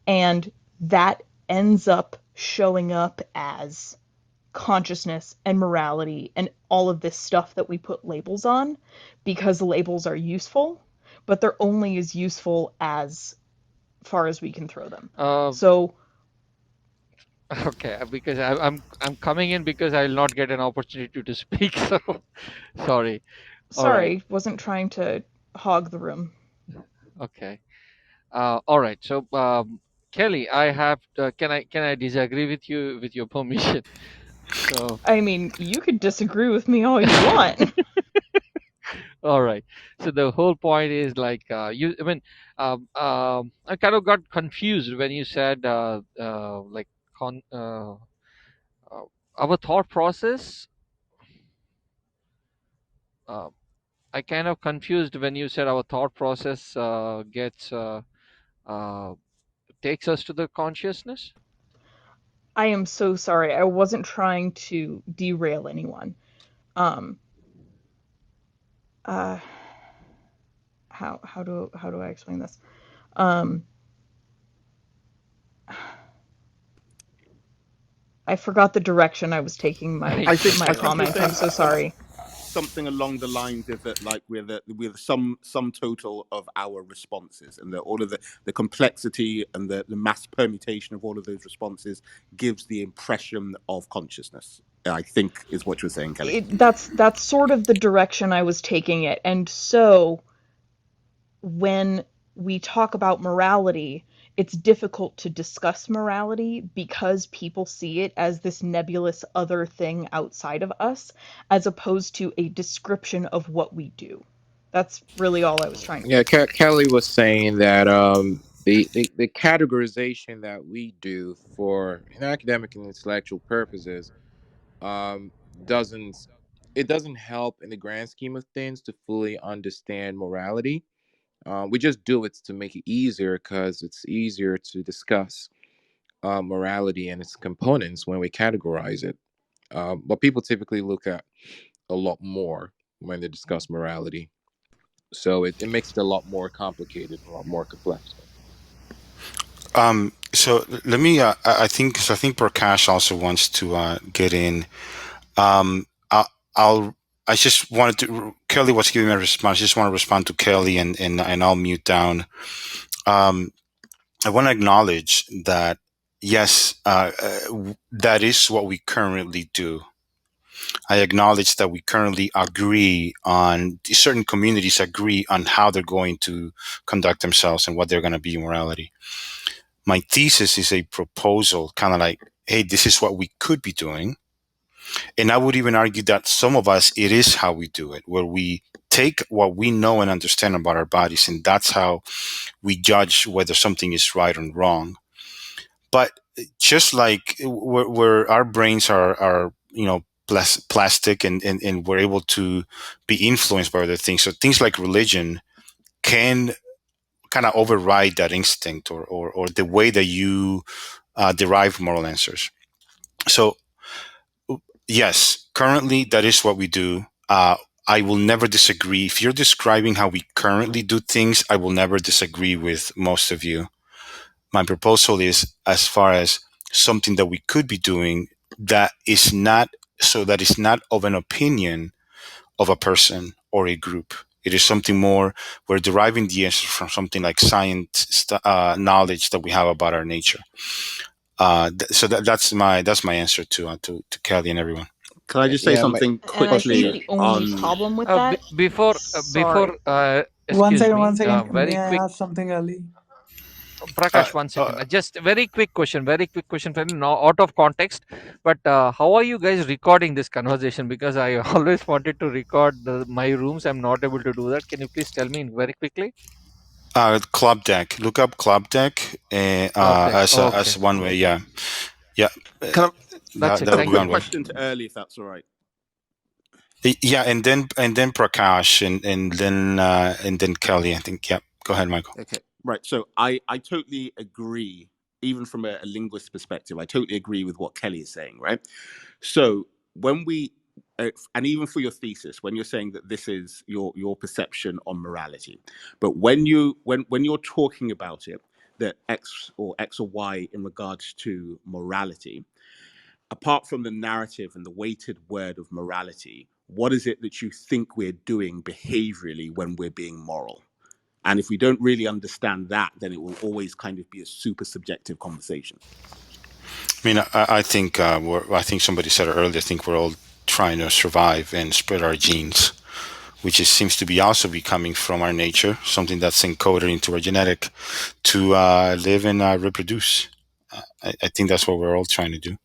and that ends up showing up as consciousness and morality and all of this stuff that we put labels on, because labels are useful, but they're only as useful as far as we can throw them. Okay, because I'm coming in because I'll not get an opportunity to speak. So sorry. Sorry, wasn't trying to hog the room. Okay. All right. So Kelly, I have can I disagree with you, with your permission? So I mean, you could disagree with me all you want. all right. So the whole point is like I kind of got confused when you said like our thought process. I kind of confused when you said our thought process takes us to the consciousness. I am so sorry. I wasn't trying to derail anyone. How do I explain this? I forgot the direction I was taking my comment. I'm so sorry. Something along the lines of that, like with some total of our responses, and that all of the complexity and the mass permutation of all of those responses gives the impression of consciousness, I think is what you're saying, Kelly. That's sort of the direction I was taking it. And so when we talk about morality, it's difficult to discuss morality because people see it as this nebulous other thing outside of us, as opposed to a description of what we do. That's really all I was trying to Yeah, get to. Kelly was saying that the categorization that we do for academic and intellectual purposes um, doesn't it doesn't help in the grand scheme of things to fully understand morality. We just do it to make it easier because it's easier to discuss morality and its components when we categorize it. But people typically look at a lot more when they discuss morality. So it makes it a lot more complicated, a lot more complex. So let me. I think Prakash also wants to get in. Um, I, I'll. I just wanted to. Kelly was giving me a response. I just want to respond to Kelly, and I'll mute down. I want to acknowledge that yes, that is what we currently do. I acknowledge that we currently agree on certain communities agree on how they're going to conduct themselves and what they're going to be in morality. My thesis is a proposal, kind of like, hey, this is what we could be doing. And I would even argue that some of us, it is how we do it, where we take what we know and understand about our bodies, and that's how we judge whether something is right or wrong. But just like where our brains are plastic and we're able to be influenced by other things. So things like religion can kind of override that instinct or the way that you derive moral answers. So yes, currently that is what we do. I will never disagree. If you're describing how we currently do things, I will never disagree with most of you. My proposal is as far as something that we could be doing that is not of an opinion of a person or a group. It is something more. We're deriving the answer from something like science knowledge that we have about our nature. So that's my answer to Kelly and everyone. Can I just say Yeah, something And I think quickly the only on? problem with that, Before, sorry. One excuse second, me, one second. very May I quick. ask something early? Uh, Prakash, one uh, second. Just very quick question. Very quick question for you. Now, out of context, but how are you guys recording this conversation? Because I always wanted to record my rooms. I'm not able to do that. Can you please tell me very quickly? Club Deck. Look up Club Deck Club deck. as Okay. one way. Yeah, yeah. Can I That's it. That have a would be Thank quick you. one way. question to Early, if that's all right? Yeah, and then Prakash and then Kelly. I think. Yeah. Go ahead, Michael. Okay, right. So I totally agree, even from a linguist perspective, I totally agree with what Kelly is saying, right? So when we, and even for your thesis, when you're saying that this is your perception on morality, but when you're talking about it, that X or Y in regards to morality, apart from the narrative and the weighted word of morality, what is it that you think we're doing behaviorally when we're being moral? And if we don't really understand that, then it will always kind of be a super subjective conversation. I mean, I think I think somebody said it earlier. I think we're all trying to survive and spread our genes, which seems to be also be coming from our nature, something that's encoded into our genetic to live and reproduce. I think that's what we're all trying to do.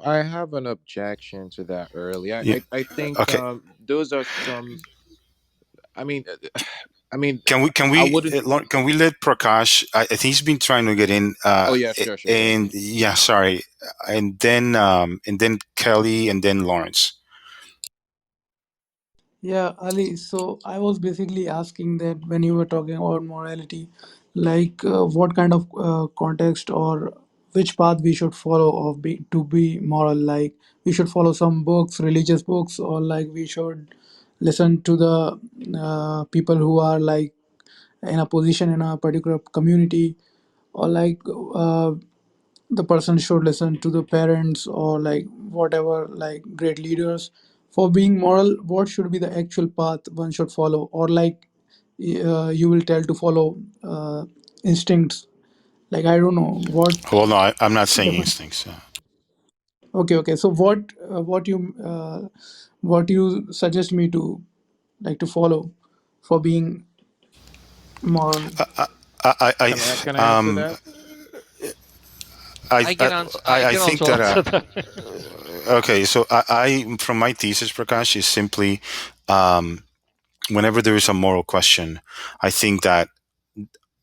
I have an objection to that early. Yeah. I think Okay. those are some. I mean, I mean, Can I wouldn't. we let Prakash? I think he's been trying to get in. Oh yeah, sure. Thank And you. yeah, sorry, and then Kelly and then Lawrence. Yeah, Ali. So I was basically asking that when you were talking about morality, like what kind of context or which path we should follow of to be moral. Like we should follow some books, religious books, or like we should listen to the people who are like in a position in a particular community, or like the person should listen to the parents or like whatever like great leaders for being moral. What should be the actual path one should follow, or like you will tell to follow instincts, like I don't know what Well, no, I'm not saying different. instincts. Okay, so what you suggest me to like to follow for being moral. Can I answer that? I can answer. I I can think also that answer that. okay. So I from my thesis, Prakash, is simply whenever there is a moral question, I think that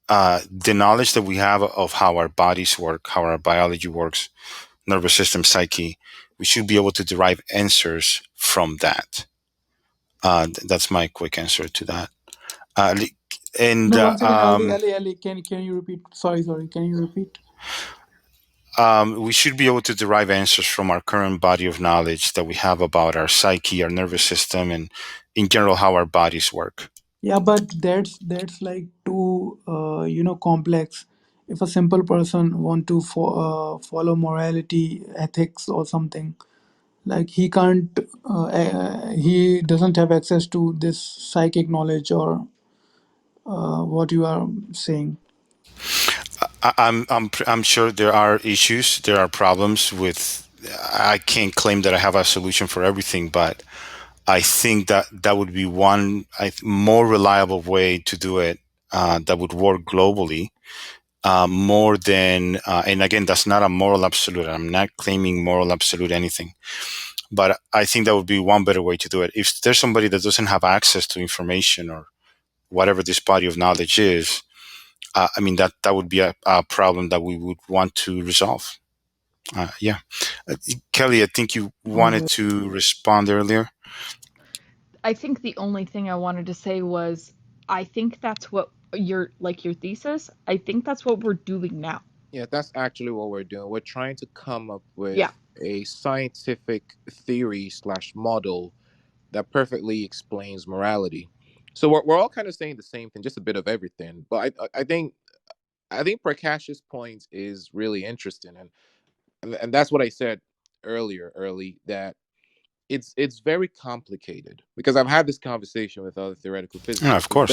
the knowledge that we have of how our bodies work, how our biology works, nervous system, psyche, we should be able to derive answers from that. That's my quick answer to that. And No, one second, Ali, can you repeat? Sorry, can you repeat? we should be able to derive answers from our current body of knowledge that we have about our psyche, our nervous system, and in general how our bodies work. Yeah, but that's like too complex. If a simple person want to follow morality, ethics, or something, like he can't, he doesn't have access to this psychic knowledge or what you are saying. I'm sure there are issues, there are problems with. I can't claim that I have a solution for everything, but I think that that would be one more reliable way to do it that would work globally more than. And again, that's not a moral absolute. I'm not claiming moral absolute anything, but I think that would be one better way to do it. If there's somebody that doesn't have access to information or whatever this body of knowledge is, I mean that would be a problem that we would want to resolve. Yeah, Kelly, I think you wanted to respond earlier. I think the only thing I wanted to say was I think that's what your thesis. I think that's what we're doing now. Yeah, that's actually what we're doing. We're trying to come up Yeah. with a scientific theory / model that perfectly explains morality. So we're all kind of saying the same thing, just a bit of everything. But I think Prakash's point is really interesting, and that's what I said early, that it's very complicated, because I've had this conversation with other theoretical physicists. Of course.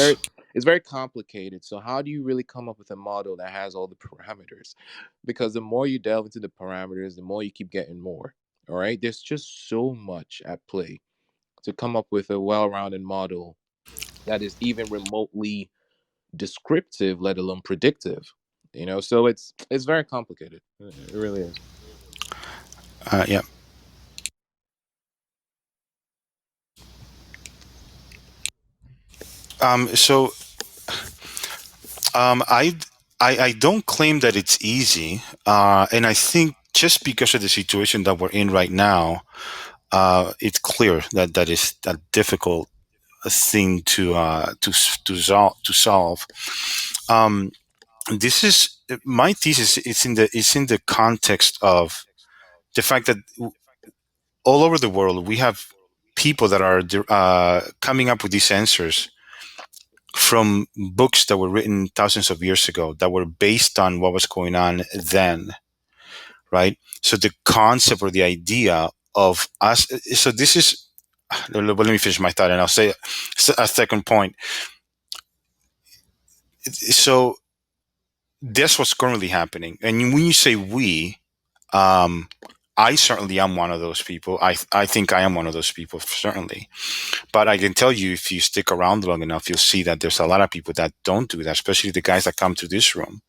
It's very complicated. So how do you really come up with a model that has all the parameters? Because the more you delve into the parameters, the more you keep getting more. All right, there's just so much at play to come up with a well-rounded model that is even remotely descriptive, let alone predictive. So it's very complicated. It really is. Yeah. So I don't claim that it's easy, and I think just because of the situation that we're in right now, it's clear that that is a difficult thing to solve. This is my thesis. It's in the context of the fact that all over the world we have people that are coming up with these answers from books that were written thousands of years ago that were based on what was going on then, right? So the concept or the idea of us. So this is. Let me finish my thought, and I'll say a second point. So that's what's currently happening, and when you say we, I certainly am one of those people. I think I am one of those people, certainly. But I can tell you, if you stick around long enough, you'll see that there's a lot of people that don't do that, especially the guys that come to this room.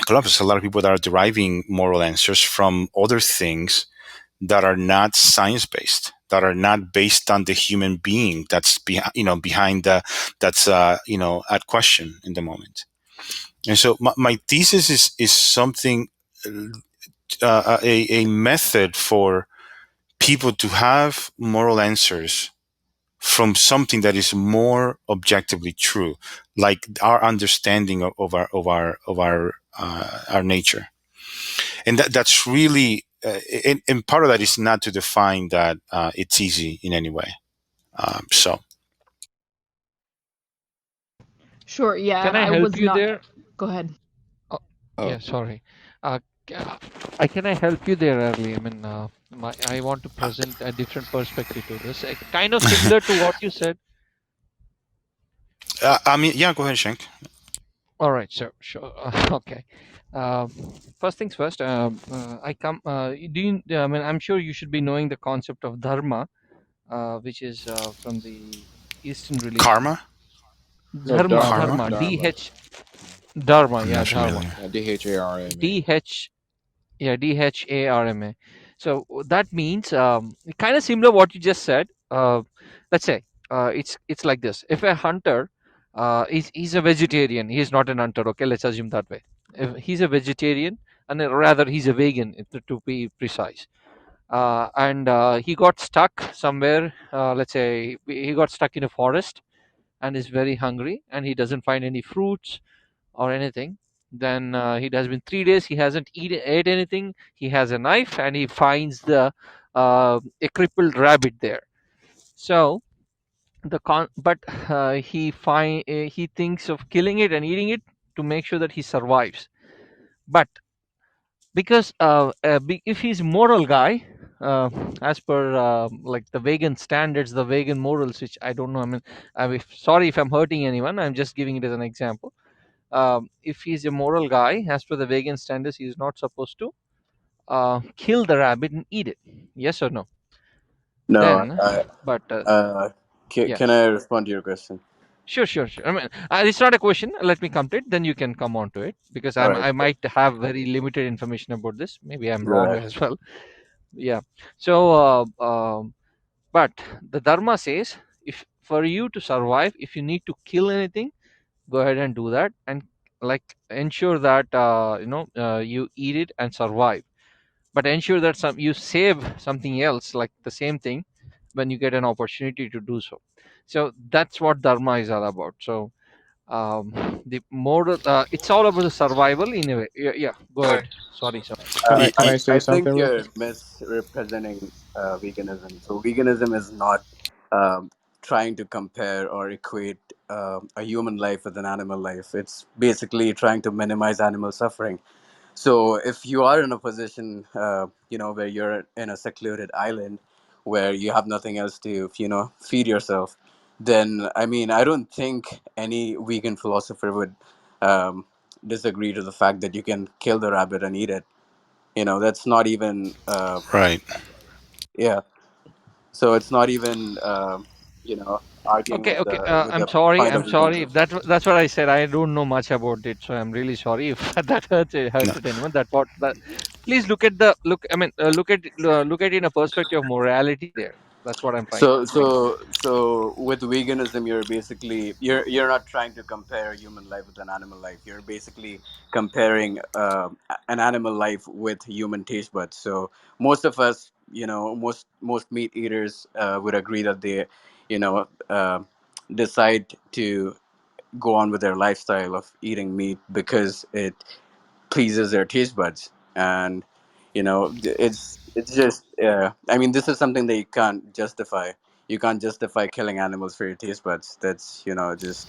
There's a lot of people that are deriving moral answers from other things that are not science-based, that are not based on the human being that's behind that's at question in the moment. And so my thesis is something, a method for people to have moral answers from something that is more objectively true, like our understanding of our nature, and that's really, and part of that is not to define that it's easy in any way. So. Sure, yeah, Can and I I help was you not. there? Go ahead. Oh, yeah, sorry. Can I help you there, early? I mean, I want to present a different perspective to this, kind of similar to what you said. I mean, yeah, go ahead, Shank. All right, sure. Okay. First things first. I come. Do you? I mean, I'm sure you should be knowing the concept of dharma, which is from the Eastern religion. Karma. No, Dharma, Karma. dharma, Dharma. Dharma, I'm yeah, not dharma, familiar. DHARMA. yeah, DHARMA. So that means kind of similar what you just said. Let's say it's like this: if a hunter he's a vegetarian, he's not an hunter. Okay, let's assume that way. If he's a vegetarian, and rather he's a vegan, to be precise, and he got stuck somewhere. Let's say he got stuck in a forest and is very hungry, and he doesn't find any fruits or anything. Then it has been 3 days, he hasn't ate anything. He has a knife and he finds a crippled rabbit there. So but he thinks of killing it and eating it to make sure that he survives. But because if he's moral guy, as per like the vegan standards, the vegan morals, which I don't know, I mean, sorry if I'm hurting anyone, I'm just giving it as an example. If he's a moral guy, as per the vegan standards, he's not supposed to kill the rabbit and eat it. Yes or no? No, Then, but yeah, can I respond to your question? sure. I mean, it's not a question. Let me complete. Then you can come on to it, because All right, I might have very limited information about this. Maybe I'm go wrong ahead. as well. Yeah. So, but the Dharma says, if for you to survive, if you need to kill anything, go ahead and do that, and like ensure that you eat it and survive. But ensure that you save something else, like the same thing, when you get an opportunity to do so. So that's what dharma is all about. So the moral, it's all about the survival in a way. Yeah, go ahead. Sorry. Can I say I think something real you're quick? misrepresenting veganism. So veganism is not trying to compare or equate a human life with an animal life. It's basically trying to minimize animal suffering. So if you are in a position, where you're in a secluded island, where you have nothing else to, feed yourself, then I mean, I don't think any vegan philosopher would um, disagree to the fact that you can kill the rabbit and eat it. That's not even Right. yeah. So it's not even arguing Okay, with okay. the I'm sorry. point I'm of sorry. veganism. If that's what I said. I don't know much about it, so I'm really sorry if that No. hurted anyone. That what that. Please look at the look. I mean, look at it in a perspective of morality. There. That's what I'm trying to So do. Thank you. so so with veganism, you're not trying to compare human life with an animal life. You're basically comparing an animal life with human taste buds. So most of us, most meat eaters would agree that they, decide to go on with their lifestyle of eating meat because it pleases their taste buds. And it's just I mean, this is something that you can't justify killing animals for your taste buds. That's just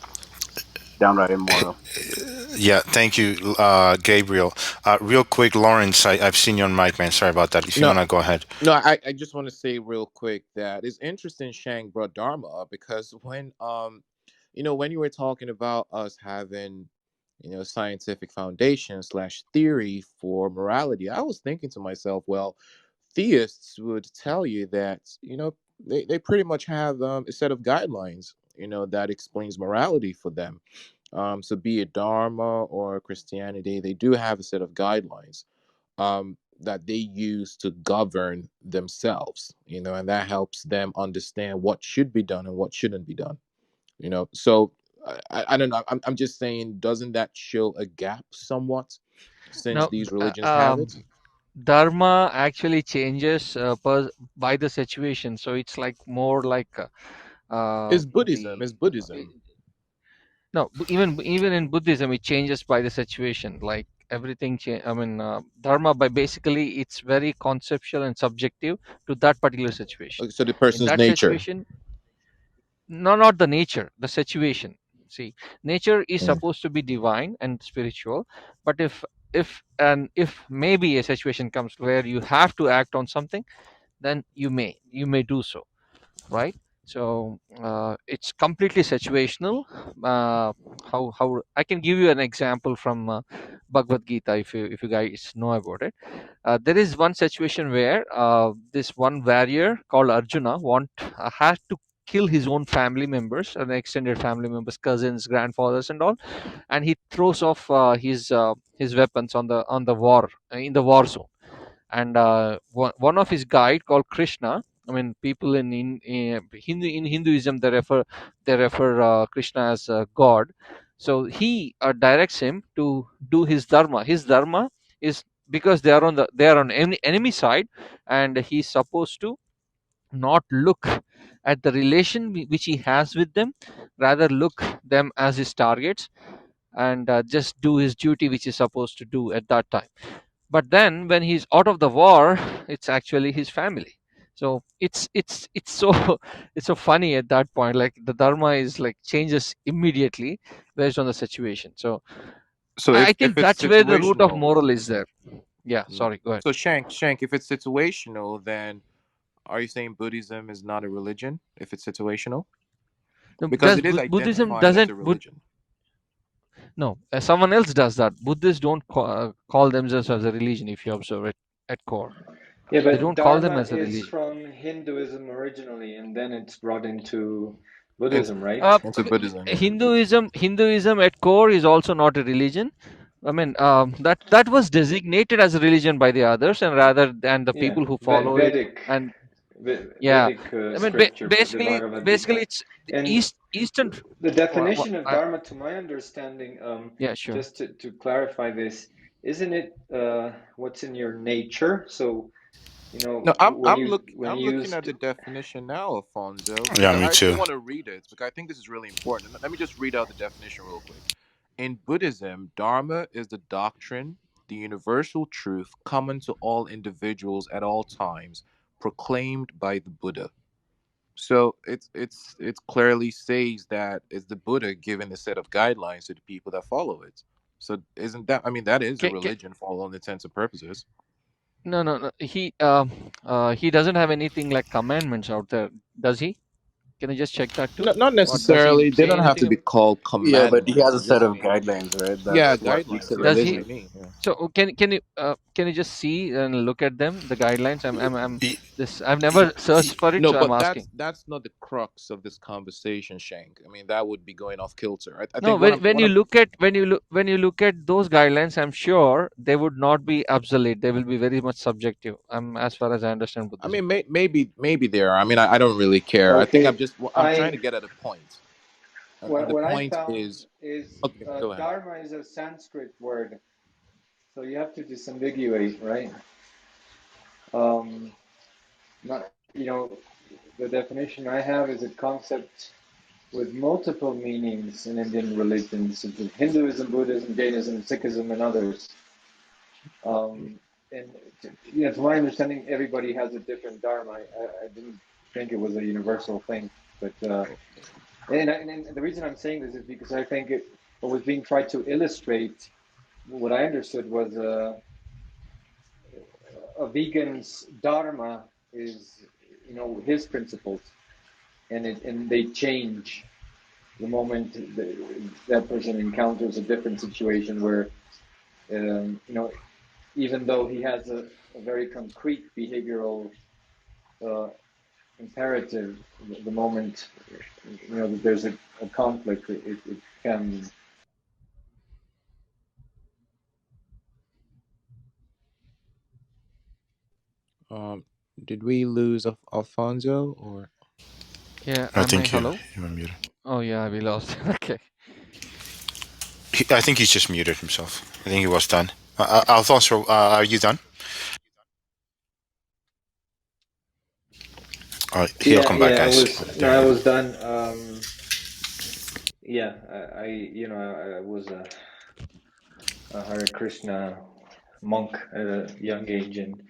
downright immoral. Yeah, thank you, Gabriel. Real quick, Lawrence, I've seen you on mic, man. Sorry about that. If you No, want to go ahead. no. I just want to say real quick that it's interesting Shang brought Dharma up, because when you were talking about us having, scientific foundation slash theory for morality, I was thinking to myself, well, theists would tell you that, they pretty much have a set of guidelines, that explains morality for them. So be it Dharma or Christianity, they do have a set of guidelines that they use to govern themselves, and that helps them understand what should be done and what shouldn't be done. So I don't know. I'm just saying, doesn't that show a gap somewhat, since Now, these religions have it? dharma actually changes by the situation. So it's like more like It's Buddhism. the It's Buddhism. no, even in Buddhism, it changes by the situation. Like everything, I mean, dharma by basically it's very conceptual and subjective to that particular situation. So the In person's that nature. situation, no, not the nature, the situation. See, nature is Mm. supposed to be divine and spiritual, but if maybe a situation comes where you have to act on something, then you may do so, right? So it's completely situational. How I can give you an example from Bhagavad Gita, if you guys know about it. There is one situation where this one warrior called Arjuna had to kill his own family members and extended family members, cousins, grandfathers, and all, and he throws off his weapons on the war in the war zone. And one of his guide called Krishna. I mean, people in Hinduism they refer Krishna as God. So he directs him to do his dharma. His dharma is because they are on enemy side, and he's supposed to not look at the relation which he has with them, rather look them as his targets, and just do his duty which he's supposed to do at that time. But then when he's out of the war, it's actually his family. So it's so it's so funny at that point, like the dharma is like changes immediately based on the situation. So So I if think it's that's where the root of situational, moral is there. Yeah, mm, sorry, go ahead. so Shank, if it's situational, then are you saying Buddhism is not a religion if it's situational? No, Because does it is Buddhism identified as doesn't a religion. no, someone else does that. Buddhists don't call themselves as a religion. If you observe it at core, Yeah, they but don't call them Dharma as a is religion. from Hinduism originally, and then it's brought into Into, Buddhism, right? into Buddhism, yeah. Hinduism at core is also not a religion. I mean, that was designated as a religion by the others, and rather than the Yeah, people who follow it. Vedic, And yeah, Vedic I mean, scripture, the basically, Bhagavad Gita, it's the and Eastern. the definition of Dharma, to my understanding, Yeah, sure. just to clarify this, isn't it what's in your nature? So, you know, No, when you I'm looking at used, the definition now, Alfonso, Yeah, because me I actually too. want to read it because I think this is really important. Let me just read out the definition real quick. In Buddhism, Dharma is the doctrine, the universal truth common to all individuals at all times, proclaimed by the Buddha. So it's clearly says that it's the Buddha giving a set of guidelines to the people that follow it. So isn't that, I mean, that is a Can, religion for all intents and purposes. no. He doesn't have anything like commandments out there, does he? Can you just check that too? Not Or does he necessarily. They say don't have to anything be about? called Yeah, but he has commandments. a It set just of means, guidelines, right? yeah, That's what makes it guidelines. That's Does what he? I religion. mean. Yeah. So can you just see and look at them, the guidelines? I'm Y- this. I've never y- searched for it, No, so I'm but asking. that's not the crux of this conversation, Shank. I mean, that would be going off kilter. I No, think what when you I'm look at those guidelines, I'm sure they would not be obsolete. They will be very much subjective. As far as I understand I Buddhism. mean, maybe there are. I mean, I don't really care. I think okay, I'm trying to get at a point, and the what I point found is, is okay, go ahead. Dharma is a Sanskrit word, so you have to disambiguate, right? Not, the definition I have is a concept with multiple meanings in Indian religions, such as Hinduism, Buddhism, Jainism, Sikhism, and others. And to my understanding, everybody has a different dharma. I didn't think it was a universal thing, but and the reason I'm saying this is because I think what was being tried to illustrate, what I understood was a vegan's dharma is, his principles, and they change the moment that person encounters a different situation where, even though he has a very concrete behavioral uh, imperative, the moment that there's a conflict, it can. Did we lose Alfonso or? Yeah, I am I think hello? you were muted. Oh yeah, we lost. Okay. I think he's just muted himself. I think he was done. Alfonso, are you done? All right, he'll Yeah, come back, yeah, I guys. was no, There I you go. was done. Yeah, I was a Hare Krishna monk at a young age, and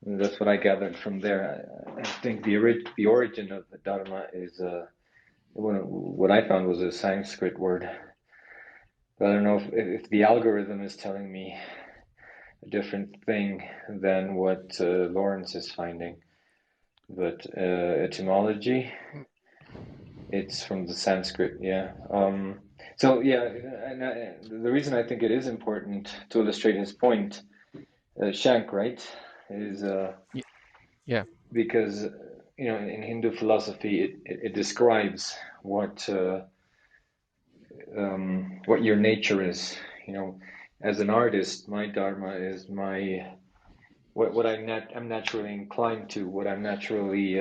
that's what I gathered from there. I think the origin of the Dharma is what I found was a Sanskrit word. But I don't know if the algorithm is telling me a different thing than what Lawrence is finding. But etymology, it's from the Sanskrit, yeah. So yeah, and the reason I think it is important to illustrate his point, Shank, right, is Yeah. because in Hindu philosophy, it describes what your nature is. As an artist, my dharma is what I'm naturally inclined to, what I'm naturally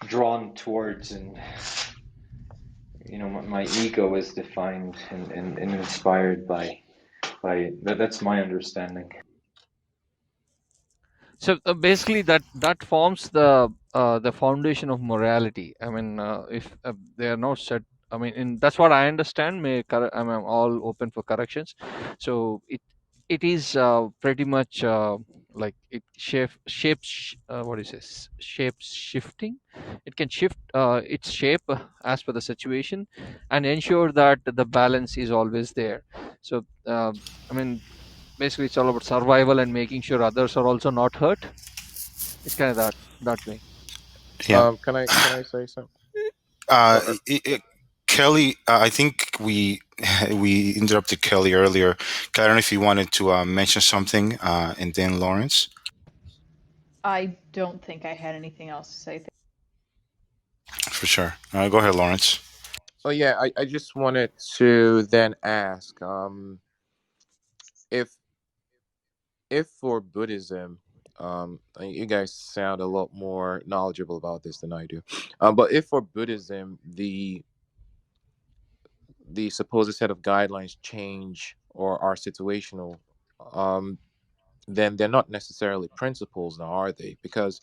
drawn towards, and my ego is defined and inspired by that. That's my understanding. So basically, that forms the foundation of morality. I mean, if they are not set, I mean, that's what I understand. I'm all open for corrections. So it is pretty much like it shapes what is this shapes shifting. It can shift its shape as per the situation, and ensure that the balance is always there. So I mean, basically it's all about survival and making sure others are also not hurt. It's kind of that way. Yeah. Can I say something? Kelly, I think we interrupted Kelly earlier. I don't know if you wanted to mention something, and then Lawrence. I don't think I had anything else to say. For sure. Go ahead, Lawrence. Oh yeah, I just wanted to then ask, if for Buddhism, you guys sound a lot more knowledgeable about this than I do, but if for Buddhism the supposed set of guidelines change or are situational, then they're not necessarily principles now, are they? Because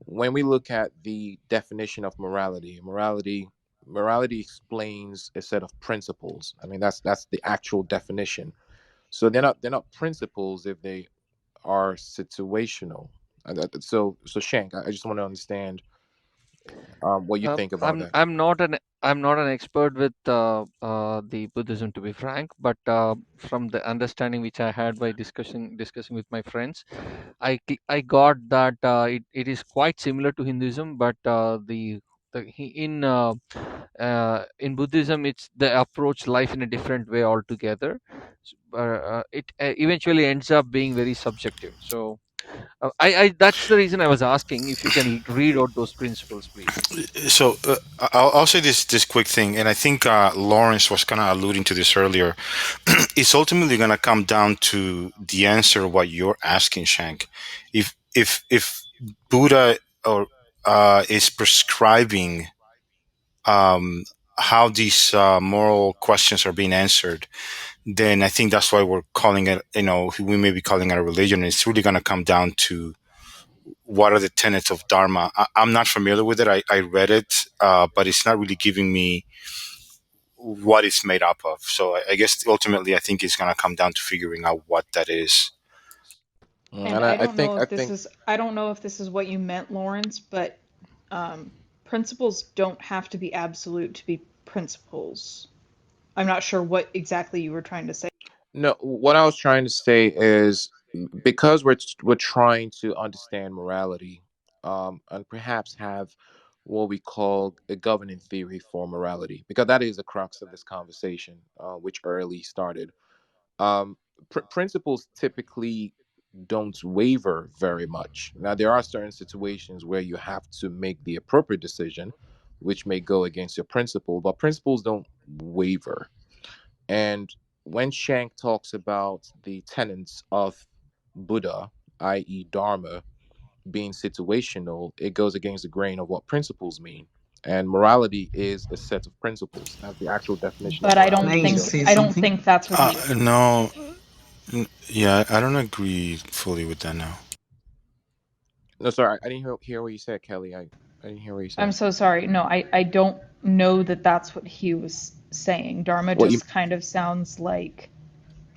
when we look at the definition of morality explains a set of principles. I mean, that's the actual definition. So they're not principles if they are situational. So Shank, I just want to understand what you think about that. I'm not an expert with the Buddhism, to be frank, but from the understanding which I had by discussing with my friends, I got that it is quite similar to Hinduism, but in Buddhism, it's the approach life in a different way altogether. It eventually ends up being very subjective. So I that's the reason I was asking if you can read out those principles, please. So I'll say this quick thing, and I think Lawrence was kind of alluding to this earlier. It's ultimately going to come down to the answer what you're asking, Shank. If Buddha or is prescribing how these moral questions are being answered, then I think that's why we're calling it. We may be calling it a religion. It's really going to come down to what are the tenets of Dharma. I'm not familiar with it. I read it, but it's not really giving me what it's made up of. So I guess ultimately, I think it's going to come down to figuring out what that is. And I don't know if this is what you meant, Lawrence, but principles don't have to be absolute to be principles. I'm not sure what exactly you were trying to say. No, what I was trying to say is, because we're trying to understand morality, and perhaps have what we call a governing theory for morality, because that is the crux of this conversation, which early started. Principles typically don't waver very much. Now, there are certain situations where you have to make the appropriate decision, which may go against your principle, but principles don't waver. And when Shank talks about the tenets of Buddha, i.e., Dharma, being situational, it goes against the grain of what principles mean. And morality is a set of principles. That's the actual definition of But I don't morality. think that's what he was. No, yeah, I don't agree fully with that now. No, sorry, I didn't hear what you said, Kelly. I didn't hear what you said. I'm so sorry. No, I don't know that that's what he was saying. Dharma What you? just kind of sounds like,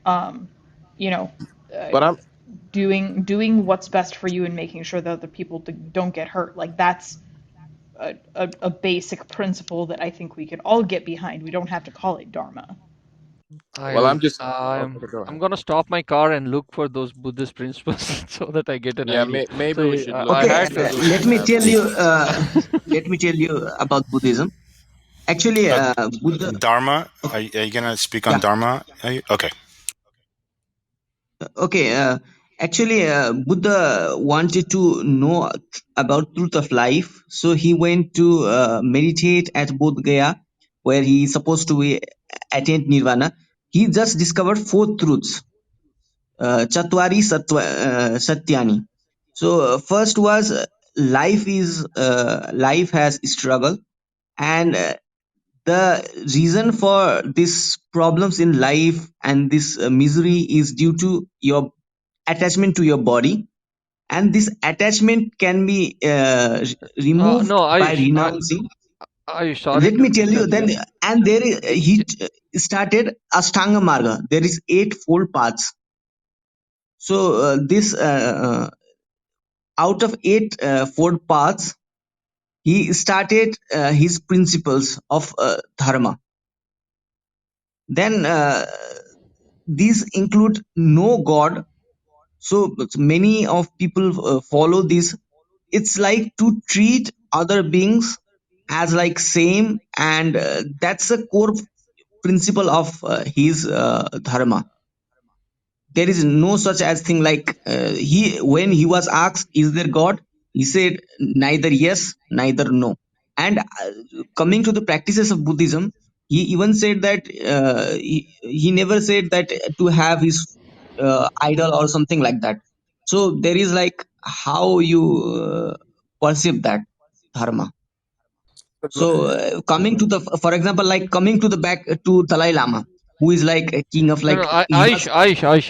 you know, But I'm. doing what's best for you and making sure that other people don't get hurt. Like that's a basic principle that I think we could all get behind. We don't have to call it Dharma. Well, I'm just. I'm Okay, go ahead. gonna stop my car and look for those Buddhist principles so that I get an idea. Maybe So we should look. I had to Okay, look let at me that. tell you. Let me tell you about Buddhism. Actually, Buddha. Dharma. Are you gonna speak on Yeah. Dharma? Okay. Okay. Actually, Buddha wanted to know about truth of life, so he went to meditate at Bodh Gaya, where he is supposed to attain nirvana. He just discovered four truths, Chatwari Satyani. So first was life has struggle, and the reason for these problems in life and this misery is due to your attachment to your body, and this attachment can be No, removed by Ayush, renouncing. Ayush, sorry Let to me tell you interrupt then, you. and there is, started Ashtanga Marga. There is eightfold paths. So this out of eight fold paths, he started his principles of dharma. Then these include no God. So many of people follow this. It's like to treat other beings as like same, and that's a core principle of his dharma. There is no such as thing like he when he was asked, is there God, he said neither yes neither no. And coming to the practices of Buddhism, he even said that he never said that to have his idol or something like that. So there is like how you perceive that dharma. So coming to the, for example, like coming to the back to Dalai Lama, who is like a king of No, no, like he was.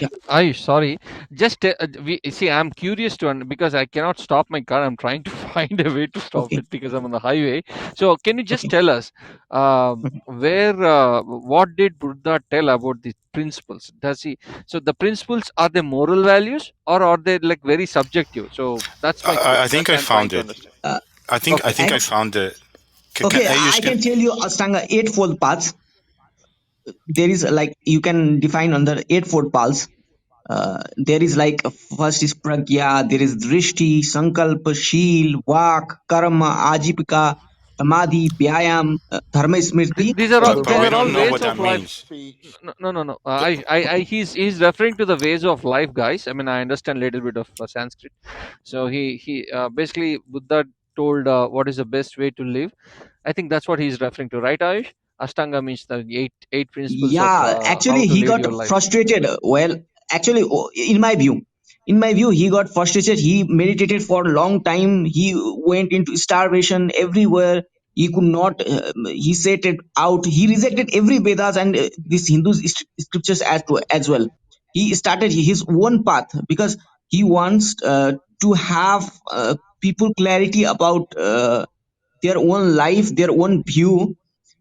Yeah. Ayush, sorry. Just we see. I'm curious to because I cannot stop my car. I'm trying to find a way to stop Okay. it because I'm on the highway. So, can you just Okay. tell us what did Buddha tell about the principles? Does he? So, the principles are they moral values or are they like very subjective? So, that's my I think that I I'm trying found to it. understand. I think Okay. I found it. Okay, Ayush, I can tell you Ashtanga eightfold paths. There is like you can define under eightfold paths. There is like first is pragya, there is drishti, sankalpa, sheel, vak, karma, ajipika, samadhi, vyayam, dharma smriti. These are all but these we are don't all know ways what of that life. means. No. He's referring to the ways of life, guys. I mean, I understand a little bit of Sanskrit. So he basically Buddha told what is the best way to live. I think that's what he's referring to, right, Ayush? Ashtanga means the eight principles of Yeah, how actually to he lead got your life. frustrated. Well, actually, in my view, he got frustrated. He meditated for a long time. He went into starvation everywhere. He could not. He set it out. He rejected every Vedas and these Hindu scriptures as well. He started his own path because he wants to have people clarity about their own life, their own view,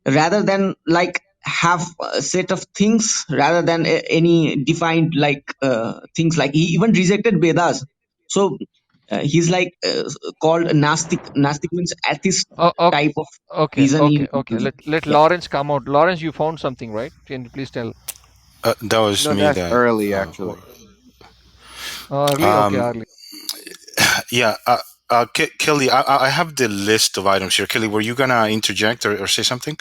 rather than like have a set of things rather than any defined like things. Like he even rejected Vedas. So he's like called Nastic means atheist Oh, okay, type of reason in okay. Buddhism. Let Yeah. Lawrence come out. Lawrence, you found something, right? Can you please tell? That was No, me. that's That early actually. Early, okay, um, early. yeah. Kelly, I have the list of items here. Kelly, were you gonna interject or say something?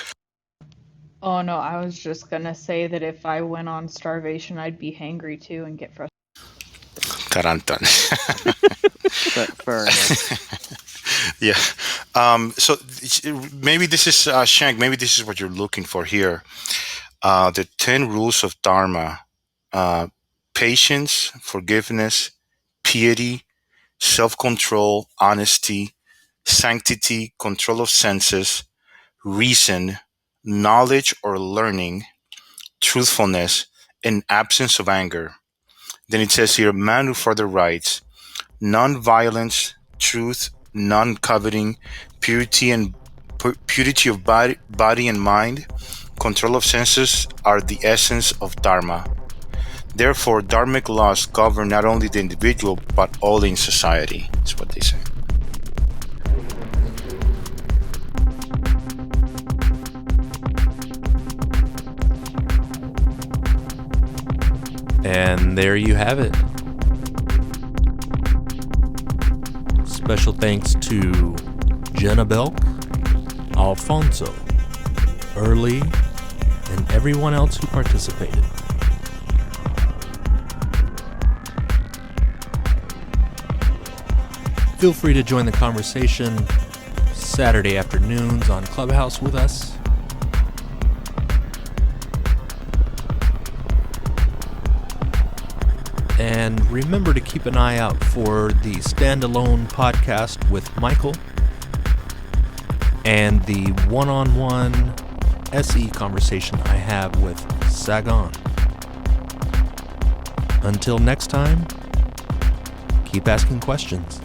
Oh no, I was just gonna say that if I went on starvation, I'd be hangry too and get frustrated. Tarantan. Fair enough. Yeah. So maybe this is Shank. Maybe this is what you're looking for here. The 10 rules of Dharma: patience, forgiveness, piety, self-control, honesty, sanctity, control of senses, reason, knowledge or learning, truthfulness, and absence of anger. Then it says here, man who further writes, non-violence, truth, non-coveting, purity of body and mind, control of senses are the essence of Dharma. Therefore, dharmic laws govern not only the individual but all in society. That's what they say. And there you have it. Special thanks to Jenna Belk, Alfonso, Early, and everyone else who participated. Feel free to join the conversation Saturday afternoons on Clubhouse with us. And remember to keep an eye out for the standalone podcast with Michael and the one-on-one SE conversation I have with Sagan. Until next time, keep asking questions.